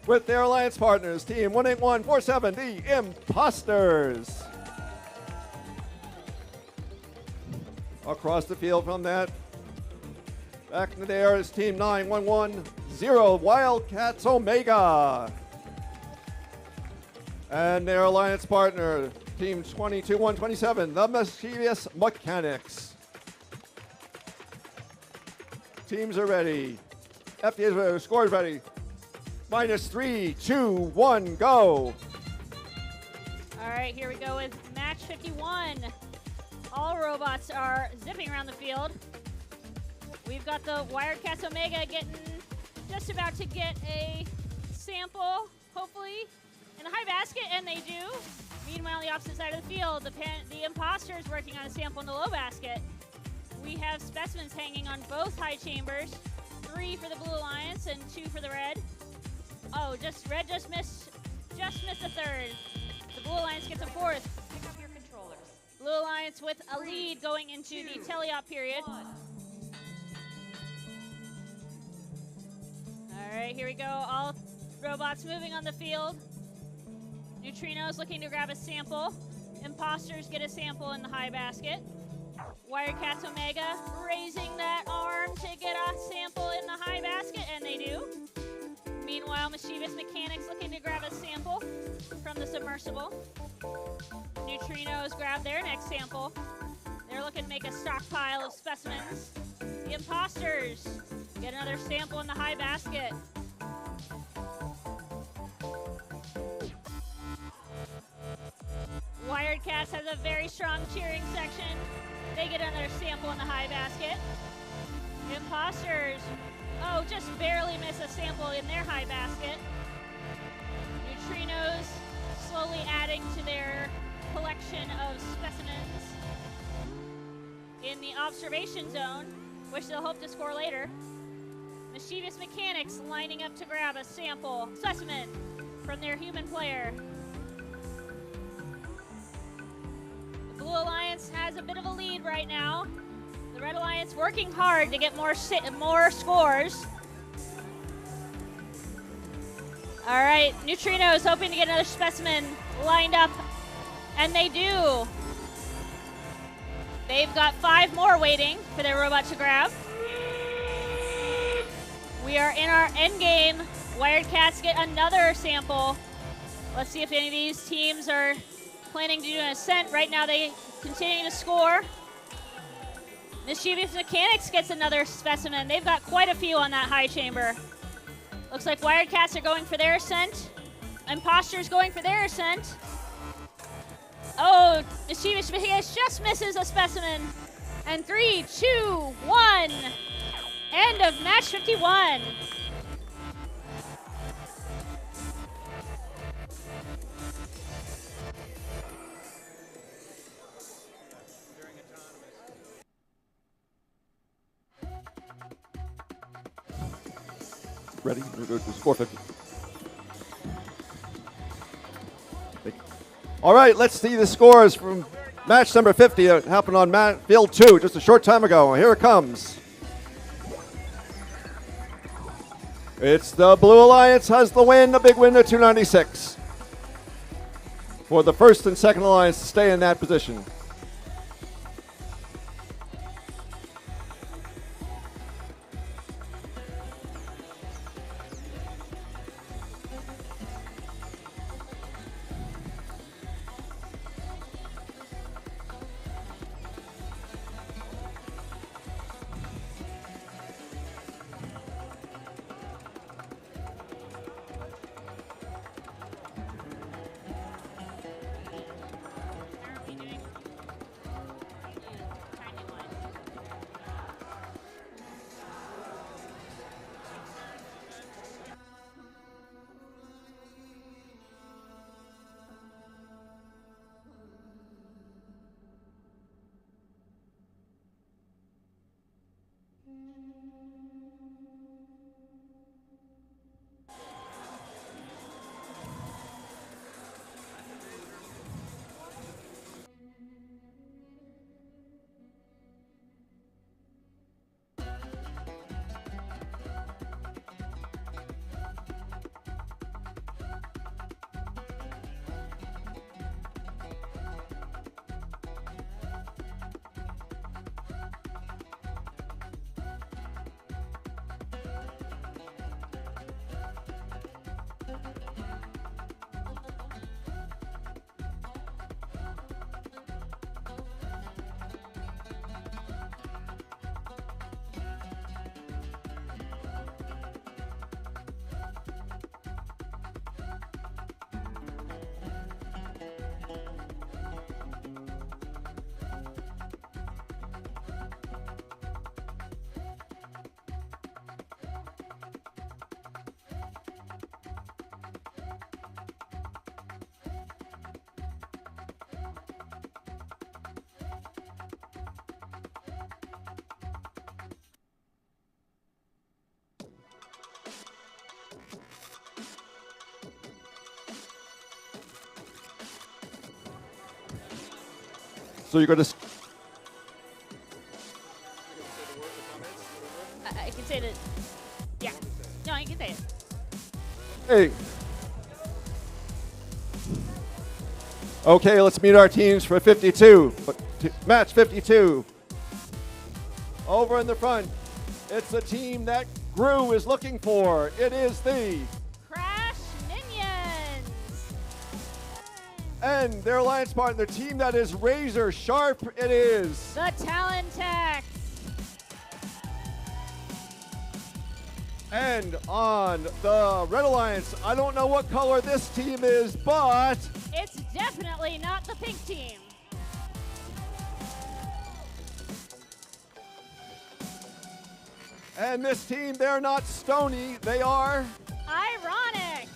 with their alliance partners, team 18147, the Imposters. Across the field from that, back in the air is team 9110, Wildcats Omega. And their alliance partner, team 22127, the Mischievous Mechanics. Teams are ready. FTC scores ready. -3, 2, 1, go. All right, here we go with match 51. All robots are zipping around the field. We've got the Wildcats Omega getting just about to get a sample, hopefully, in the high basket, and they do. Meanwhile, on the opposite side of the field, the Imposters working on a sample in the low basket. We have specimens hanging on both high chambers. 3 for the Blue Alliance and 2 for the Red. Oh, Red just missed a third. The Blue Alliance gets a fourth. Pick up your controllers. Blue Alliance with a lead going into the teleop period. All right, here we go. All robots moving on the field. Neutrinos looking to grab a sample. Imposters get a sample in the high basket. Wildcats Omega raising that arm to get a sample in the high basket, and they do. Meanwhile, Mischievous Mechanics looking to grab a sample from the submersible. Neutrinos grab their next sample. They're looking to make a stockpile of specimens. The Imposters get another sample in the high basket. Wired Cats has a very strong cheering section. They get another sample in the high basket. Imposters, oh, just barely miss a sample in their high basket. Neutrinos slowly adding to their collection of specimens in the observation zone, which they'll hope to score later. Mischievous Mechanics lining up to grab a sample specimen from their human player. The Blue Alliance has a bit of a lead right now. The Red Alliance working hard to get more scores. All right, Neutrinos hoping to get another specimen lined up, and they do. They've got 5 more waiting for their robot to grab. We are in our end game. Wired Cats get another sample. Let's see if any of these teams are planning to do an ascent. Right now they continue to score. Mischievous Mechanics gets another specimen. They've got quite a few on that high chamber. Looks like Wired Cats are going for their ascent. Imposters going for their ascent. Oh, Mischievous Mechanics just misses a specimen. And 3, 2, 1. End of match 51. Ready? We're good. It's 450. All right, let's see the scores from match number 50 that happened on field 2 just a short time ago. Here it comes. It's the Blue Alliance has the win, a big win at 296. For the first and second alliance to stay in that position. So you're going to. I can say that. Yeah. No, you can say it. Hey. Okay, let's meet our teams for 52. Match 52. Over in the front, it's the team that Gru is looking for. It is the Crash Minions. And their alliance partner, the team that is razor sharp, it is the Talent-Tex. And on the Red Alliance, I don't know what color this team is, but it's definitely not the pink team. And this team, they're not stony, they are Ironic.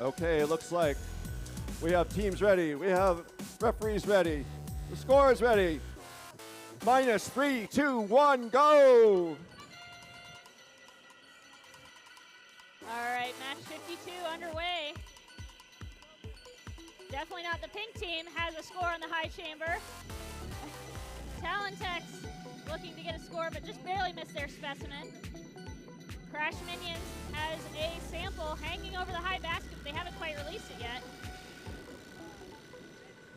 Okay, it looks like we have teams ready. We have referees ready. The score is ready. -3, 2, 1, go! All right, match 52 underway. Definitely not the pink team has a score in the high chamber. Talent-Tex looking to get a score, but just barely missed their specimen. Crash Minions has a sample hanging over the high basket, but they haven't quite released it yet.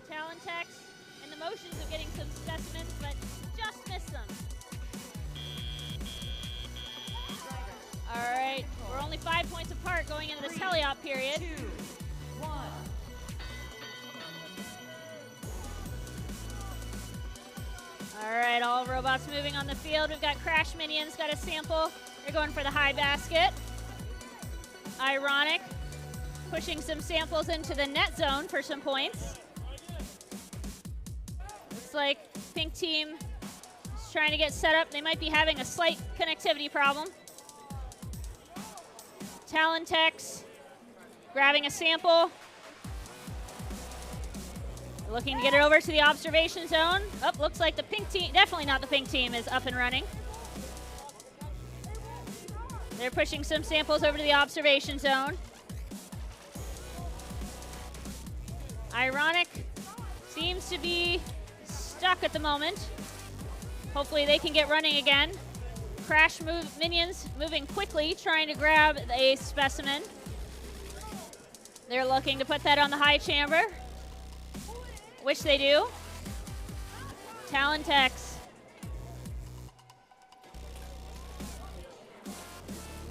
Talent-Tex in the motions of getting some specimens, but just missed them. All right, we're only 5 points apart going into the teleop period. 2, 1. All right, all robots moving on the field. We've got Crash Minions, got a sample. They're going for the high basket. Ironic, pushing some samples into the net zone for some points. Looks like pink team is trying to get set up. They might be having a slight connectivity problem. Talent-Tex grabbing a sample. Looking to get it over to the observation zone. Oh, looks like the pink team, definitely not the pink team, is up and running. They're pushing some samples over to the observation zone. Ironic seems to be stuck at the moment. Hopefully they can get running again. Crash Minions moving quickly, trying to grab a specimen. They're looking to put that on the high chamber, which they do. Talent-Tex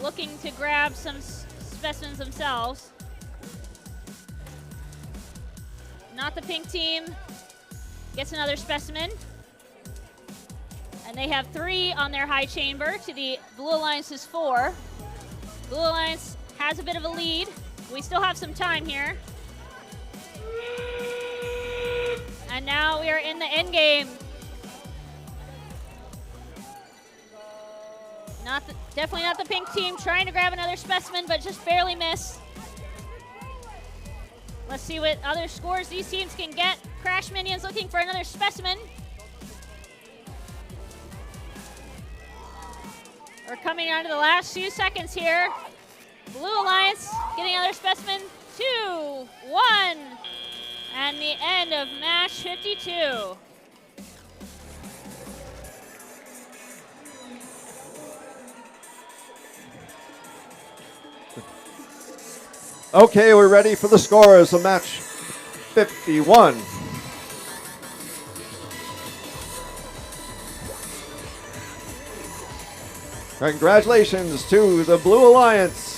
looking to grab some specimens themselves. Not the pink team. Gets another specimen. And they have 3 on their high chamber to the Blue Alliance's 4. Blue Alliance has a bit of a lead. We still have some time here. And now we are in the end game. Definitely not the pink team trying to grab another specimen, but just barely missed. Let's see what other scores these teams can get. Crash Minions looking for another specimen. We're coming down to the last few seconds here. Blue Alliance getting another specimen. 2, 1. And the end of match 52. Okay, we're ready for the scores of match 51. Congratulations to the Blue Alliance.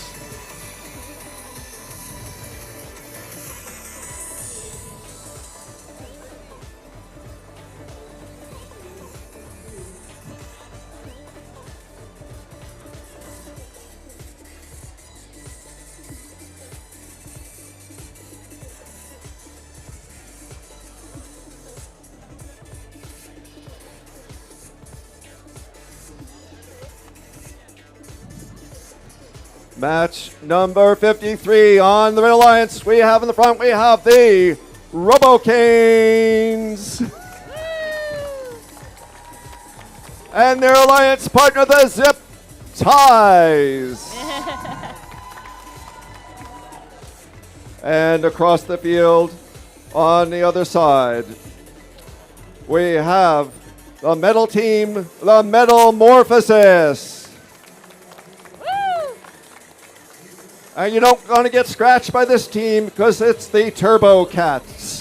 Match number 53 on the Red Alliance. We have in the front, we have the Robo-Canes. And their alliance partner, the Zip Ties. And across the field on the other side, we have the metal team, the Metamorphosis. And you don't want to get scratched by this team because it's the Turbo Cats.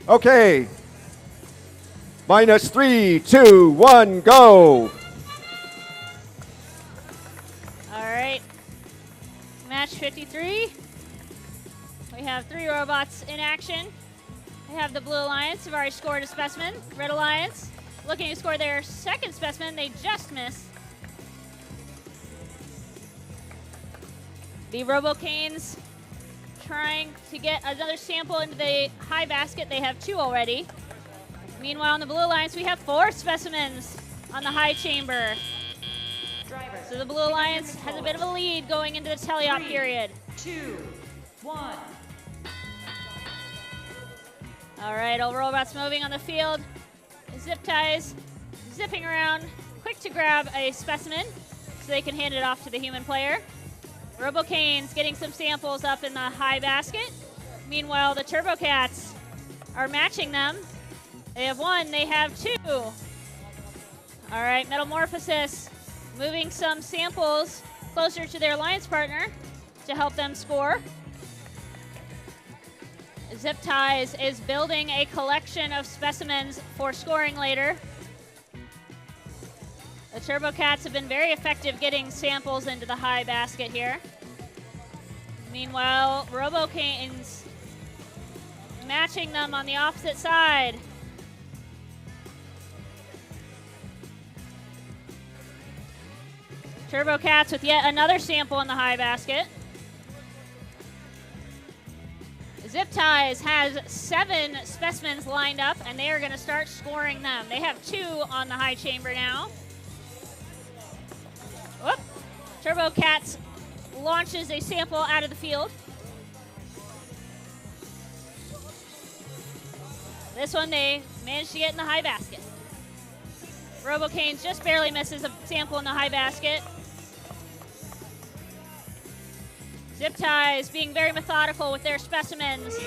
Okay. Minus 3, 2, 1, go. All right. Match 53. We have 3 robots in action. We have the Blue Alliance, who've already scored a specimen. Red Alliance looking to score their second specimen. They just missed. The Robo-Canes trying to get another sample into the high basket. They have 2 already. Meanwhile, on the Blue Alliance, we have 4 specimens on the high chamber. So the Blue Alliance has a bit of a lead going into the teleop period. 2, 1. All right, all robots moving on the field. Zip Ties zipping around, quick to grab a specimen so they can hand it off to the human player. Robo-Canes getting some samples up in the high basket. Meanwhile, the Turbo Cats are matching them. They have 1, they have 2. All right, Metamorphosis moving some samples closer to their alliance partner to help them score. Zip Ties is building a collection of specimens for scoring later. The Turbo Cats have been very effective getting samples into the high basket here. Meanwhile, Robo-Canes matching them on the opposite side. Turbo Cats with yet another sample in the high basket. Zip Ties has 7 specimens lined up, and they are going to start scoring them. They have 2 on the high chamber now. Whoop. Turbo Cats launches a sample out of the field. This one they managed to get in the high basket. Robo-Canes just barely misses a sample in the high basket. Zip Ties being very methodical with their specimens.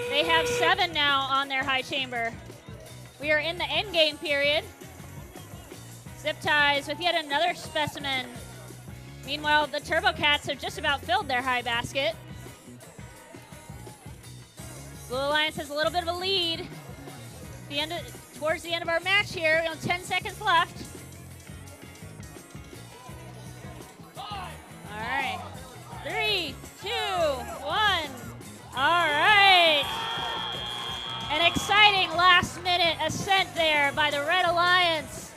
They have 7 now on their high chamber. We are in the end game period. Zip Ties with yet another specimen. Meanwhile, the Turbo Cats have just about filled their high basket. Blue Alliance has a little bit of a lead. Towards the end of our match here, we have 10 seconds left. All right. 3, 2, 1. All right. An exciting last-minute ascent there by the Red Alliance.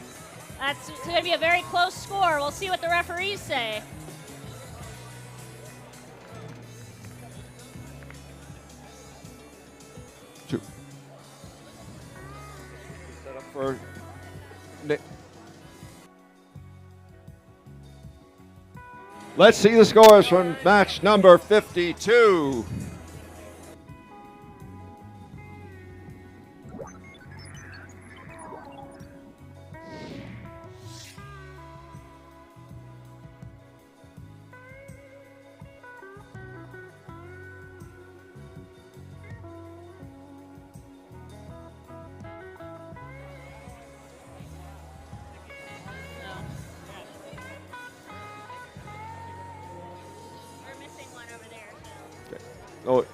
That's going to be a very close score. We'll see what the referees say. Set up for Nick. Let's see the scores from match number 52. Oh.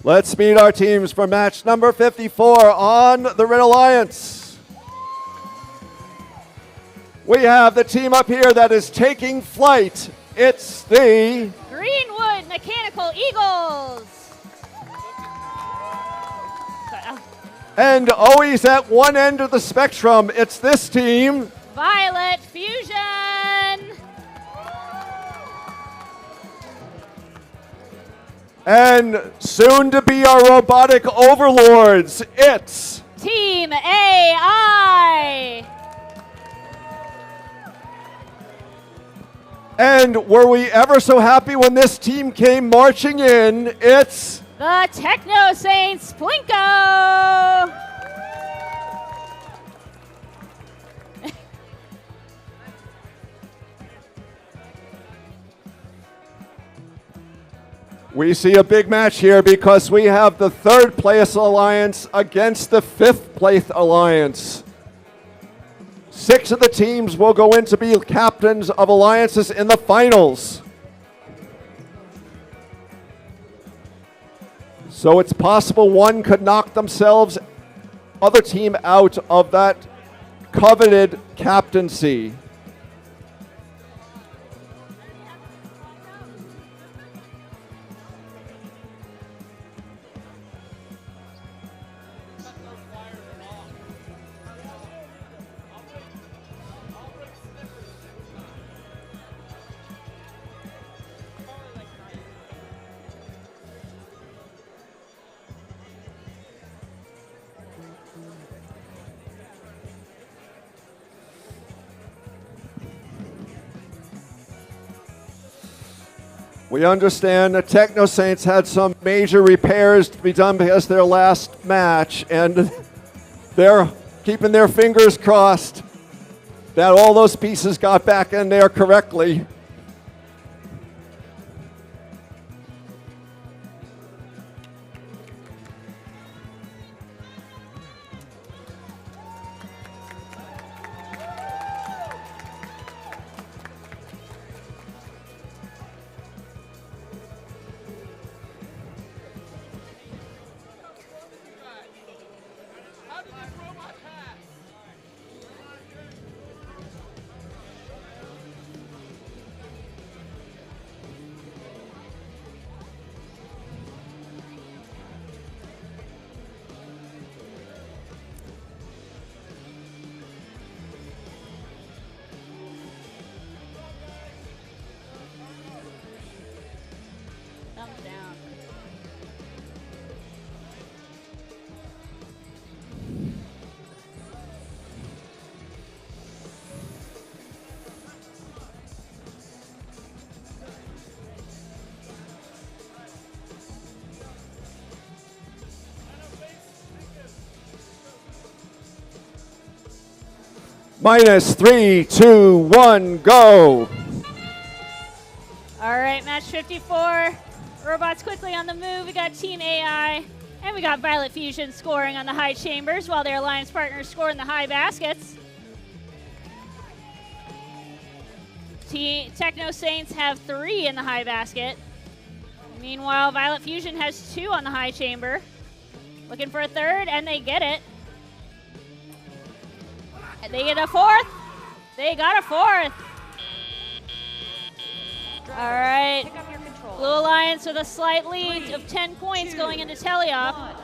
Let's meet our teams for match number 54 on the Red Alliance. We have the team up here that is taking flight. It's the Greenwood Mechanical Eagles. And always at one end of the spectrum, it's this team. Violet Fusion. And soon to be our robotic overlords, it's Team AI. And were we ever so happy when this team came marching in, it's The Techno Saints Plinko. We see a big match here because we have the third place alliance against the fifth place alliance. 6 of the teams will go in to be captains of alliances in the finals. So it's possible one could knock themselves, other team out of that coveted captaincy. We understand the Techno Saints had some major repairs to be done because their last match, and they're keeping their fingers crossed that all those pieces got back in there correctly. Minus 3, 2, 1, go. All right, match 54. Robots quickly on the move. We got Team AI, and we got Violet Fusion scoring on the high chambers while their alliance partners score in the high baskets. Techno Saints have 3 in the high basket. Meanwhile, Violet Fusion has 2 on the high chamber. Looking for a third, and they get it. And they get a fourth. They got a fourth. All right. Blue Alliance with a slight lead of 10 points going into teleop.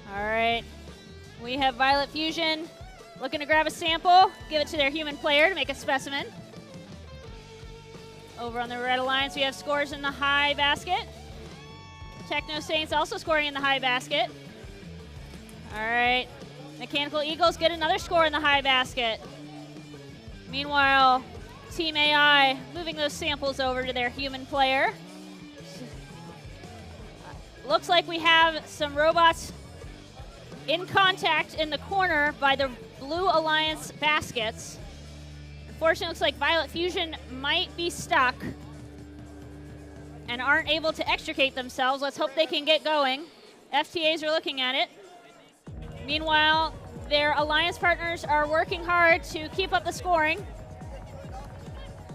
All right. We have Violet Fusion looking to grab a sample, give it to their human player to make a specimen. Over on the Red Alliance, we have scores in the high basket. Techno Saints also scoring in the high basket. All right. Mechanical Eagles get another score in the high basket. Meanwhile, Team AI moving those samples over to their human player. Looks like we have some robots in contact in the corner by the Blue Alliance baskets. Unfortunately, it looks like Violet Fusion might be stuck and aren't able to extricate themselves. Let's hope they can get going. FTAs are looking at it. Meanwhile, their alliance partners are working hard to keep up the scoring.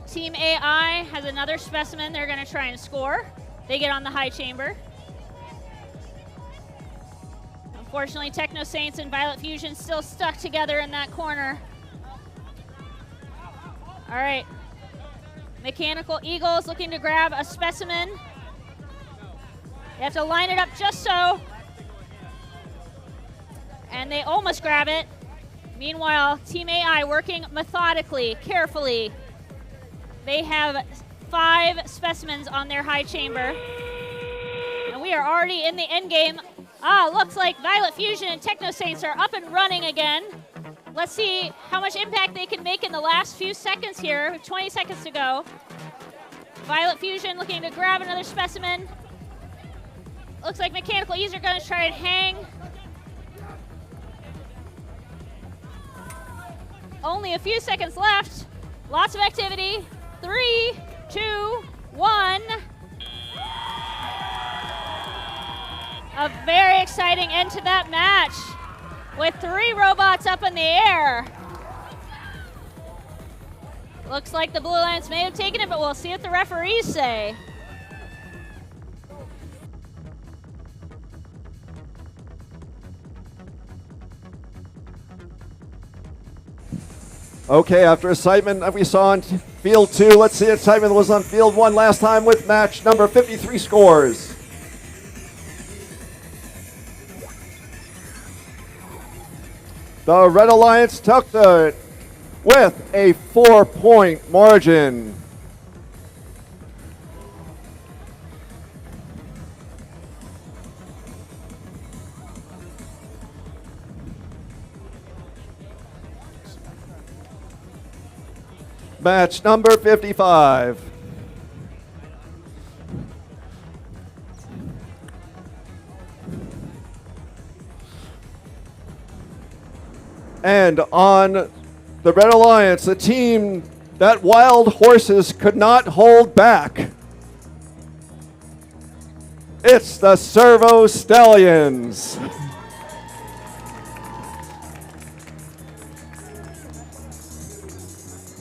Team AI has another specimen they're going to try and score. They get on the high chamber. Unfortunately, Techno Saints and Violet Fusion still stuck together in that corner. All right. Mechanical Eagles looking to grab a specimen. They have to line it up just so. And they almost grab it. Meanwhile, Team AI working methodically, carefully. They have 5 specimens on their high chamber. And we are already in the end game. Looks like Violet Fusion and Techno Saints are up and running again. Let's see how much impact they can make in the last few seconds here. With 20 seconds to go. Violet Fusion looking to grab another specimen. Looks like Mechanical E's are going to try and hang. Only a few seconds left. Lots of activity. 3, 2, 1. A very exciting end to that match with 3 robots up in the air. Looks like the Blue Alliance may have taken it, but we'll see what the referees say. Okay, after excitement that we saw on field 2, let's see excitement that was on field 1 last time with match number 53 scores. The Red Alliance took it with a 4-point margin. Match number 55. And on the Red Alliance, a team that wild horses could not hold back. It's the Servo Stallions.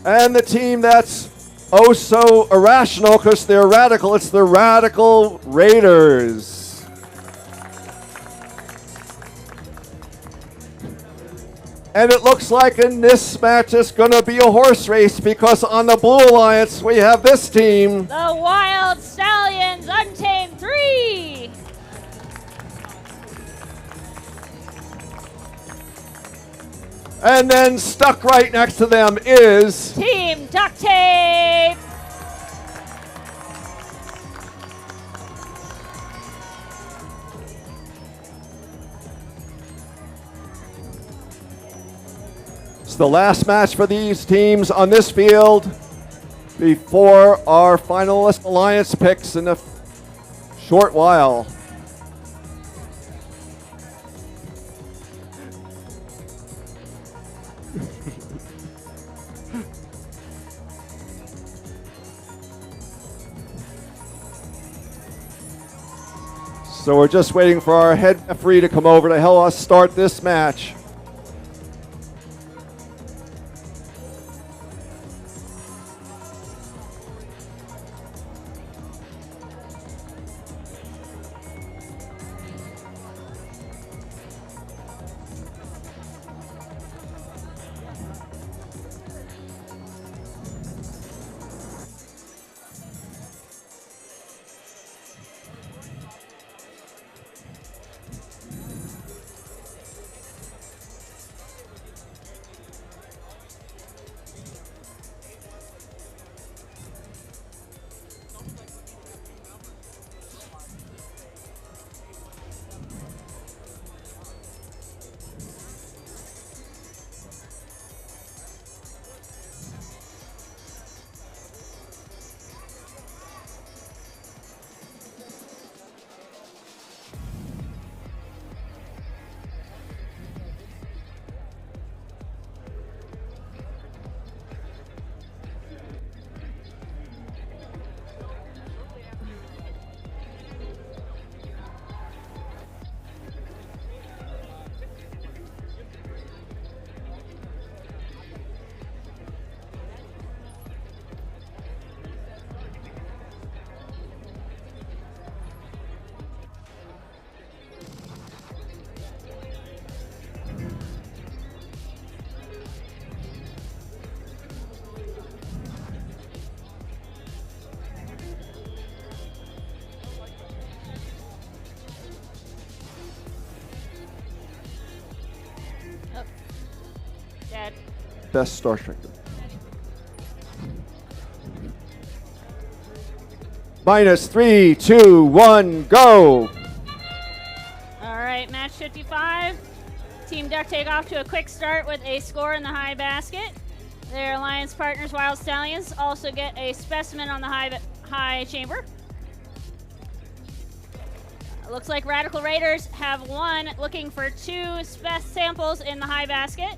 And the team that's oh so irrational because they're radical, it's the Radical Raiders. And it looks like in this match it's going to be a horse race because on the Blue Alliance we have this team. The Wild Stallions, Untamed 3. And then stuck right next to them is Team Duct Tape. It's the last match for these teams on this field before our finalist alliance picks in a short while. So we're just waiting for our head referee to come over to help us start this match. Dead. Best Star Striker. Minus 3, 2, 1, go! All right, match 55. Team Duck Tape off to a quick start with a score in the high basket. Their alliance partners, Wild Stallions, also get a specimen on the high chamber. Looks like Radical Raiders have one, looking for 2 samples in the high basket.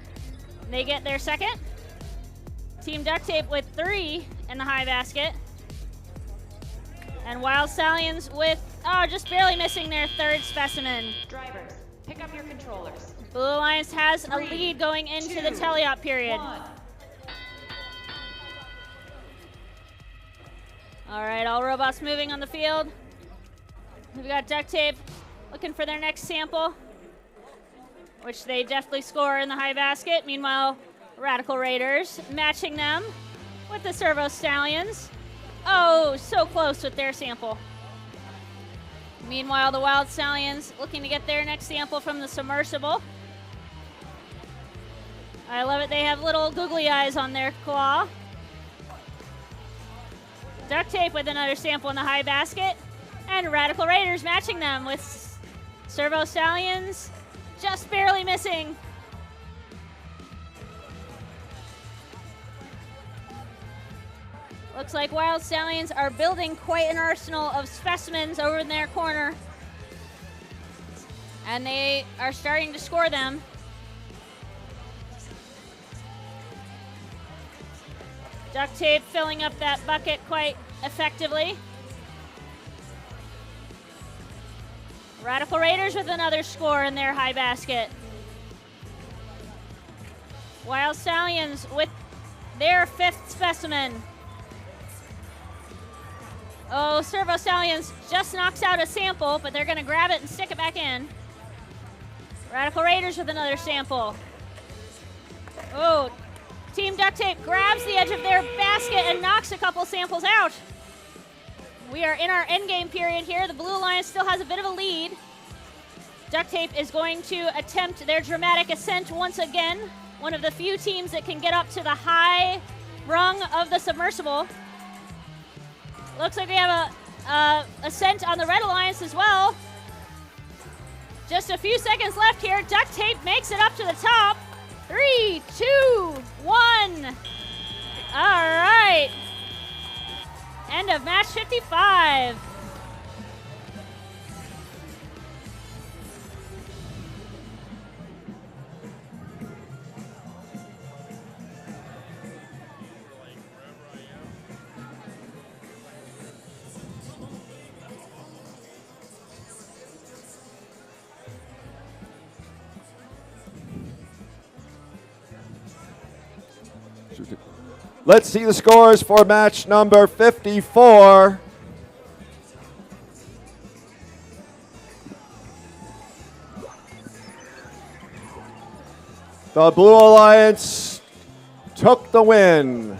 They get their second. Team Duct Tape with 3 in the high basket. And Wild Stallions with, just barely missing their 3rd specimen. Drivers, pick up your controllers. Blue Alliance has a lead going into the teleop period. 1. All right, all robots moving on the field. We've got Duct Tape looking for their next sample, which they definitely score in the high basket. Meanwhile, Radical Raiders matching them with the Servo Stallions. Oh, so close with their sample. Meanwhile, the Wild Stallions looking to get their next sample from the submersible. I love it. They have little googly eyes on their claw. Duct Tape with another sample in the high basket. And Radical Raiders matching them with Servo Stallions just barely missing. Looks like Wild Stallions are building quite an arsenal of specimens over in their corner. And they are starting to score them. Duct Tape filling up that bucket quite effectively. Radical Raiders with another score in their high basket. Wild Stallions with their 5th specimen. Oh, Servo Stallions just knocks out a sample, but they're going to grab it and stick it back in. Radical Raiders with another sample. Oh, Team Duct Tape grabs the edge of their basket and knocks a couple samples out. We are in our endgame period here. The Blue Alliance still has a bit of a lead. Duct Tape is going to attempt their dramatic ascent once again. One of the few teams that can get up to the high rung of the submersible. Looks like we have a ascent on the Red Alliance as well. Just a few seconds left here. Duct Tape makes it up to the top. 3, 2, 1. All right. End of match 55. Let's see the scores for match number 54. The Blue Alliance took the win.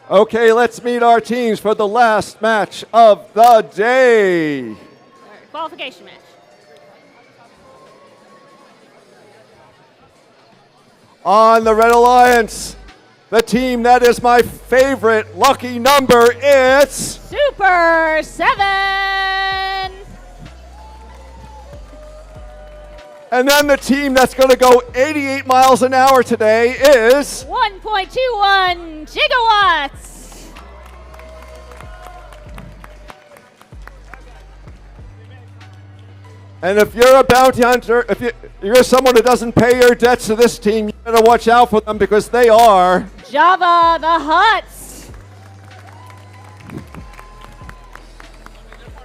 Okay, let's meet our teams for the last match of the day. Qualification match. On the Red Alliance, the team that is my favorite lucky number, it's Super 7. And then the team that's going to go 88 miles an hour today is 1.21 gigawatts. And if you're a bounty hunter, if you're someone who doesn't pay your debts to this team, you better watch out for them because they are Java the Hutts.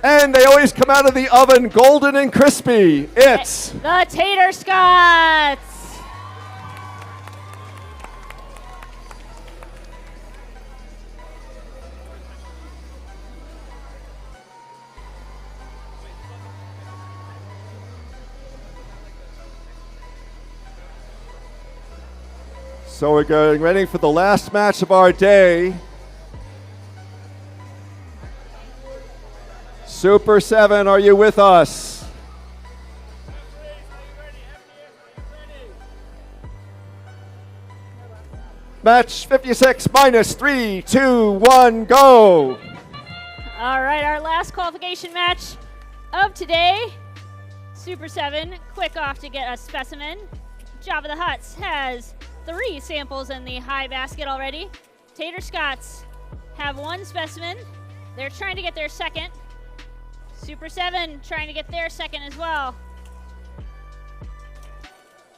And they always come out of the oven golden and crispy. It's the Tater Scots. So we're getting ready for the last match of our day. Super 7, are you with us? Match 56 minus 3, 2, 1, go. All right, our last qualification match of today. Super 7, quick off to get a specimen. Java the Hutts has 3 samples in the high basket already. Tater Scots have 1 specimen. They're trying to get their second. Super 7 trying to get their second as well.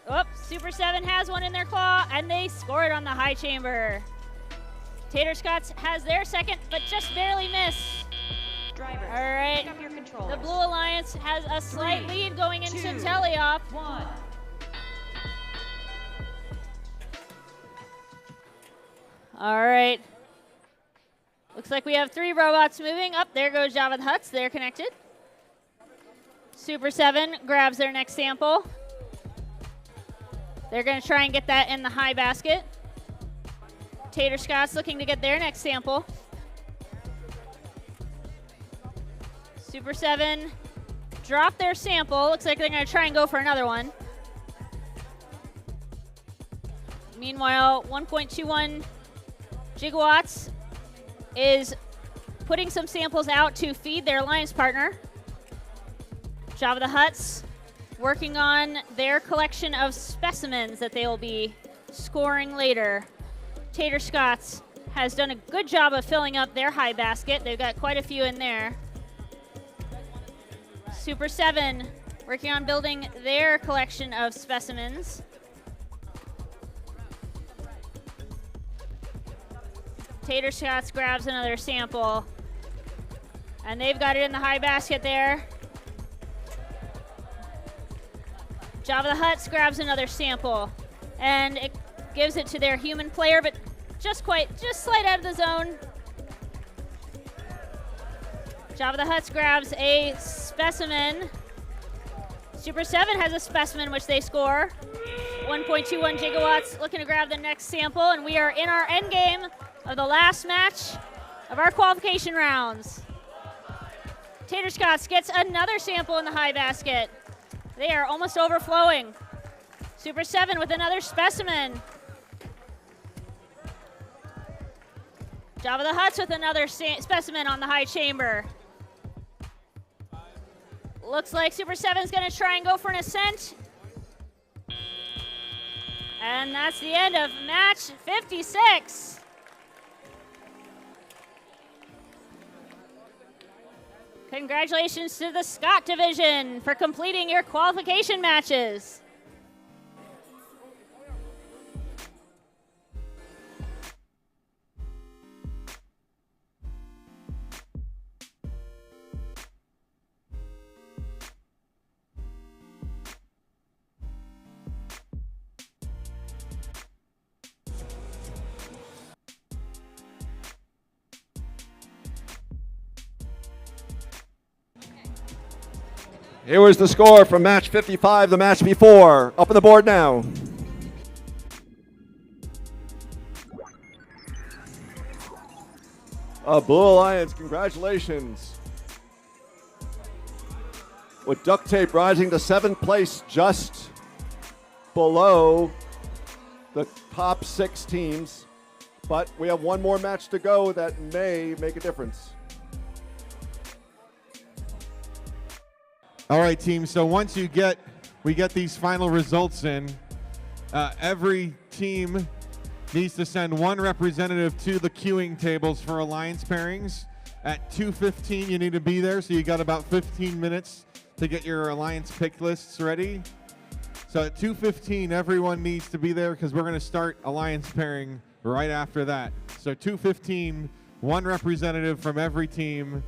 Oh, Super 7 has one in their claw, and they score it on the high chamber. Tater Scots has their second, but just barely miss. Drivers, all right, pick up your controllers. the Blue Alliance has a slight lead going into teleop. 1. All right. Looks like we have 3 robots moving. Up there goes Java the Hutts. They're connected. Super 7 grabs their next sample. They're going to try and get that in the high basket. Tater Scots looking to get their next sample. Super 7 dropped their sample. Looks like they're going to try and go for another one. Meanwhile, 1.21 gigawatts is putting some samples out to feed their alliance partner. Java the Hutts working on their collection of specimens that they will be scoring later. Tater Scots has done a good job of filling up their high basket. They've got quite a few in there. Super 7 working on building their collection of specimens. Tater Scots grabs another sample, and they've got it in the high basket there. Java the Hutts grabs another sample, and it gives it to their human player, but just slight out of the zone. Java the Hutts grabs a specimen. Super 7 has a specimen which they score. 1.21 gigawatts looking to grab the next sample, and we are in our end game of the last match of our qualification rounds. Tater Scots gets another sample in the high basket. They are almost overflowing. Super 7 with another specimen. Java the Hutts with another specimen on the high chamber. Looks like Super 7 is going to try and go for an ascent. And that's the end of match 56. Congratulations to the Scott division for completing your qualification matches. Here was the score from match 55, the match before. Up on the board now. Blue Alliance, congratulations. With duct tape rising to 7th place, just below the top 6 teams. But we have one more match to go that may make a difference. All right, team. So once you get we get these final results in, every team needs to send one representative to the queuing tables for alliance pairings. At 2:15, you need to be there, so you got about 15 minutes to get your alliance pick lists ready. So at 2:15, everyone needs to be there because we're going to start alliance pairing right after that. So 2:15, one representative from every team.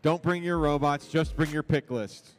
Don't bring your robots, just bring your pick list.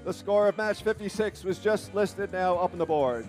The score of match 56 was just listed now up on the board.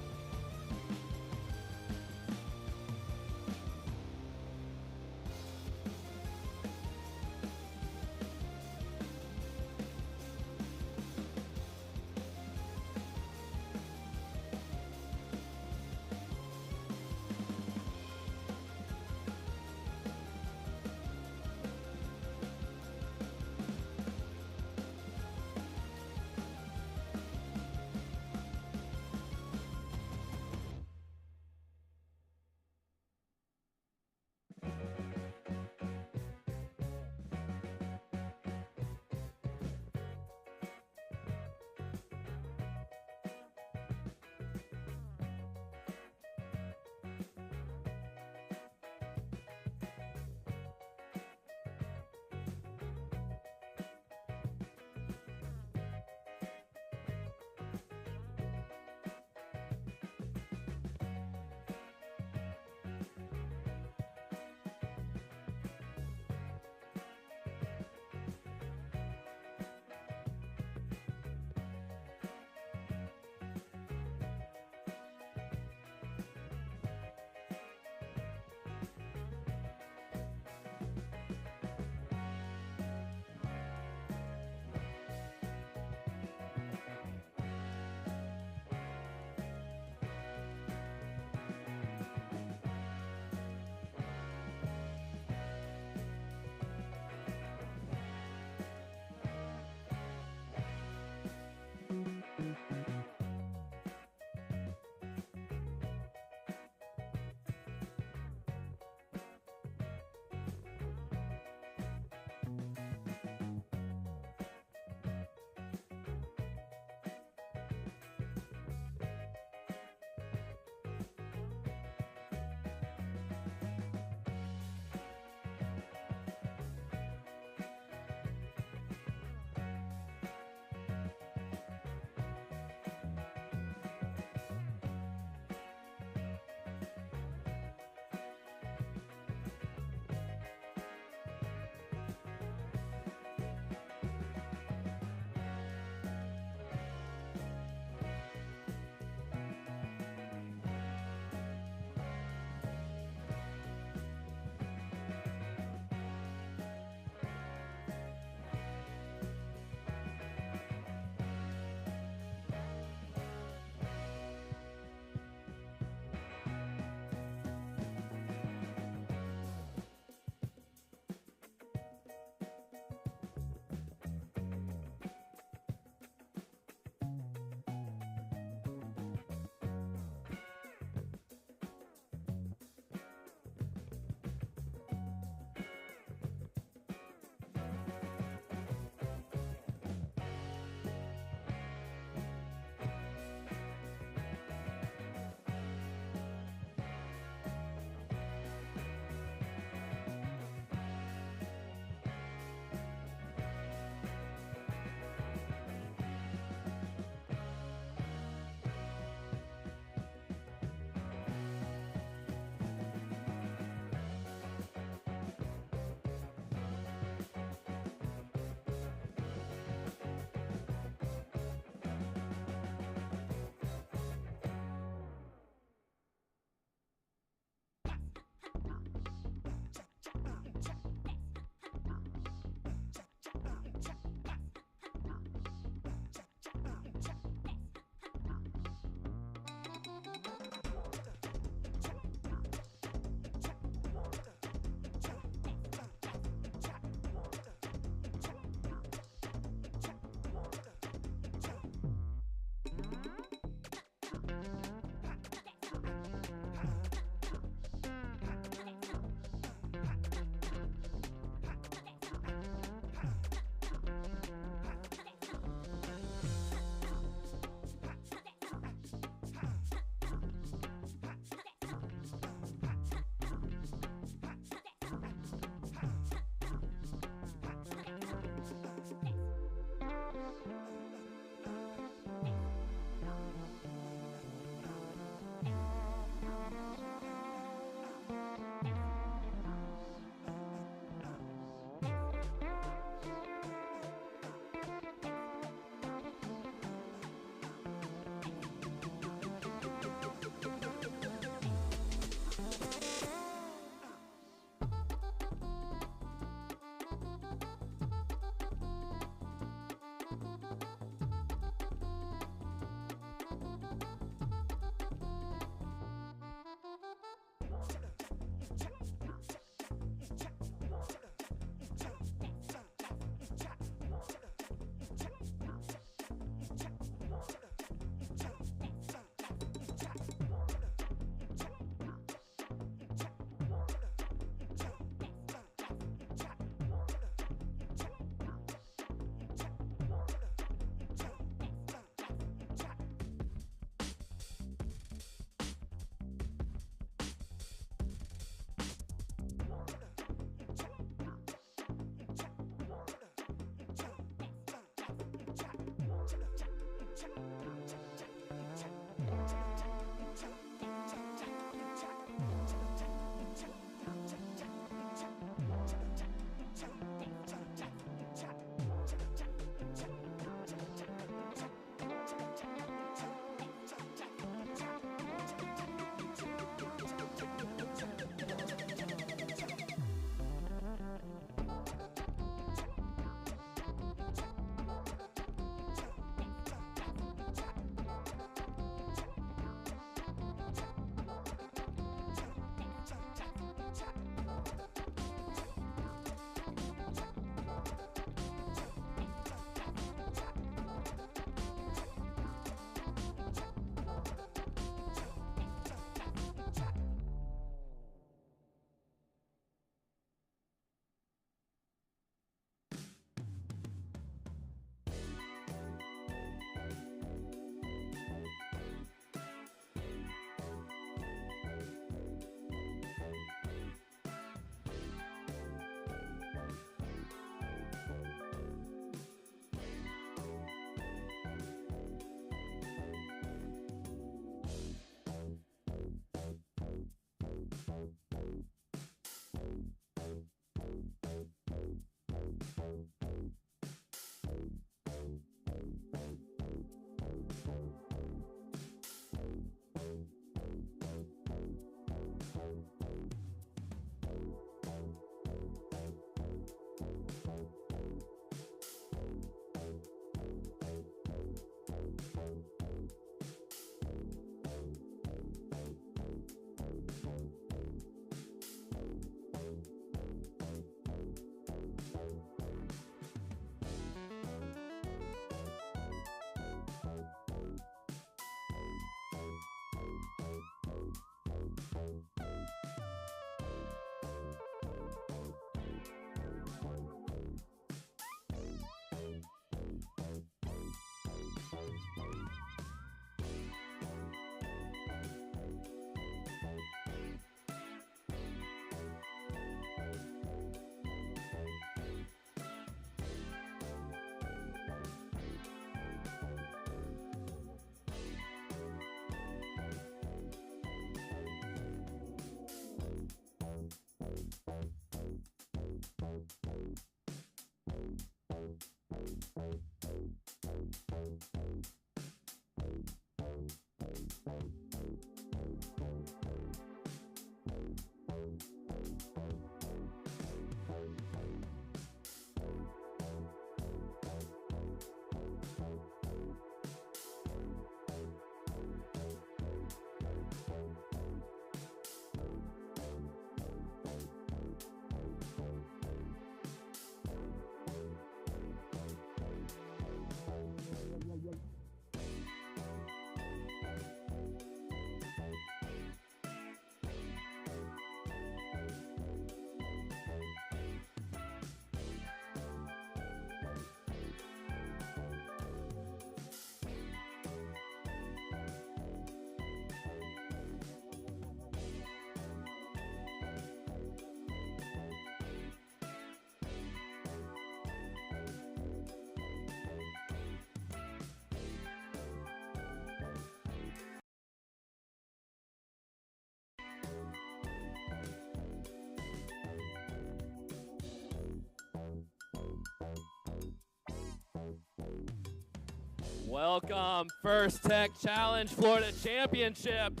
Welcome, First Tech Challenge Florida Championship.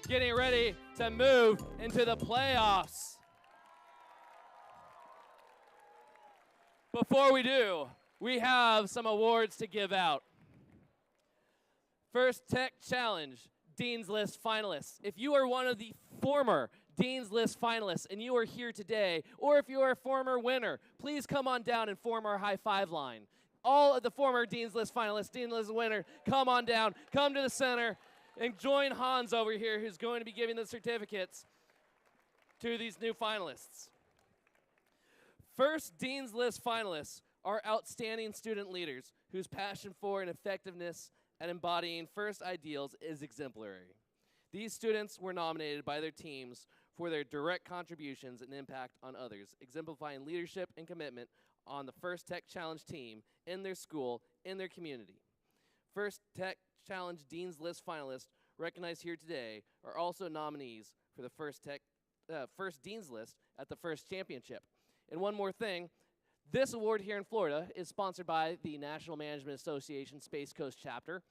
Getting ready to move into the playoffs. Before we do, we have some awards to give out. First Tech Challenge Dean's List finalists. If you are one of the former Dean's List finalists and you are here today, or if you are a former winner, please come on down and form our high five line. All of the former Dean's List finalists, Dean's List winner, come on down, come to the center, and join Hans over here, who's going to be giving the certificates to these new finalists. First Dean's List finalists are outstanding student leaders whose passion for and effectiveness at embodying FIRST ideals is exemplary. These students were nominated by their teams for their direct contributions and impact on others, exemplifying leadership and commitment on the First Tech Challenge team, in their school, in their community. First Tech Challenge Dean's List finalists recognized here today are also nominees for the First Dean's List at the First Championship. And one more thing, this award here in Florida is sponsored by the National Management Association Space Coast Chapter.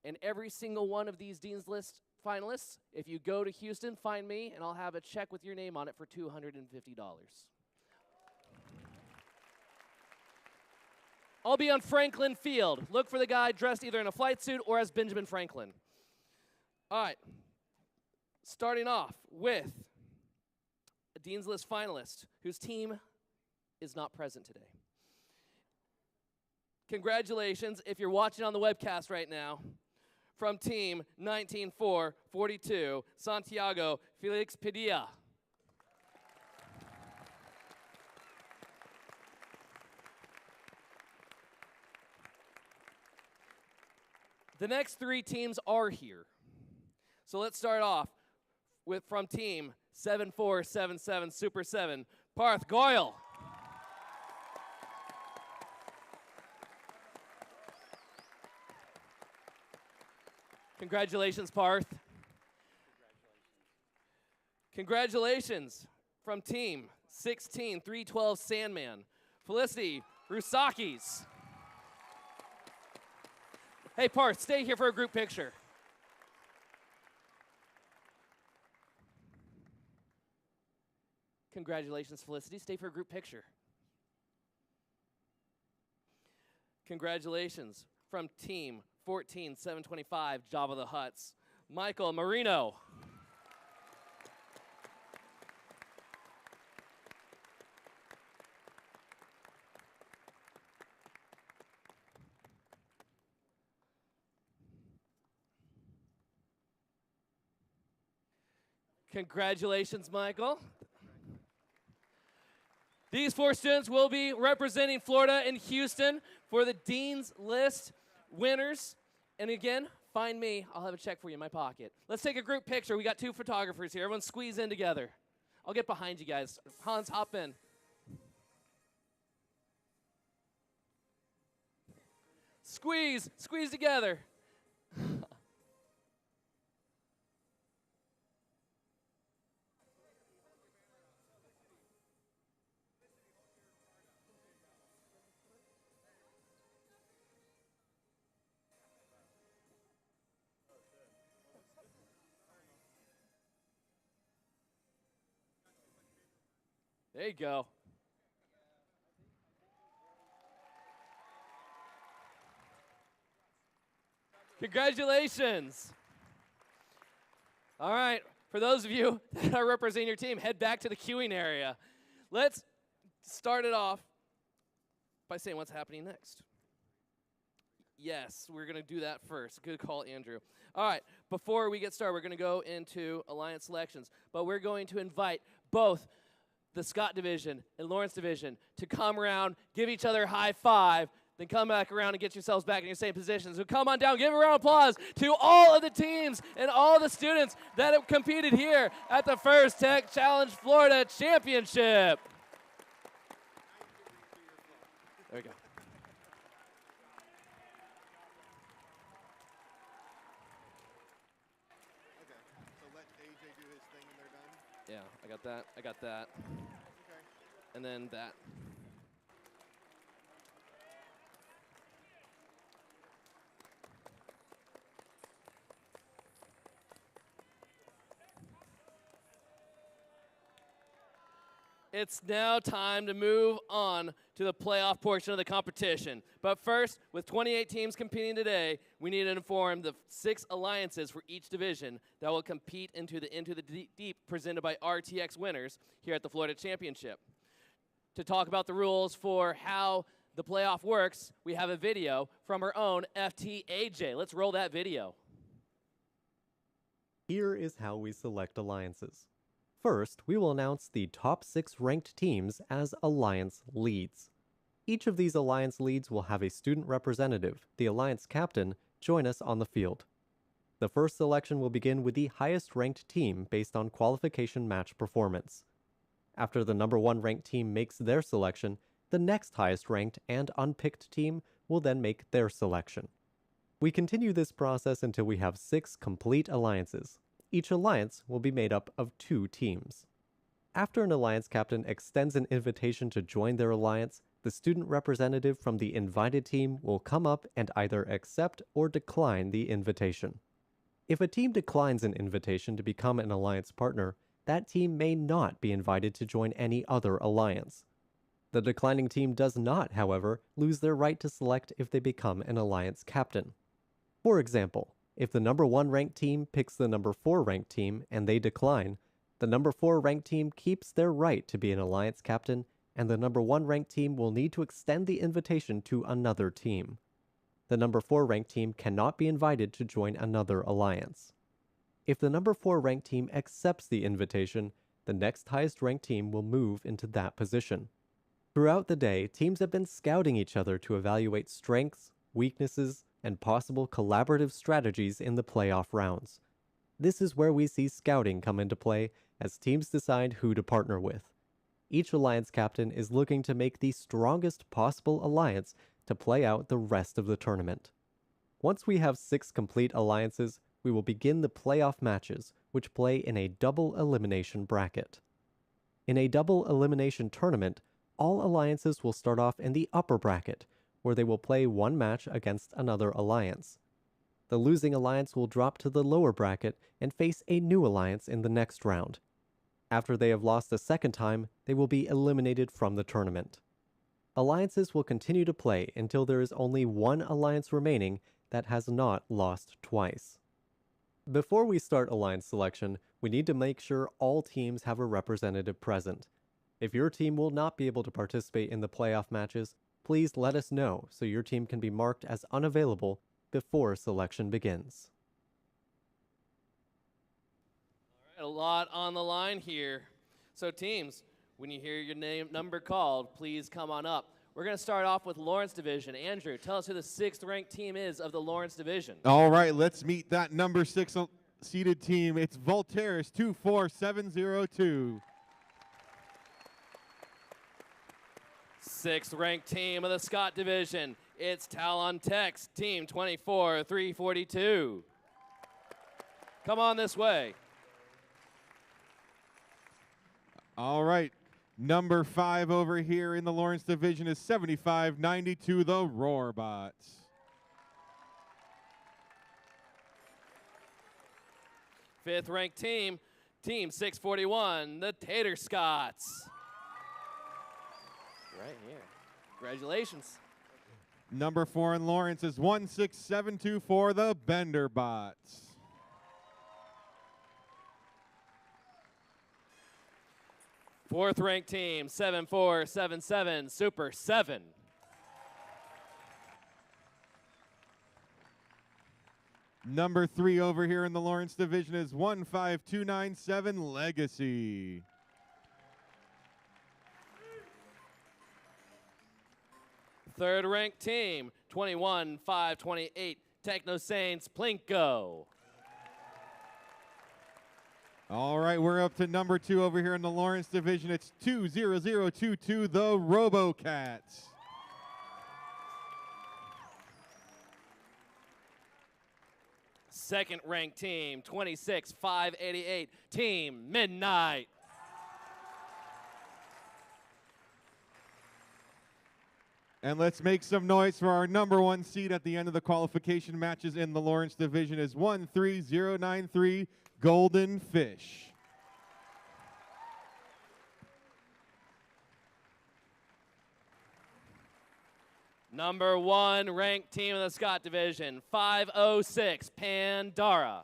And every single one of these Dean's List finalists, if you go to Houston, find me, and I'll have a check with your name on it for $250. I'll be on Franklin Field. Look for the guy dressed either in a flight suit or as Benjamin Franklin. All right, starting off with a Dean's List finalist whose team is not present today. Congratulations, if you're watching on the webcast right now, from team 19442, Santiago Felix Padilla. The next three teams are here. So let's start off with from team 7477 Super 7, Parth Goyle. Congratulations, Parth. Congratulations from team 16312 Sandman, Felicity Rusakis. Hey, Parth, stay here for a group picture. Congratulations, Felicity. Stay for a group picture. Congratulations from team 14725 Java the Hutts, Michael Marino. Congratulations, Michael. These four students will be representing Florida and Houston for the Dean's List winners. And again, find me. I'll have a check for you in my pocket. Let's take a group picture. We got two photographers here. Everyone squeeze in together. I'll get behind you guys. Hans, hop in. Squeeze together. There you go. Congratulations. All right, for those of you that are representing your team, head back to the queuing area. Let's start it off by saying what's happening next. Yes, we're going to do that first. Good call, Andrew. All right, before we get started, we're going to go into alliance selections, but we're going to invite both the Scott division and Lawrence division to come around, give each other a high five, then come back around and get yourselves back in your same positions. So come on down, give a round of applause to all of the teams and all the students that have competed here at the First Tech Challenge Florida Championship. There we go. Okay, so let AJ do his thing when they're done. Yeah, I got that. I got that. Okay. And then that. it's now time to move on to the playoff portion of the competition. But first, with 28 teams competing today, we need to inform the 6 alliances for each division that will compete into the Deep presented by RTX Winners here at the Florida Championship. To talk about the rules for how the playoff works, we have a video from our own FTAJ. Let's roll that video. Here is how we select alliances. First, we will announce the top 6 ranked teams as alliance leads. Each of these alliance leads will have a student representative, the alliance captain, join us on the field. The first selection will begin with the highest ranked team based on qualification match performance. After the number 1 ranked team makes their selection, the next highest ranked and unpicked team will then make their selection. We continue this process until we have 6 complete alliances. Each alliance will be made up of 2 teams. After an alliance captain extends an invitation to join their alliance, the student representative from the invited team will come up and either accept or decline the invitation. If a team declines an invitation to become an alliance partner, that team may not be invited to join any other alliance. The declining team does not, however, lose their right to select if they become an alliance captain. For example, if the number 1 ranked team picks the number 4 ranked team and they decline, the number 4 ranked team keeps their right to be an alliance captain, and the number 1 ranked team will need to extend the invitation to another team. The number 4 ranked team cannot be invited to join another alliance. If the number 4 ranked team accepts the invitation, the next highest ranked team will move into that position. Throughout the day, teams have been scouting each other to evaluate strengths, weaknesses, and possible collaborative strategies in the playoff rounds. This is where we see scouting come into play as teams decide who to partner with. Each alliance captain is looking to make the strongest possible alliance to play out the rest of the tournament. Once we have 6 complete alliances, we will begin the playoff matches, which play in a double elimination bracket. In a double elimination tournament, all alliances will start off in the upper bracket, where they will play 1 match against another alliance. The losing alliance will drop to the lower bracket and face a new alliance in the next round. After they have lost a second time, they will be eliminated from the tournament. Alliances will continue to play until there is only 1 alliance remaining that has not lost twice. Before we start alliance selection, we need to make sure all teams have a representative present. If your team will not be able to participate in the playoff matches, please let us know so your team can be marked as unavailable before selection begins. All right, a lot on the line here. So teams, when you hear your number called, please come on up. We're going to start off with Lawrence Division. Andrew, tell us who the 6th ranked team is of the Lawrence Division. All right, let's meet that number 6 seeded team. It's Voltaires 24702. 6th ranked team of the Scott Division. It's Talon Tech's team 24342. Come on this way. All right, number 5 over here in the Lawrence Division is 7592, the Roarbots. Fifth ranked team 641, the Tater Scots. Right here. Congratulations. Number 4 in Lawrence is 16724, the Bender Bots. Fourth ranked team 7477, Super 7. Number 3 over here in the Lawrence Division is 15297, Legacy. Third ranked team 21528, Techno Saints Plinko. All right, we're up to number 2 over here in the Lawrence Division. It's 20022, the RoboCats. Second ranked team 26588, Team Midnight. And let's make some noise for our number 1 seed at the end of the qualification matches in the Lawrence Division is 13093, Golden Fish. Number 1 ranked team in the Scott division, 506 Pandora.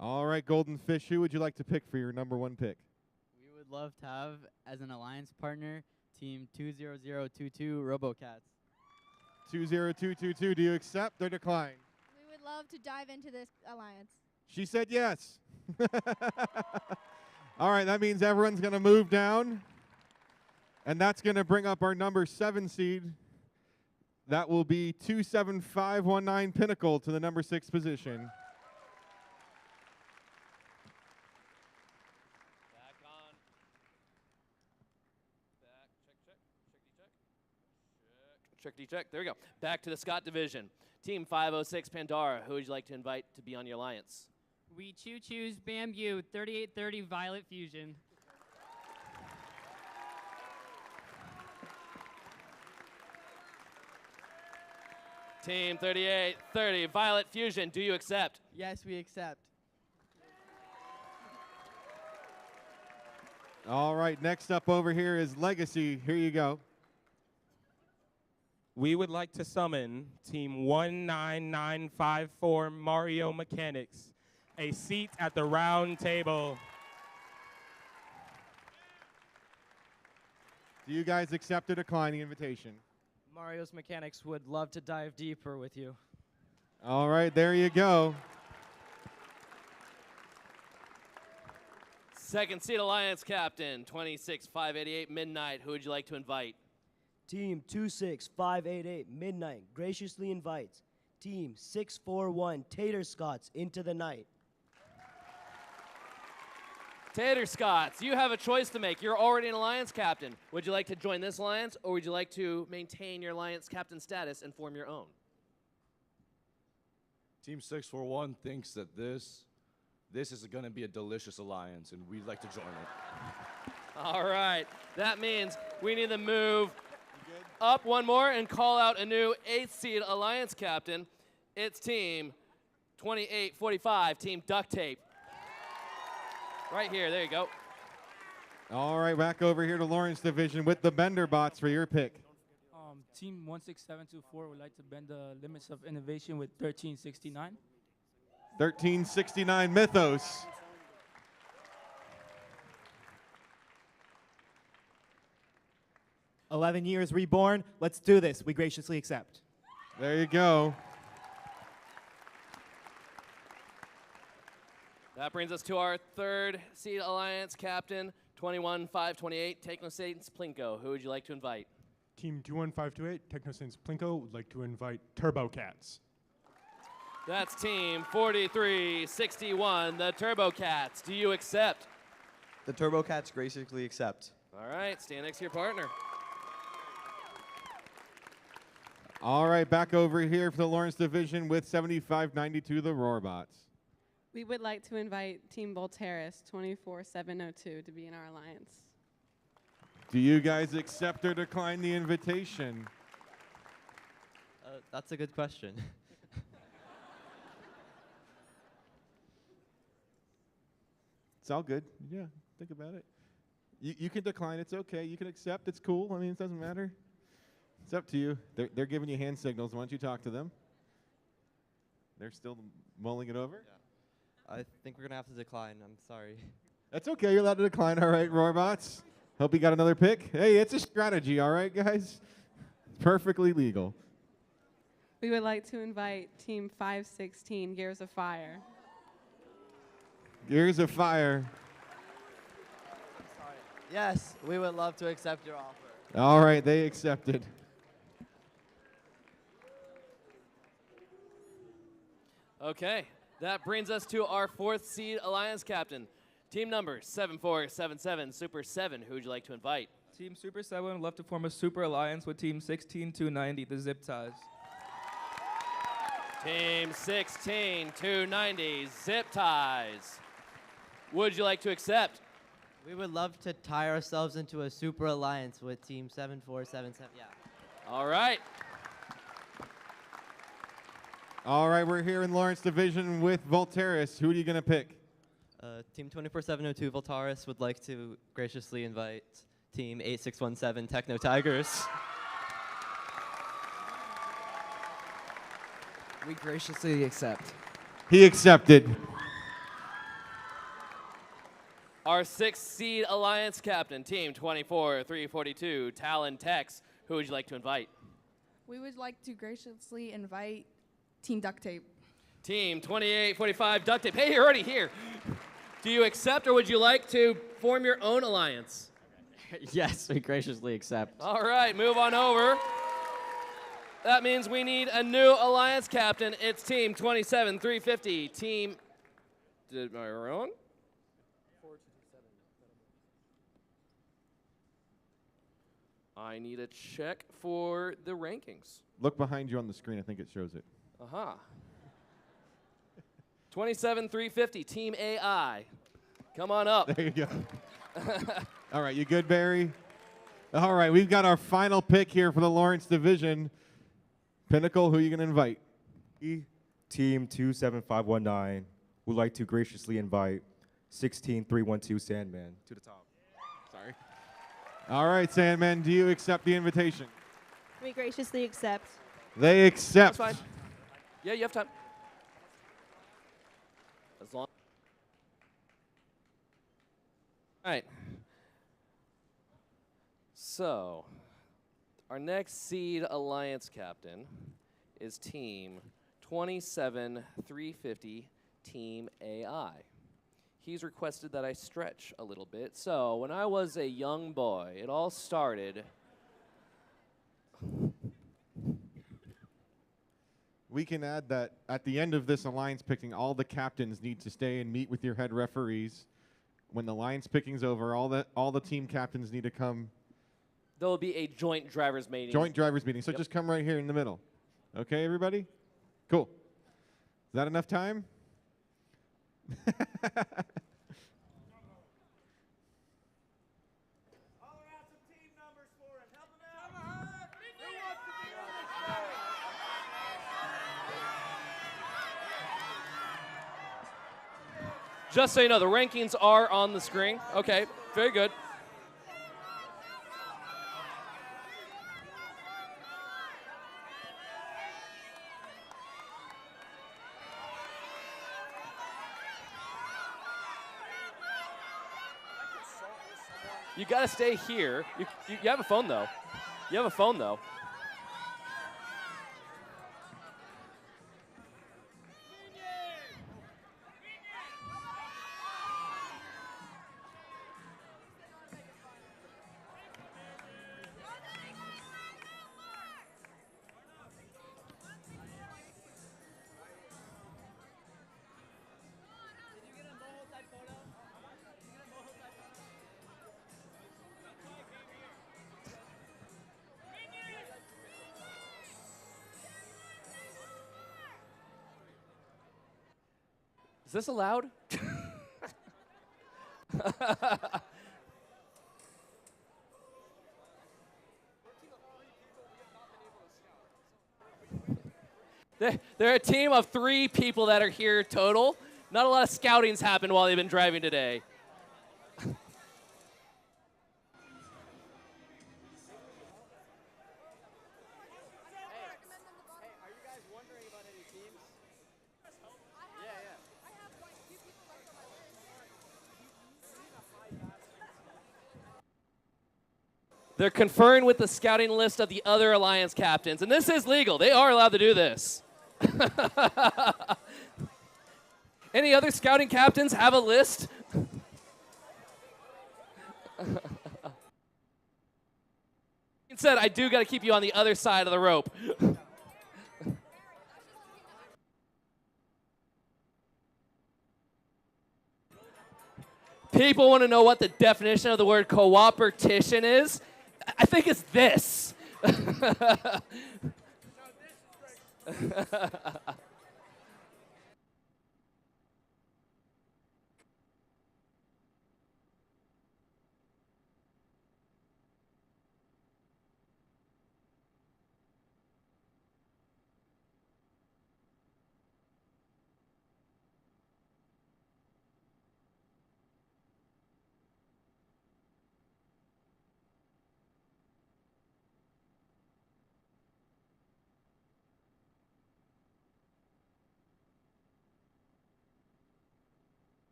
All right, Golden Fish, who would you like to pick for your number 1 pick? We would love to have, as an alliance partner, Team 20022 RoboCats. 20222, do you accept or decline? We would love to dive into this alliance. She said yes. All right, that means everyone's going to move down. And that's going to bring up our number 7 seed. That will be 27519 Pinnacle to the number 6 position. Check. There we go. Back to the Scott division. Team 506 Pandora, who would you like to invite to be on your alliance? We choose Bamboo 3830 Violet Fusion. Team 3830 Violet Fusion, do you accept? Yes, we accept. All right, next up over here is Legacy. Here you go. We would like to summon Team 19954 Mario Mechanics, a seat at the round table. Do you guys accept or decline the invitation? Mario's Mechanics would love to dive deeper with you. All right, there you go. Second seed alliance captain, 26588 Midnight, who would you like to invite? Team 26588 Midnight graciously invites Team 641 Tater Scots into the night. Tater Scots, you have a choice to make. You're already an alliance captain. Would you like to join this alliance, or would you like to maintain your alliance captain status and form your own? Team 641 thinks that this is going to be a delicious alliance, and we'd like to join it. All right, that means we need to move up one more and call out a new 8th seed alliance captain. It's Team 2845, Team Duct Tape. Right here, there you go. All right, back over here to Lawrence Division with the Bender Bots for your pick. Team 16724 would like to bend the limits of innovation with 1369. 1369 Mythos. "11 years reborn, let's do this. We graciously accept." There you go. That brings us to our 3rd seed alliance captain, 21528 Technosaints Plinko. Who would you like to invite? Team 21528 Technosaints Plinko would like to invite Turbo Cats. That's Team 4361, the Turbo Cats. Do you accept? The Turbo Cats graciously accept. All right, stand next to your partner. All right, back over here for the Lawrence Division with 7592, the Roarbots. We would like to invite Team Volteris 24702 to be in our alliance. Do you guys accept or decline the invitation? That's a good question. It's all good. Yeah, think about it. You can decline. It's okay. You can accept. It's cool. I mean, it doesn't matter. It's up to you. They're giving you hand signals. Why don't you talk to them? They're still mulling it over? I think we're going to have to decline. I'm sorry. That's okay. You're allowed to decline. All right, Roarbots. Hope you got another pick. Hey, it's a strategy, all right, guys? It's perfectly legal. We would like to invite Team 516 Gears of Fire. Gears of Fire. Yes, we would love to accept your offer. All right, they accepted. Okay, that brings us to our 4th seed alliance captain. Team number 7477, Super 7. Who would you like to invite? Team Super 7 would love to form a super alliance with Team 16290, the Zip Ties. Team 16290, Zip Ties. Would you like to accept? We would love to tie ourselves into a super alliance with Team 7477. Yeah. All right. All right, we're here in Lawrence Division with Volteris. Who are you going to pick? Team 24-702 Voltaris would like to graciously invite Team 8617 Techno Tigers. We graciously accept. He accepted. Our 6th seed alliance captain, Team 24-342 Talon Tex. Who would you like to invite? We would like to graciously invite Team Duct Tape. Team 2845 Duct Tape. Hey, you're already here. Do you accept, or would you like to form your own alliance? Yes, we graciously accept. All right, move on over. That means we need a new alliance captain. It's Team 27350. Team. Am I wrong? I need a check for the rankings. Look behind you on the screen. I think it shows it. Aha. 27350, Team AI. Come on up. There you go. All right, you good, Barry? All right, we've got our final pick here for the Lawrence division. Pinnacle, who are you going to invite? Team 27519 would like to graciously invite 16312 Sandman to the top. Sorry. All right, Sandman, do you accept the invitation? We graciously accept. They accept. That's fine. Yeah, you have time. As long. All right. So, our next seed alliance captain is Team 27350 Team AI. He's requested that I stretch a little bit. So, when I was a young boy, it all started. We can add that at the end of this alliance picking, all the captains need to stay and meet with your head referees. When the alliance picking's over, all the team captains need to come. There will be a joint drivers meeting. Joint drivers meeting. So Yep. just come right here in the middle. Okay, everybody? Cool. Is that enough time? Just so you know, the rankings are on the screen. Okay, very good. You gotta stay here. You have a phone though. You have a phone though. Is this allowed? They're a team of 3 people that are here total. Not a lot of scouting's happened while they've been driving today. They're conferring with the scouting list of the other alliance captains, and this is legal. They are allowed to do this. Any other scouting captains have a list? Instead, I do got to keep you on the other side of the rope. People want to know what the definition of the word cooperation is. I think it's this.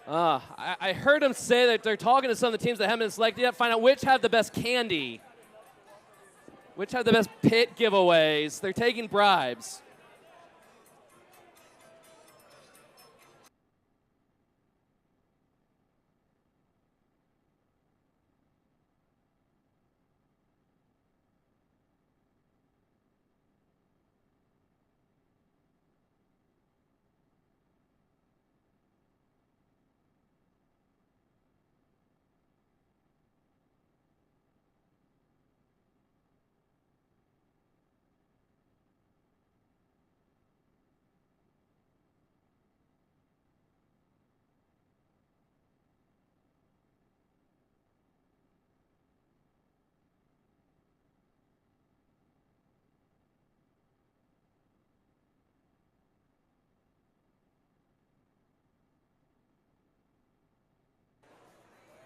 I heard him say that they're talking to some of the teams that haven't been selected yet, find out which have the best candy, which have the best pit giveaways. They're taking bribes.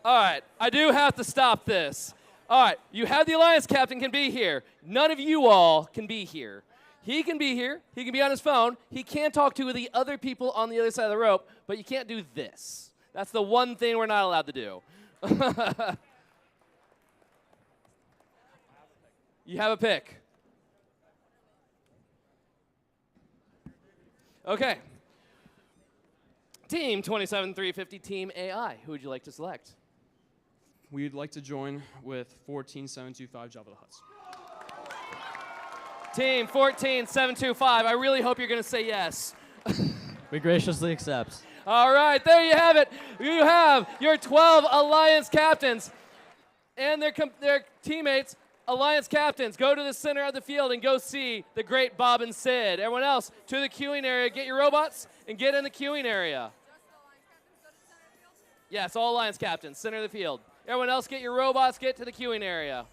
All right, I do have to stop this. All right, you have the Alliance captain can be here. None of you all can be here. He can be here. He can be on his phone. He can talk to the other people on the other side of the rope, but you can't do this. That's the one thing we're not allowed to do. You have a pick. Okay. Team 27350, Team AI. Who would you like to select? We'd like to join with 14725 Java the Huts. Team 14725. I really hope you're going to say yes. We graciously accept. All right, there you have it. You have your 12 Alliance captains and their teammates, Alliance captains. Go to the center of the field and go see the great Bob and Sid. Everyone else, to the queuing area. Get your robots and get in the queuing area. Yes, all Alliance captains, center of the field. Everyone else, get your robots, get to the queuing area.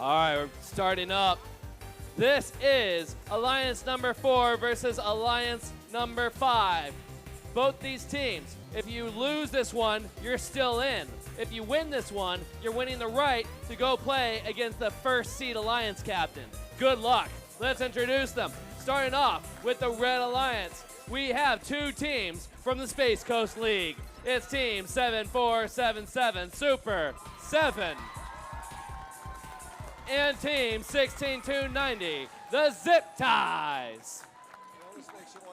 All right, we're starting up. This is Alliance number 4 versus Alliance number 5. Both these teams, if you lose this one, you're still in. If you win this one, you're winning the right to go play against the first seed Alliance captain. Good luck. Let's introduce them. Starting off with the Red Alliance, we have 2 teams from the Space Coast League. It's Team 7477 Super 7 and Team 16290, the Zip Ties.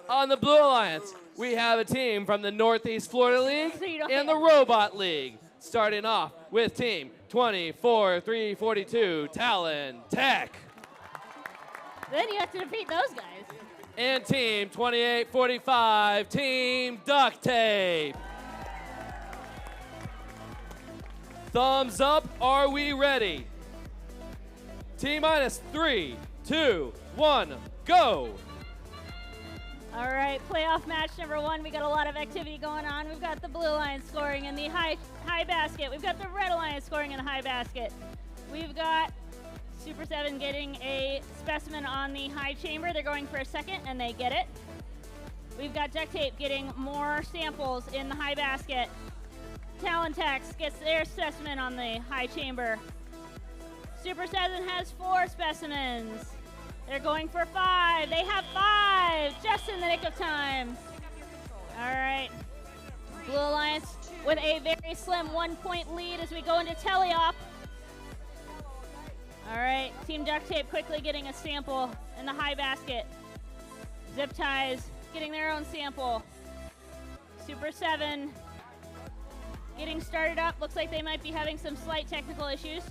On the Blue Alliance, we have a team from the Northeast Florida League and the Robot League. Starting off with Team 24342, Talon Tech. Then you have to defeat those guys. And Team 2845, Team Duct Tape. Thumbs up, are we ready? T-minus 3, 2, 1, go. All right, playoff match number 1. We got a lot of activity going on. We've got the Blue Alliance scoring in the high basket. We've got the Red Alliance scoring in the high basket. We've got Super 7 getting a specimen on the high chamber. They're going for a second, and they get it. We've got Duct Tape getting more samples in the high basket. Talentex gets their specimen on the high chamber. Super 7 has 4 specimens. They're going for 5. They have 5, just in the nick of time. All right. Blue Alliance with a very slim 1-point lead as we go into teleop. All right, Team Duct Tape quickly getting a sample in the high basket. Zip Ties getting their own sample. Super 7 getting started up. Looks like they might be having some slight technical issues.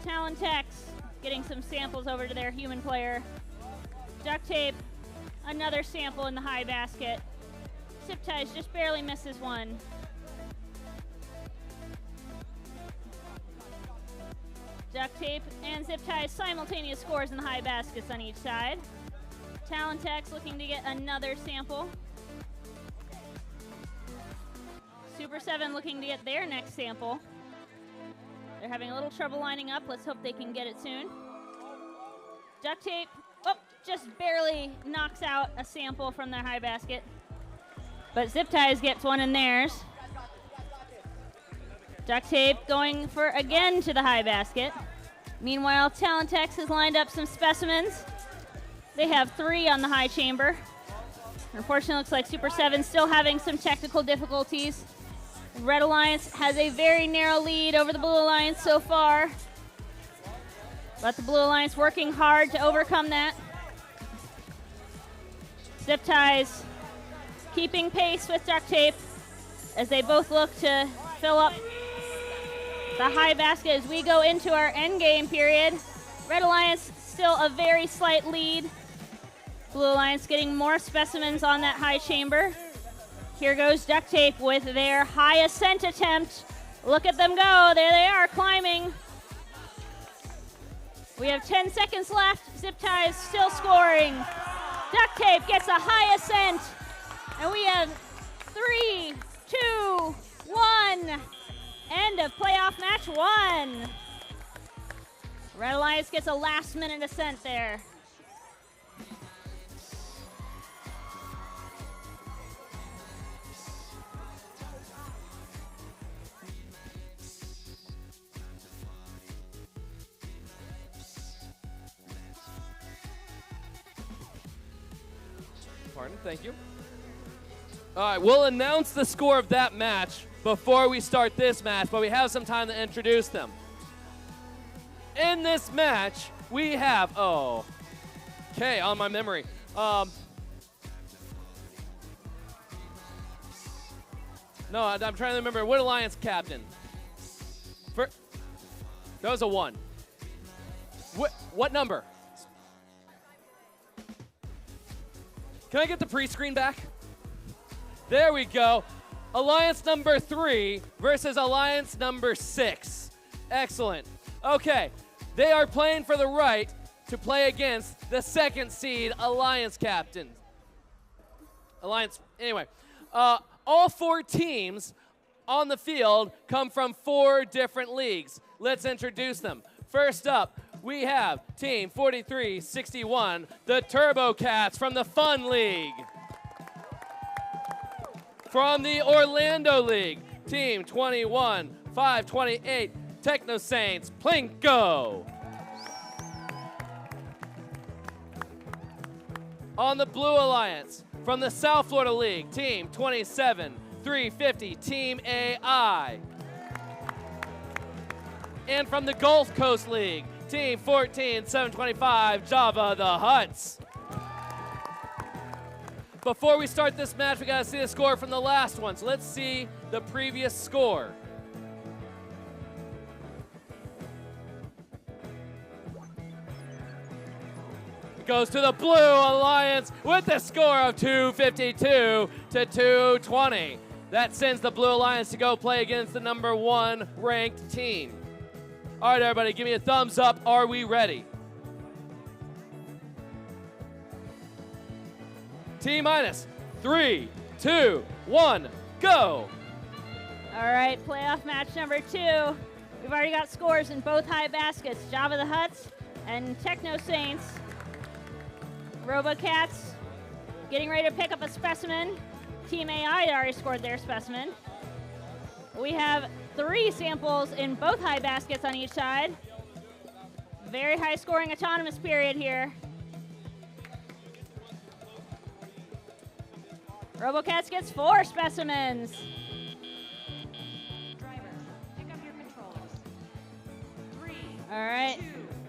Talentex getting some samples over to their human player. Duct Tape, another sample in the high basket. Zip Ties just barely misses one. Duct Tape and Zip Ties simultaneous scores in the high baskets on each side. Talentex looking to get another sample. Super 7 looking to get their next sample. They're having a little trouble lining up. Let's hope they can get it soon. Duct Tape, just barely knocks out a sample from their high basket. But Zip Ties gets one in theirs. Duct Tape going for again to the high basket. Meanwhile, Talentex has lined up some specimens. They have 3 on the high chamber. Unfortunately, looks like Super 7 still having some technical difficulties. Red Alliance has a very narrow lead over the Blue Alliance so far. But the Blue Alliance working hard to overcome that. Zip Ties keeping pace with Duct Tape as they both look to fill up the high basket as we go into our end game period. Red Alliance still a very slight lead. Blue Alliance getting more specimens on that high chamber. Here goes Duct Tape with their high ascent attempt. Look at them go. There they are, climbing. We have 10 seconds left. Zip Ties still scoring. Duct Tape gets a high ascent. And we have 3, 2, 1. End of playoff match 1. Red Alliance gets a last-minute ascent there. Pardon, thank you. All right, we'll announce the score of that match before we start this match, but we have some time to introduce them. In this match, we have, on my memory. No, I'm trying to remember. What Alliance captain? That was a 1. What number? Can I get the pre-screen back? There we go. Alliance number 3 versus Alliance number 6. Excellent. Okay, they are playing for the right to play against the 2nd seed Alliance captain. Anyway, all 4 teams on the field come from 4 different leagues. Let's introduce them. First up, we have Team 4361, the Turbo Cats from the Fun League. From the Orlando League, Team 21528, Techno Saints Plinko. On the Blue Alliance, from the South Florida League, Team 27350, Team AI. And from the Gulf Coast League, Team 14725, Java the Huts. Before we start this match, we gotta see the score from the last one. So let's see the previous score. It goes to the Blue Alliance with the score of 252 to 220. That sends the Blue Alliance to go play against the #1 ranked team. All right, everybody, give me a thumbs up. Are we ready? T-minus 3, 2, 1, go. All right, playoff match number 2. We've already got scores in both high baskets. Java the Huts and Techno Saints. RoboCats getting ready to pick up a specimen. Team AI already scored their specimen. We have 3 samples in both high baskets on each side. Very high scoring autonomous period here. RoboCats gets 4 specimens. Driver, pick up your controls. 3. All right.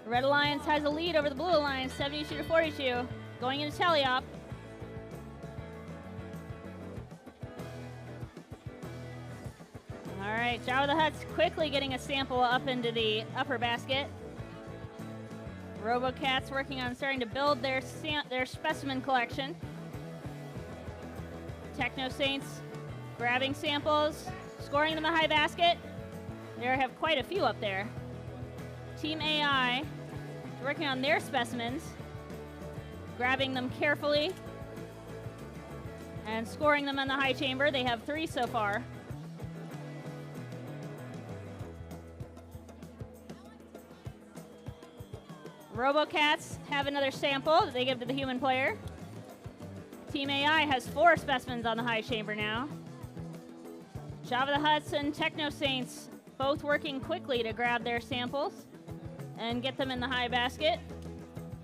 Red Alliance has a lead over the Blue Alliance, 72 to 42. Going into teleop. All right, Java the Huts quickly getting a sample up into the upper basket. RoboCats working on starting to build their specimen collection. Techno Saints grabbing samples, scoring them in the high basket. They have quite a few up there. Team AI is working on their specimens, grabbing them carefully and scoring them in the high chamber. They have 3 so far. RoboCats have another sample that they give to the human player. Team AI has 4 specimens on the high chamber now. Java the Huts and Techno Saints both working quickly to grab their samples and get them in the high basket.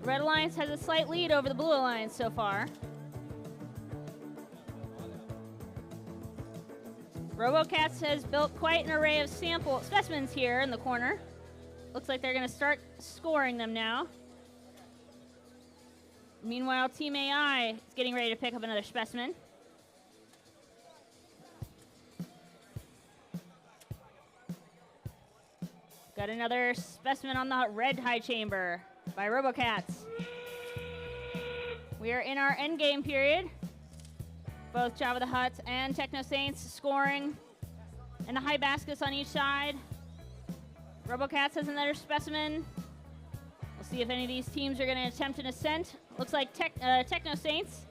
Red Alliance has a slight lead over the Blue Alliance so far. RoboCats has built quite an array of specimens here in the corner. Looks like they're going to start scoring them now. Meanwhile, Team AI is getting ready to pick up another specimen. Got another specimen on the red high chamber by RoboCats. We are in our endgame period. Both Java the Huts and Techno Saints scoring in the high baskets on each side. RoboCats has another specimen. We'll see if any of these teams are going to attempt an ascent. Looks like Techno Saints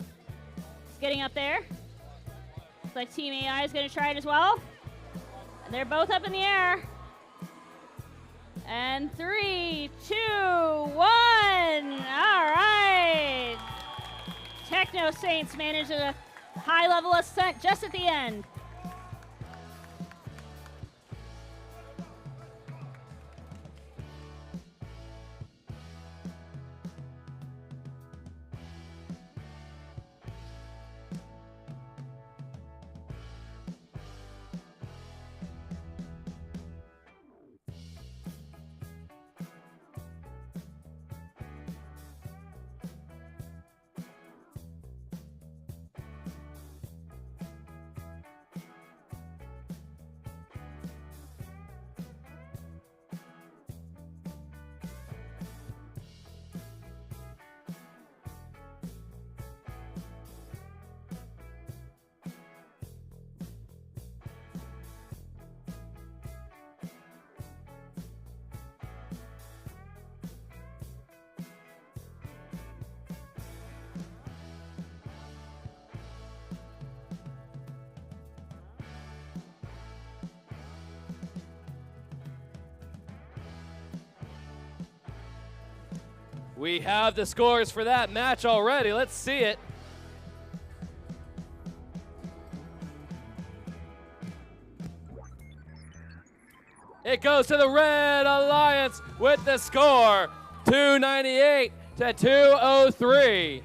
is getting up there. Looks like Team AI is going to try it as well. And they're both up in the air. And 3, 2, 1. All right. Techno Saints managed a high-level ascent just at the end. We have the scores for that match already. Let's see it. It goes to the Red Alliance with the score, 298 to 203.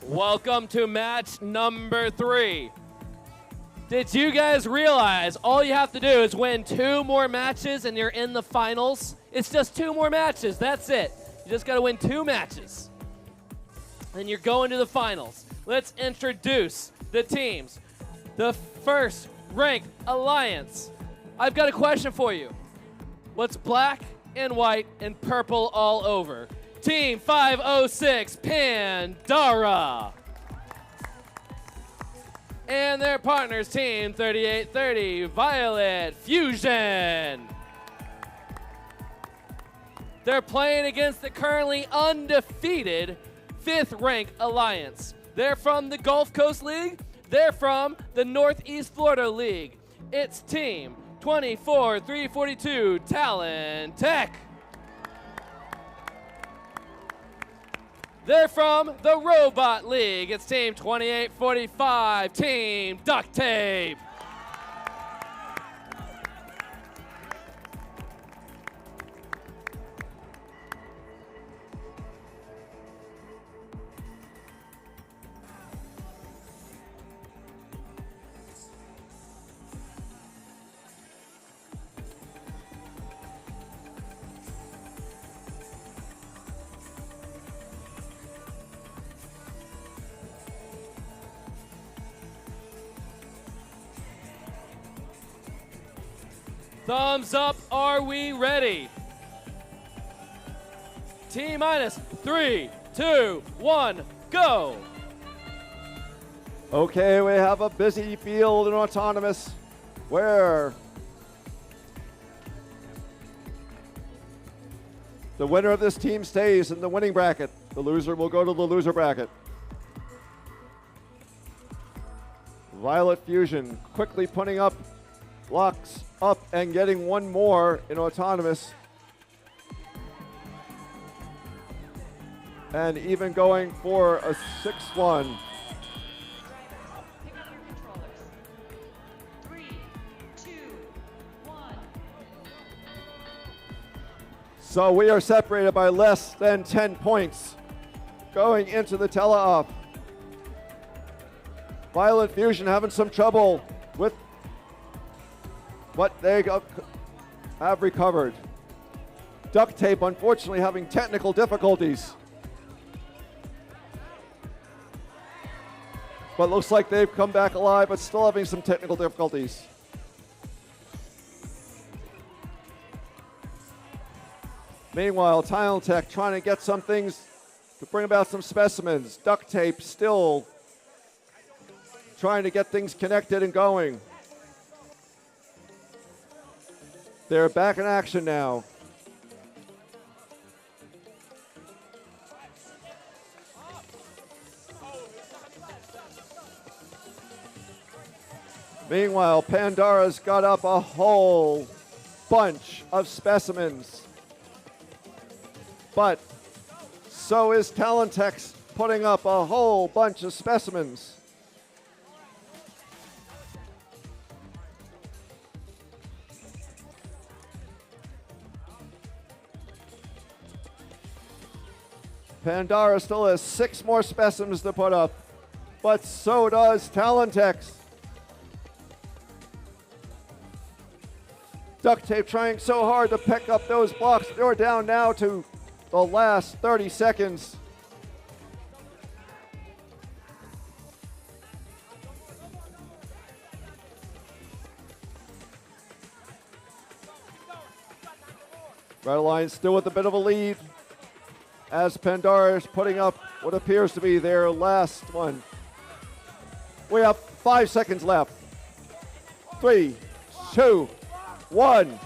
Welcome to match number 3. Did you guys realize all you have to do is win 2 more matches and you're in the finals? It's just 2 more matches, that's it. You just gotta win 2 matches. Then you're going to the finals. Let's introduce the teams. The first ranked alliance. I've got a question for you. What's black and white and purple all over? Team 506 Pandora. And their partners, Team 3830 Violet Fusion. They're playing against the currently undefeated 5th ranked alliance. They're from the Gulf Coast League. They're from the Northeast Florida League. It's Team 24342 Talent Tech. They're from the Robot League. It's Team 2845, Team Duct Tape. Thumbs up, are we ready? T-minus 3, 2, 1, go. Okay, we have a busy field in autonomous where the winner of this team stays in the winning bracket. The loser will go to the loser bracket. Violet Fusion quickly putting up blocks up and getting one more in autonomous. And even going for a 6-1. So we are separated by less than 10 points going into the tele-off. Violet Fusion having some trouble with what they have recovered. Duct Tape, unfortunately, having technical difficulties. But looks like they've come back alive, but still having some technical difficulties. Meanwhile, Tile Tech trying to get some things to bring about some specimens. Duct Tape still trying to get things connected and going. They're back in action now. Meanwhile, Pandara's got up a whole bunch of specimens. But so is Talentex putting up a whole bunch of specimens. Pandara still has 6 more specimens to put up, but so does Talentex. Duct Tape trying so hard to pick up those blocks. They're down now to the last 30 seconds. Red Alliance still with a bit of a lead as Pandara is putting up what appears to be their last one. We have 5 seconds left. 3, 2, 1.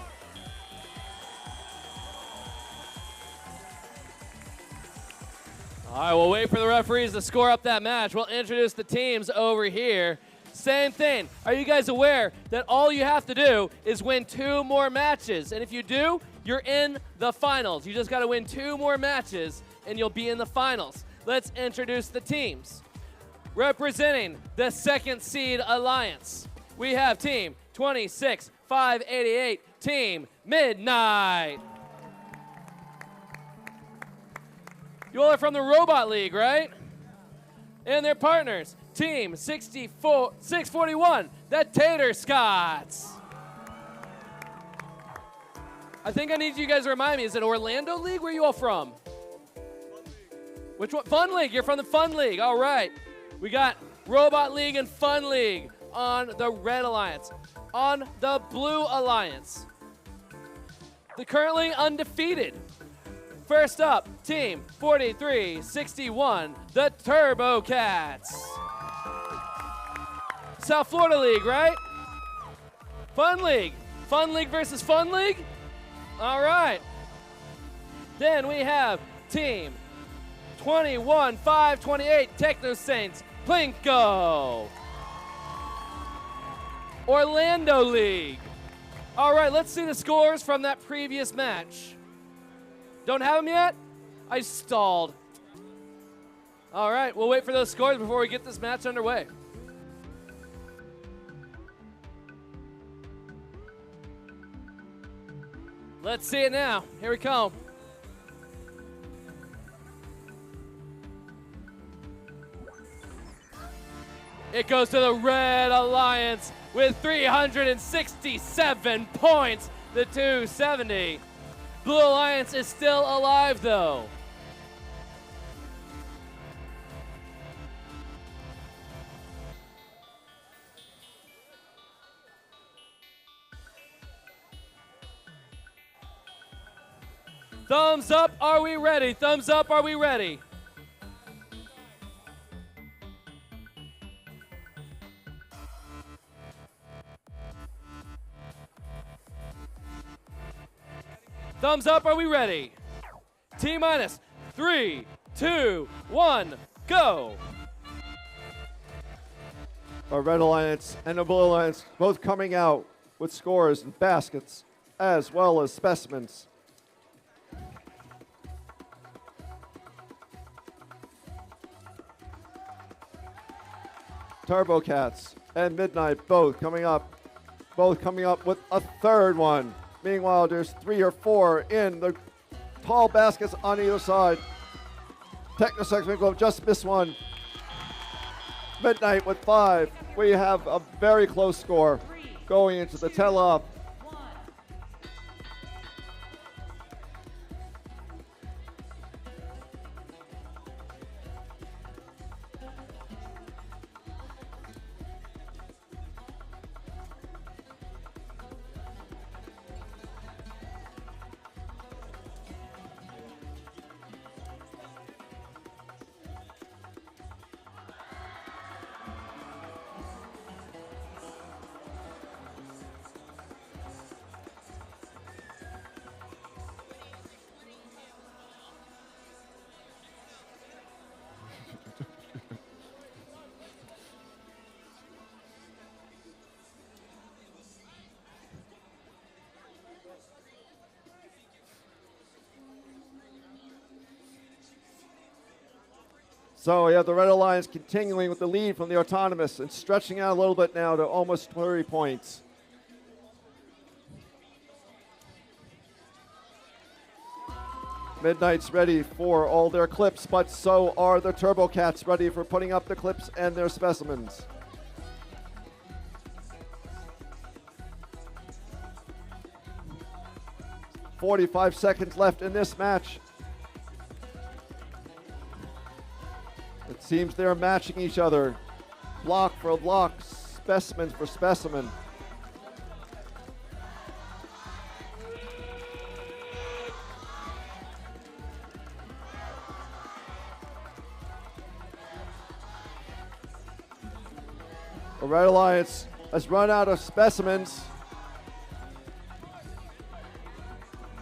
All right, we'll wait for the referees to score up that match. We'll introduce the teams over here. Same thing. Are you guys aware that all you have to do is win 2 more matches? And if you do, you're in the finals. You just got to win 2 more matches, and you'll be in the finals. Let's introduce the teams. Representing the 2nd seed alliance, we have Team 26-588, Team Midnight. You all are from the Robot League, right? And their partners, Team 641, the Tater Scots. I think I need you guys to remind me, is it Orlando League? Where are you all from? Which one? Fun League. You're from the Fun League. All right. We got Robot League and Fun League on the Red Alliance. On the Blue Alliance, the currently undefeated. First up, Team 4361, the Turbo Cats. South Florida League, right? Fun League. Fun League versus Fun League? All right. Then we have Team 21-528, Techno Saints, Plinko. Orlando League. All right, let's see the scores from that previous match. Don't have them yet? I stalled. All right, we'll wait for those scores before we get this match underway. Let's see it now. Here we come. It goes to the Red Alliance with 367 points, the 270. Blue Alliance is still alive, though. Thumbs up, are we ready? Thumbs up, are we ready? Thumbs up, are we ready? T-minus 3, 2, 1, go. Our Red Alliance and the Blue Alliance both coming out with scores and baskets as well as specimens. Turbo Cats and Midnight both coming up with a third one. Meanwhile, there's 3 or 4 in the tall baskets on either side. Techno Club just missed one. Midnight with 5. We have a very close score going into the tell-up. So we have the Red Alliance continuing with the lead from the Autonomous and stretching out a little bit now to almost 30 points. Midnight's ready for all their clips, but so are the Turbo Cats ready for putting up the clips and their specimens. "45 seconds left in this match. It seems they're matching each other, block for block, specimen for specimen. The Red Alliance has run out of specimens.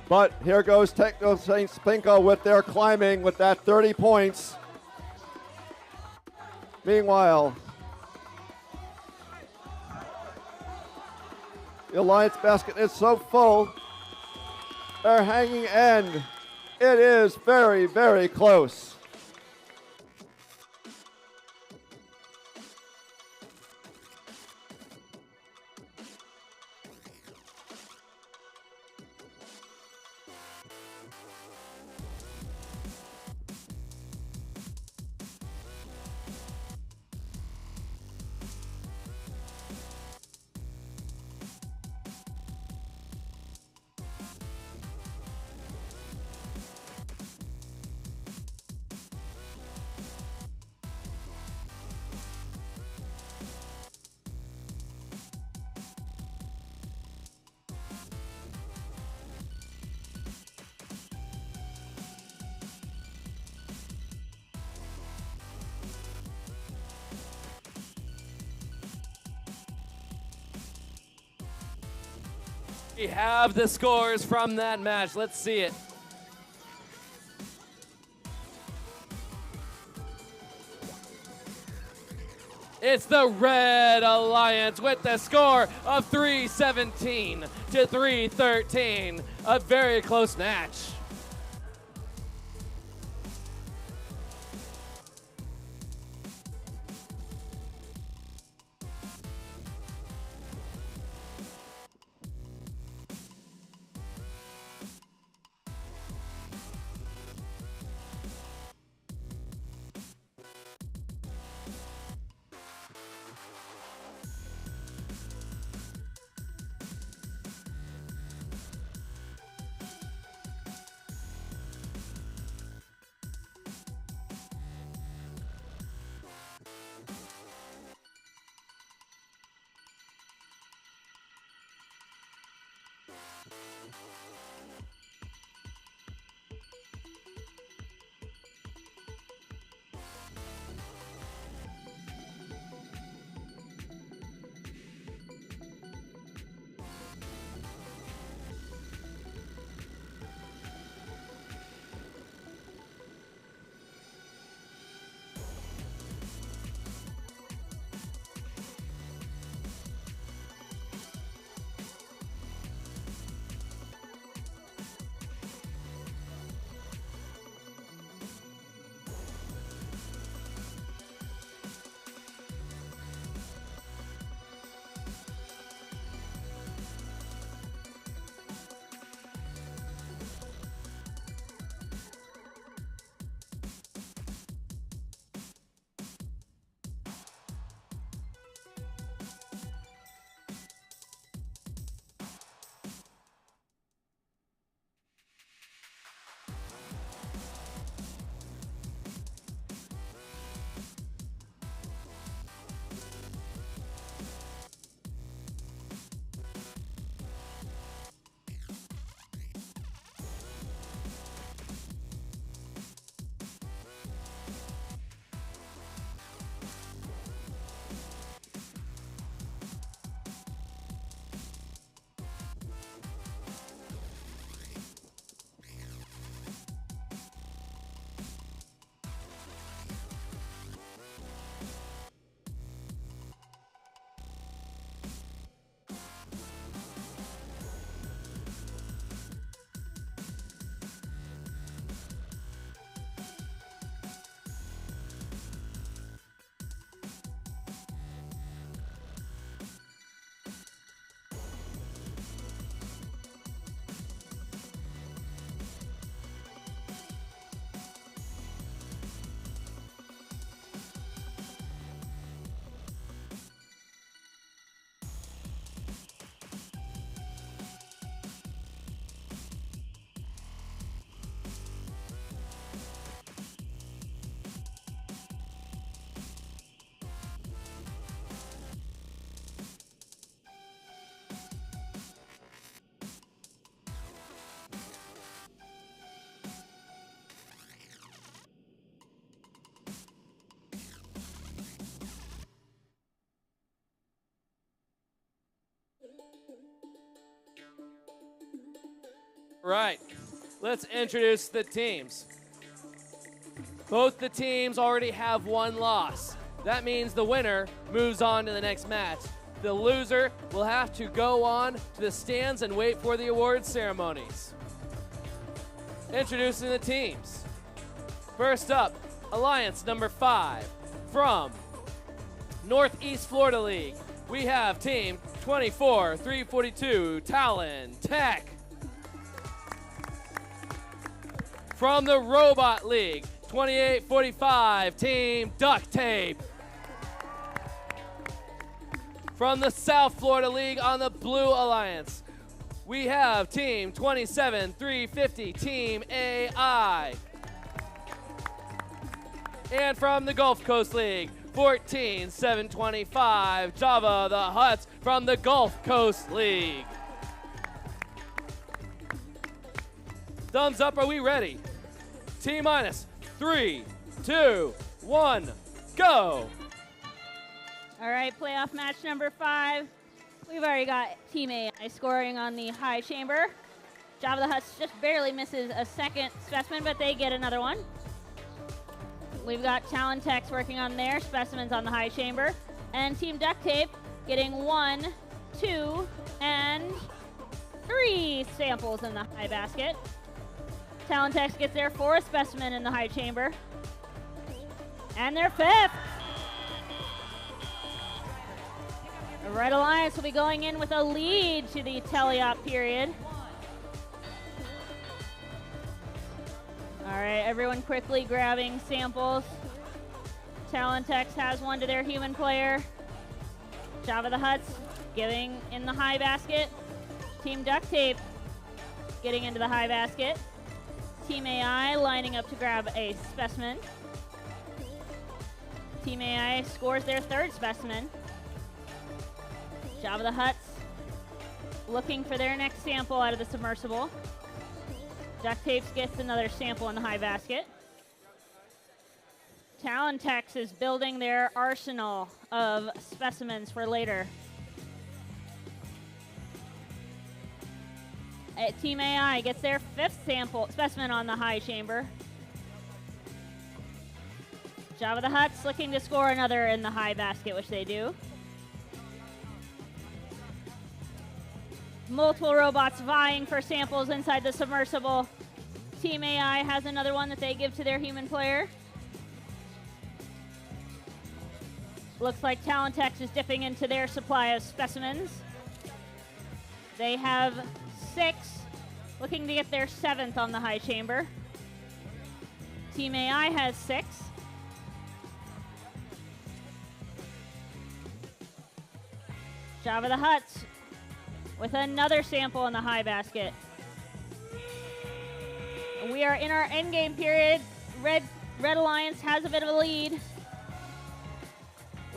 But here goes Techno Saint Spinko with their climbing with that 30 points. Meanwhile, the Alliance basket is so full, they're hanging end. It is very, very close. We have the scores from that match. Let's see it. It's the Red Alliance with the score of 317 to 313. A very close match. right, let's introduce the teams. Both the teams already have one loss. That means the winner moves on to the next match. The loser will have to go on to the stands and wait for the award ceremonies. Introducing the teams. First up, Alliance number 5 from Northeast Florida League. We have team 24-342 Talon Tech. From the Robot League, 28-45 Team Duct Tape. From the South Florida League on the Blue Alliance, we have team 27-350 Team AI. And from the Gulf Coast League, 14-725 Java the Huts from the Gulf Coast League. Thumbs up, are we ready? T minus 3, 2, 1, go! All right, playoff match number 5. We've already got Team AI scoring on the high chamber. Java the Huts just barely misses a second specimen, but they get another one. We've got Talon Techs working on their specimens on the high chamber. And Team Duct Tape getting 1, 2, and 3 samples in the high basket. Talon Techs gets their 4th specimen in the high chamber. And their 5th. The Red Alliance will be going in with a lead to the teleop period. All right, everyone quickly grabbing samples. Talon Techs has one to their human player. Java the Huts giving in the high basket. Team Duct Tape getting into the high basket. Team AI lining up to grab a specimen. Team AI scores their 3rd specimen. Java the Huts looking for their next sample out of the submersible. Duct Tapes gets another sample in the high basket. Talon Techs is building their arsenal of specimens for later. Team AI gets their 5th specimen on the high chamber. Java the Huts looking to score another in the high basket, which they do. Multiple robots vying for samples inside the submersible. Team AI has another one that they give to their human player. Looks like Talon Techs is dipping into their supply of specimens. They have 6, looking to get their 7th on the high chamber. Team AI has 6. Java the Huts with another sample in the high basket. We are in our endgame period. Red Alliance has a bit of a lead.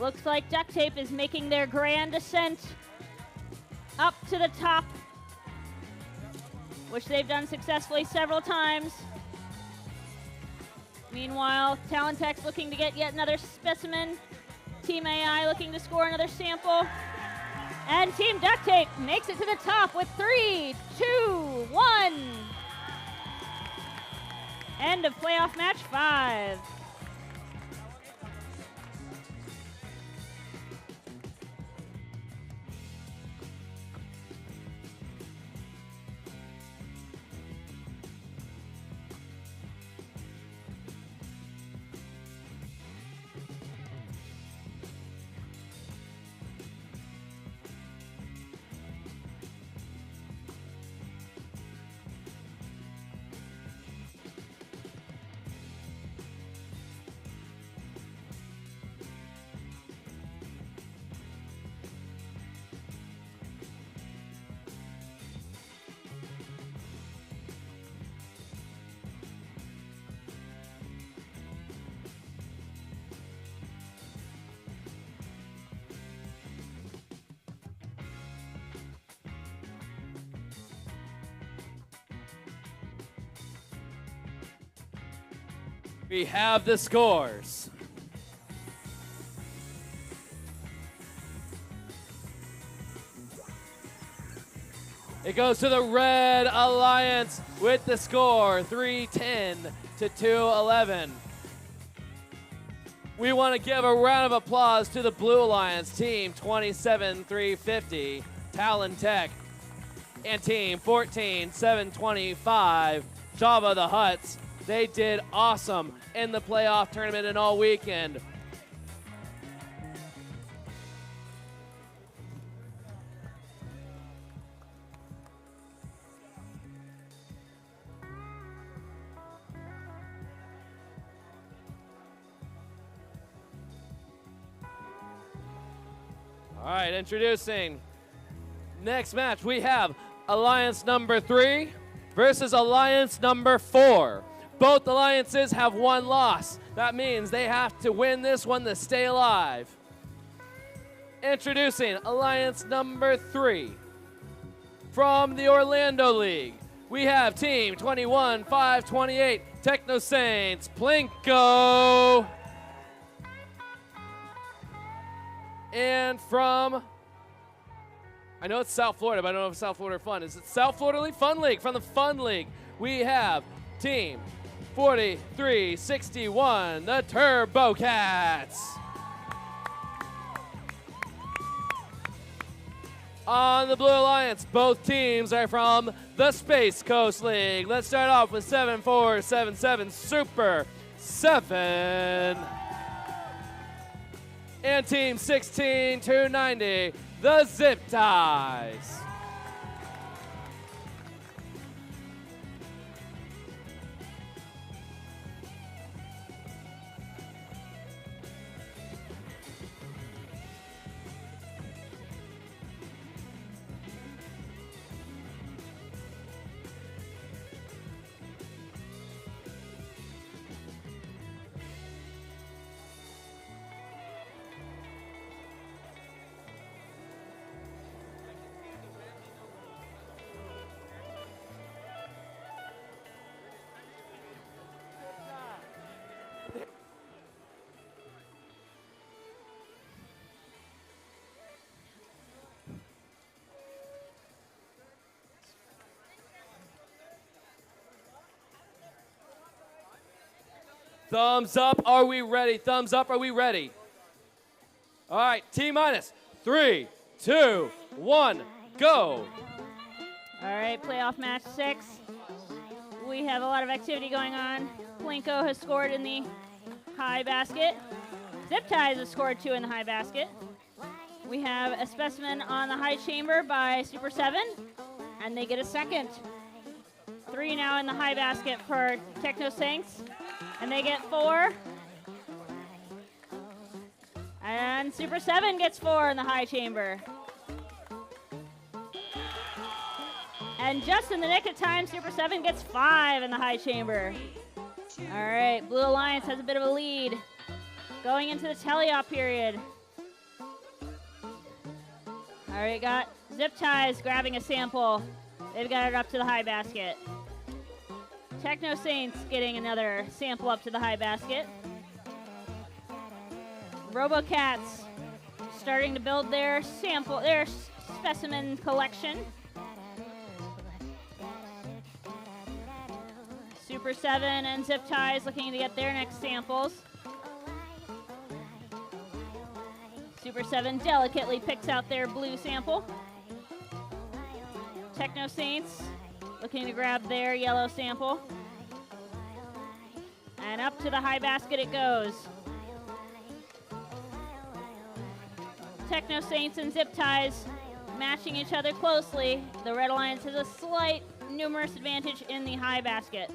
Looks like Duct Tape is making their grand ascent up to the top, which they've done successfully several times. Meanwhile, Talon Techs looking to get yet another specimen. Team AI looking to score another sample. And Team Duct Tape makes it to the top with 3, 2, 1. End of playoff match 5. We have the scores. It goes to the Red Alliance with the score 310 to 211. We want to give a round of applause to the Blue Alliance, team 27350, Talon Tech, and team 14725, Java the Huts. They did awesome in the playoff tournament and all weekend. All right, introducing next match, we have Alliance number 3 versus Alliance number 4. Both alliances have one loss. That means they have to win this one to stay alive. Introducing Alliance number 3. From the Orlando League, we have team 21528, Techno Saints, Plinko. And from, I know it's South Florida, but I don't know if it's South Florida Fun. Is it South Florida League? Fun League. From the Fun League, we have team 4361, the Turbo Cats. On the Blue Alliance, both teams are from the Space Coast League. Let's start off with 7477 Super 7. And team 16290, the Zip Ties. Thumbs up, are we ready? Thumbs up, are we ready? All right, T-minus 3, 2, 1, go. All right, playoff match 6. We have a lot of activity going on. Plinko has scored in the high basket. Zip Ties has scored 2 in the high basket. We have a specimen on the high chamber by Super 7, and they get a second. 3 now in the high basket for Techno Saints, and they get 4. And Super 7 gets 4 in the high chamber. And just in the nick of time, Super 7 gets 5 in the high chamber. All right, Blue Alliance has a bit of a lead going into the teleop period. All right, got Zip Ties grabbing a sample. They've got it up to the high basket. Techno Saints getting another sample up to the high basket. RoboCats starting to build their sample, their specimen collection. Super 7 and Zip Ties looking to get their next samples. Super 7 delicately picks out their blue sample. Techno Saints looking to grab their yellow sample. And up to the high basket it goes. Techno Saints and Zip Ties matching each other closely. The Red Alliance has a slight numerous advantage in the high basket.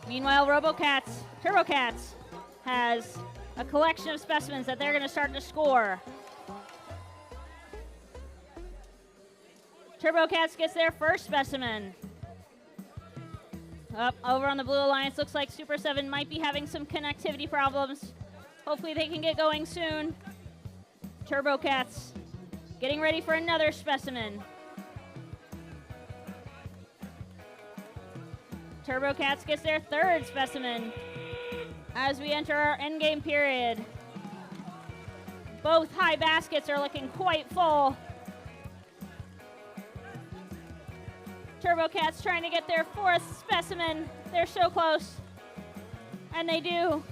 Meanwhile, TurboCats has a collection of specimens that they're going to start to score. TurboCats gets their first specimen. Up over on the Blue Alliance, looks like Super 7 might be having some connectivity problems. Hopefully they can get going soon. TurboCats getting ready for another specimen. TurboCats gets their third specimen as we enter our endgame period. Both high baskets are looking quite full. Turbo Cats trying to get their 4th specimen. They're so close. And they do.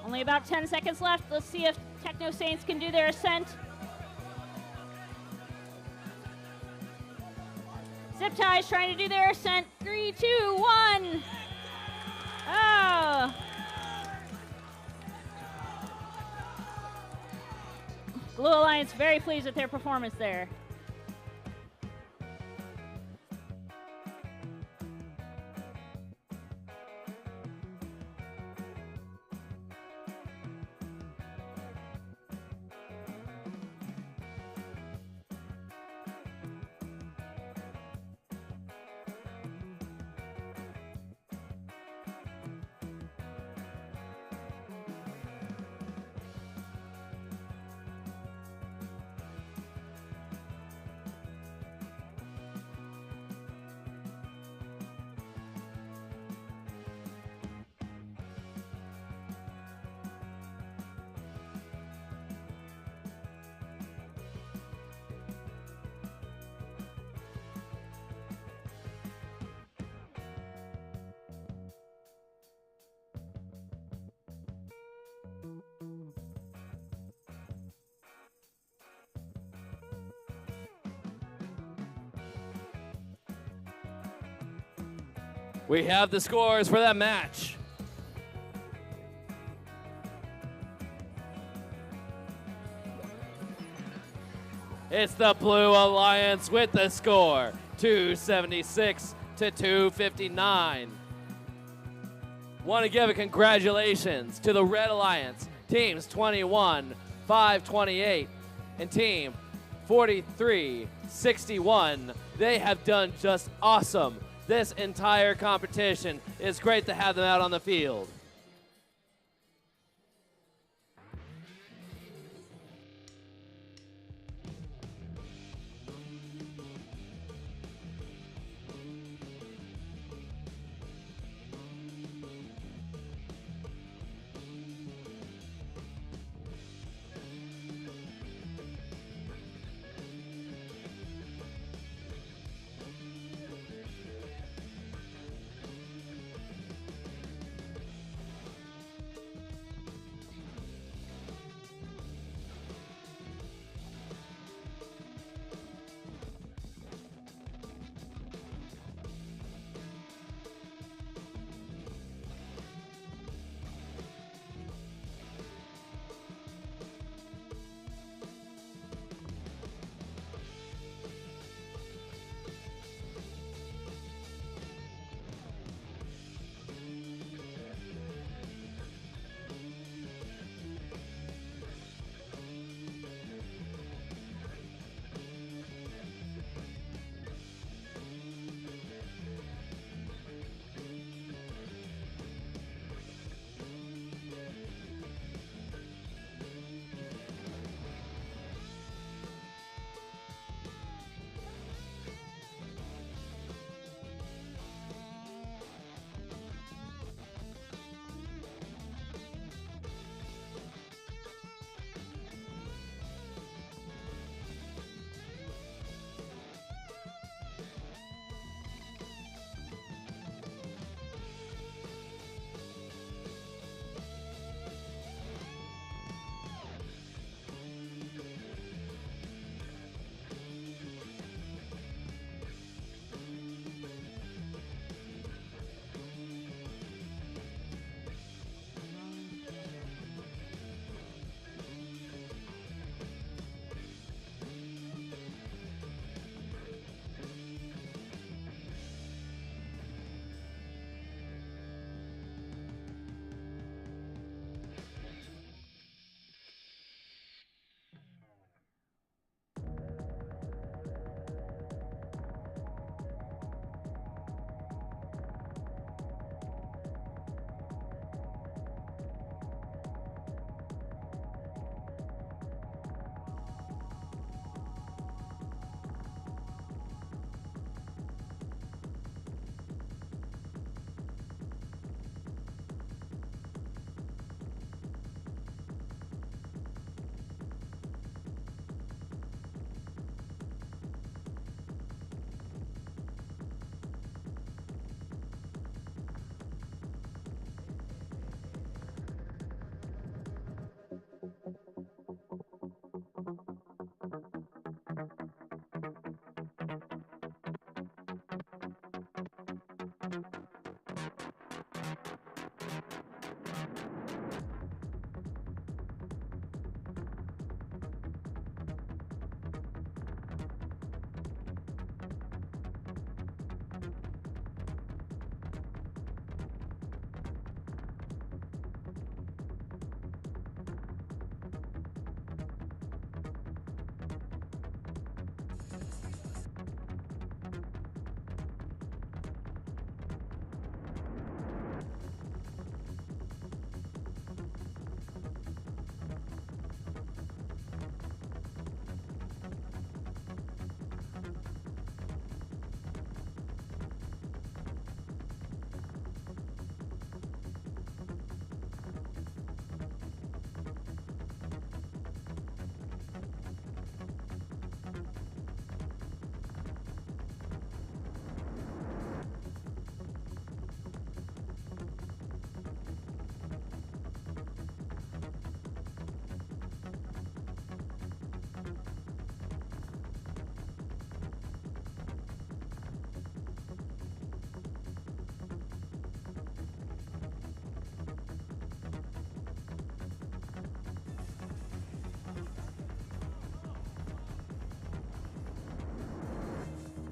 Only about 10 seconds left. Let's see if Techno Saints can do their ascent. Zip Ties trying to do their ascent. 3, 2, 1. Oh. Blue Alliance very pleased with their performance there. We have the scores for that match. It's the Blue Alliance with the score, 276 to 259. Want to give a congratulations to the Red Alliance, teams 21, 528, and team 43, 61. They have done just awesome. This entire competition. It's great to have them out on the field.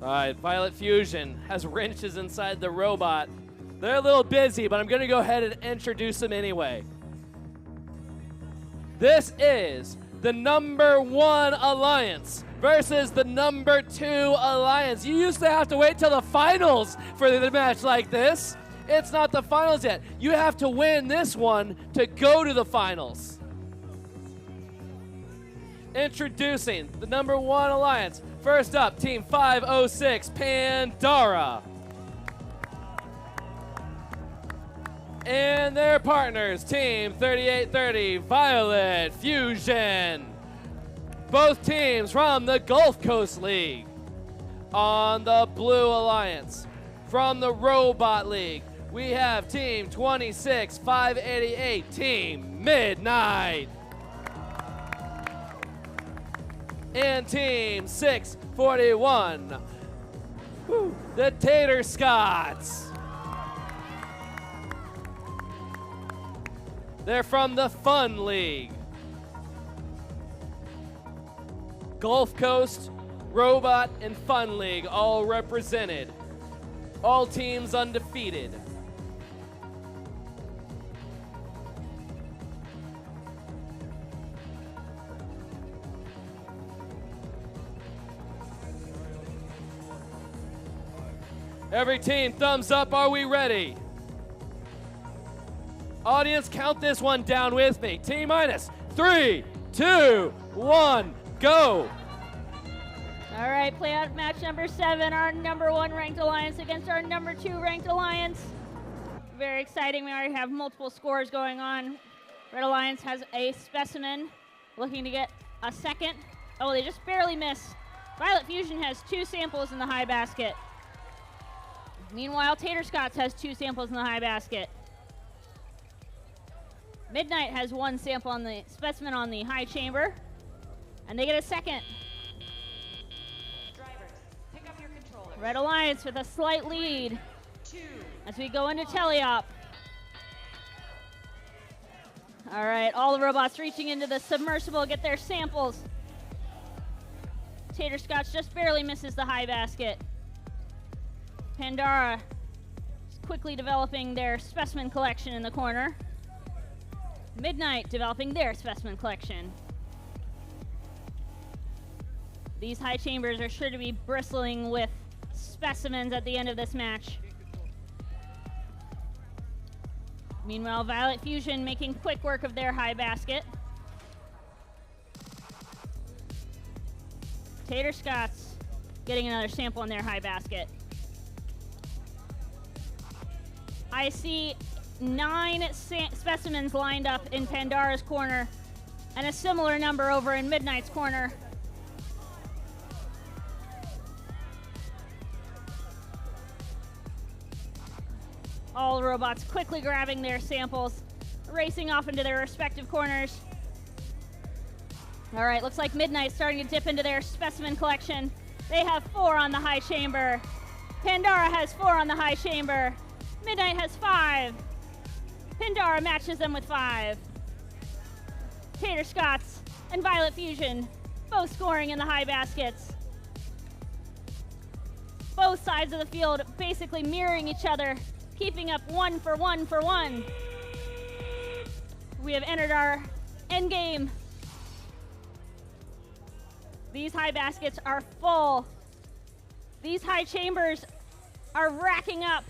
All right, Violet Fusion has wrenches inside the robot. They're a little busy, but I'm going to go ahead and introduce them anyway. This is the #1 alliance versus the #2 alliance. You used to have to wait till the finals for the match like this. It's not the finals yet. You have to win this one to go to the finals. Introducing the #1 alliance. First up, Team 506, Pandora. And their partners, Team 3830, Violet Fusion. Both teams from the Gulf Coast League. On the Blue Alliance, from the Robot League, we have Team 26588, Team Midnight. And Team 641, the Tater Scots. They're from the Fun League. Gulf Coast, Robot, and Fun League all represented. All teams undefeated. Every team, thumbs up, are we ready? Audience, count this one down with me. T minus 3, 2, 1, go. All right, playoff match number 7, our #1 ranked alliance against our #2 ranked alliance. Very exciting. We already have multiple scores going on. Red Alliance has a specimen looking to get a second. Oh, they just barely miss. Violet Fusion has 2 samples in the high basket. Meanwhile, Tater Scots has 2 samples in the high basket. Midnight has 1 sample on the specimen on the high chamber, and they get a second. Drivers, pick up your controllers. Red Alliance with a slight lead as we go into teleop. All right, all the robots reaching into the submersible, get their samples. Tater Scots just barely misses the high basket. Pandora is quickly developing their specimen collection in the corner. Midnight developing their specimen collection. These high chambers are sure to be bristling with specimens at the end of this match. Meanwhile, Violet Fusion making quick work of their high basket. Tater Scots getting another sample in their high basket. I see 9 specimens lined up in Pandora's corner and a similar number over in Midnight's corner. All robots quickly grabbing their samples, racing off into their respective corners. All right, looks like Midnight's starting to dip into their specimen collection. They have 4 on the high chamber. Pandora has 4 on the high chamber. Midnight has 5. Pandora matches them with 5. Tater Scots and Violet Fusion both scoring in the high baskets. Both sides of the field basically mirroring each other, keeping up 1 for 1 for 1. We have entered our end game. These high baskets are full. These high chambers are racking up.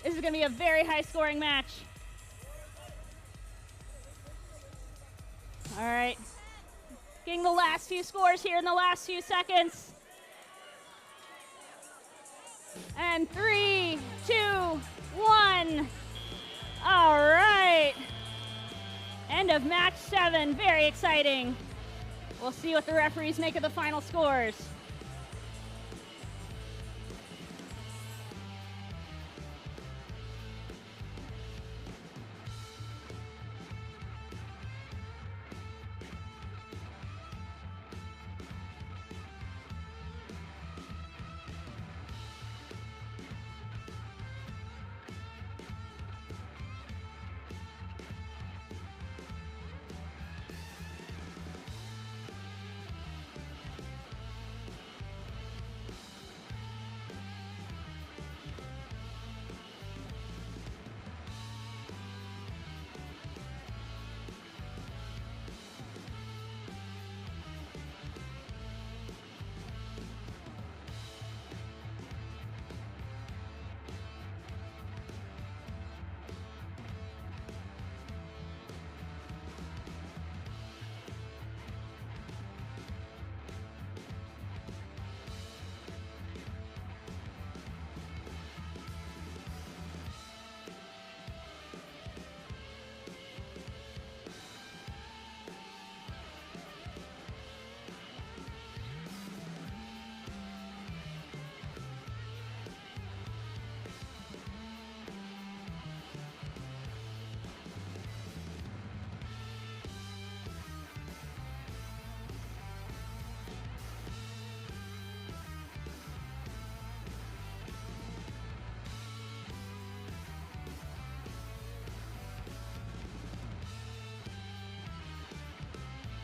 This is going to be a very high scoring match. All right. Getting the last few scores here in the last few seconds. And 3, 2, 1. All right. End of match 7. Very exciting. We'll see what the referees make of the final scores.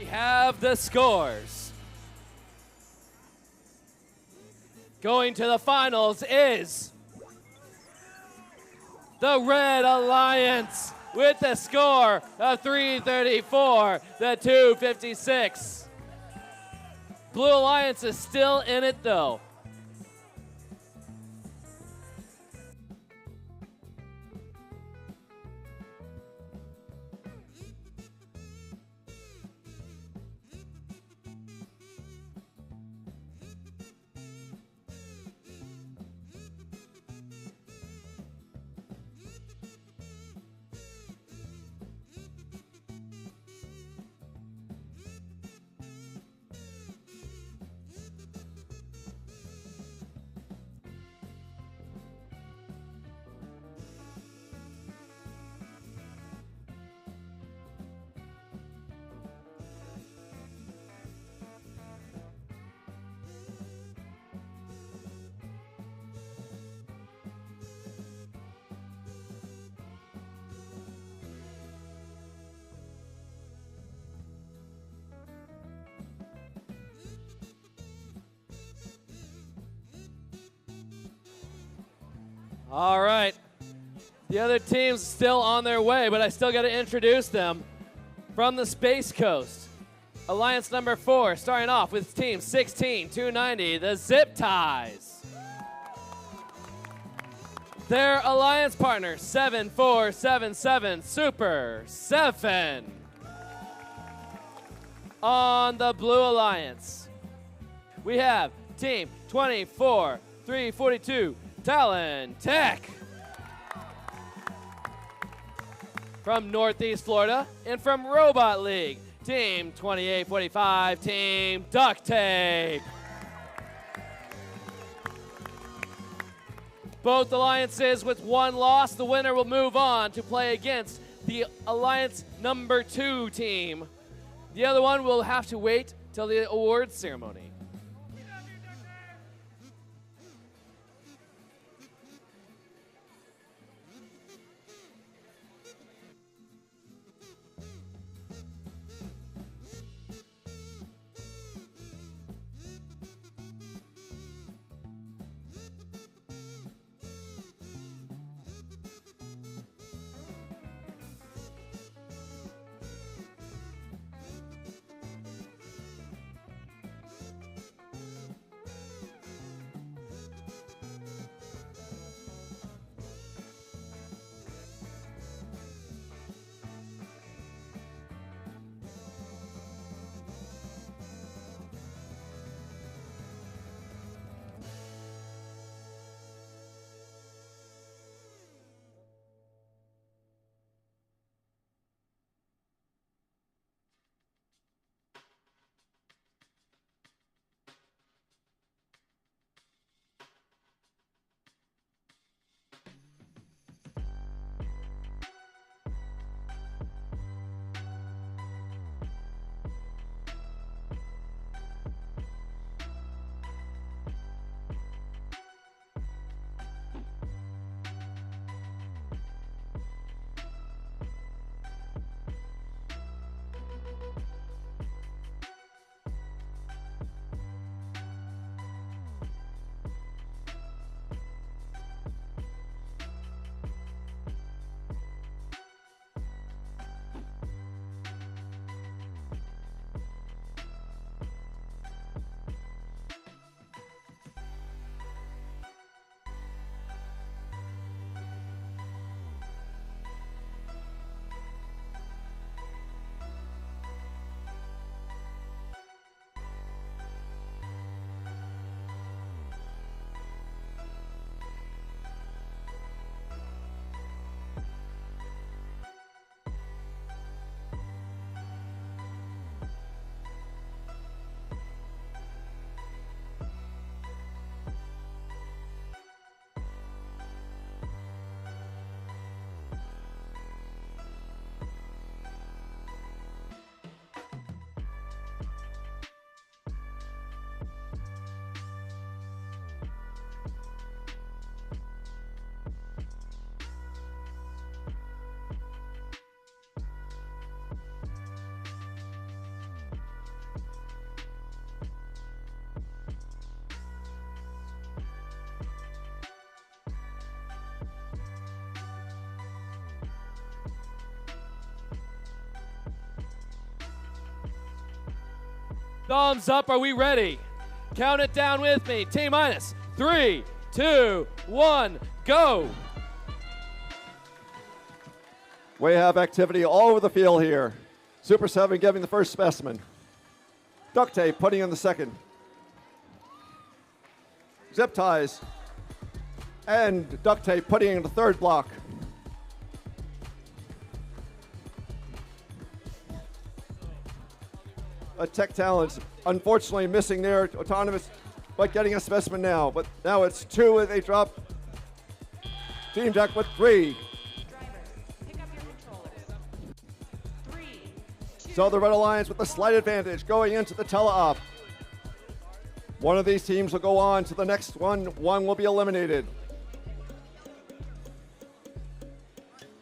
We have the scores. Going to the finals is the Red Alliance with the score of 334 to 256. Blue Alliance is still in it though. All right. The other team's still on their way, but I still got to introduce them. From the Space Coast, Alliance number 4, starting off with team 16-290, the Zip Ties. Their alliance partner, 7477, Super 7. On the Blue Alliance, we have team 24-342, Talon Tech. From Northeast Florida and from Robot League, team 2845, team Duct Tape. Both alliances with one loss. The winner will move on to play against the alliance number 2 team. The other one will have to wait till the awards ceremony. Thumbs up, are we ready? Count it down with me. T-minus 3, 2, 1, go. We have activity all over the field here. Super 7 giving the first specimen. Duct tape putting in the second. Zip ties. And duct tape putting in the third block. Tech Talents, unfortunately missing their autonomous, but getting a specimen now. But now it's 2 and they drop. Team Deck with 3. So the Red Alliance with a slight advantage going into the tele-op. One of these teams will go on to the next one. One will be eliminated.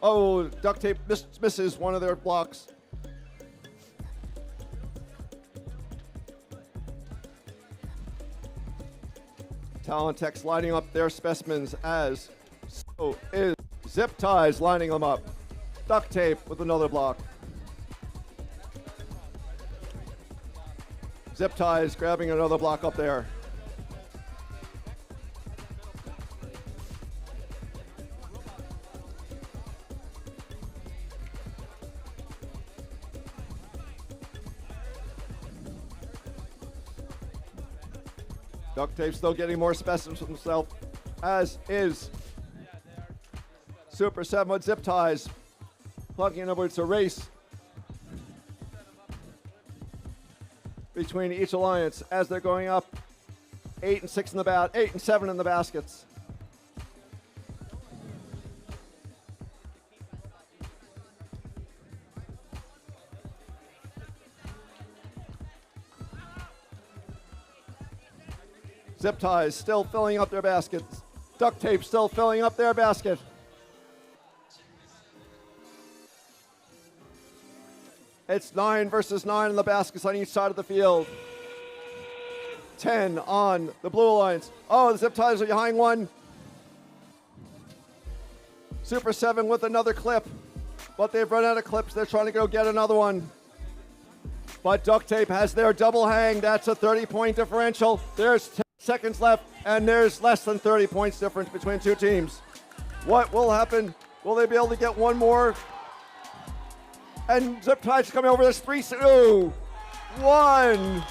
Oh, duct tape misses one of their blocks. Talent Tech's lining up their specimens as so is Zip Ties lining them up. Duct tape with another block. Zip Ties grabbing another block up there. Duct tape still getting more specimens for himself, as is Super 7 with Zip Ties. Plugging over, it's a race between each alliance as they're going up. 8 and 6 in the 8 and 7 in the baskets. Zip Ties still filling up their baskets. Duct tape still filling up their basket. It's 9 versus 9 in the baskets on each side of the field. 10 on the Blue Alliance. Oh, the Zip Ties are behind one. Super 7 with another clip, but they've run out of clips. They're trying to go get another one. But Duct Tape has their double hang. That's a 30-point differential. There's 10 seconds left, and there's less than 30 points difference between two teams. What will happen? Will they be able to get one more? And Zip Ties coming over. There's 3, 2, 1.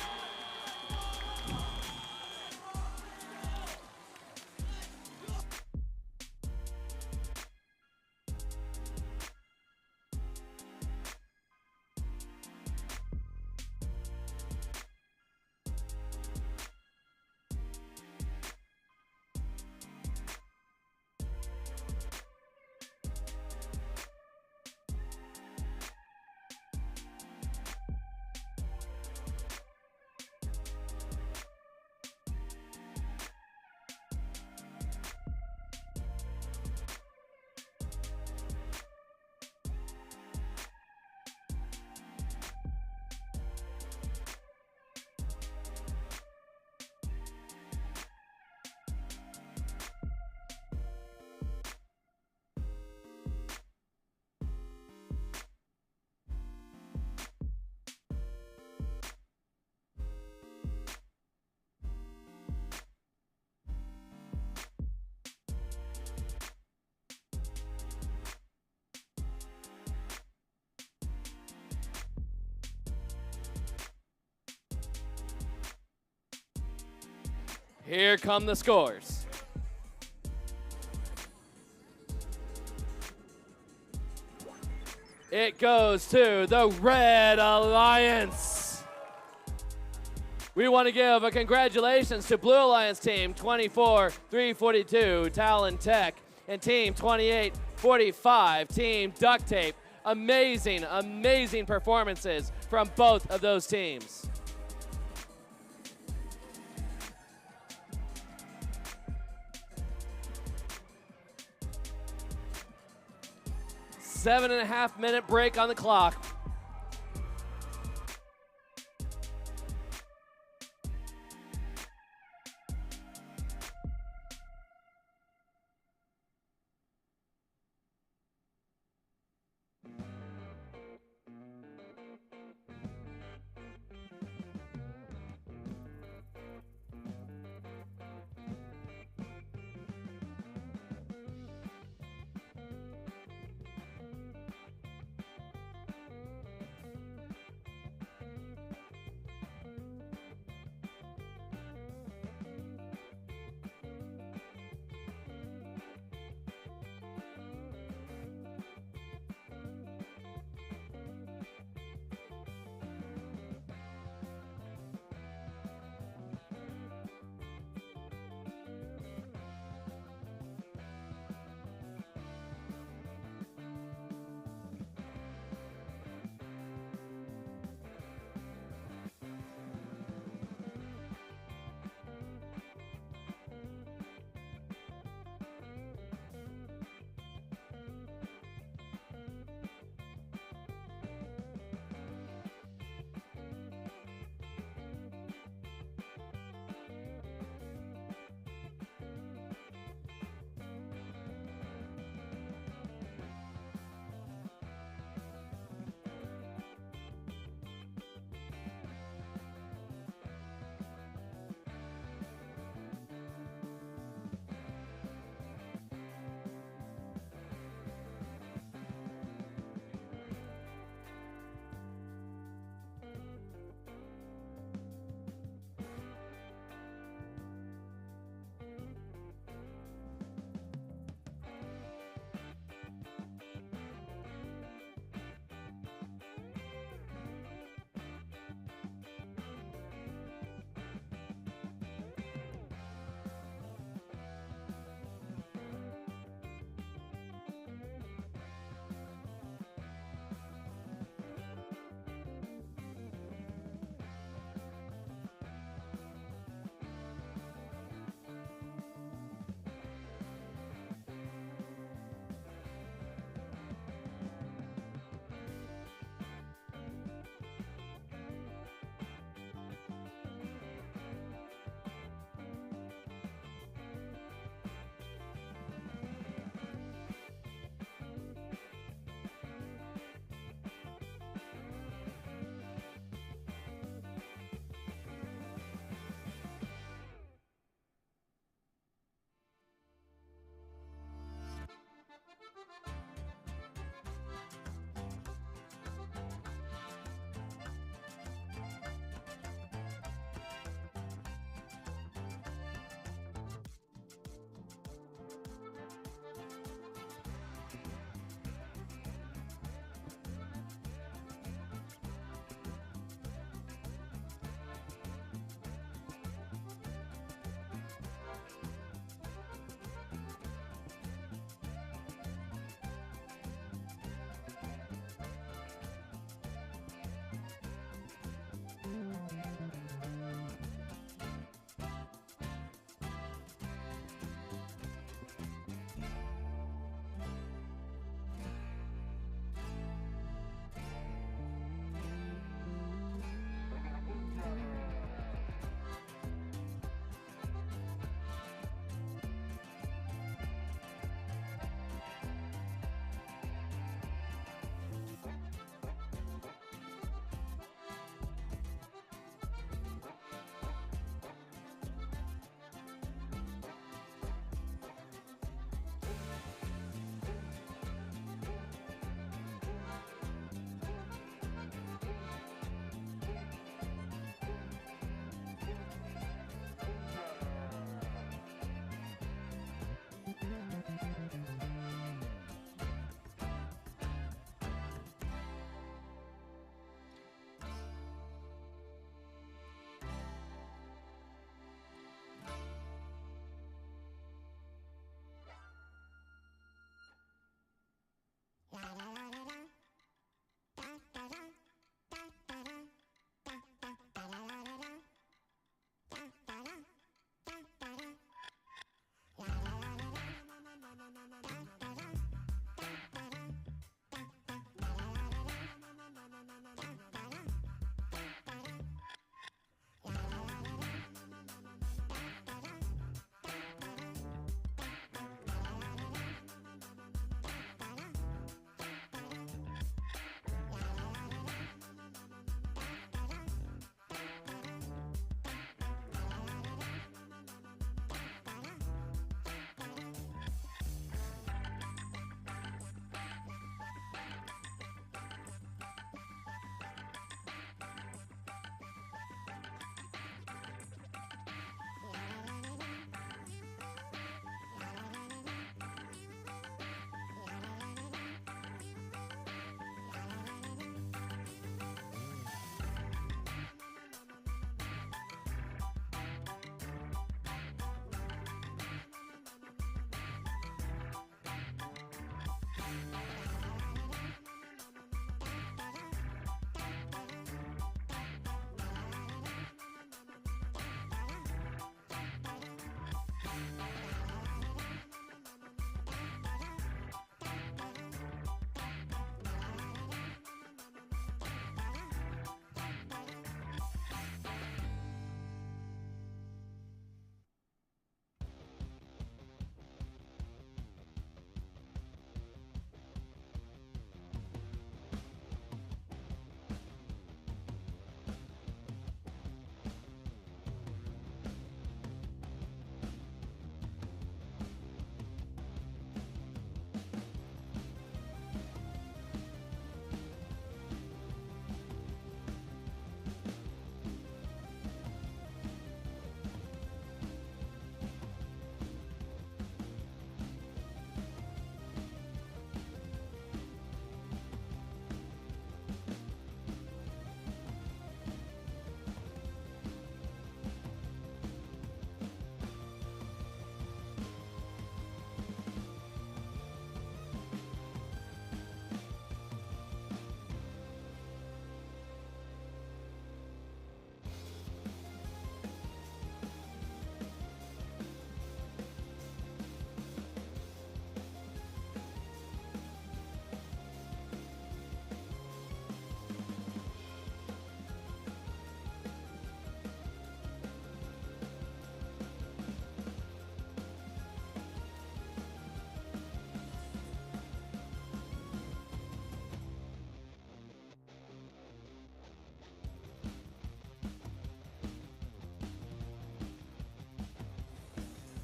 Here come the scores. It goes to the Red Alliance. We want to give a congratulations to Blue Alliance team 24-342, Talent Tech, and team 28-45, Team Duct Tape. Amazing, amazing performances from both of those teams. Seven-and-a-half-minute break on the clock.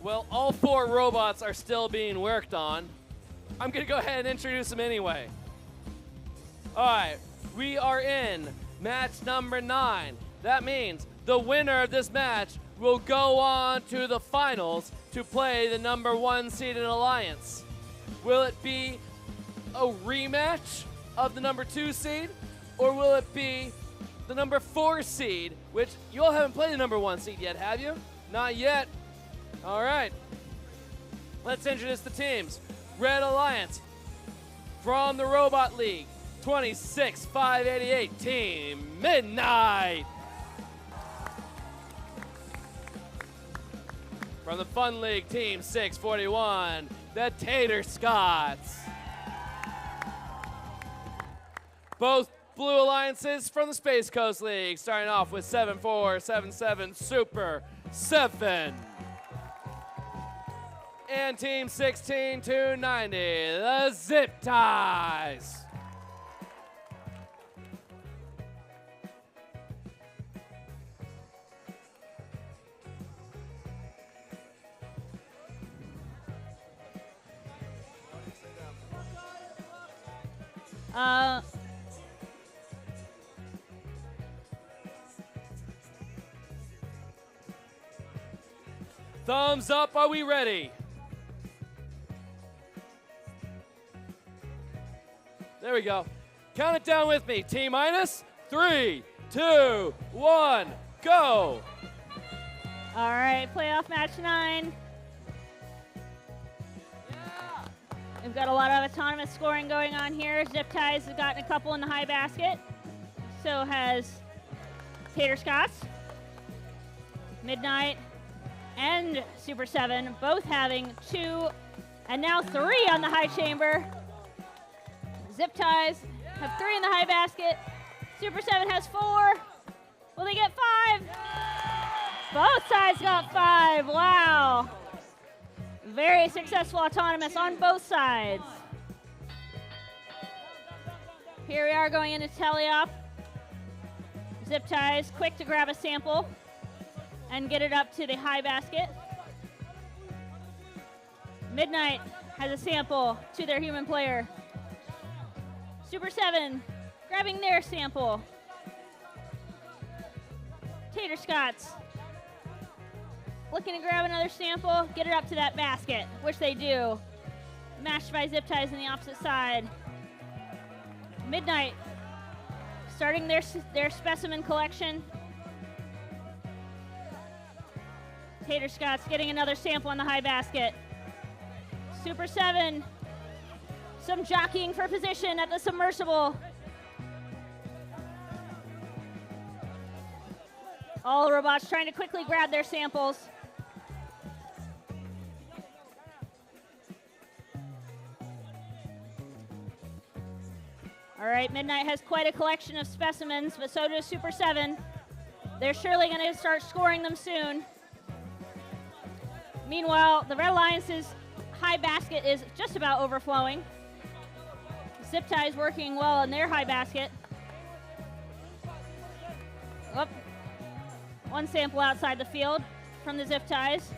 Well, all 4 robots are still being worked on. I'm going to go ahead and introduce them anyway. All right, we are in match number 9. That means the winner of this match will go on to the finals to play the number 1 seeded alliance. Will it be a rematch of the number 2 seed, or will it be the number 4 seed, which you all haven't played the number 1 seed yet, have you? Not yet. All right. Let's introduce the teams. Red Alliance from the Robot League, 26,588, Team Midnight. From the Fun League, Team 641, the Tater Scots. Both blue alliances from the Space Coast League, starting off with 7477 Super 7. And Team 16290, the Zip Ties. Thumbs up, are we ready? There we go. Count it down with me. T minus 3, 2, 1, go. All right, playoff match 9. We've got a lot of autonomous scoring going on here. Zip Ties has gotten a couple in the high basket. So has Tater Scots, Midnight, and Super 7, both having 2 and now 3 on the high chamber. Zip Ties have 3 in the high basket. Super 7 has 4. Will they get 5? Both sides got 5. Wow. Very successful autonomous on both sides. Here we are going into teleop. Zip Ties quick to grab a sample and get it up to the high basket. Midnight has a sample to their human player. Super 7 grabbing their sample. Tater Scots looking to grab another sample, get it up to that basket, which they do. Matched by Zip Ties on the opposite side. Midnight starting their specimen collection. Tater Scots getting another sample on the high basket. Super 7, some jockeying for position at the submersible. All the robots trying to quickly grab their samples. All right, Midnight has quite a collection of specimens, but so does Super 7. They're surely going to start scoring them soon. Meanwhile, the Red Alliance's high basket is just about overflowing. Zip Ties working well in their high basket. Oop. One sample outside the field from the Zip Ties,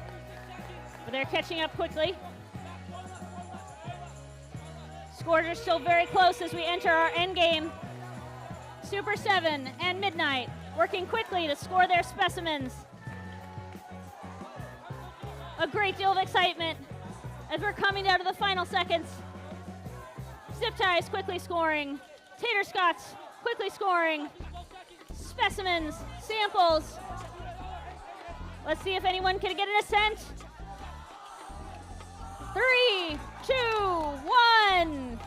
but they're catching up quickly. Scores are still very close as we enter our end game. Super 7 and Midnight working quickly to score their specimens. A great deal of excitement as we're coming down to the final seconds. Zip Ties quickly scoring. Tater Scots quickly scoring. Specimens, samples. Let's see if anyone can get an ascent. 3, 2, 1.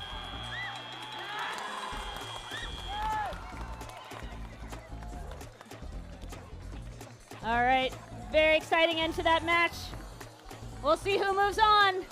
All right, very exciting end to that match. We'll see who moves on.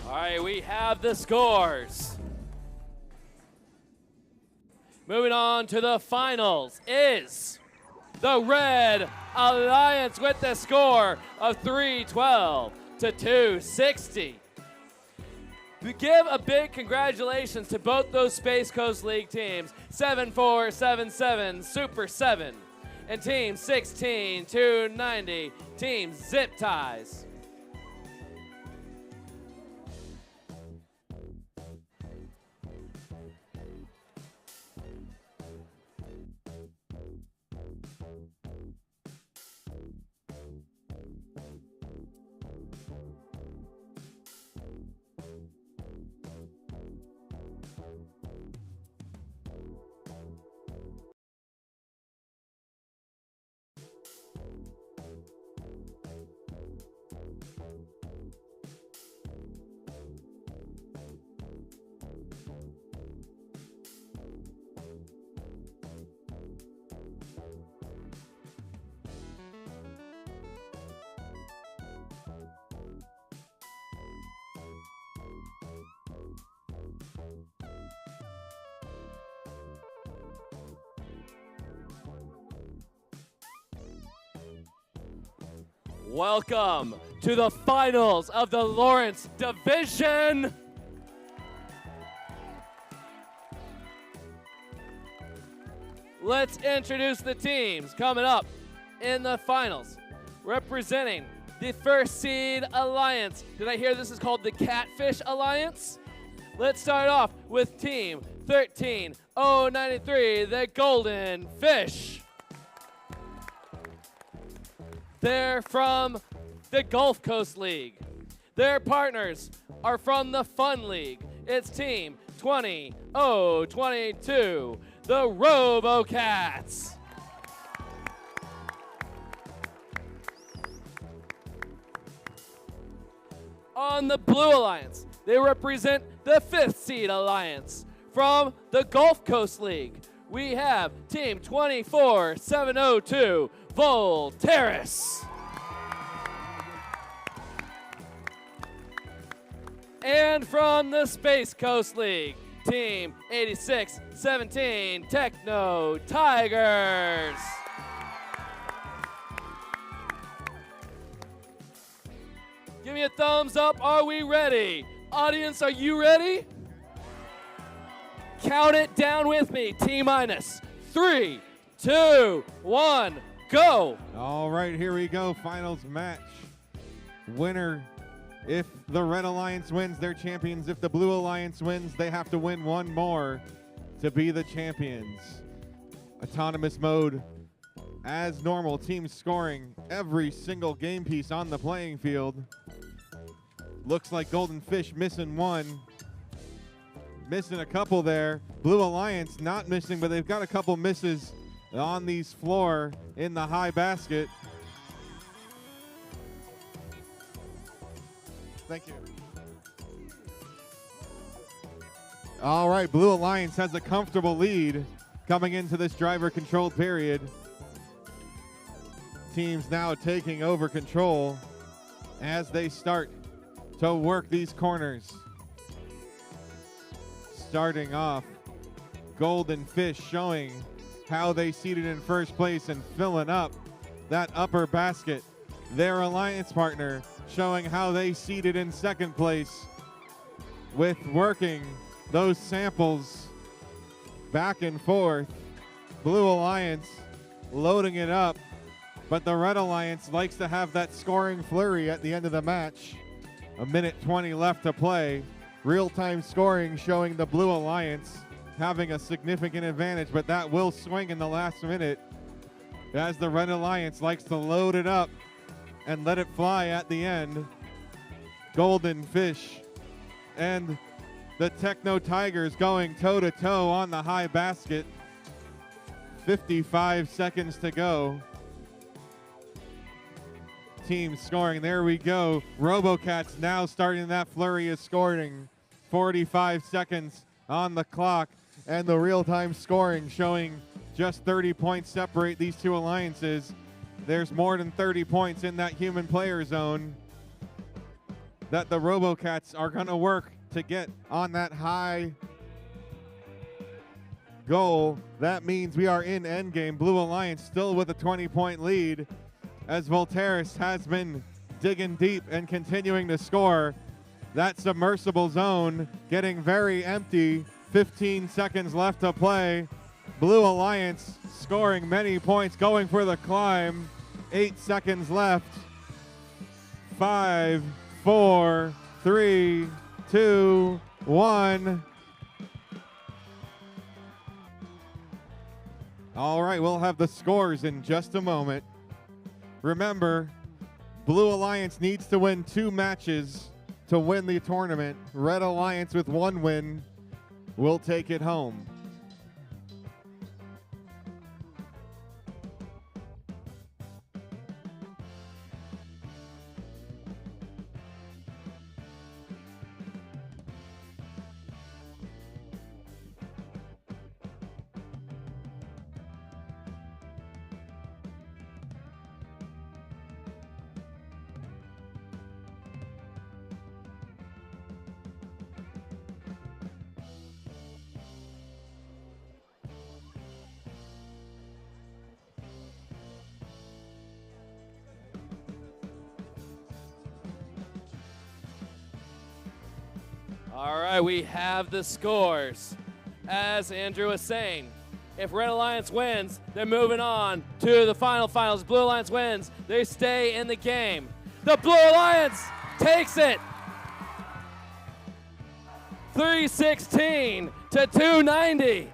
All right, we have the scores. Moving on to the finals is the Red Alliance with the score of 312 to 260. We give a big congratulations to both those Space Coast League teams, 7477 Super 7 and Team 16290 Team Zip Ties. Welcome to the finals of the Lawrence Division. Let's introduce the teams coming up in the finals. Representing the first seed alliance. Did I hear this is called the Catfish Alliance? Let's start off with team 13093, the Golden Fish. They're from the Gulf Coast League. Their partners are from the Fun League. It's team 20022, the RoboCats. On the Blue Alliance, they represent the 5th seed alliance. From the Gulf Coast League, we have team 24702, Volterris. And from the Space Coast League, team 8617, Techno Tigers. Give me a thumbs up. Are we ready? Audience, are you ready? Count it down with me. T-minus 3, 2, 1, go. All right, here we go. Finals match. Winner, if the Red Alliance wins, they're champions. If the Blue Alliance wins, they have to win one more to be the champions. Autonomous mode. As normal, teams scoring every single game piece on the playing field. Looks like Golden Fish missing one. Missing a couple there. Blue Alliance not missing, but they've got a couple misses on these floor in the high basket. Thank you. All right, Blue Alliance has a comfortable lead coming into this driver-controlled period. Teams now taking over control as they start to work these corners. Starting off, Golden Fish showing how they seated in first place and filling up that upper basket. Their alliance partner showing how they seated in second place with working those samples back and forth. Blue Alliance loading it up, but the Red Alliance likes to have that scoring flurry at the end of the match. A minute 20 left to play. Real-time scoring showing the Blue Alliance having a significant advantage, but that will swing in the last minute as the Red Alliance likes to load it up and let it fly at the end. Golden Fish and the Techno Tigers going toe-to-toe on the high basket. 55 seconds to go. Team scoring, there we go. RoboCats now starting that flurry of scoring. 45 seconds on the clock, and the real-time scoring showing just 30 points separate these two alliances. There's more than 30 points in that human player zone. that the RoboCats are going to work to get on that high goal. That means we are in endgame. Blue Alliance still with a 20-point lead as Voltaris has been digging deep and continuing to score. That submersible zone getting very empty. 15 seconds left to play. Blue Alliance scoring many points, going for the climb. 8 seconds left. 5, 4, 3, 2, 1. All right, we'll have the scores in just a moment. Remember, Blue Alliance needs to win 2 matches to win the tournament. Red Alliance with 1 win will take it home. All right, we have the scores. As Andrew was saying, if Red Alliance wins, they're moving on to the finals. Blue Alliance wins, they stay in the game. The Blue Alliance takes it. 316 to 290.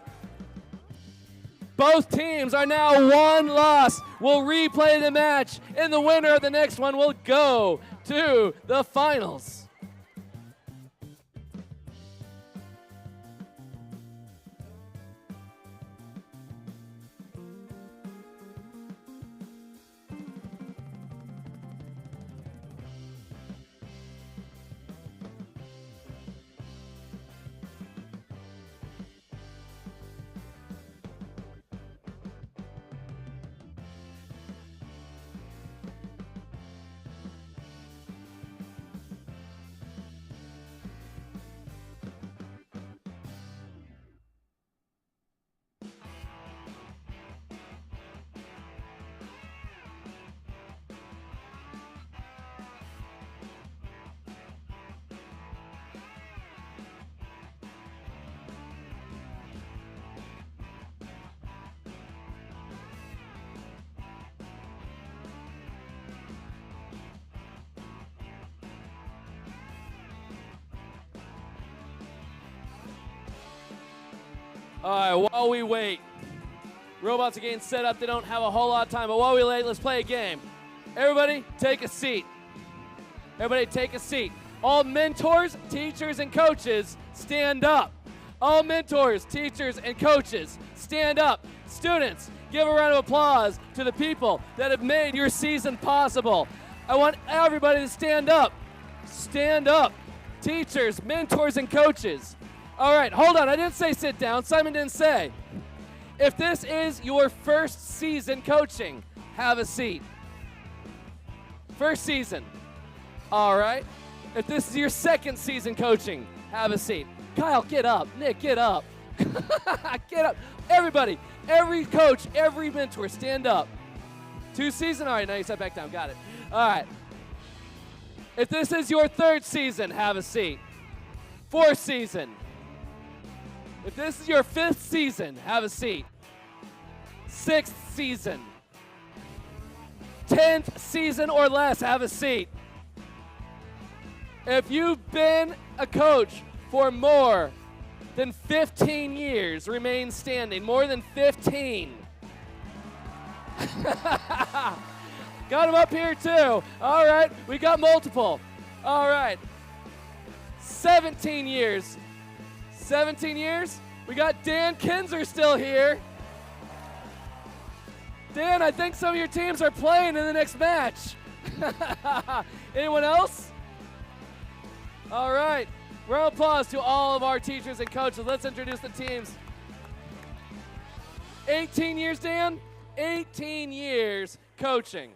Both teams are now 1 loss. We'll replay the match, and the winner of the next one will go to the finals. All right, while we wait, robots are getting set up. They don't have a whole lot of time, but while we wait, let's play a game. Everybody, take a seat. Everybody, take a seat. All mentors, teachers, and coaches, stand up. All mentors, teachers, and coaches, stand up. Students, give a round of applause to the people that have made your season possible. I want everybody to stand up. Stand up. Teachers, mentors, and coaches. All right, hold on. I didn't say sit down. Simon didn't say. If this is your first season coaching, have a seat. First season. All right. If this is your second season coaching, have a seat. Kyle, get up. Nick, get up. Get up. Everybody, every coach, every mentor, stand up. 2 season? All right, now you sat back down. Got it. All right. If this is your third season, have a seat. 4th season. If this is your 5th season, have a seat. 6th season. 10th season or less, have a seat. If you've been a coach for more than 15 years, remain standing. More than 15. Got them up here too. All right, we got multiple. All right. 17 years. 17 years. We got Dan Kinzer still here. Dan, I think some of your teams are playing in the next match. Anyone else? All right. Round of applause to all of our teachers and coaches. Let's introduce the teams. 18 years, Dan? 18 years coaching.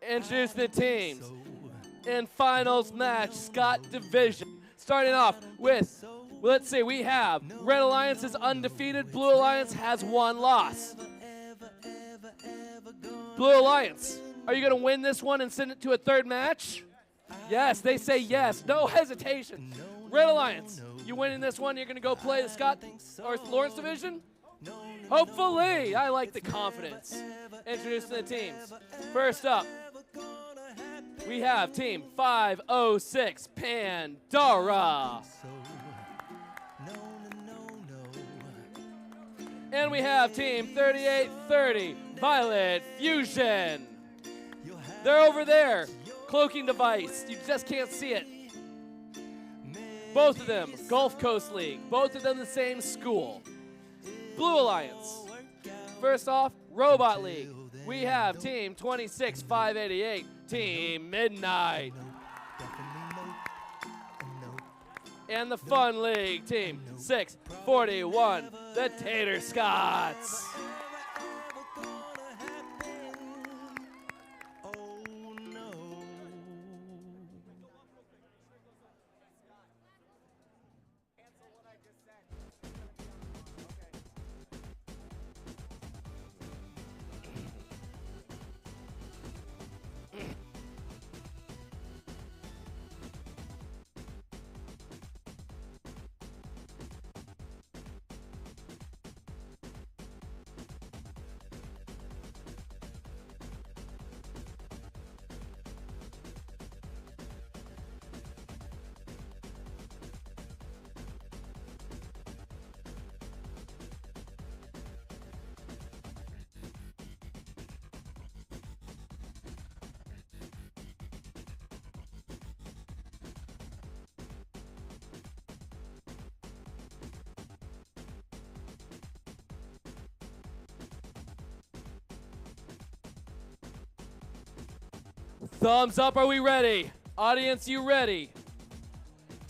Introduce the teams. In finals match, Scott Division. Starting off with, let's see, we have Red Alliance is undefeated. Blue Alliance has 1 loss. Blue Alliance, are you going to win this one and send it to a 3rd match? Yes, they say yes. No hesitation. Red Alliance, you winning this one, you're going to go play the Scott or Lawrence Division? Hopefully. I like the confidence. Introducing the teams. First up, we have Team 506, Pandora. And we have Team 3830, Violet Fusion. They're over there, cloaking device. You just can't see it. Both of them, Gulf Coast League. Both of them the same school. Blue Alliance. First off, Robot League. We have Team 26588, Team Midnight. And the Fun League, Team 641, the Tater Scots. Thumbs up, are we ready? Audience, you ready?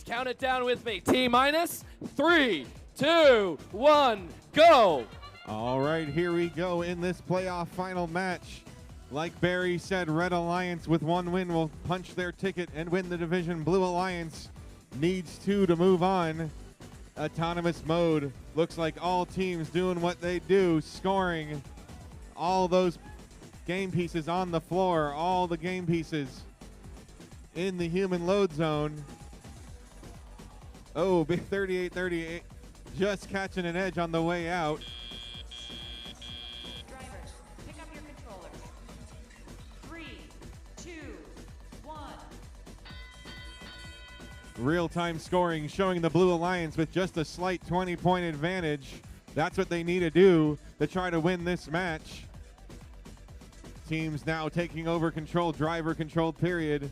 Count it down with me. T-minus 3, 2, 1, go! All right, here we go in this playoff final match. Like Barry said, Red Alliance with 1 win will punch their ticket and win the division. Blue Alliance needs 2 to move on. Autonomous mode. Looks like all teams doing what they do, scoring all those game pieces on the floor, all the game pieces in the human load zone. Oh, big 38-38, just catching an edge on the way out. Drivers, pick up your controllers. 3, 2, 1. Real-time scoring showing the Blue Alliance with just a slight 20-point advantage. That's what they need to do to try to win this match. Teams now taking over control, driver-controlled period.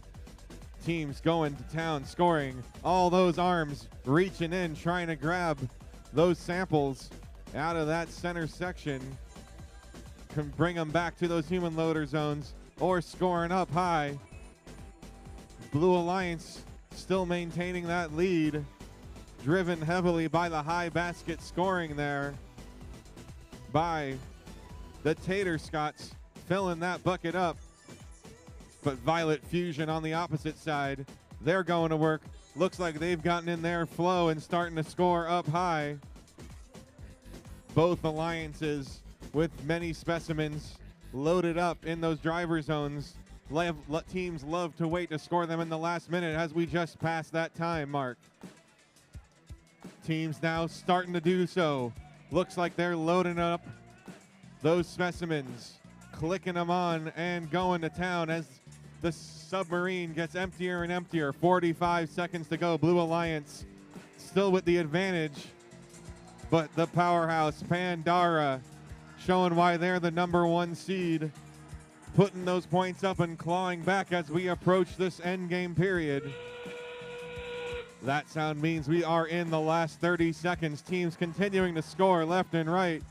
Teams going to town, scoring. All those arms reaching in, trying to grab those samples out of that center section. Can bring them back to those human loader zones or scoring up high. Blue Alliance still maintaining that lead, driven heavily by the high basket scoring there by the Tater Scots, filling that bucket up. But Violet Fusion on the opposite side, they're going to work. Looks like they've gotten in their flow and starting to score up high. Both alliances with many specimens loaded up in those driver zones. Teams love to wait to score them in the last minute as we just passed that time mark. Teams now starting to do so. Looks like they're loading up those specimens, clicking them on and going to town as the submarine gets emptier and emptier. 45 seconds to go. Blue Alliance still with the advantage, but the powerhouse Pandora showing why they're the #1 seed, putting those points up and clawing back as we approach this end game period. That sound means we are in the last 30 seconds. Teams continuing to score left and right.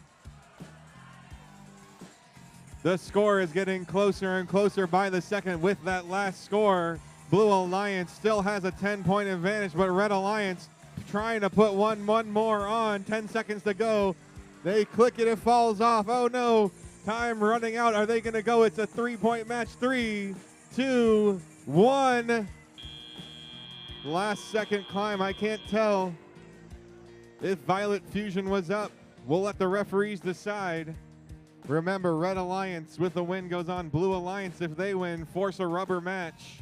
The score is getting closer and closer by the second with that last score. Blue Alliance still has a 10-point advantage, but Red Alliance trying to put one more on. 10 seconds to go. They click it, it falls off. Oh no, Time running out. Are they going to go? It's a 3-point match. 3, 2, 1. Last second climb. I can't tell if Violet Fusion was up. We'll let the referees decide. Remember, Red Alliance with the win goes on. Blue Alliance, if they win, force a rubber match.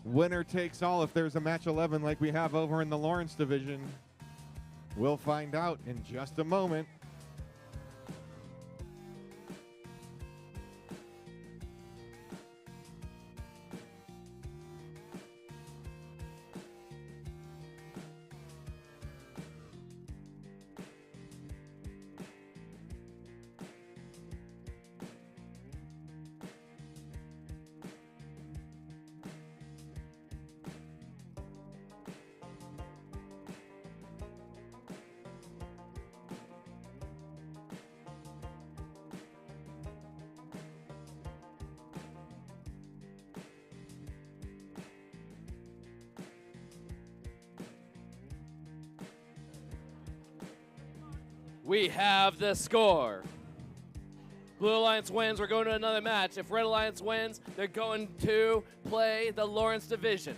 Winner takes all if there's a match 11 like we have over in the Lawrence division. We'll find out in just a moment. We have the score. Blue Alliance wins, we're going to another match. If Red Alliance wins, they're going to play the Lawrence division.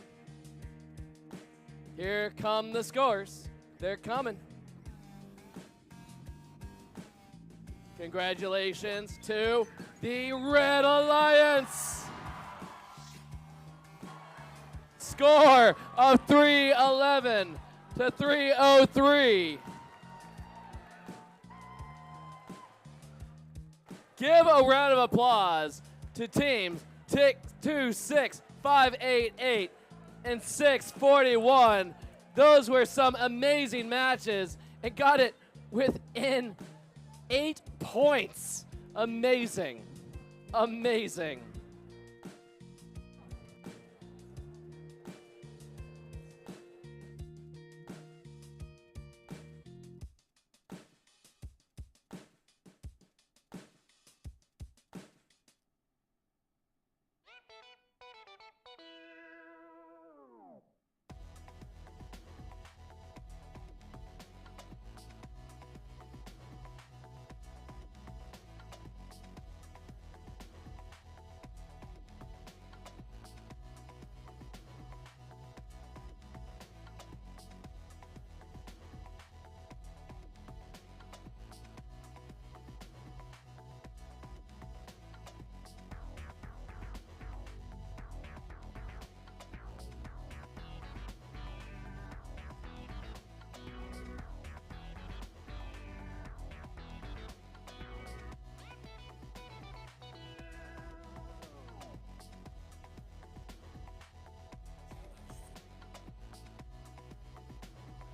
Here come the scores. They're coming. Congratulations to the Red Alliance. Score of 311 to 303. Give a round of applause to teams 626, 588, and 641. Those were some amazing matches and got it within 8 points. Amazing. Amazing.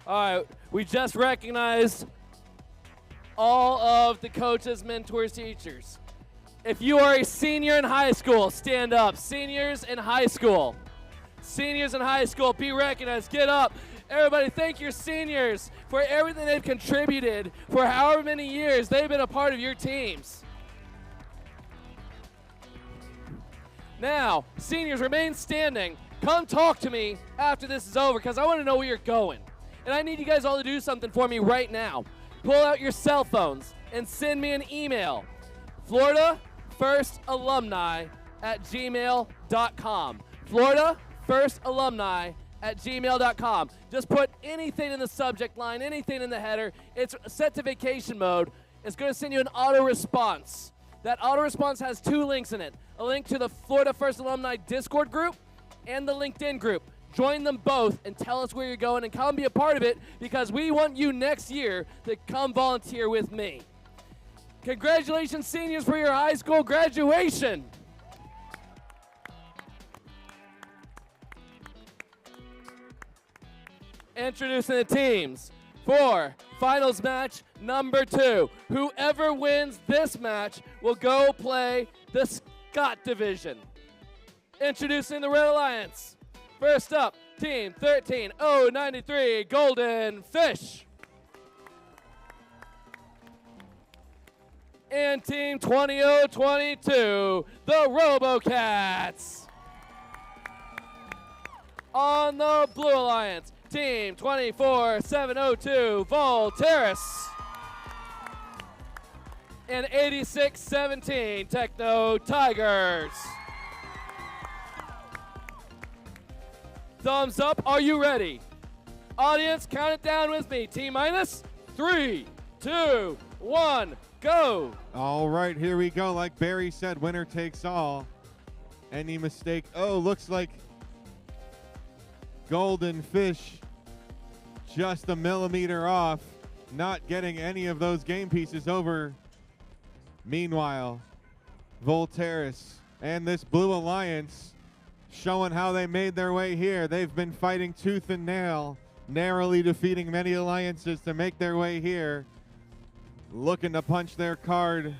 All right, we just recognized all of the coaches, mentors, teachers. If you are a senior in high school, stand up. Seniors in high school. Seniors in high school, be recognized. Get up. Everybody, thank your seniors for everything they've contributed for however many years they've been a part of your teams. Now, seniors, remain standing. Come talk to me after this is over because I want to know where you're going. And I need you guys all to do something for me right now. Pull out your cell phones and send me an email. FloridaFirstAlumni@gmail.com. FloridaFirstAlumni@gmail.com. Just put anything in the subject line, anything in the header. It's certification mode. It's going to send you an auto response. That auto response has 2 links in it. A link to the Florida First Alumni Discord group and the LinkedIn group. Join them both and tell us where you're going and come be a part of it because we want you next year to come volunteer with me. Congratulations, seniors, for your high school graduation. Introducing the teams for finals match number 2. Whoever wins this match will go play the Scott division. Introducing the Red Alliance. First up, Team 13093, Golden Fish. And Team 20022, the RoboCats. On the Blue Alliance, Team 24702, Volteris. and 86-17 Techno Tigers. Thumbs up, are you ready? Audience, count it down with me. T-minus 3, 2, 1, go. All right, here we go. Like Barry said, winner takes all. Any mistake? Oh, looks like Golden Fish just a millimeter off, not getting any of those game pieces over. Meanwhile, Voltaris and this Blue Alliance showing how they made their way here. They've been fighting tooth and nail, narrowly defeating many alliances to make their way here. Looking to punch their card.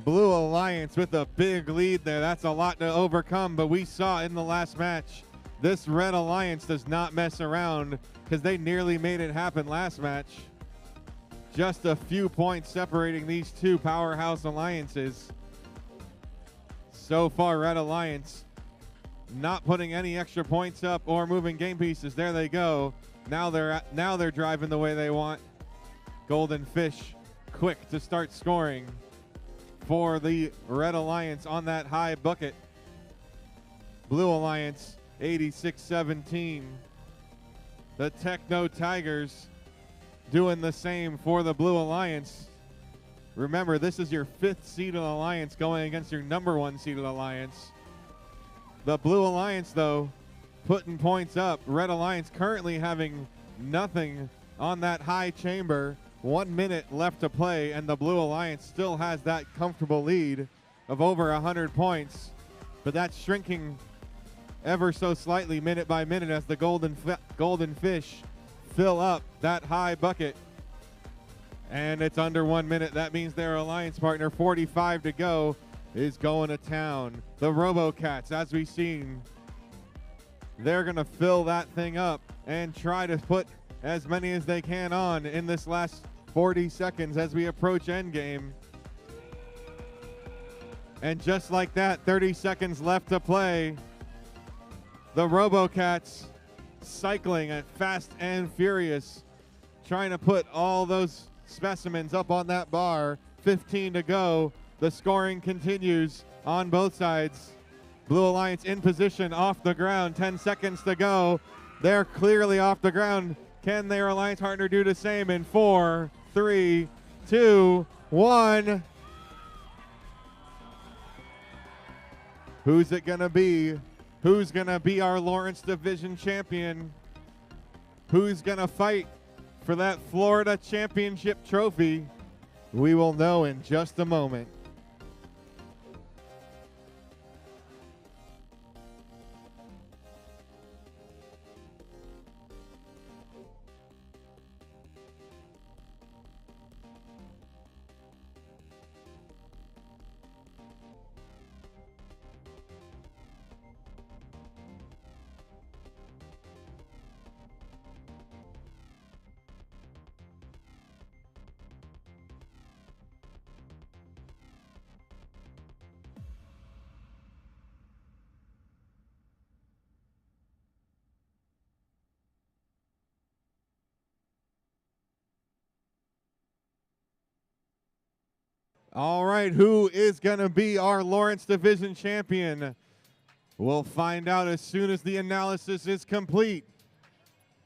Blue Alliance with a big lead there. That's a lot to overcome, but we saw in the last match, this Red Alliance does not mess around because they nearly made it happen last match. Just a few points separating these two powerhouse alliances. So far, Red Alliance not putting any extra points up or moving game pieces. There they go. Now they're driving the way they want. Golden Fish quick to start scoring for the Red Alliance on that high bucket. Blue Alliance 86-17. The Techno Tigers doing the same for the Blue Alliance. Remember, this is your 5th seeded alliance going against your number 1 seeded alliance. The Blue Alliance, though, putting points up. Red Alliance currently having nothing on that high chamber. 1 minute left to play, and the Blue Alliance still has that comfortable lead of over 100 points. But that's shrinking ever so slightly minute by minute as the Golden Fish fill up that high bucket. And it's under 1 minute. That means their alliance partner, 45 to go, is going to town. The RoboCats, as we've seen, they're going to fill that thing up and try to put as many as they can on in this last 40 seconds as we approach endgame. And just like that, 30 seconds left to play. The RoboCats cycling at fast and furious, trying to put all those specimens up on that bar. 15 to go. The scoring continues on both sides. Blue Alliance in position off the ground. 10 seconds to go. They're clearly off the ground. Can their alliance partner do the same in 4, 3, 2, 1? Who's it gonna be? Who's gonna be our Lawrence Division champion? Who's gonna fight for that Florida Championship trophy? We will know in just a moment. All right, who is going to be our Lawrence Division champion? We'll find out as soon as the analysis is complete.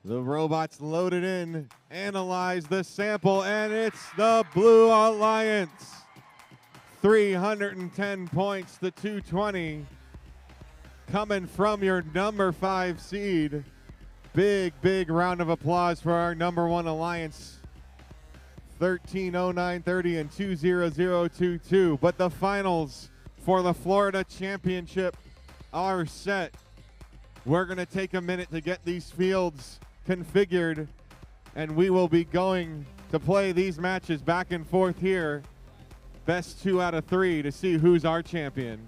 The robots loaded in, analyze the sample, and it's the Blue Alliance. 310 points to 220. Coming from your number 5 seed. Big, big round of applause for our number 1 alliance. 13:09:30 and 2:00:22. But the finals for the Florida Championship are set. We're going to take a minute to get these fields configured, and we will be going to play these matches back and forth here. Best 2 out of 3 to see who's our champion.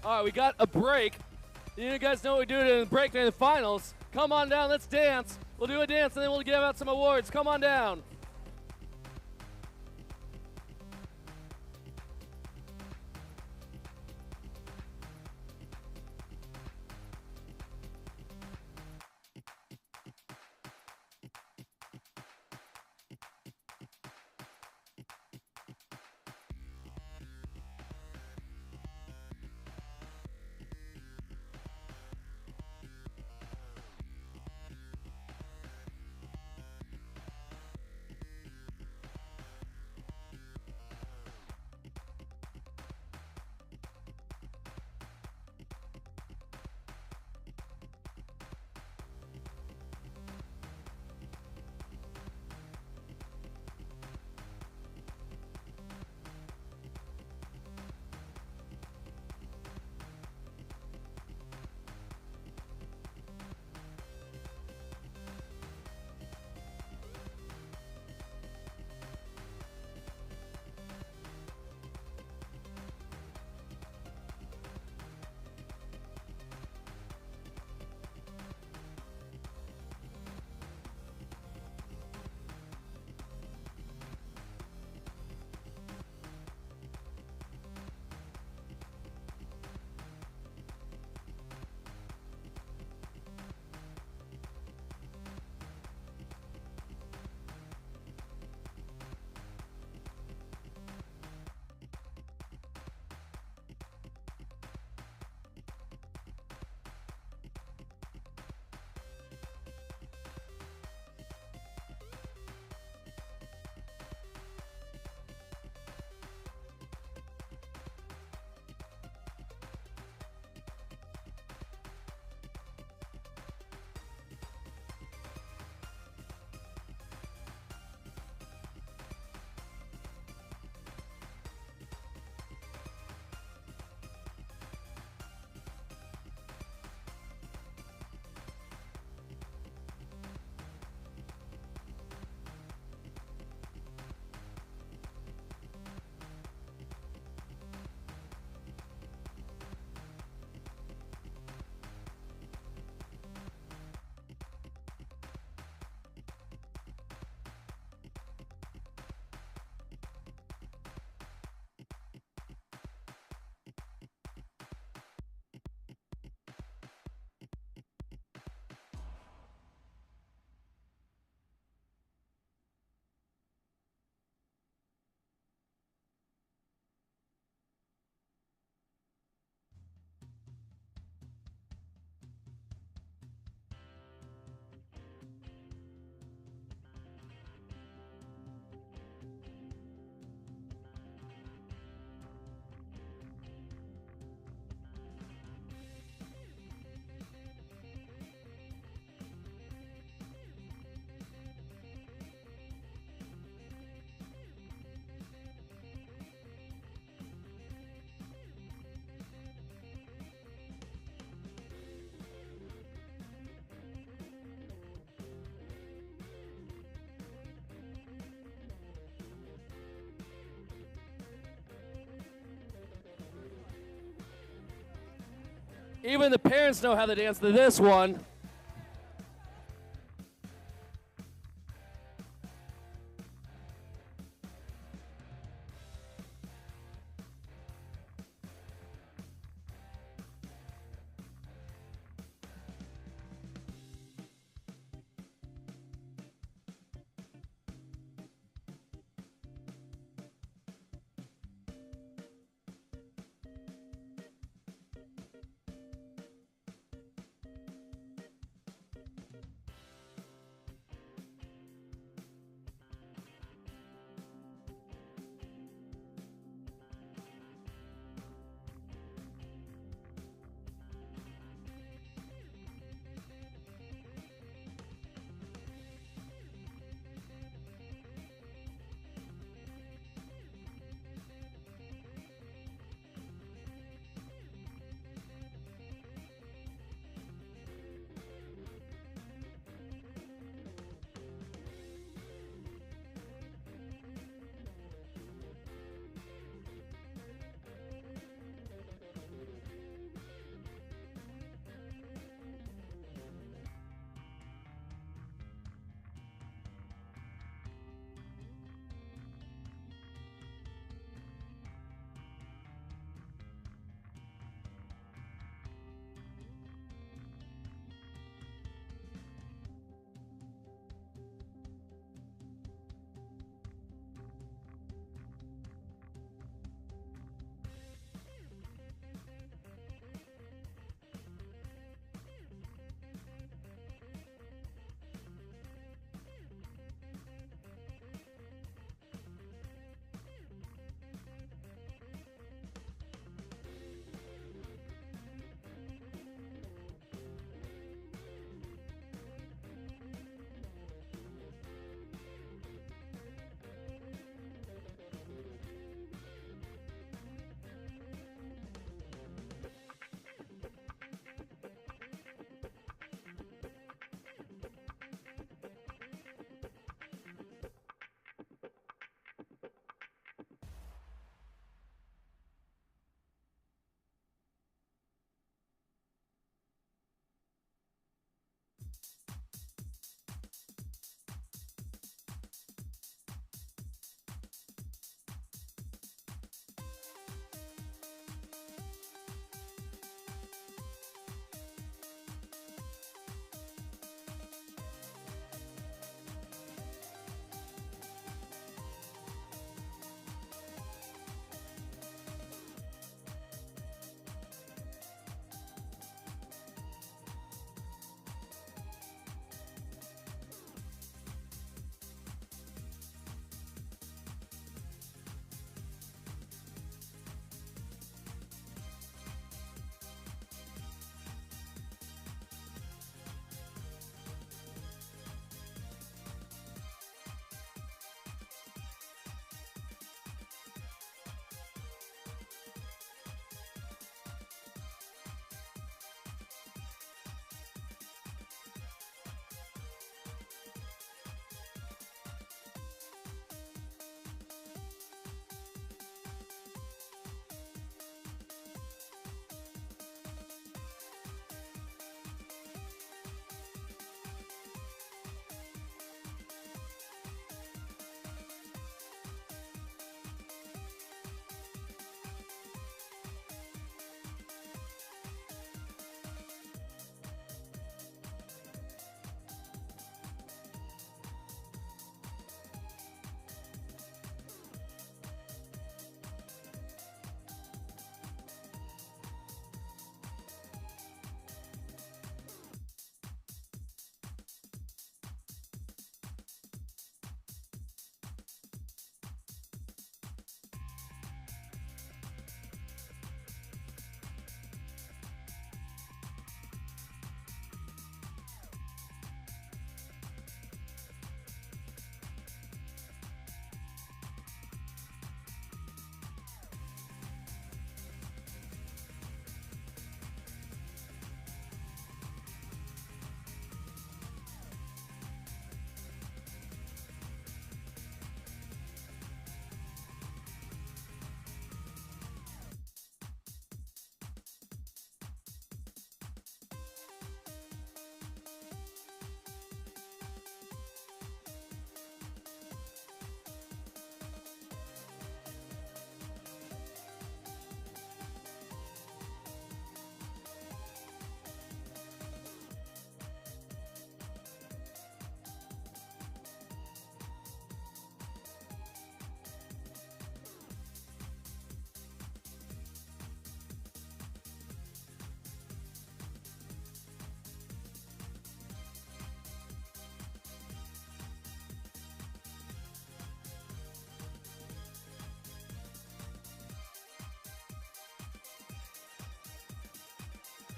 All right, we got a break. You guys know what we do in the break in the finals. Come on down, let's dance. We'll do a dance and then we'll give out some awards. Come on down. Even the parents know how to dance to this one.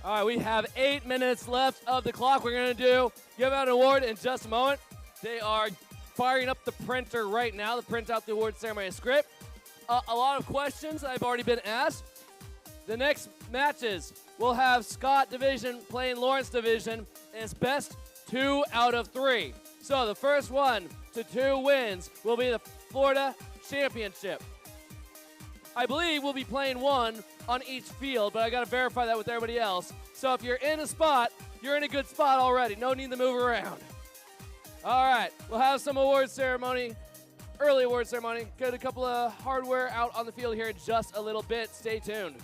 All right, we have 8 minutes left of the clock. We're going to give out an award in just a moment. They are firing up the printer right now to print out the award ceremony script. A lot of questions that have already been asked. The next matches, we'll have Scott Division playing Lawrence Division, and it's best 2 out of 3. So the first 1 to 2 wins will be the Florida Championship. I believe we'll be playing 1 on each field, but I got to verify that with everybody else. So if you're in a spot, you're in a good spot already. No need to move around. All right, we'll have some award ceremony, early award ceremony. Get a couple of hardware out on the field here in just a little bit. Stay tuned.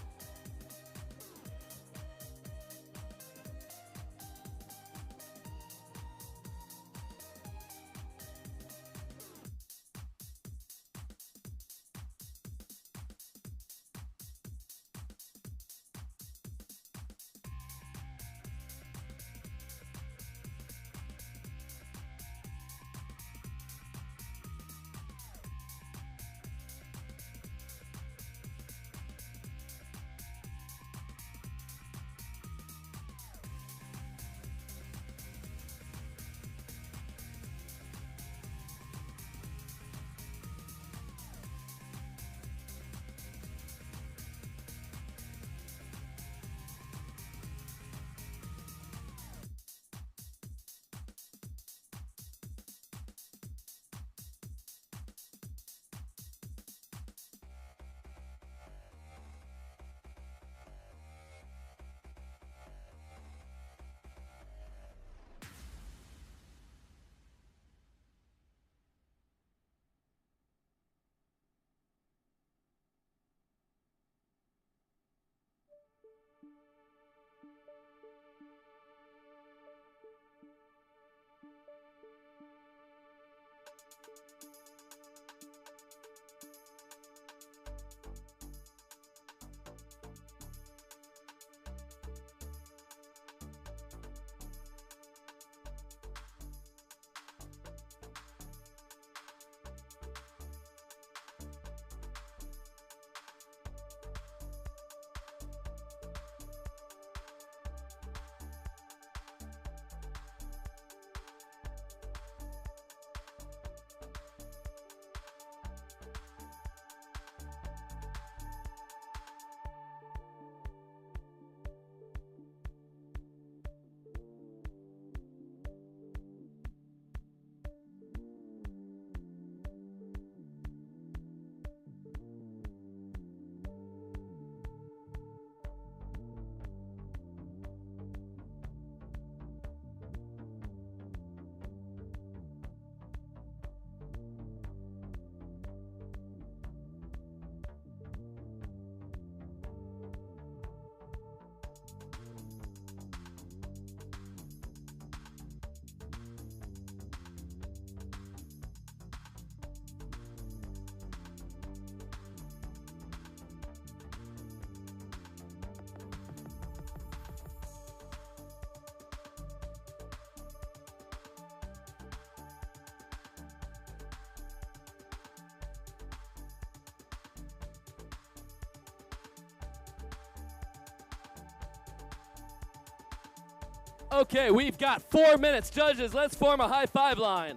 Okay, we've got 4 minutes. Judges, let's form a high five line.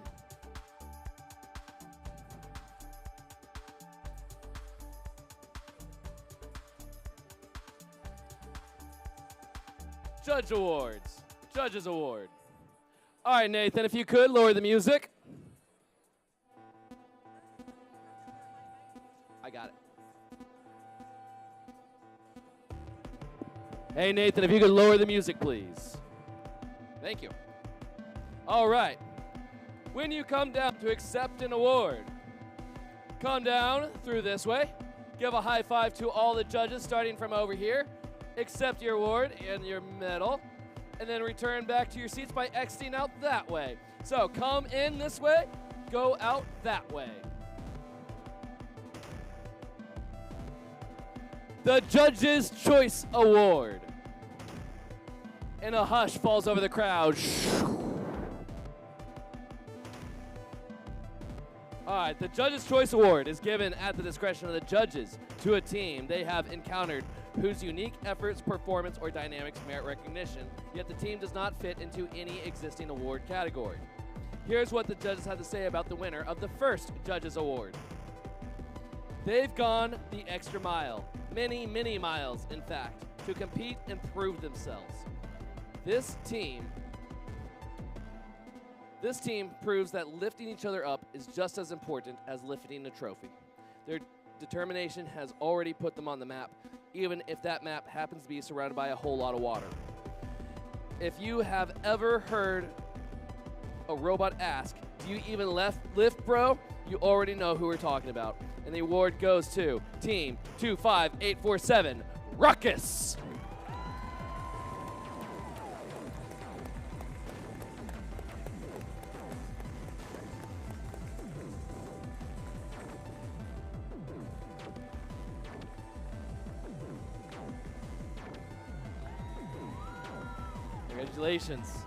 Judge awards. Judges award. All right, Nathan, if you could, lower the music. I got it. Hey, Nathan, if you could lower the music, please. Thank you. All right. When you come down to accept an award, come down through this way. Give a high five to all the judges starting from over here. Accept your award and your medal. And then return back to your seats by exiting out that way. So come in this way, go out that way. The Judge's Choice Award. And a hush falls over the crowd. All right, the Judge's Choice Award is given at the discretion of the judges to a team they have encountered whose unique efforts, performance, or dynamics merit recognition, yet the team does not fit into any existing award category. Here's what the judges had to say about the winner of the first Judges Award. They've gone the extra mile, many, many miles, in fact, to compete and prove themselves. This team proves that lifting each other up is just as important as lifting a trophy. Their determination has already put them on the map, even if that map happens to be surrounded by a whole lot of water. If you have ever heard a robot ask, "Do you even lift, bro?" you already know who we're talking about. And the award goes to Team 25847, Ruckus. Congratulations.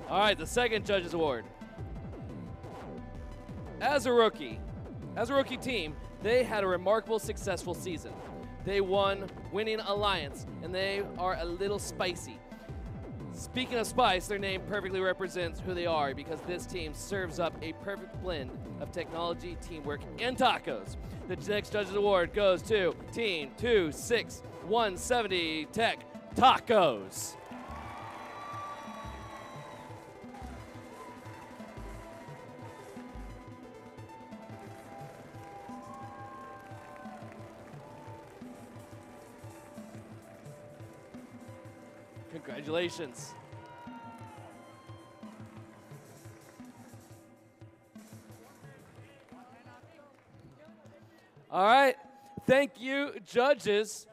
All right, the second Judges Award. As a rookie team, they had a remarkable, successful season. They won Winning Alliance, and they are a little spicy. Speaking of spice, their name perfectly represents who they are because this team serves up a perfect blend of technology, teamwork, and tacos. The next Judges Award goes to Team 26170 Tech Tacos. Congratulations. All right. Thank you, judges.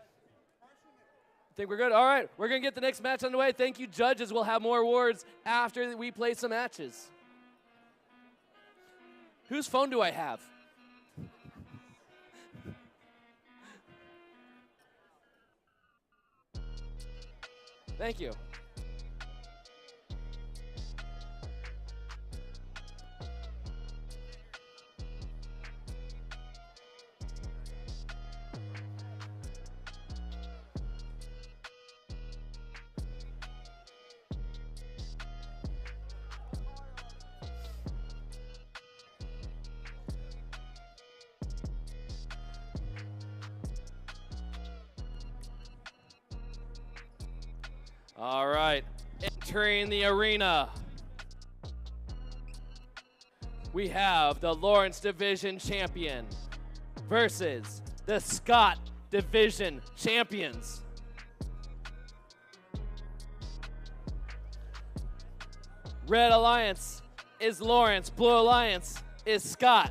Think we're good? All right. We're going to get the next match underway. Thank you, judges. We'll have more awards after we play some matches. Whose phone do I have? Thank you. All right, entering the arena, we have the Lawrence Division Champion versus the Scott Division Champions. Red Alliance is Lawrence, Blue Alliance is Scott.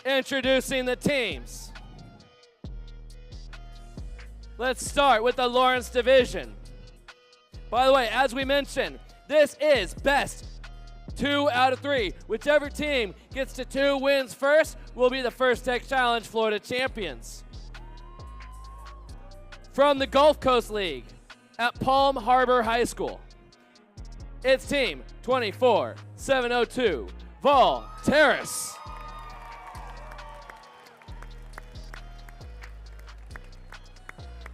Introducing the teams. Let's start with the Lawrence Division. By the way, as we mentioned, this is best 2 out of 3. Whichever team gets to 2 wins first will be the First Tech Challenge Florida champions. From the Gulf Coast League at Palm Harbor High School, it's team 24702, Vol Terrace.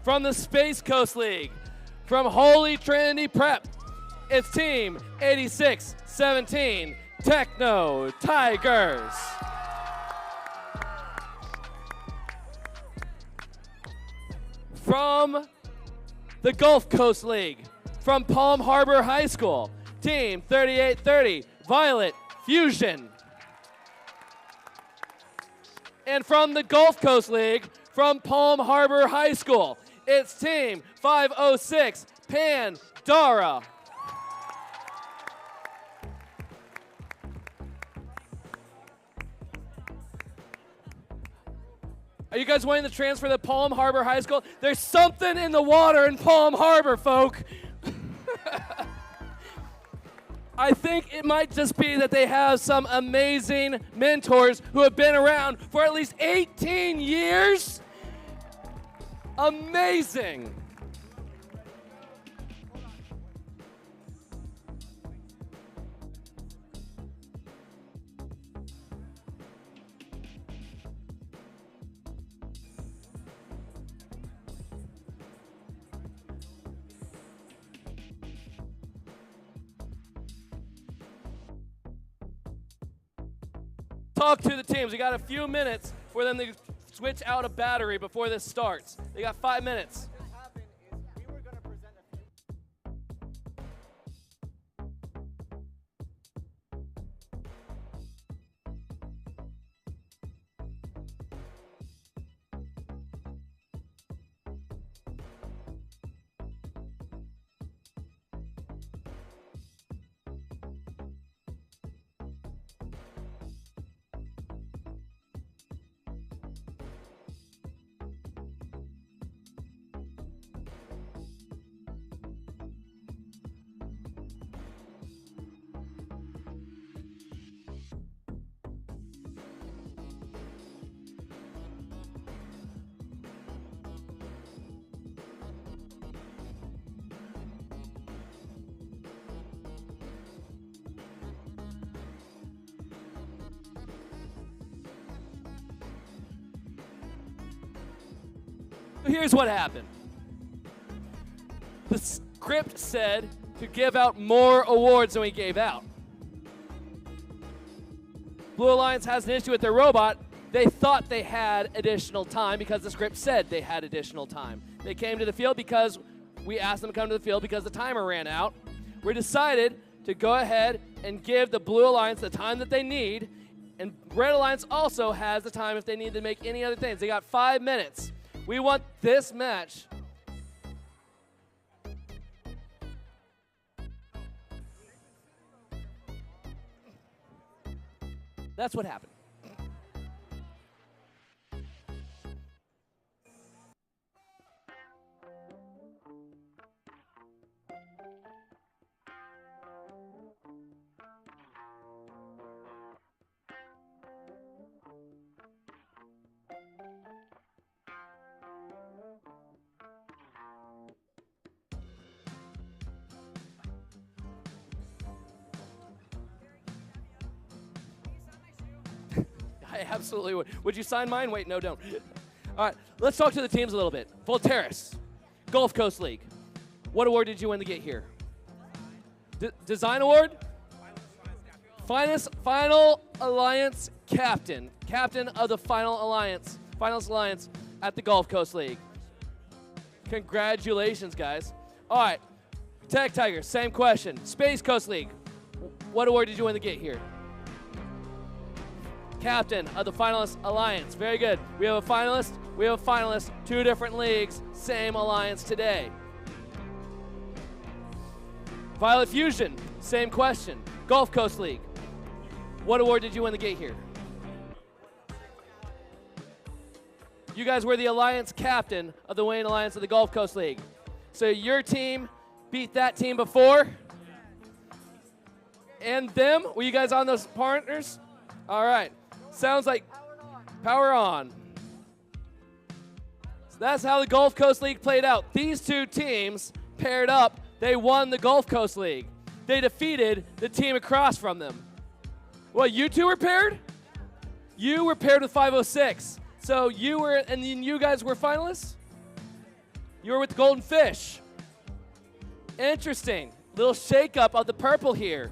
From the Space Coast League, from Holy Trinity Prep, it's team 8617, Techno Tigers. From the Gulf Coast League, from Palm Harbor High School, team 3830, Violet Fusion. And from the Gulf Coast League, from Palm Harbor High School, it's team 506, Pandora. Are you guys wanting to transfer to Palm Harbor High School? There's something in the water in Palm Harbor, folk. I think it might just be that they have some amazing mentors who have been around for at least 18 years. Amazing. Talk to the teams. We got a few minutes for them to switch out a battery before this starts. They got 5 minutes. Here's what happened. The script said to give out more awards than we gave out. Blue Alliance has an issue with their robot. They thought they had additional time because the script said they had additional time. They came to the field because we asked them to come to the field because the timer ran out. We decided to go ahead and give the Blue Alliance the time that they need, and Red Alliance also has the time if they need to make any other things. They got 5 minutes. We want this match. That's what happened. I absolutely would. Would you sign mine? Wait, no, don't. All right, let's talk to the teams a little bit. Volterras, Gulf Coast League. What award did you win to get here? Design award? Final Alliance captain. Captain of the Finals Alliance at the Gulf Coast League. Congratulations, guys. All right, Tech Tigers, same question. Space Coast League. What award did you win to get here? Captain of the Finalist Alliance. Very good. We have a finalist, 2 different leagues, same alliance today. Violet Fusion, same question. Gulf Coast League. What award did you win to get here? You guys were the alliance captain of the Wayne Alliance of the Gulf Coast League. So your team beat that team before? And them? Were you guys on those partners? All right. Sounds like power on. So that's how the Gulf Coast League played out. These 2 teams paired up. They won the Gulf Coast League. They defeated the team across from them. Well, you 2 were paired? You were paired with 506. So you were, and then you guys were finalists? You were with the Golden Fish. Interesting. Little shakeup of the purple here.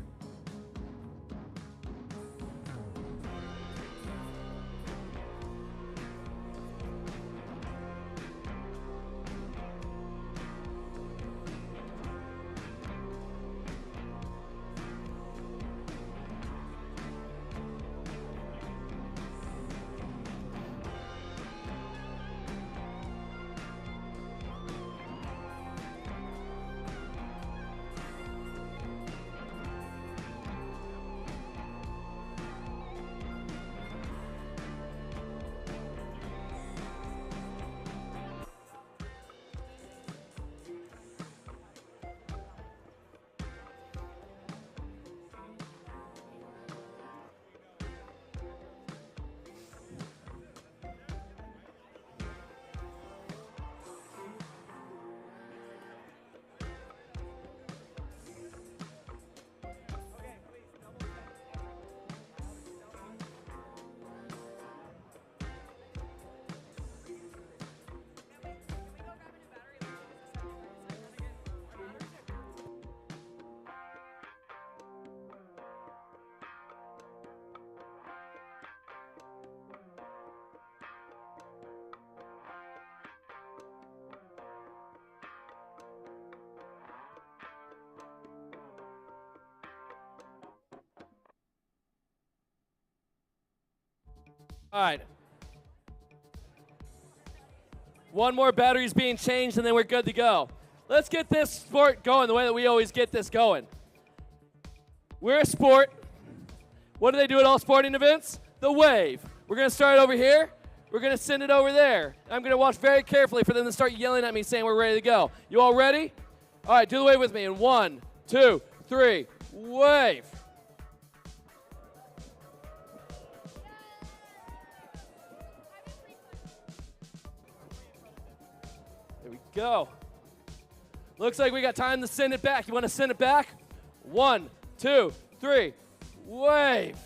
All right. One more battery's being changed, and then we're good to go. Let's get this sport going the way that we always get this going. We're a sport. What do they do at all sporting events? The wave. We're going to start over here. We're going to send it over there. I'm going to watch very carefully for them to start yelling at me saying we're ready to go. You all ready? All right, do the wave with me in 1, 2, 3, wave. There we go. Looks like we got time to send it back. You want to send it back? 1, 2, 3, wave.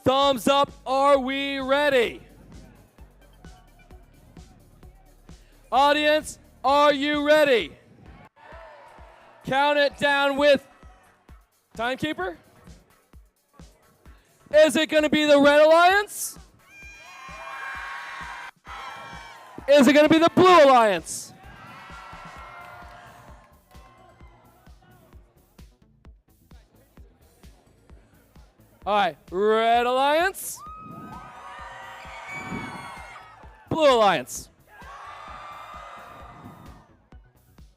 Thumbs up, are we ready? Audience, are you ready? Count it down with timekeeper. Is it going to be the Red Alliance? Is it going to be the Blue Alliance? All right, Red Alliance. Blue Alliance.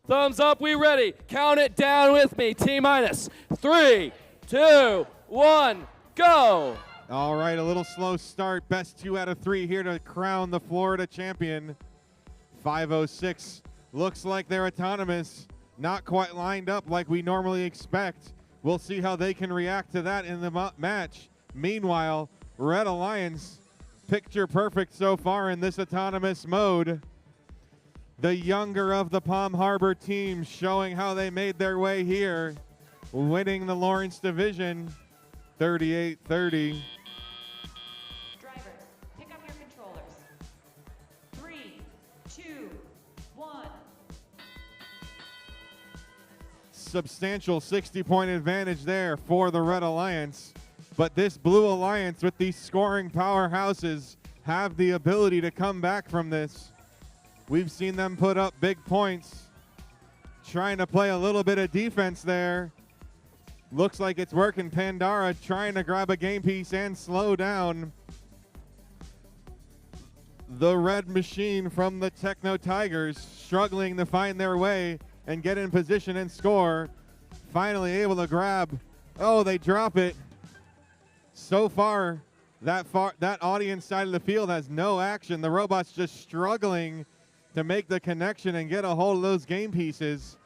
Thumbs up, we ready. Count it down with me. T-minus 3, 2, 1, go. All right, a little slow start. Best 2 out of 3 here to crown the Florida champion. 5:06. Looks like they're autonomous. Not quite lined up like we normally expect. We'll see how they can react to that in the match. Meanwhile, Red Alliance, picture perfect so far in this autonomous mode. The younger of the Palm Harbor teams showing how they made their way here, winning the Lawrence division 38-30. Drivers, pick up your controllers. 3, 2, 1. Substantial 60-point advantage there for the Red Alliance. But this Blue Alliance with these scoring powerhouses have the ability to come back from this. We've seen them put up big points, trying to play a little bit of defense there. Looks like it's working. Pandora trying to grab a game piece and slow down the red machine from the Techno Tigers, struggling to find their way and get in position and score. Finally able to grab. Oh, they drop it. So far, that audience side of the field has no action. The robots just struggling to make the connection and get a hold of those game pieces.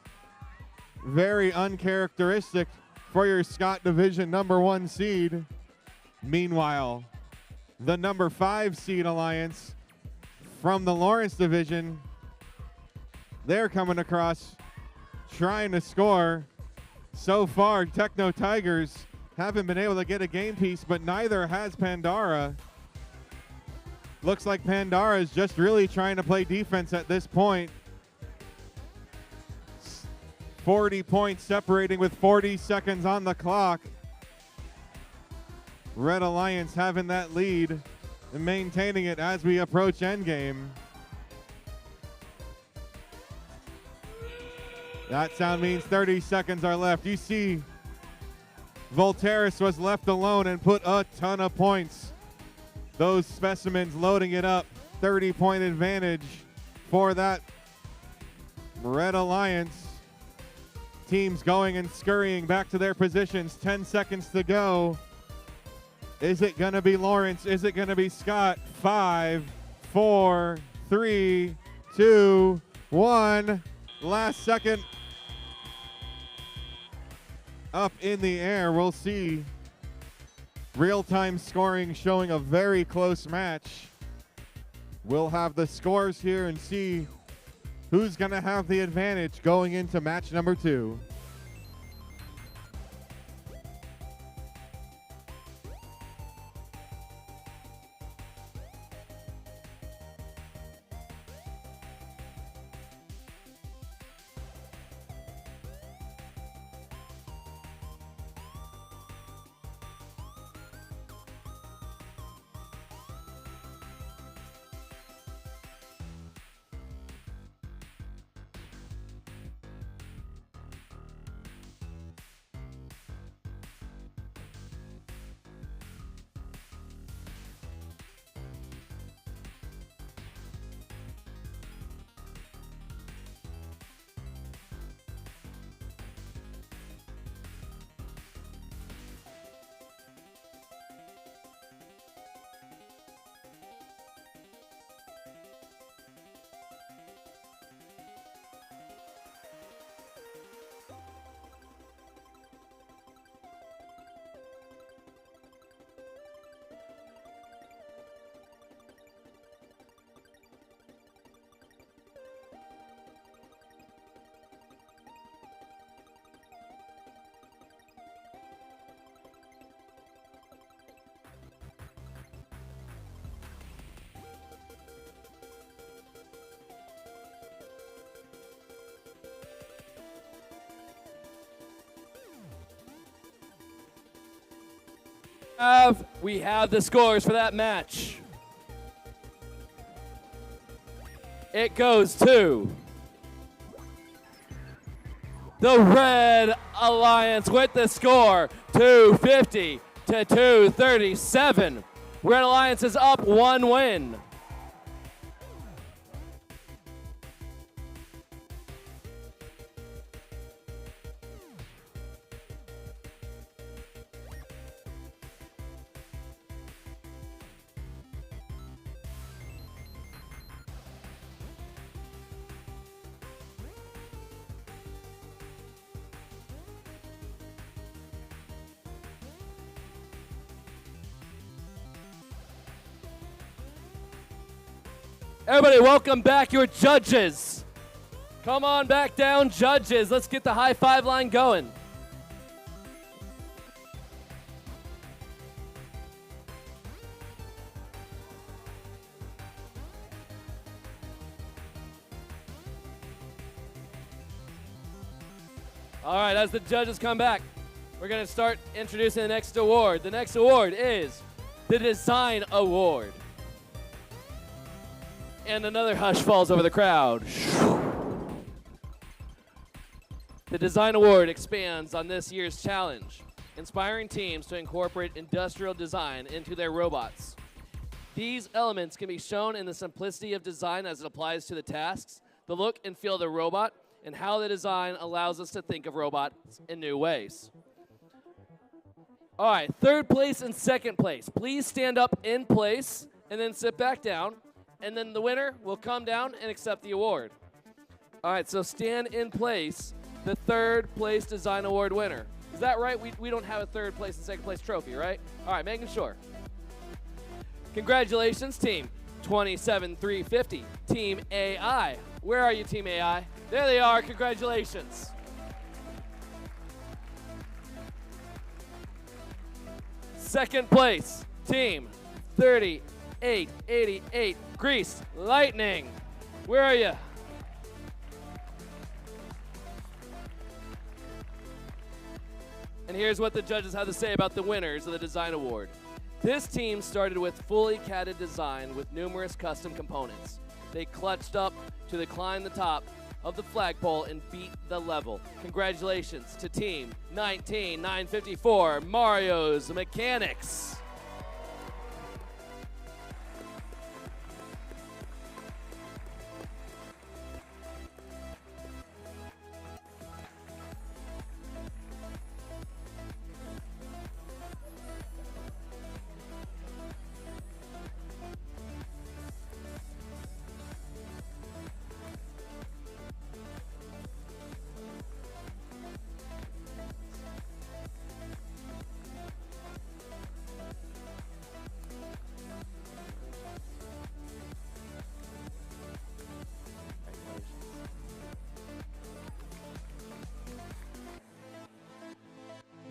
Very uncharacteristic for your Scott Division #1 seed. Meanwhile, the #5 seed Alliance from the Lawrence Division, they're coming across, trying to score. So far, Techno Tigers haven't been able to get a game piece, but neither has Pandora. Looks like Pandora is just really trying to play defense at this point. 40 points separating with 40 seconds on the clock. Red Alliance having that lead and maintaining it as we approach endgame. That sound means 30 seconds are left. You see, Voltaris was left alone and put a ton of points. Those specimens loading it up. 30-point advantage for that Red Alliance. Teams going and scurrying back to their positions. 10 seconds to go. Is it going to be Lawrence? Is it going to be Scott? 5, 4, 3, 2, 1. Last second. Up in the air. We'll see. Real-time scoring showing a very close match. We'll have the scores here and see who's going to have the advantage going into match number 2. We have the scores for that match. It goes to the Red Alliance with the score 250 to 237. Red Alliance is up 1 win. Everybody, welcome back your judges. Come on back down, judges. Let's get the high five line going. All right, as the judges come back, we're going to start introducing the next award. The next award is the Design Award. And another hush falls over the crowd. The Design Award expands on this year's challenge, inspiring teams to incorporate industrial design into their robots. These elements can be shown in the simplicity of design as it applies to the tasks, the look and feel of the robot, and how the design allows us to think of robots in new ways. All right, third place and second place. Please stand up in place and then sit back down. And then the winner will come down and accept the award. All right, so stand in place, the third place Design Award winner. Is that right? We don't have a third place and second place trophy, right? All right, making sure. Congratulations, team 27350, Team AI. Where are you, Team AI? There they are, congratulations. Second place, Team 3888, Grease Lightning. Where are you? And here's what the judges have to say about the winners of the Design Award. This team started with fully CADed design with numerous custom components. They clutched up to climb the top of the flagpole and beat the level. Congratulations to Team 19954, Mario's Mechanics.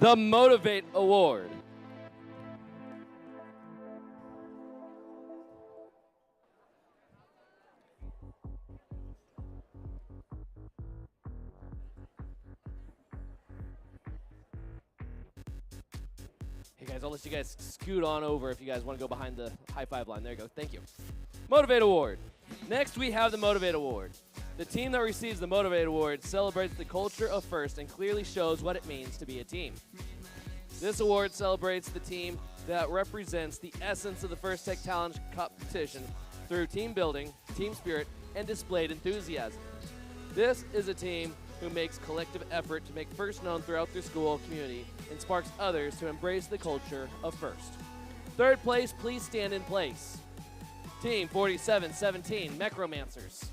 The Motivate Award. Hey guys, I'll let you guys scoot on over if you guys want to go behind the high five line. There you go. Thank you. Motivate Award. Next, we have the Motivate Award. The team that receives the Motivate Award celebrates the culture of FIRST and clearly shows what it means to be a team. This award celebrates the team that represents the essence of the FIRST Tech Challenge competition through team building, team spirit, and displayed enthusiasm. This is a team who makes collective effort to make FIRST known throughout their school community and sparks others to embrace the culture of FIRST. Third place, please stand in place. Team 4717, Mechromancers.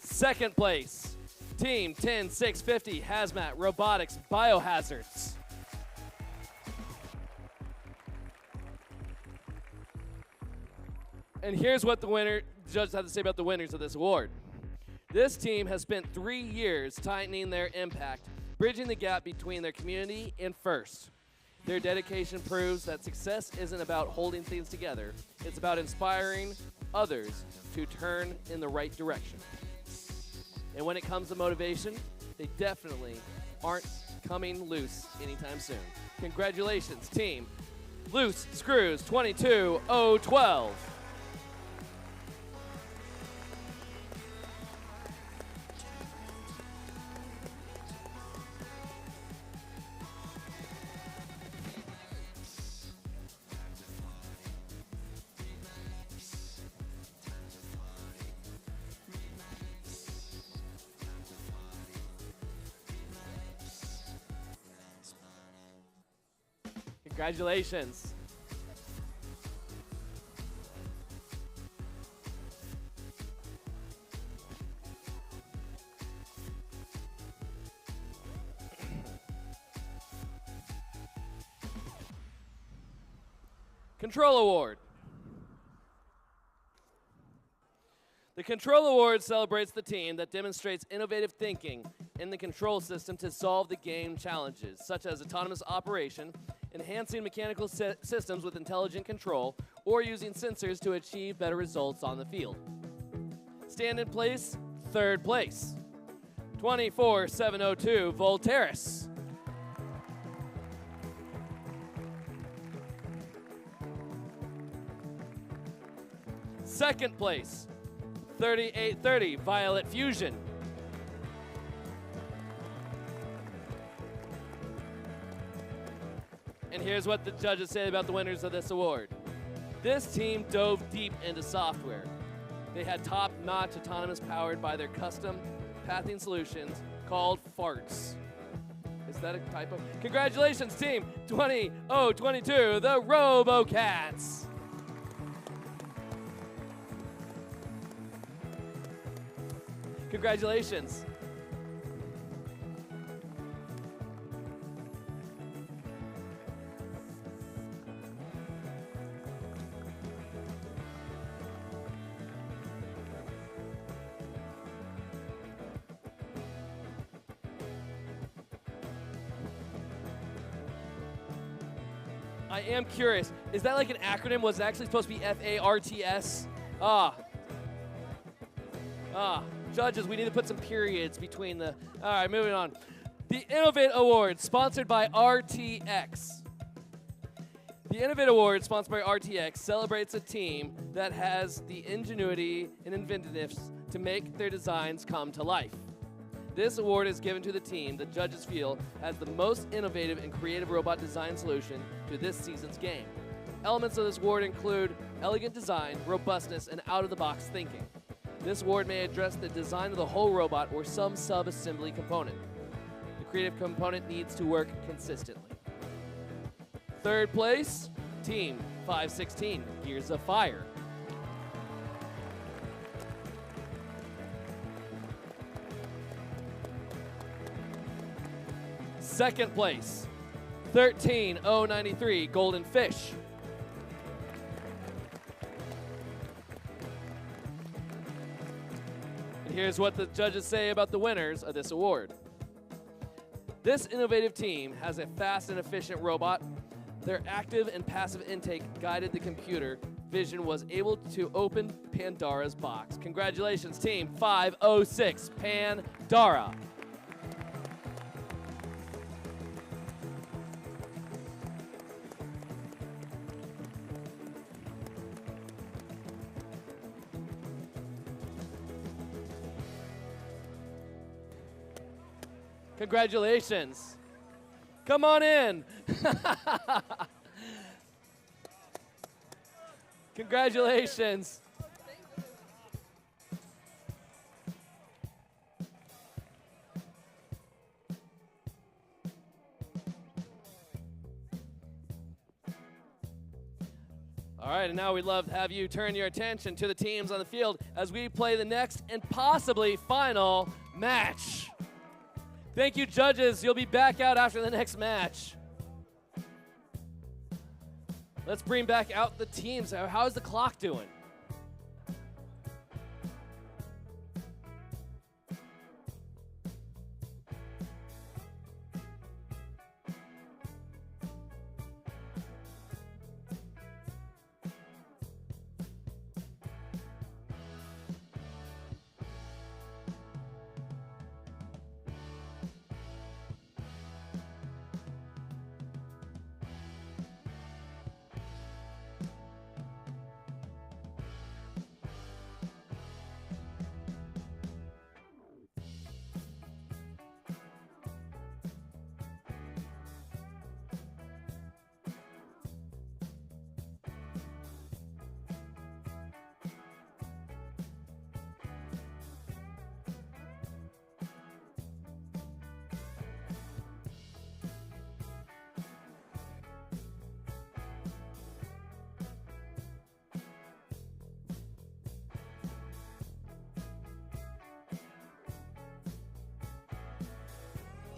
Second place, Team 10650, Hazmat Robotics Biohazards. And here's what the judges have to say about the winners of this award. This team has spent 3 years tightening their impact, bridging the gap between their community and FIRST. Their dedication proves that success isn't about holding things together, it's about inspiring others to turn in the right direction. And when it comes to motivation, they definitely aren't coming loose anytime soon. Congratulations, team. Loose Screws 22-0-12. Congratulations. Control Award. The Control Award celebrates the team that demonstrates innovative thinking in the control system to solve the game challenges, such as autonomous operation, enhancing mechanical systems with intelligent control, or using sensors to achieve better results on the field. Stand in place, third place. 24-702, Voltaris. Second place, 3830, Violet Fusion. And here's what the judges say about the winners of this award. This team dove deep into software. They had top-notch autonomous powered by their custom pathing solutions called FARTs. Is that a typo? Congratulations, team 20-0-22, the RoboCats. Congratulations. I am curious, is that like an acronym? Was it actually supposed to be FARTS? Judges, we need to put some periods between the... All right, moving on. The Innovate Award, sponsored by RTX. The Innovate Award, sponsored by RTX, celebrates a team that has the ingenuity and inventiveness to make their designs come to life. This award is given to the team that judges feel has the most innovative and creative robot design solution to this season's game. Elements of this award include elegant design, robustness, and out-of-the-box thinking. This award may address the design of the whole robot or some sub-assembly component. The creative component needs to work consistently. Third place, Team 516, Gears of Fire. Second place, 13093, Golden Fish. And here's what the judges say about the winners of this award. This innovative team has a fast and efficient robot. Their active and passive intake guided the computer vision was able to open Pandora's box. Congratulations, Team 506, Pandora. Congratulations. Come on in. Congratulations. All right, and now we'd love to have you turn your attention to the teams on the field as we play the next and possibly final match. Thank you, judges. You'll be back out after the next match. Let's bring back out the teams. How's the clock doing?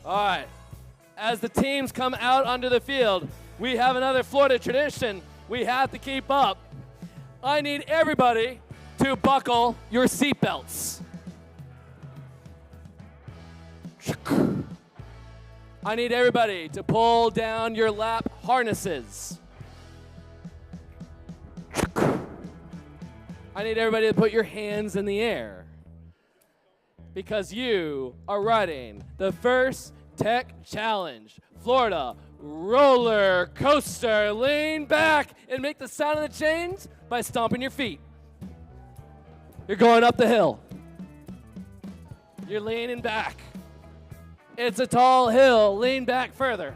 All right. As the teams come out onto the field, we have another Florida tradition we have to keep up. I need everybody to buckle your seatbelts. I need everybody to pull down your lap harnesses. I need everybody to put your hands in the air because you are riding the first Tech Challenge Florida roller coaster. Lean back and make the sound of the chains by stomping your feet. You're going up the hill. You're leaning back. It's a tall hill. Lean back further.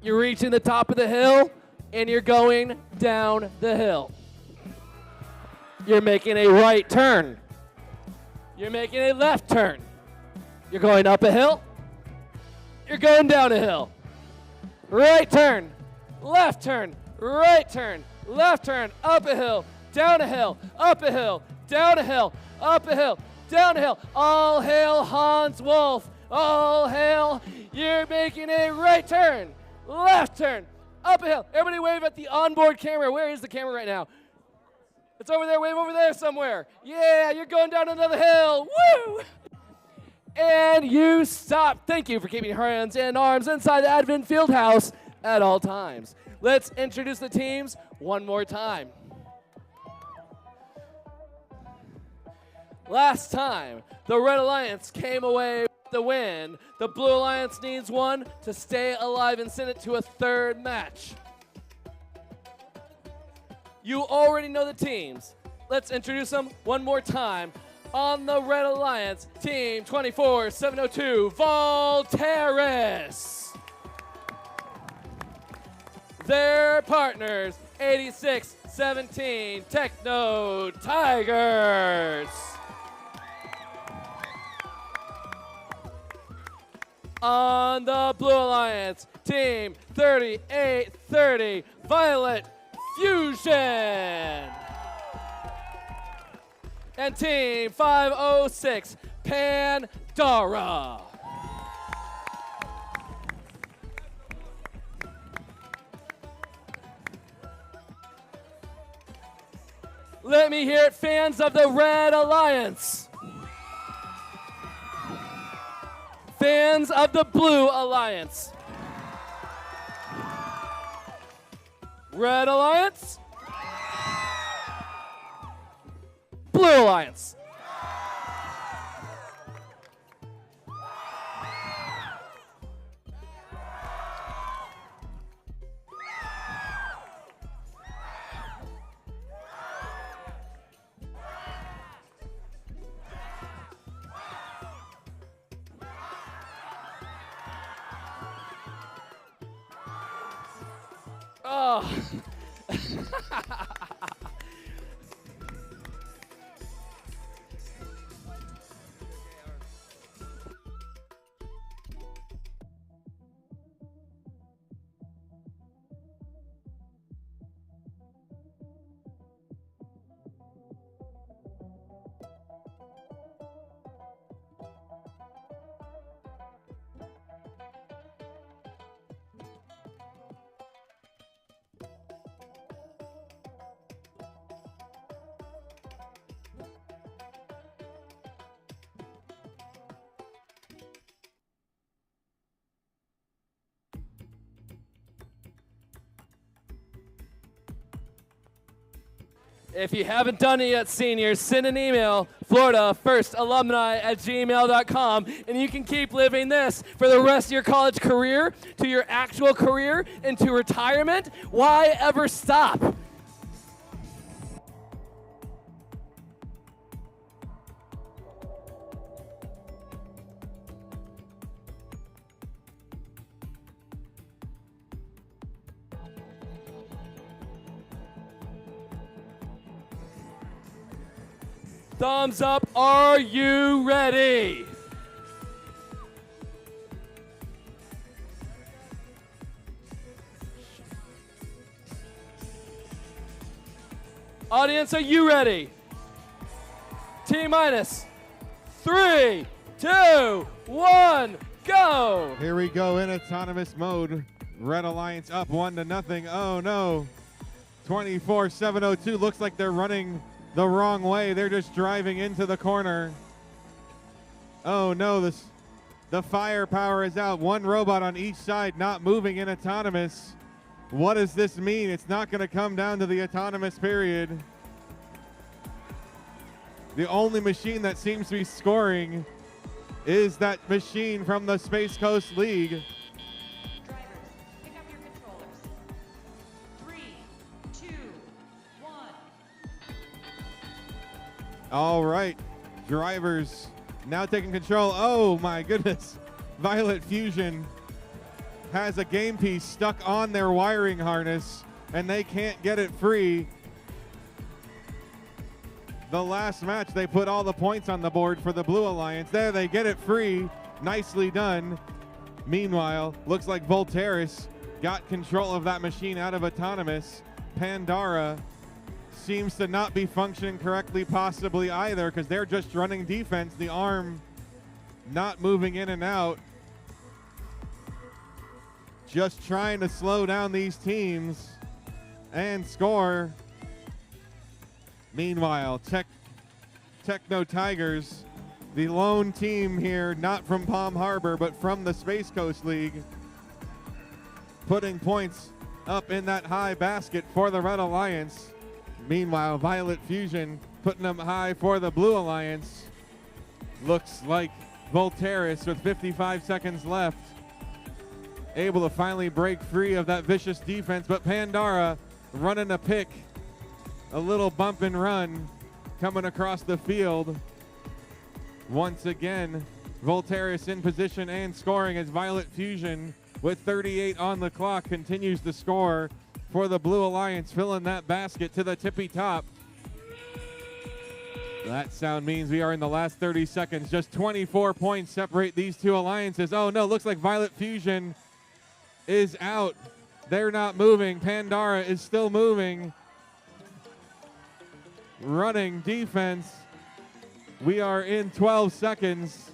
You're reaching the top of the hill and you're going down the hill. You're making a right turn. You're making a left turn. You're going up a hill. You're going down a hill. Right turn, left turn, right turn, left turn, up a hill, down a hill, up a hill, down a hill, up a hill, down a hill. All hail Hans Wolf. All hail. You're making a right turn, left turn, up a hill. Everybody wave at the onboard camera. Where is the camera right now? It's over there. Wave over there somewhere. Yeah, you're going down another hill. Woo! And you stop. Thank you for keeping your hands and arms inside the Advent Fieldhouse at all times. Let's introduce the teams one more time. Last time, the Red Alliance came away with the win. The Blue Alliance needs one to stay alive and send it to a third match. You already know the teams. Let's introduce them one more time. On the Red Alliance, Team 24702, Voltaris. Their partners, 8617, Techno Tigers. On the Blue Alliance, Team 3830, Violet Fusion. And Team 506, Pandora. Let me hear it, fans of the Red Alliance. Fans of the Blue Alliance. Red Alliance. Blue Alliance. Oh. If you haven't done it yet, seniors, send an email, FloridaFirstAlumni@gmail.com, and you can keep living this for the rest of your college career, to your actual career, into retirement. Why ever stop? Thumbs up, are you ready? Audience, are you ready? T minus 3, 2, 1, go! Here we go in autonomous mode. Red Alliance up 1-0. Oh no. 24-702. Looks like they're running the wrong way. They're just driving into the corner. Oh no, the firepower is out. One robot on each side not moving in autonomous. What does this mean? It's not going to come down to the autonomous period. The only machine that seems to be scoring is that machine from the Space Coast League. Drivers, pick up your controllers. 3, 2, 1. All right, drivers now taking control. Oh my goodness. Violet Fusion has a game piece stuck on their wiring harness and they can't get it free. The last match, they put all the points on the board for the Blue Alliance. There, they get it free. Nicely done. Meanwhile, looks like Voltaris got control of that machine out of autonomous. Pandora seems to not be functioning correctly possibly either because they're just running defense. The arm not moving in and out. Just trying to slow down these teams and score. Meanwhile, Techno Tigers, the lone team here, not from Palm Harbor, but from the Space Coast League, putting points up in that high basket for the Red Alliance. Meanwhile, Violet Fusion putting them high for the Blue Alliance. Looks like Voltaris with 55 seconds left, able to finally break free of that vicious defense, but Pandora running a pick. A little bump and run coming across the field. Once again, Voltaris in position and scoring as Violet Fusion with 38 on the clock continues to score for the Blue Alliance, filling that basket to the tippy top. That sound means we are in the last 30 seconds. Just 24 points separate these two alliances. Oh no, looks like Violet Fusion is out. They're not moving. Pandora is still moving. Running defense. We are in 12 seconds.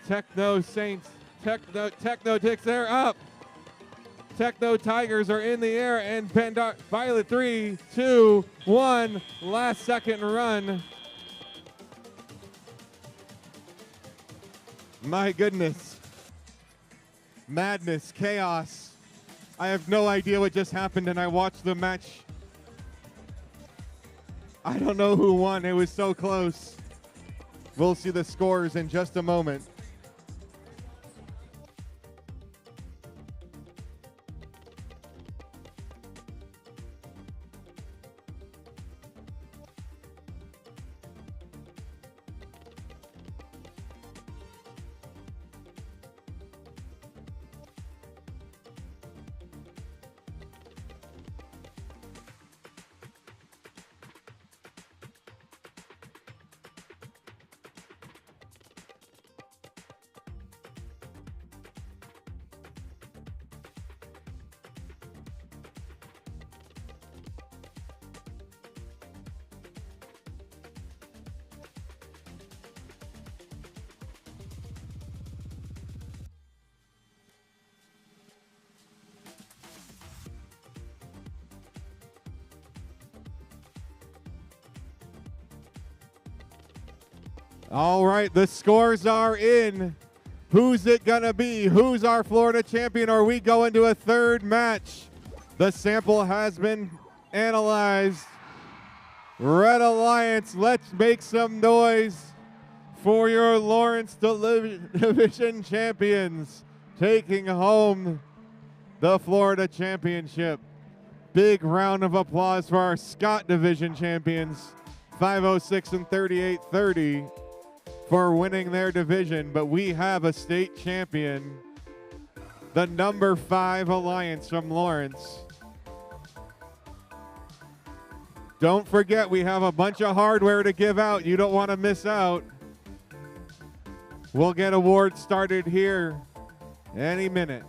Techno Saints, Techno Ticks, they're up. Techno Tigers are in the air and Pandora, Violet 3, 2, 1, last second run. My goodness. Madness, chaos. I have no idea what just happened and I watched the match. I don't know who won. It was so close. We'll see the scores in just a moment. All right, the scores are in. Who's it gonna be? Who's our Florida champion? Are we going to a third match? The sample has been analyzed. Red Alliance, let's make some noise for your Lawrence Division champions, taking home the Florida Championship. Big round of applause for our Scott Division champions, 506 and 3830. For winning their division, but we have a state champion, the number 5 Alliance from Lawrence. Don't forget, we have a bunch of hardware to give out. You don't want to miss out. We'll get awards started here any minute.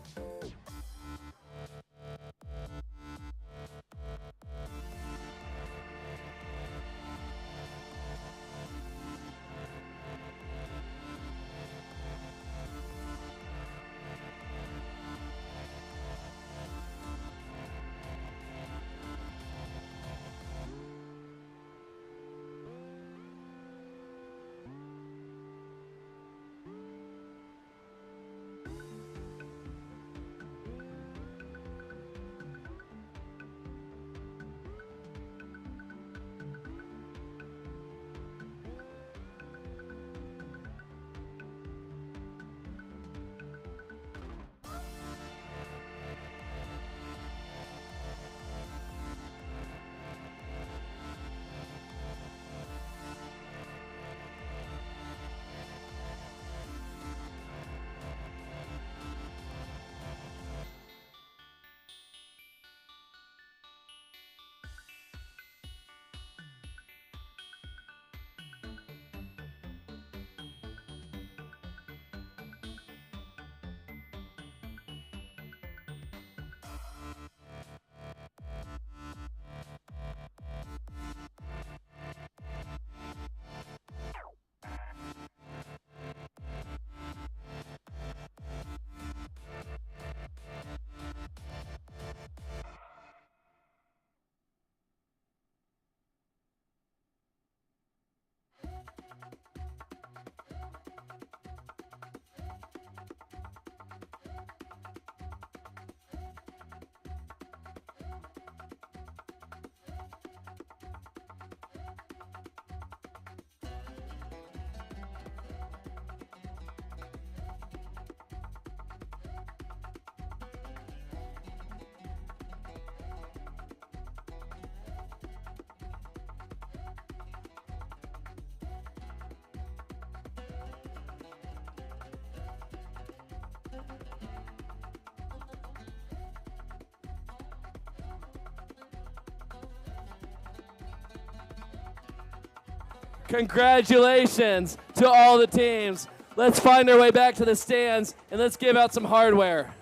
Congratulations to all the teams. Let's find our way back to the stands and let's give out some hardware.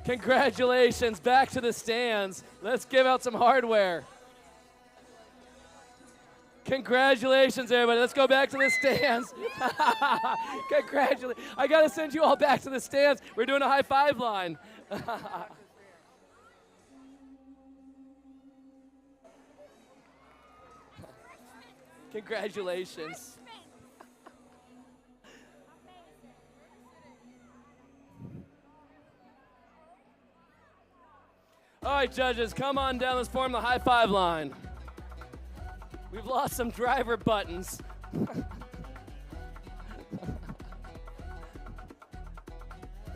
Congratulations, back to the stands. Let's give out some hardware. Congratulations, everybody. Let's go back to the stands. Congratulations. I got to send you all back to the stands. We're doing a high five line. Congratulations. All right, judges, come on down. Let's form the high five line. We've lost some driver buttons. There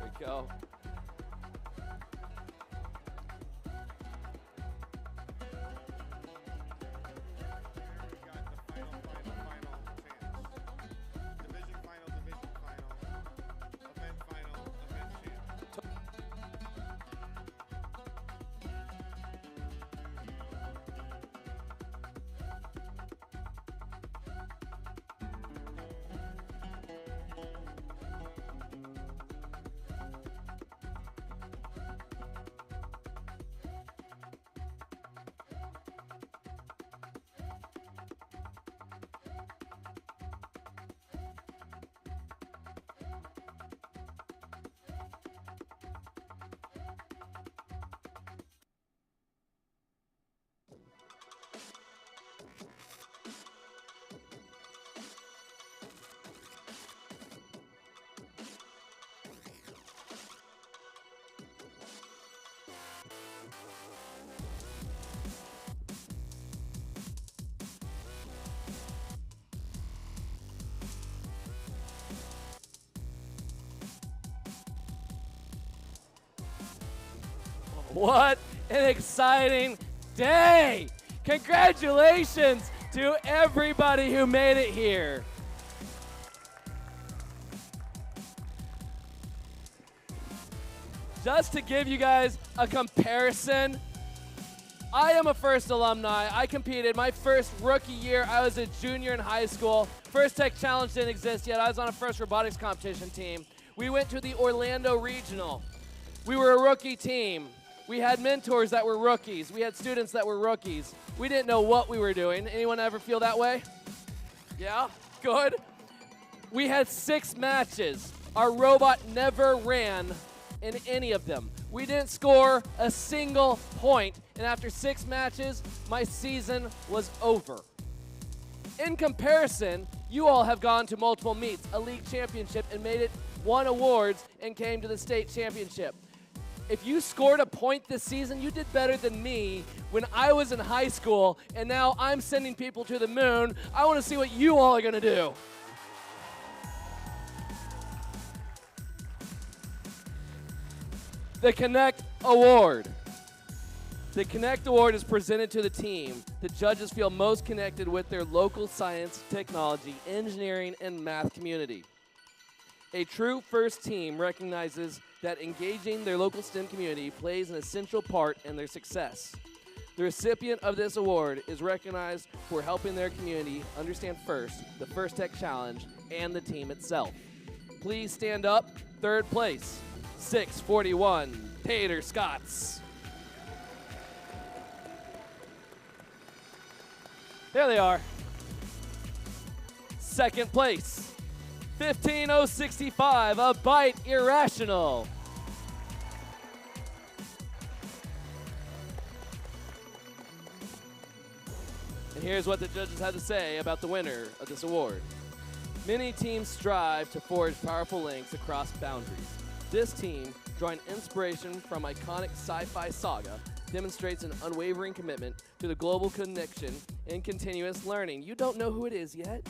we go. What an exciting day! Congratulations to everybody who made it here. Just to give you guys a comparison, I am a first alumni. I competed my first rookie year. I was a junior in high school. First Tech Challenge didn't exist yet. I was on a first robotics competition team. We went to the Orlando Regional. We were a rookie team. We had mentors that were rookies. We had students that were rookies. We didn't know what we were doing. Anyone ever feel that way? Yeah? Good. We had 6 matches. Our robot never ran in any of them. We didn't score a single point, and after 6 matches, my season was over. In comparison, you all have gone to multiple meets, a league championship, and made it, won awards, and came to the state championship. If you scored a point this season, you did better than me when I was in high school, and now I'm sending people to the moon. I want to see what you all are going to do. The Connect Award. The Connect Award is presented to the team. The judges feel most connected with their local science, technology, engineering, and math community. A true first team recognizes that engaging their local STEM community plays an essential part in their success. The recipient of this award is recognized for helping their community understand first, the First Tech Challenge, and the team itself. Please stand up. Third place, 641 Tater Scots. There they are. Second place, 15065, A Bite Irrational. And here's what the judges had to say about the winner of this award. Many teams strive to forge powerful links across boundaries. This team, drawing inspiration from iconic sci-fi saga, demonstrates an unwavering commitment to the global connection and continuous learning. You don't know who it is yet?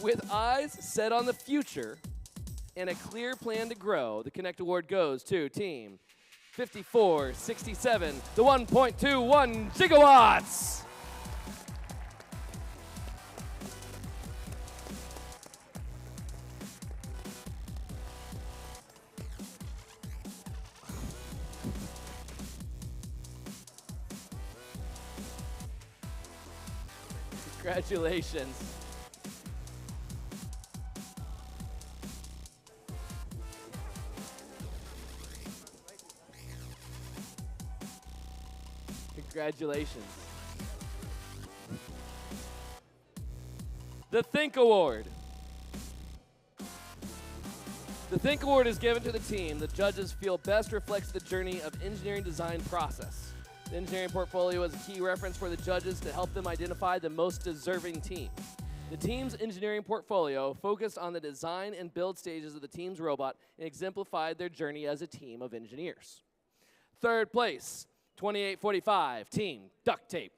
With eyes set on the future and a clear plan to grow, the Connect Award goes to Team 5467, the 1.21 gigawatts. Congratulations. Congratulations. The Think Award. The Think Award is given to the team the judges feel best reflects the journey of engineering design process. The engineering portfolio is a key reference for the judges to help them identify the most deserving team. The team's engineering portfolio focused on the design and build stages of the team's robot and exemplified their journey as a team of engineers. Third place, 2845, Team Duct Tape.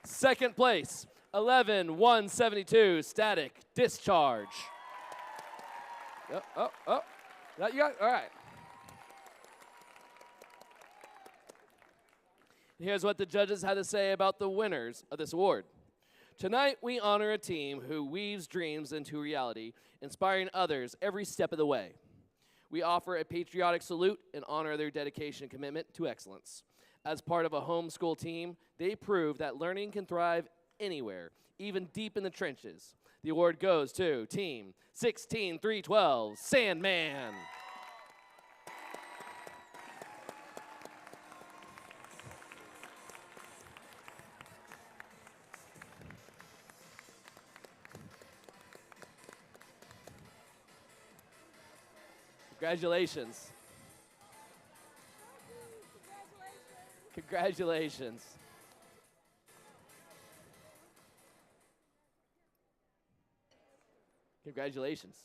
Second place, 11172, Static Discharge. That you got? All right. Here's what the judges had to say about the winners of this award. Tonight, we honor a team who weaves dreams into reality, inspiring others every step of the way. We offer a patriotic salute and honor their dedication and commitment to excellence. As part of a homeschool team, they prove that learning can thrive anywhere, even deep in the trenches. The award goes to Team 16312, Sandman. Congratulations. Congratulations. Congratulations.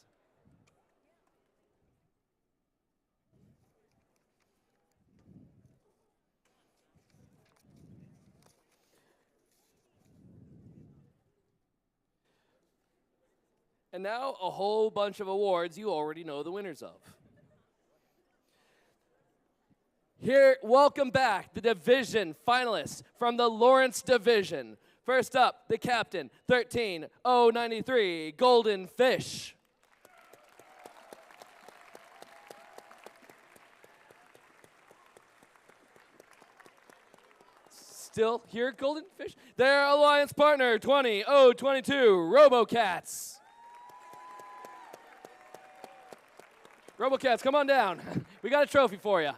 And now a whole bunch of awards you already know the winners of. Here, welcome back the division finalists from the Lawrence Division. First up, the captain, 13093, Golden Fish. Still here, Golden Fish. Their alliance partner, 20022, RoboCats. RoboCats, come on down. We got a trophy for you.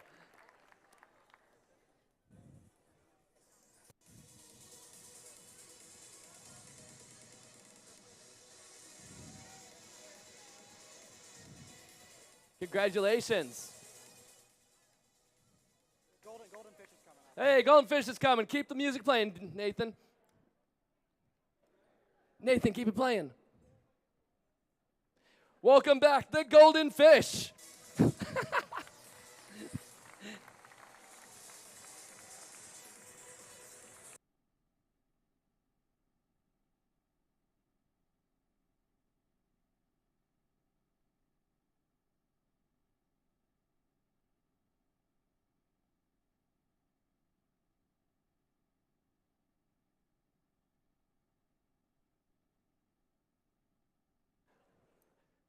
Congratulations. Golden Fish is coming. Hey, Golden Fish is coming. Keep the music playing, Nathan. Nathan, keep it playing. Welcome back, the Golden Fish.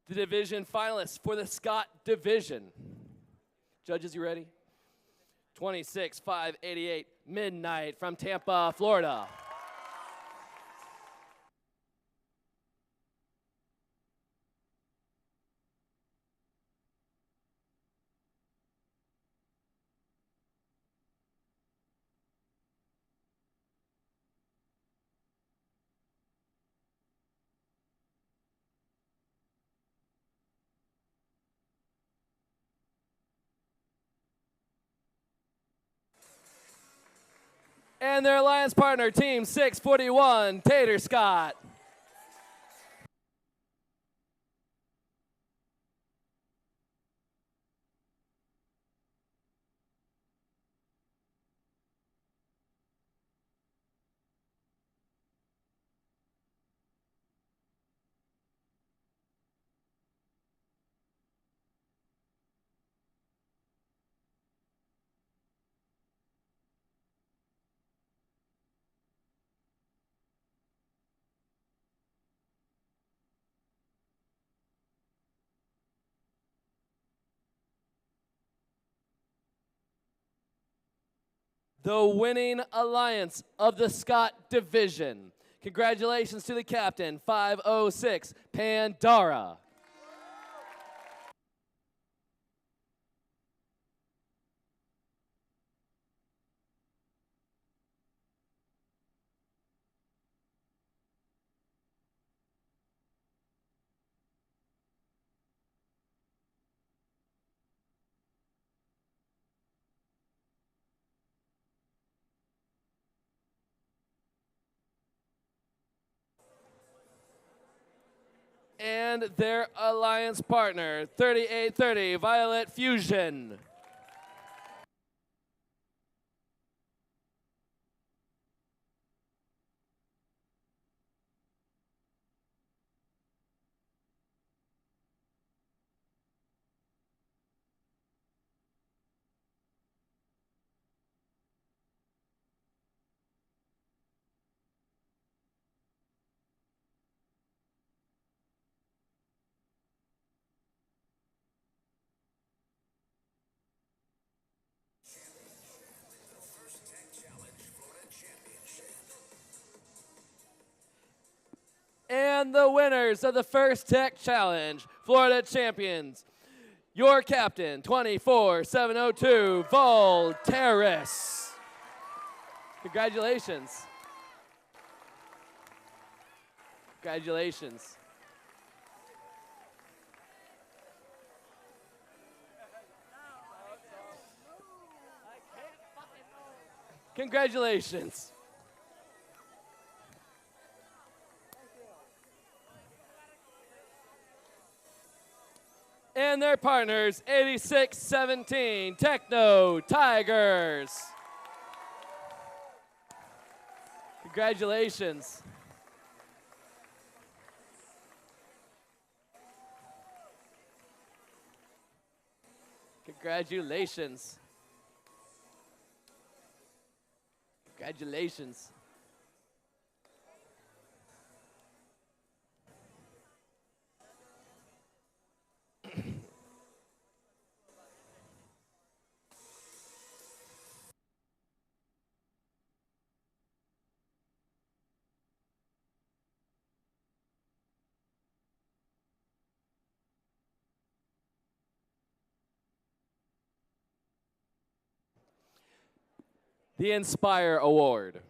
The division finalists for the Scott Division. Judges, you ready? 26588, Midnight from Tampa, Florida. And their alliance partner, Team 641, Tater Scott. the winning alliance of the Scott Division. Congratulations to the captain, 506, Pandara. And their alliance partner, 3830, Violet Fusion. And the winners of the First Tech Challenge, Florida Champions, your captain, 24702, Volteris. Congratulations. Congratulations. Congratulations. And their partners, 8617, Techno Tigers. Congratulations. Congratulations. Congratulations. The Inspire Award.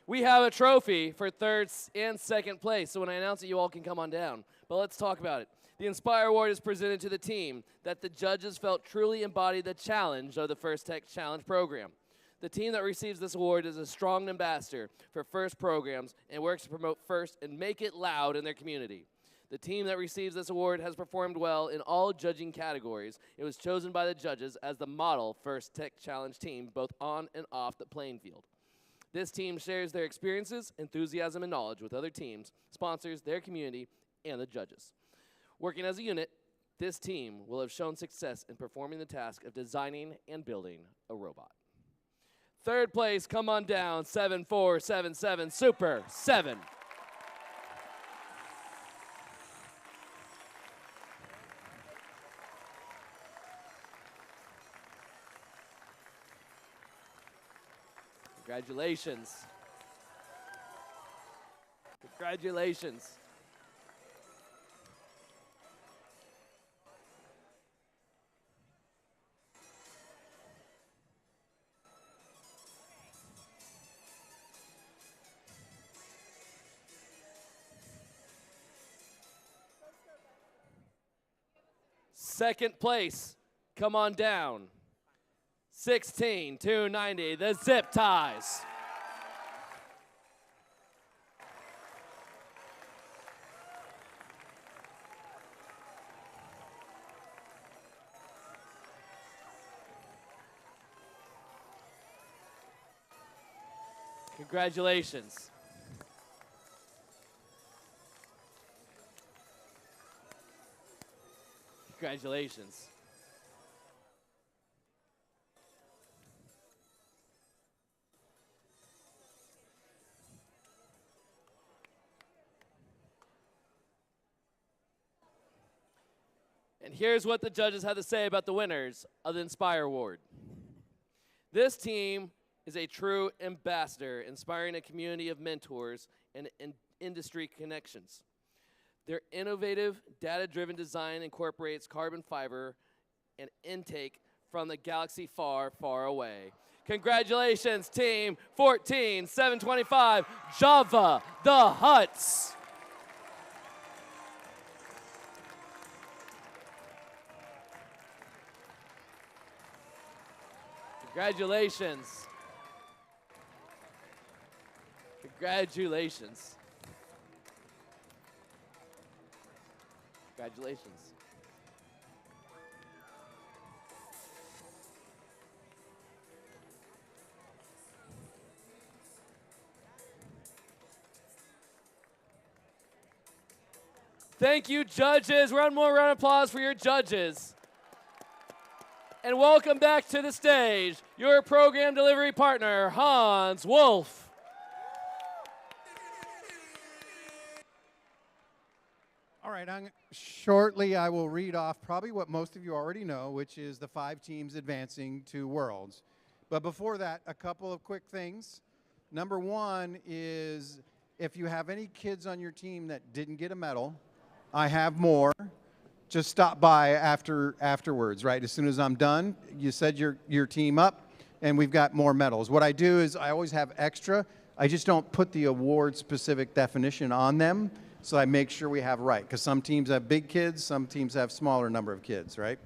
We have a trophy for third and second place, so when I announce it, you all can come on down. But let's talk about it. The Inspire Award is presented to the team that the judges felt truly embodied the challenge of the First Tech Challenge program. The team that receives this award is a strong ambassador for FIRST programs and works to promote FIRST and make it loud in their community. The team that receives this award has performed well in all judging categories. It was chosen by the judges as the model First Tech Challenge team, both on and off the playing field. This team shares their experiences, enthusiasm, and knowledge with other teams, sponsors, their community, and the judges. Working as a unit, this team will have shown success in performing the task of designing and building a robot. Third place, come on down, 7477, Super 7. Congratulations. Congratulations. Second place, come on down. 16,290, the Zip Ties. Congratulations. Congratulations. And here's what the judges had to say about the winners of the Inspire Award. This team is a true ambassador, inspiring a community of mentors and industry connections. Their innovative, data-driven design incorporates carbon fiber and intake from the galaxy far, far away. Congratulations, Team 14725, Java the Huts. Congratulations. Congratulations. Congratulations. Thank you, judges. One more round of applause for your judges. And welcome back to the stage, your program delivery partner, Hans Wolf. All right, shortly I will read off probably what most of you already know, which is the 5 teams advancing to Worlds. But before that, a couple of quick things. Number 1 is if you have any kids on your team that didn't get a medal, I have more. Just stop by afterwards, right? As soon as I'm done, you set your team up, and we've got more medals. What I do is I always have extra. I just don't put the award-specific definition on them, so I make sure we have right. Because some teams have big kids, some teams have smaller number of kids, right?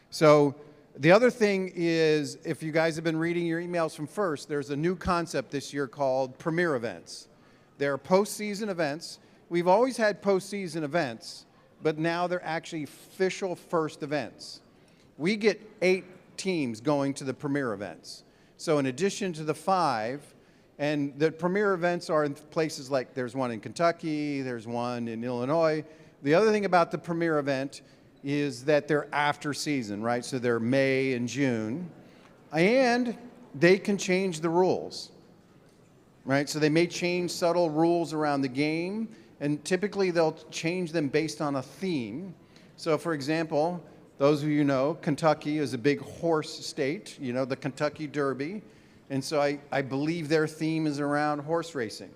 So the other thing is, if you guys have been reading your emails from First, there's a new concept this year called Premier Events. They're postseason events. We've always had postseason events, but now they're actually official first events. We get 8 teams going to the premier events. So in addition to the 5, and the premier events are in places like there's one in Kentucky, there's one in Illinois. The other thing about the premier event is that they're after season, right? So they're May and June, and they can change the rules, right? So they may change subtle rules around the game, and typically they'll change them based on a theme. So for example, those of you know, Kentucky is a big horse state, you know, the Kentucky Derby. And so I believe their theme is around horse racing,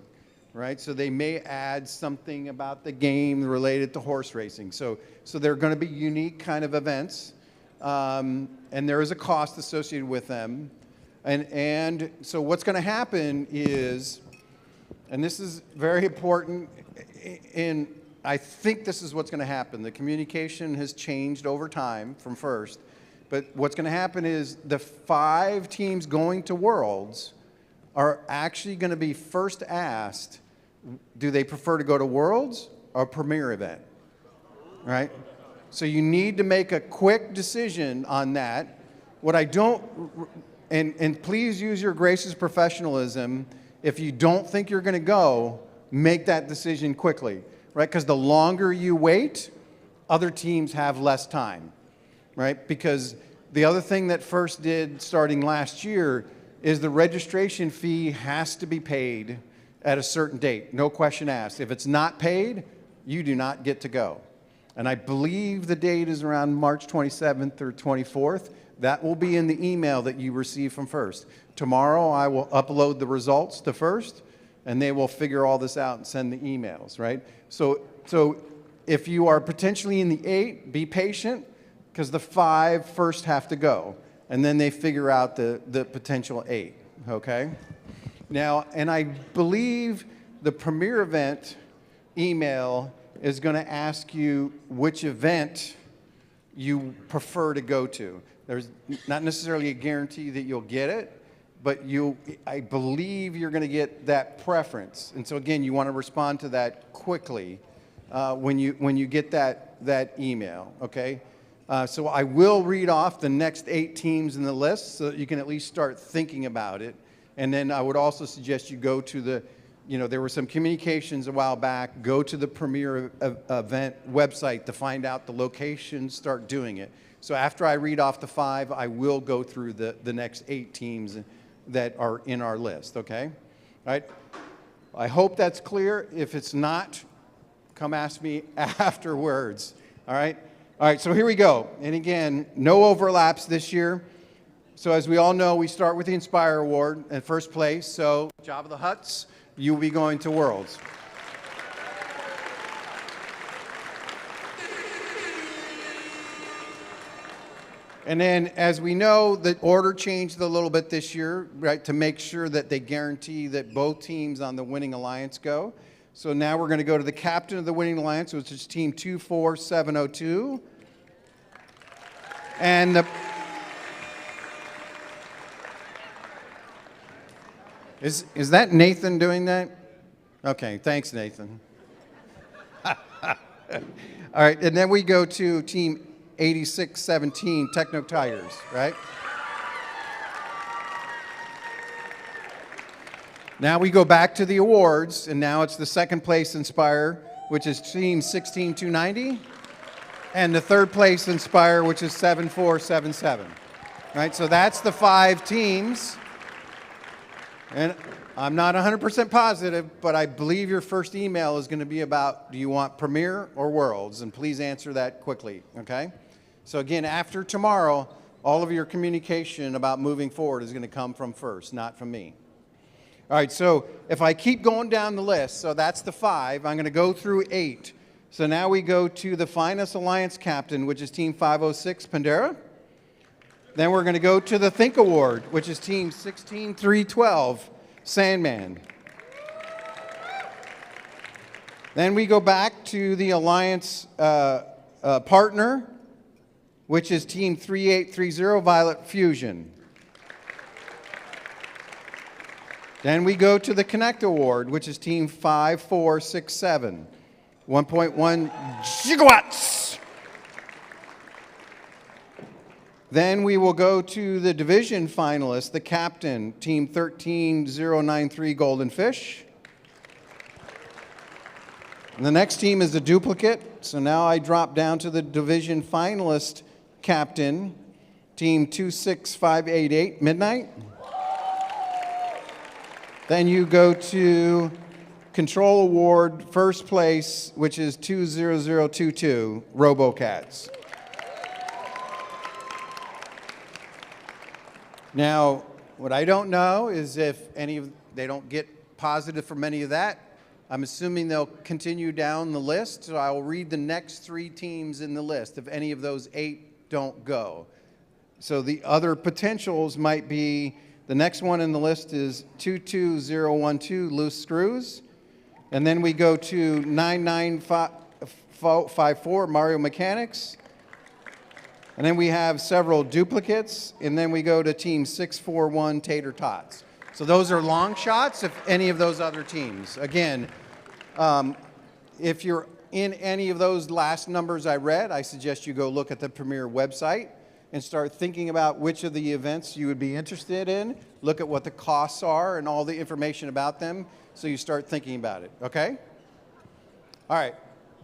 right? So they may add something about the game related to horse racing. So they're going to be unique kind of events, and there is a cost associated with them. And so what's going to happen is, and this is very important, I think this is what's going to happen. The communication has changed over time from First, but what's going to happen is the 5 teams going to Worlds are actually going to be first asked, do they prefer to go to Worlds or Premier event, right? So you need to make a quick decision on that. What I don't, and please use your gracious professionalism, if you don't think you're going to go, make that decision quickly, right? Because the longer you wait, other teams have less time, right? Because the other thing that First did starting last year is the registration fee has to be paid at a certain date, no question asked. If it's not paid, you do not get to go. And I believe the date is around March 27th or 24th. That will be in the email that you receive from First. Tomorrow I will upload the results to First, and they will figure all this out and send the emails, right? So if you are potentially in the 8, be patient, because the 5 first have to go, and then they figure out the potential 8, okay? Now, and I believe the premier event email is going to ask you which event you prefer to go to. There's not necessarily a guarantee that you'll get it, but I believe you're going to get that preference. And so again, you want to respond to that quickly when you get that email, okay? So I will read off the next 8 teams in the list so that you can at least start thinking about it. And then I would also suggest you go to the, there were some communications a while back, go to the premier event website to find out the location, start doing it. So after I read off the 5, I will go through the next 8 teams that are in our list, okay? All right. I hope that's clear. If it's not, come ask me afterwards, all right? All right, so here we go. And again, no overlaps this year. So as we all know, we start with the Inspire Award at first place. So Jabba the Hutts, you will be going to Worlds. And then, as we know, the order changed a little bit this year, right, to make sure that they guarantee that both teams on the winning alliance go. So now we're going to go to the captain of the winning alliance, which is Team 24702. And the... Is that Nathan doing that? Okay, thanks, Nathan. All right, and then we go to Team 8617 Techno Tigers, right? Now we go back to the awards, and now it's the second place Inspire, which is Team 16290, and the third place Inspire, which is 7477. Right, so that's the 5 teams. And I'm not 100% positive, but I believe your first email is going to be about, do you want Premier or Worlds? And please answer that quickly, okay? So again, after tomorrow, all of your communication about moving forward is going to come from first, not from me. All right, so if I keep going down the list, so that's the 5, I'm going to go through 8. So now we go to the Finest Alliance Captain, which is Team 506 Pandera. Then we're going to go to the Think Award, which is Team 16312 Sandman. Then we go back to the Alliance Partner, which is Team 3830 Violet Fusion. Then we go to the Connect Award, which is Team 5467, 1.1 gigawatts. Then we will go to the division finalists, the captain, Team 13093 Golden Fish. And the next team is the duplicate. So now I drop down to the division finalist captain, Team 26588 Midnight. Then you go to Control Award first place, which is 20022 RoboCats. Now, what I don't know is if they don't get positive from any of that. I'm assuming they'll continue down the list, so I will read the next 3 teams in the list if any of those 8 don't go. So the other potentials might be, the next one in the list is 22012 Loose Screws, and then we go to 9954 Mario Mechanics, and then we have several duplicates, and then we go to Team 641 Tater Tots. So those are long shots if any of those other teams. Again, if you're in any of those last numbers I read, I suggest you go look at the Premier website and start thinking about which of the events you would be interested in. Look at what the costs are and all the information about them so you start thinking about it, okay? All right,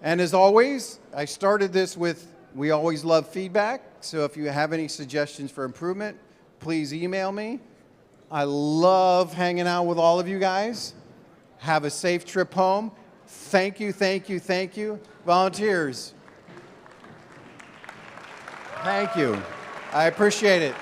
and as always, I started this with, we always love feedback, so if you have any suggestions for improvement, please email me. I love hanging out with all of you guys. Have a safe trip home. Thank you, thank you, thank you. Volunteers. Thank you. I appreciate it.